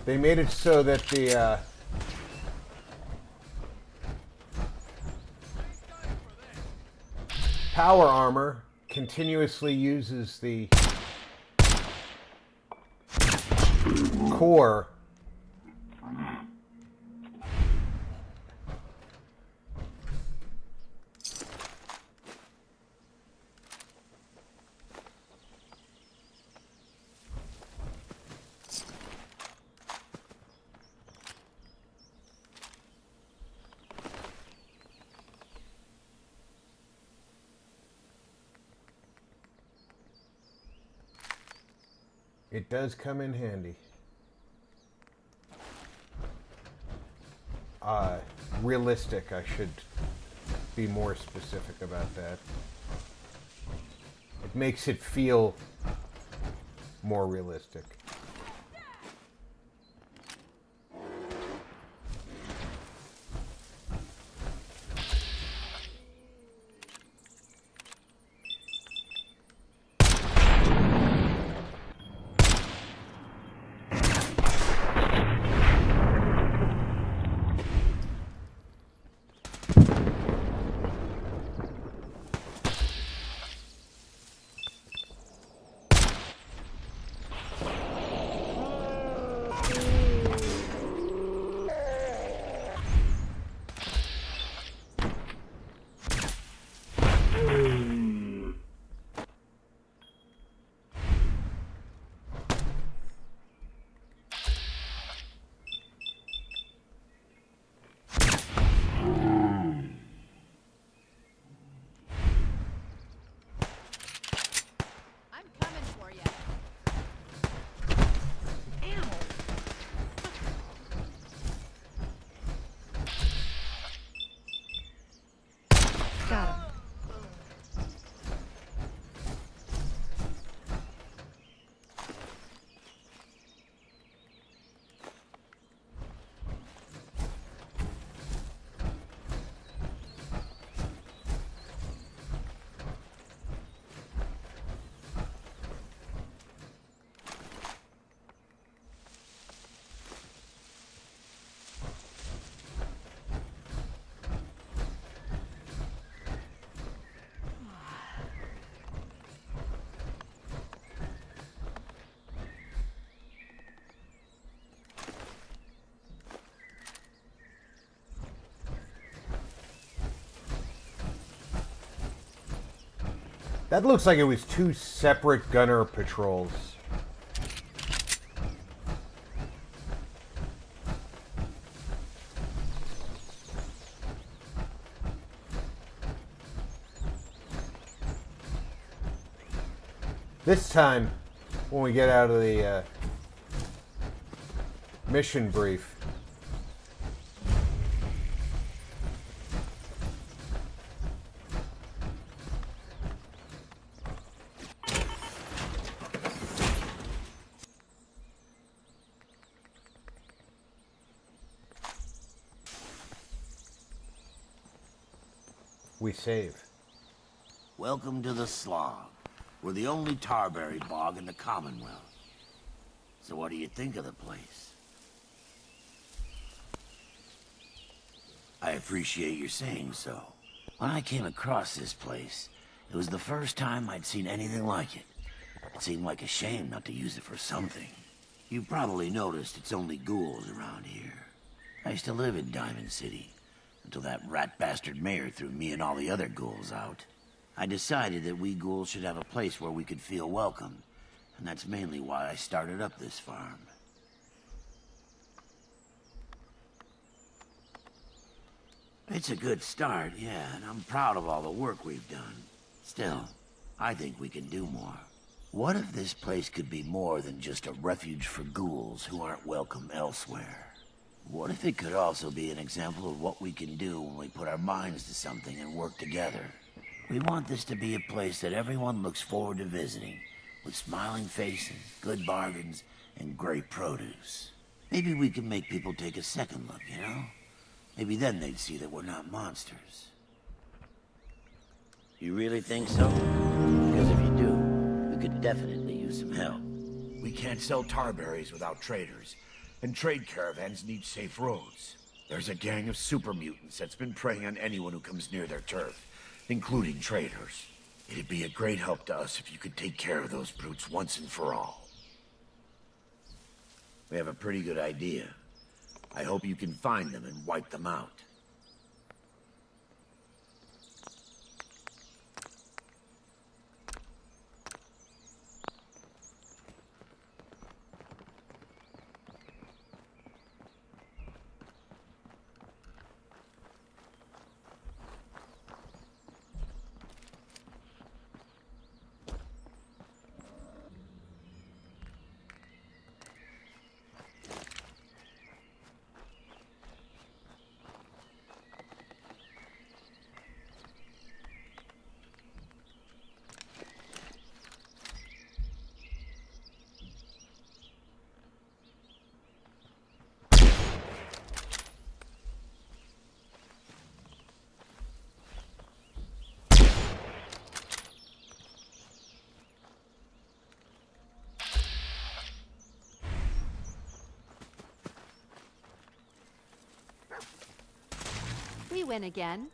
They made it so that the power armor continuously uses the core It does come in handy. Realistic, I should be more specific about that. It makes it feel more realistic. That looks like it was two separate gunner patrols. This time, when we get out of the mission brief, we save. Welcome to the Slog. We're the only Tarberry bog in the Commonwealth. So what do you think of the place? I appreciate your saying so. When I came across this place, it was the first time I'd seen anything like it. It seemed like a shame not to use it for something. You probably noticed it's only ghouls around here. I used to live in Diamond City, until that rat bastard mayor threw me and all the other ghouls out. I decided that we ghouls should have a place where we could feel welcome, and that's mainly why I started up this farm. It's a good start, yeah, and I'm proud of all the work we've done. Still, I think we can do more. What if this place could be more than just a refuge for ghouls who aren't welcome elsewhere? What if it could also be an example of what we can do when we put our minds to something and work together? We want this to be a place that everyone looks forward to visiting, with smiling faces, good bargains, and great produce. Maybe we can make people take a second look, you know? Maybe then they'd see that we're not monsters. You really think so? Because if you do, we could definitely use some help. We can't sell Tarberries without traders. and trade caravans need safe roads. There's a gang of super mutants that's been preying on anyone who comes near their turf, including traders. It'd be a great help to us if you could take care of those brutes once and for all. We have a pretty good idea. I hope you can find them and wipe them out. We win again.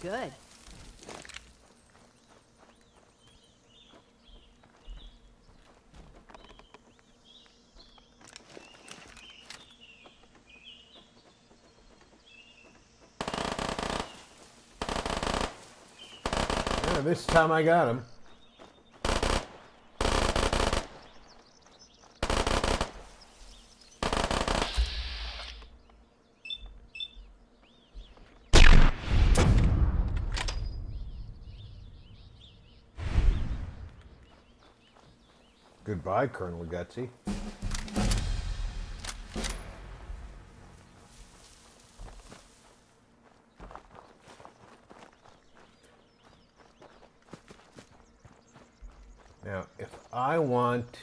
Good. Yeah, this time I got him. Goodbye, Colonel Gutsy. Now, if I want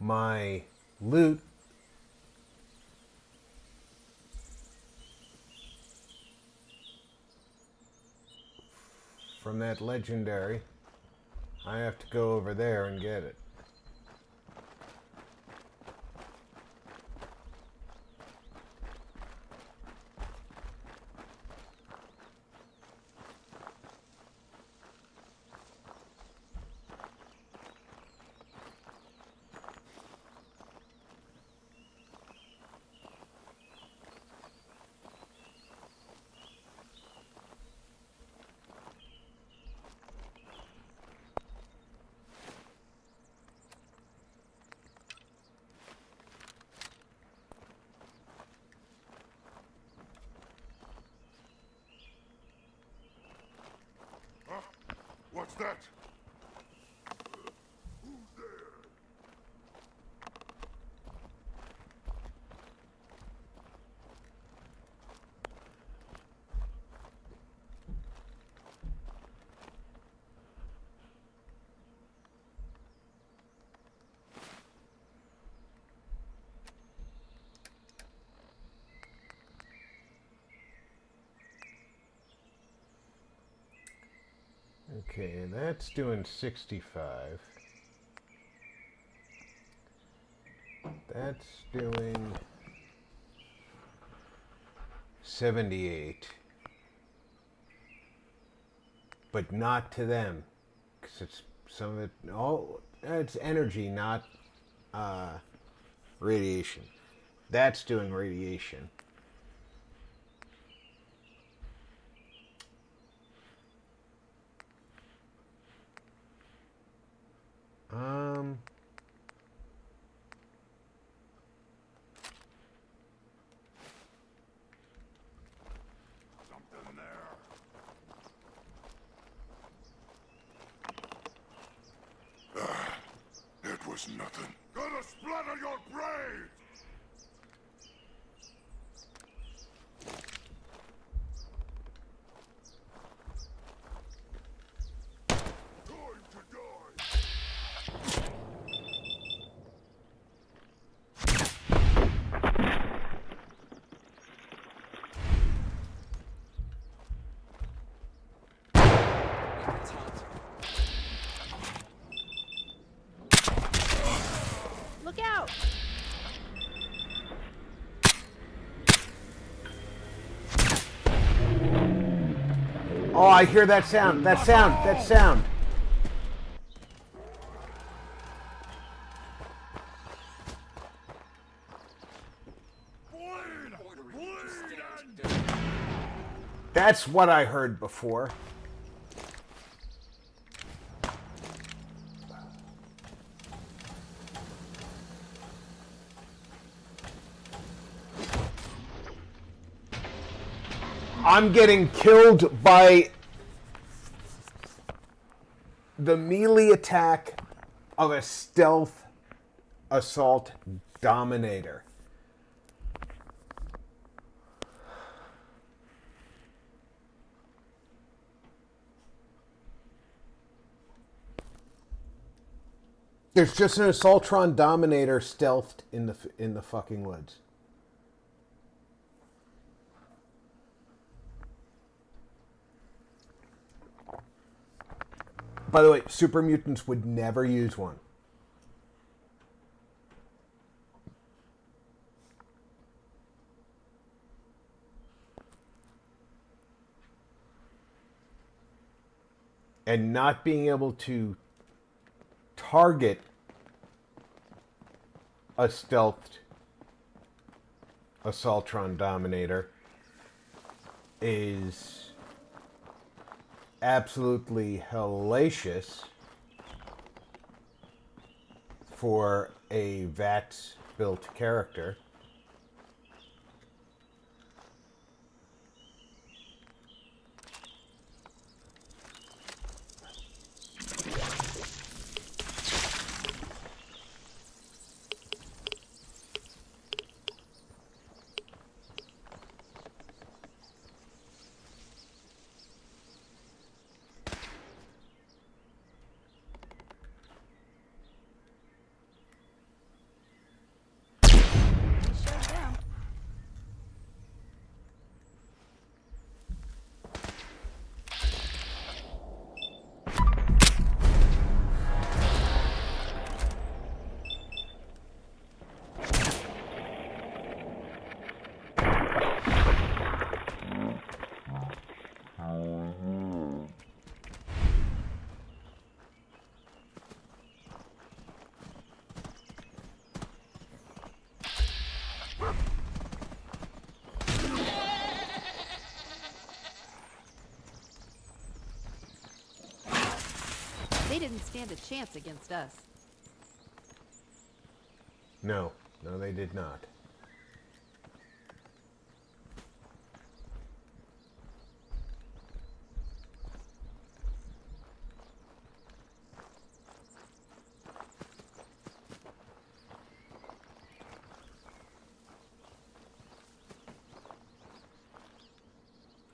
my loot from that legendary, I have to go over there and get it. What's that? Okay, that's doing 65. That's doing 78. But not to them. Because it's some of it, it's energy, not radiation. That's doing radiation. Something there. It was nothing. Gonna splatter your brains! Look out! Oh, I hear that sound. That sound. That sound. That's what I heard before. I'm getting killed by the melee attack of a stealth assault dominator. There's just an Assaultron Dominator stealthed in the fucking woods. By the way, super mutants would never use one. And not being able to target a stealthed Assaultron Dominator is absolutely hellacious for a VATS-built character. They didn't stand a chance against us. No, they did not.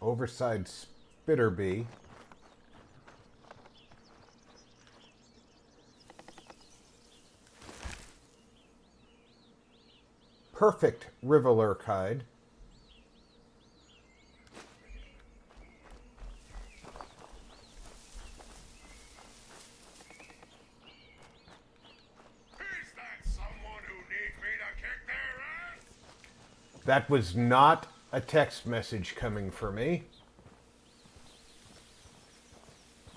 Overside Spitterbee. Perfect Rivalurkide. That was not a text message coming for me.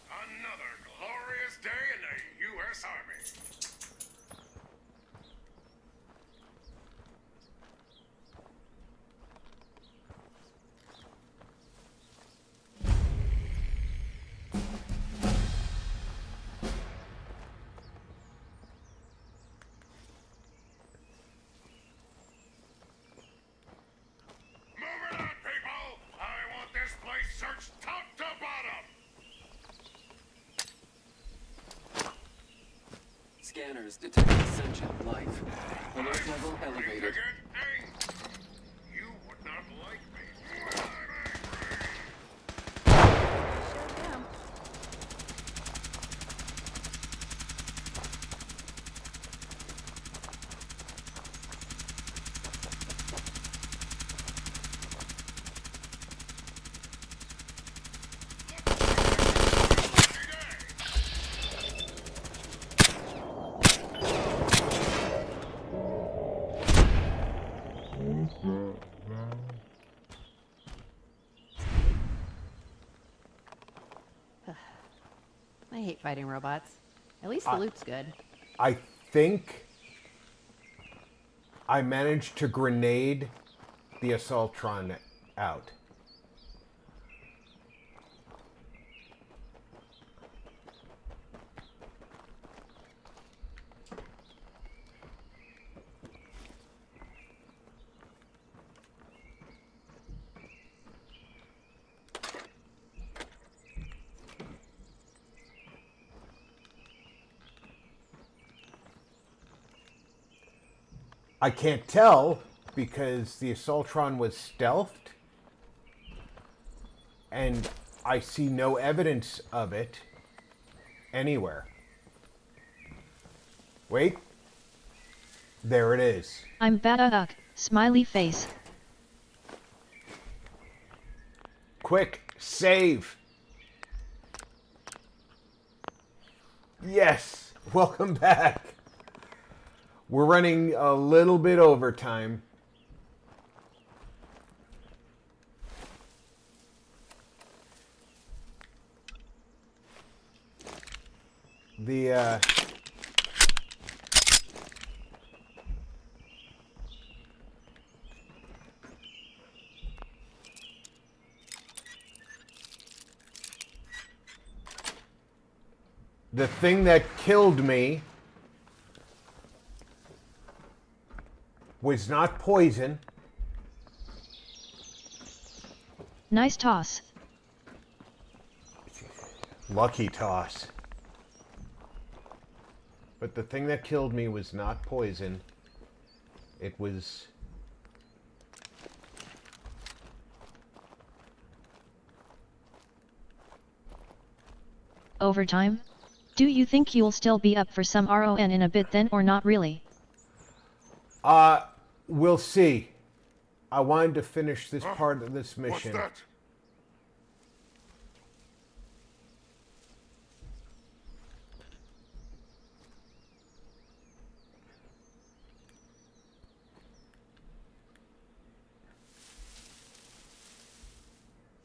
Another glorious day in the U.S. Army. Scanners detect sentient life. Alert level elevated. You would not like me. I hate fighting robots. At least the loot's good. I think I managed to grenade the Assaultron out. I can't tell because the Assaultron was stealthed and I see no evidence of it anywhere. Wait. There it is. I'm bada smiley face. Quick, save. Yes, welcome back. We're running a little bit overtime. The thing that killed me was not poison. Nice toss. Lucky toss. But the thing that killed me was not poison. It was... Overtime? Do you think you'll still be up for some RON in a bit then or not really? We'll see. I wanted to finish this part of this mission. What's that?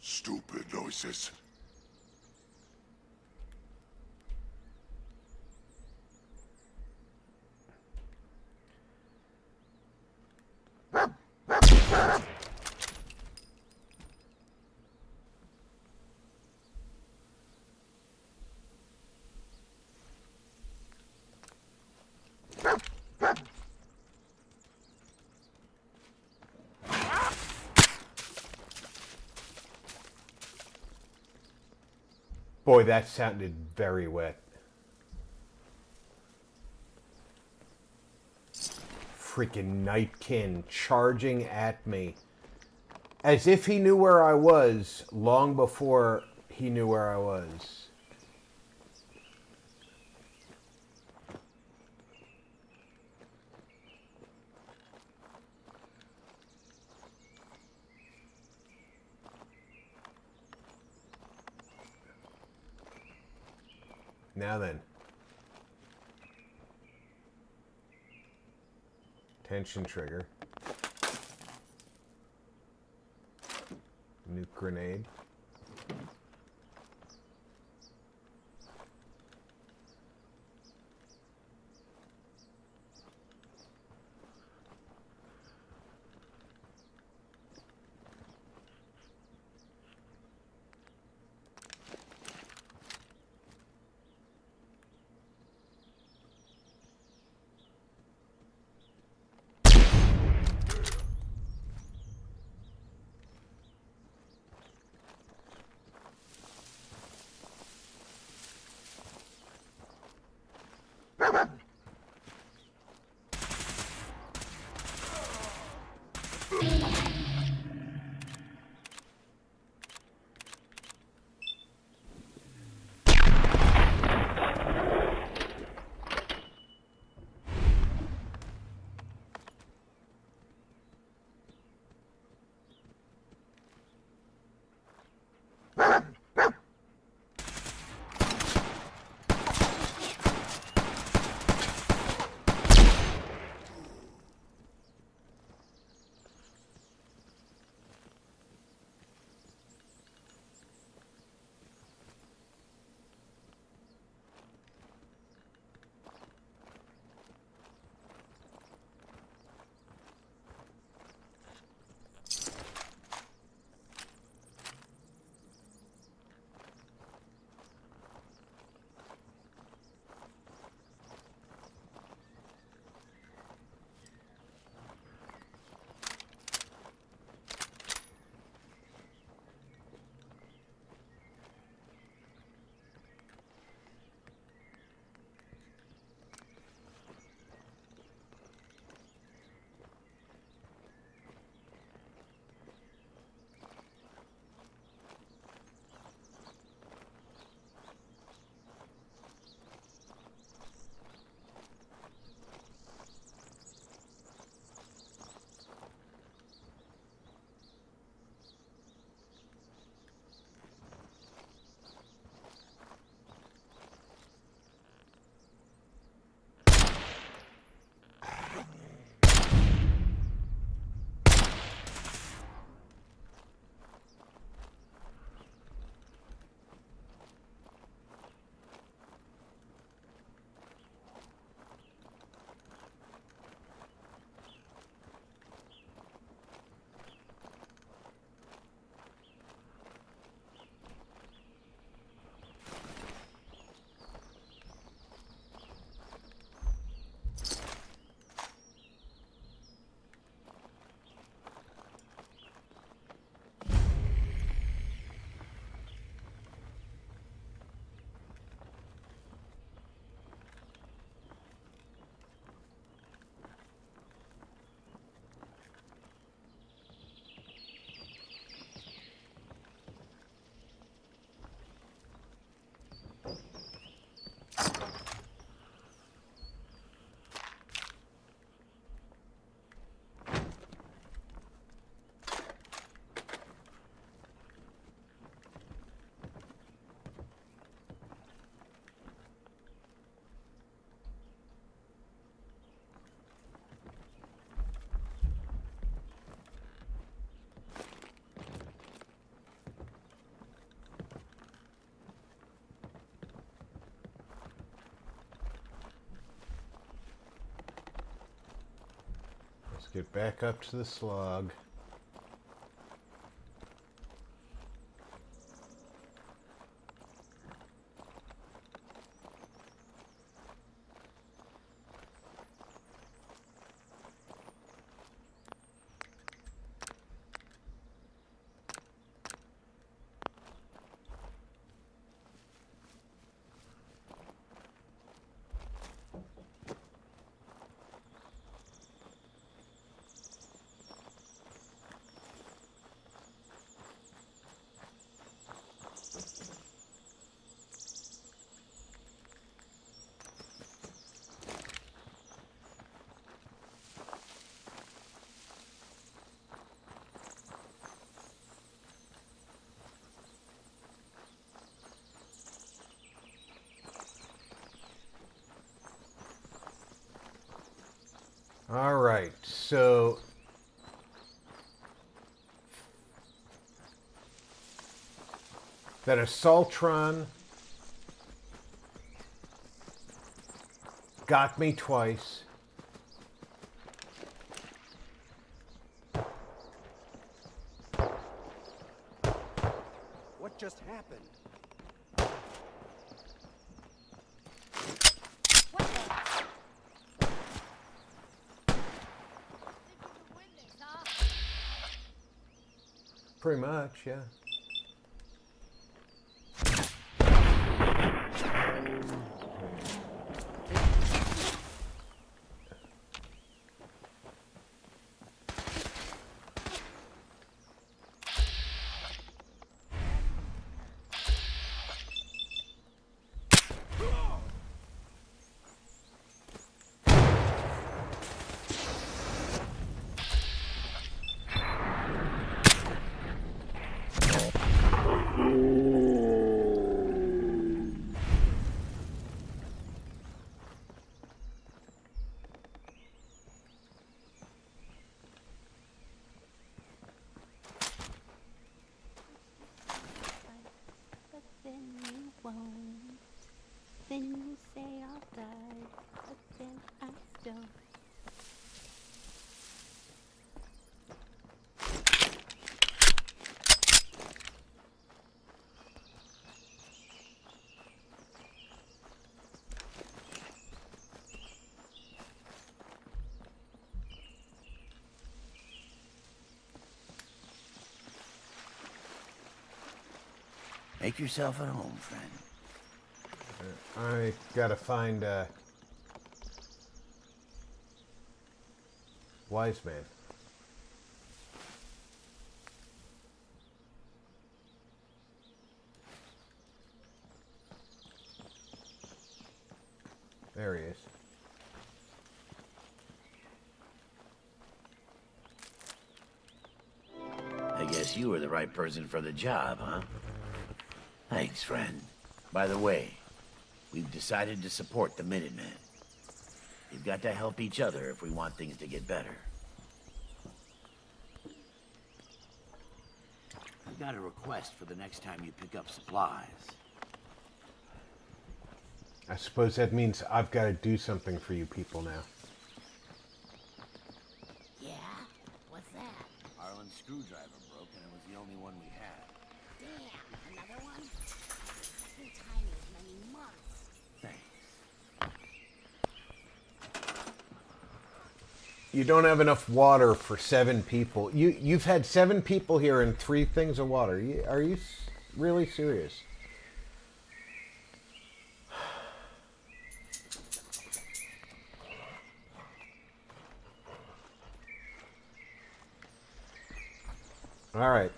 Stupid noises. Boy, that sounded very wet. Freaking Nightkin charging at me. As if he knew where I was long before he knew where I was. Now then. Tension trigger. Nuke grenade. Get back up to the slug. All right, so that assaultron got me twice. What just happened? Pretty much, yeah. But then you won't. Then you say I'll die, but then I don't. Make yourself at home, friend. I gotta find Wise Man. There he is. I guess you were the right person for the job, huh? Thanks, friend. By the way, we've decided to support the Minutemen. We've got to help each other if we want things to get better. I've got a request for the next time you pick up supplies. I suppose that means I've got to do something for you people now. Yeah? What's that? Harlan's screwdriver broke and it was the only one we had. Damn, another one? Been tiny as many months. Thanks. You don't have enough water for 7 people. You've had 7 people here and 3 things of water. Are you really serious? All right.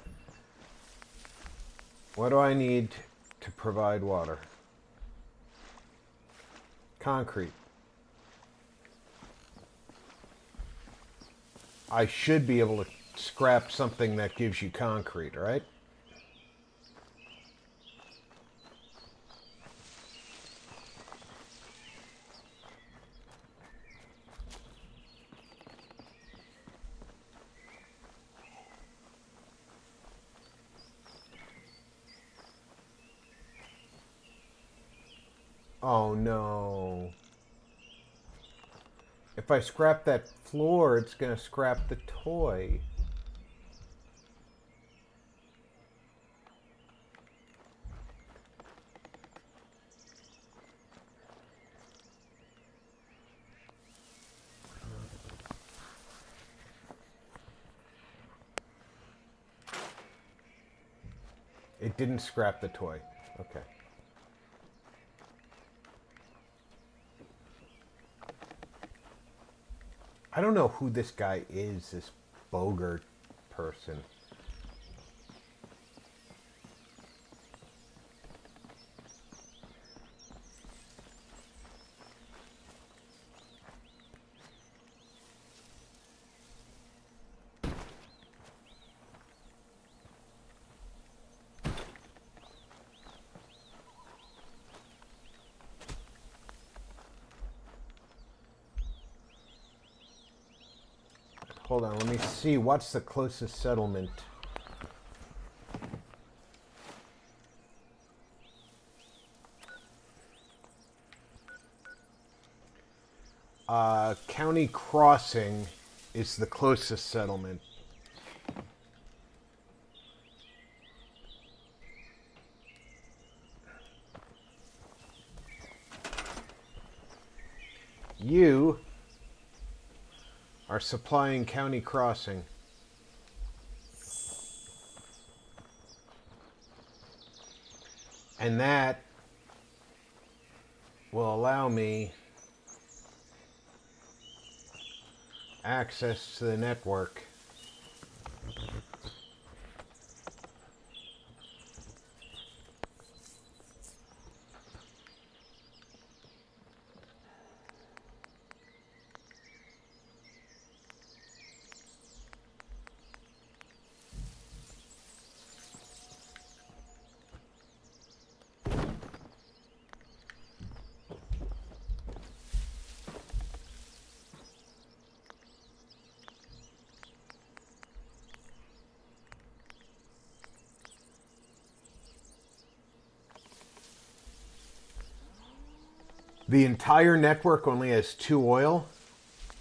What do I need to provide water? Concrete. I should be able to scrap something that gives you concrete, right? Oh no. If I scrap that floor, it's gonna scrap the toy. It didn't scrap the toy. Okay. I don't know who this guy is, this Bogart person. Hold on, let me see. What's the closest settlement? County Crossing is the closest settlement. You are supplying County Crossing. And that will allow me access to the network. The entire network only has 2 oil?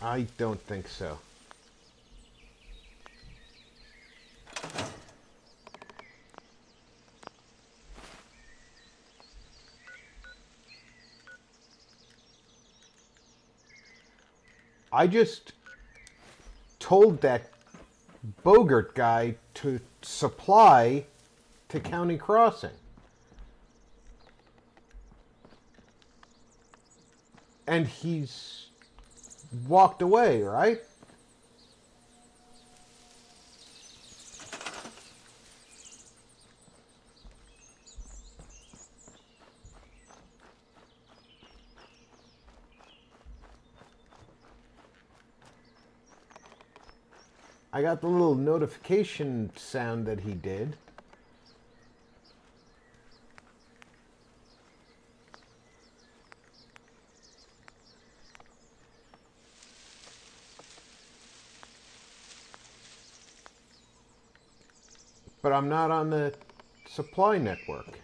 I don't think so. I just told that Bogart guy to supply to County Crossing. And he's walked away, right? I got the little notification sound that he did. But I'm not on the supply network.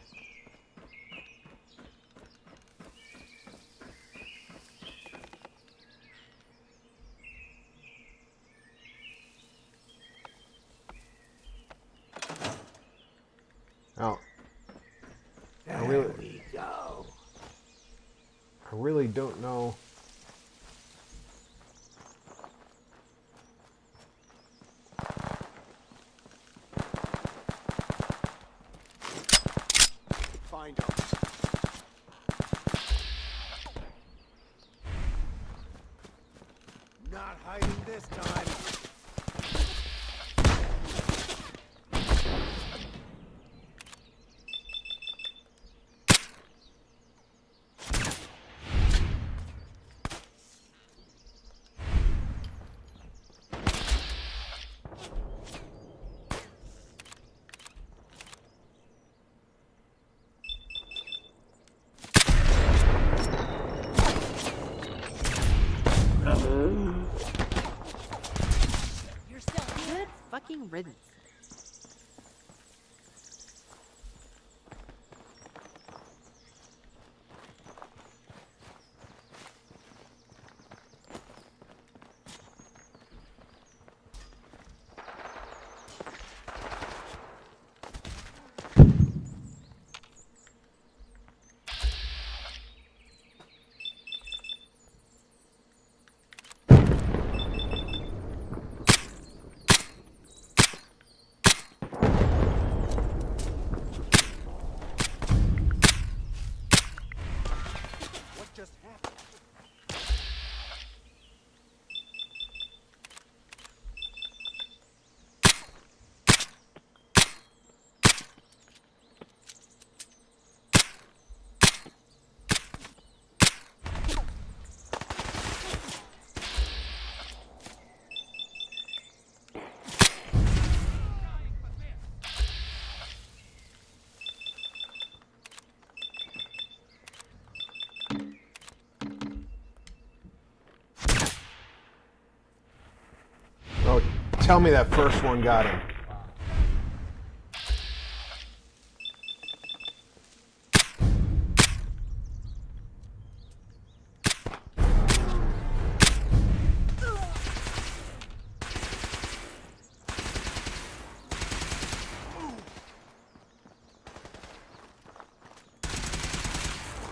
Oh. There we go. I really don't know. Find him. Not hiding this time. You're still good fucking riddance. tell me that first one got him.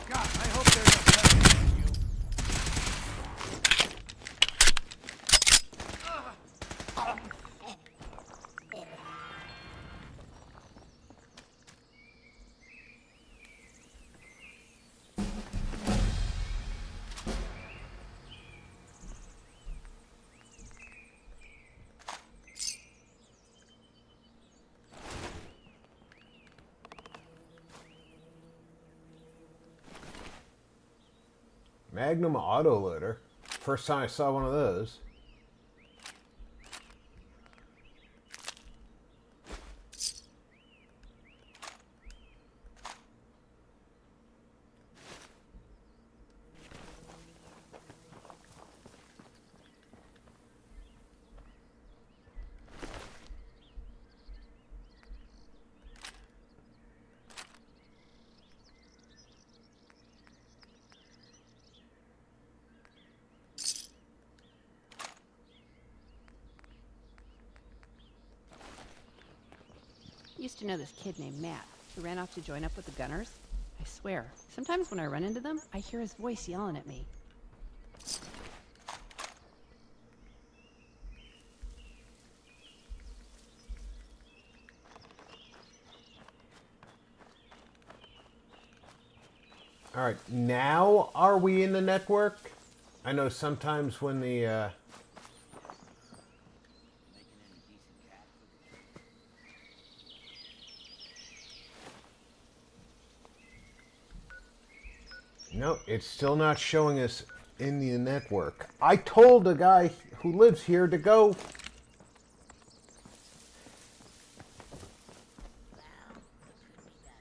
God, I hope there's a better than you. Magnum autoloader. First time I saw one of those. Used to know this kid named Matt who ran off to join up with the Gunners. I swear, sometimes when I run into them, I hear his voice yelling at me. All right, now are we in the network? I know sometimes when the no, it's still not showing us in the network. I told the guy who lives here to go.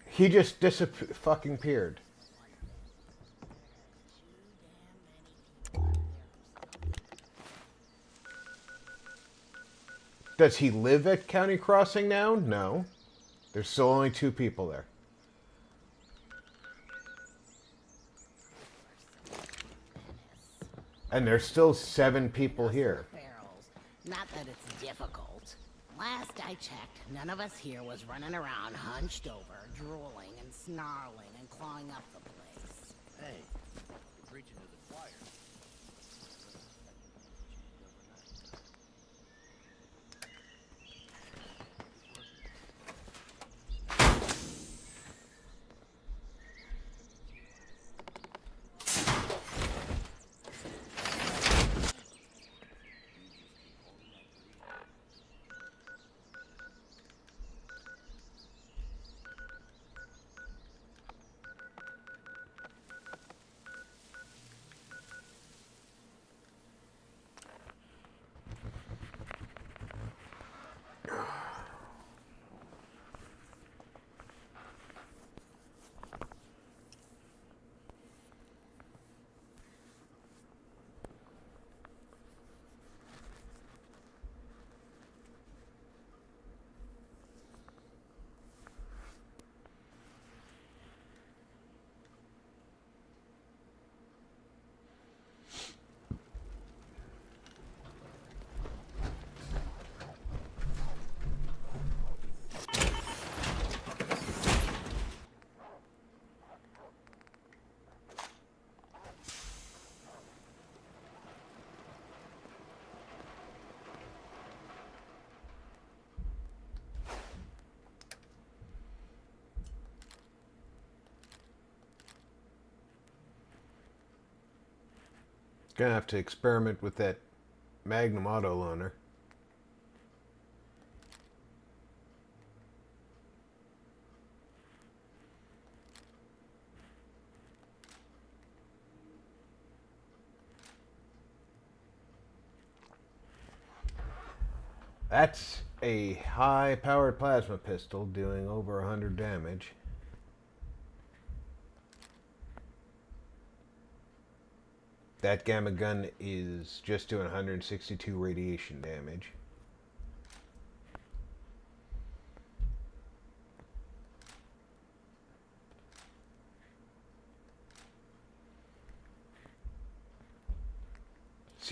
He just fucking appeared. Does he live at County Crossing now? No. There's still only 2 people there. And there's still 7 people here. Barrels. Not that it's difficult. Last I checked, none of us here was running around hunched over, drooling and snarling and clawing up the place. Hey, you're preaching to the choir. Gonna have to experiment with that Magnum auto loaner. That's a high-powered plasma pistol doing over 100 damage. That gamma gun is just doing 162 radiation damage.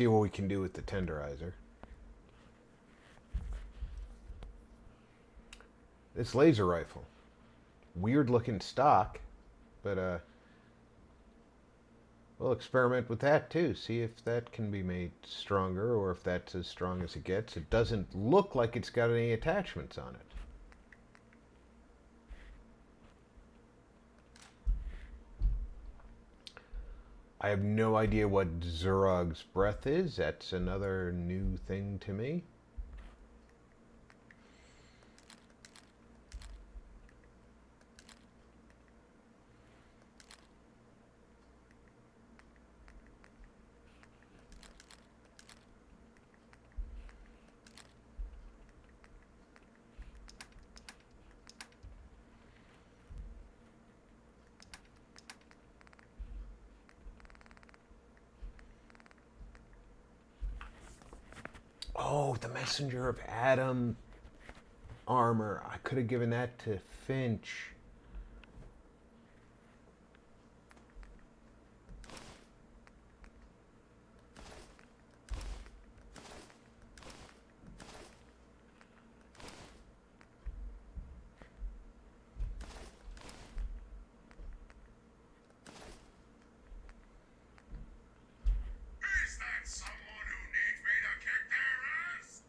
see what we can do with the tenderizer. This laser rifle. Weird looking stock, but we'll experiment with that too. See if that can be made stronger or if that's as strong as it gets. It doesn't look like it's got any attachments on it. I have no idea what Zurog's breath is. That's another new thing to me. Oh, the Messenger of Adam armor. I could have given that to Finch. Is that someone who needs me to kick their ass?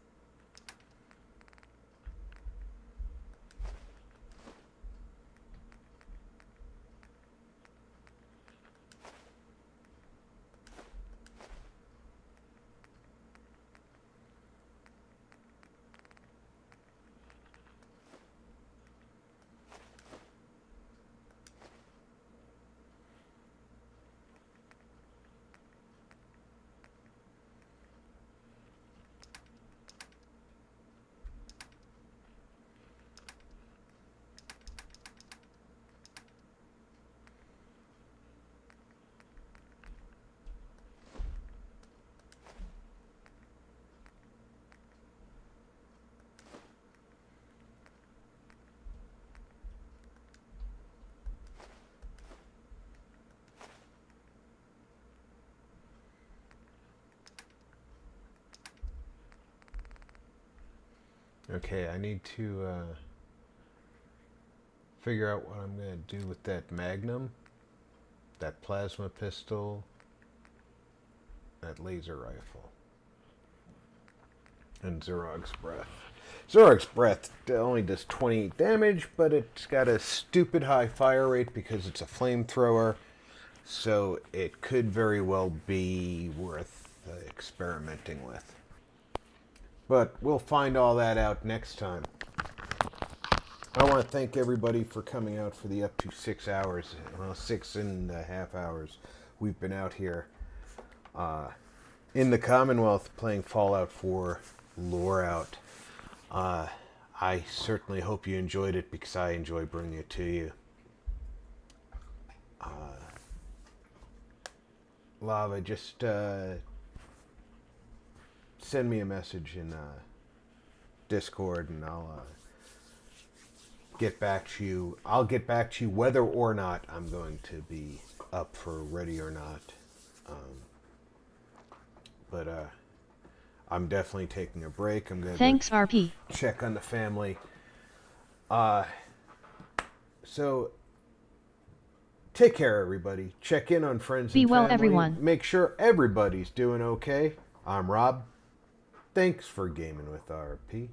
Okay, I need to figure out what I'm going to do with that Magnum, that plasma pistol, that laser rifle, and Zurog's breath. Zurog's breath only does 28 damage, but it's got a stupid high fire rate because it's a flamethrower, so it could very well be worth experimenting with. But we'll find all that out next time. I want to thank everybody for coming out for the up to 6 hours, well, 6.5 hours we've been out here in the Commonwealth playing Fallout 4 Loreout. I certainly hope you enjoyed it because I enjoy bringing it to you. Lava, just send me a message in Discord and I'll get back to you. I'll get back to you whether or not I'm going to be up for Ready or Not. But I'm definitely taking a break. I'm going to Thanks, RP. check on the family. So take care, everybody. Check in on friends Be and well, family. everyone. Make sure everybody's doing okay. I'm Rob. Thanks for gaming with RP.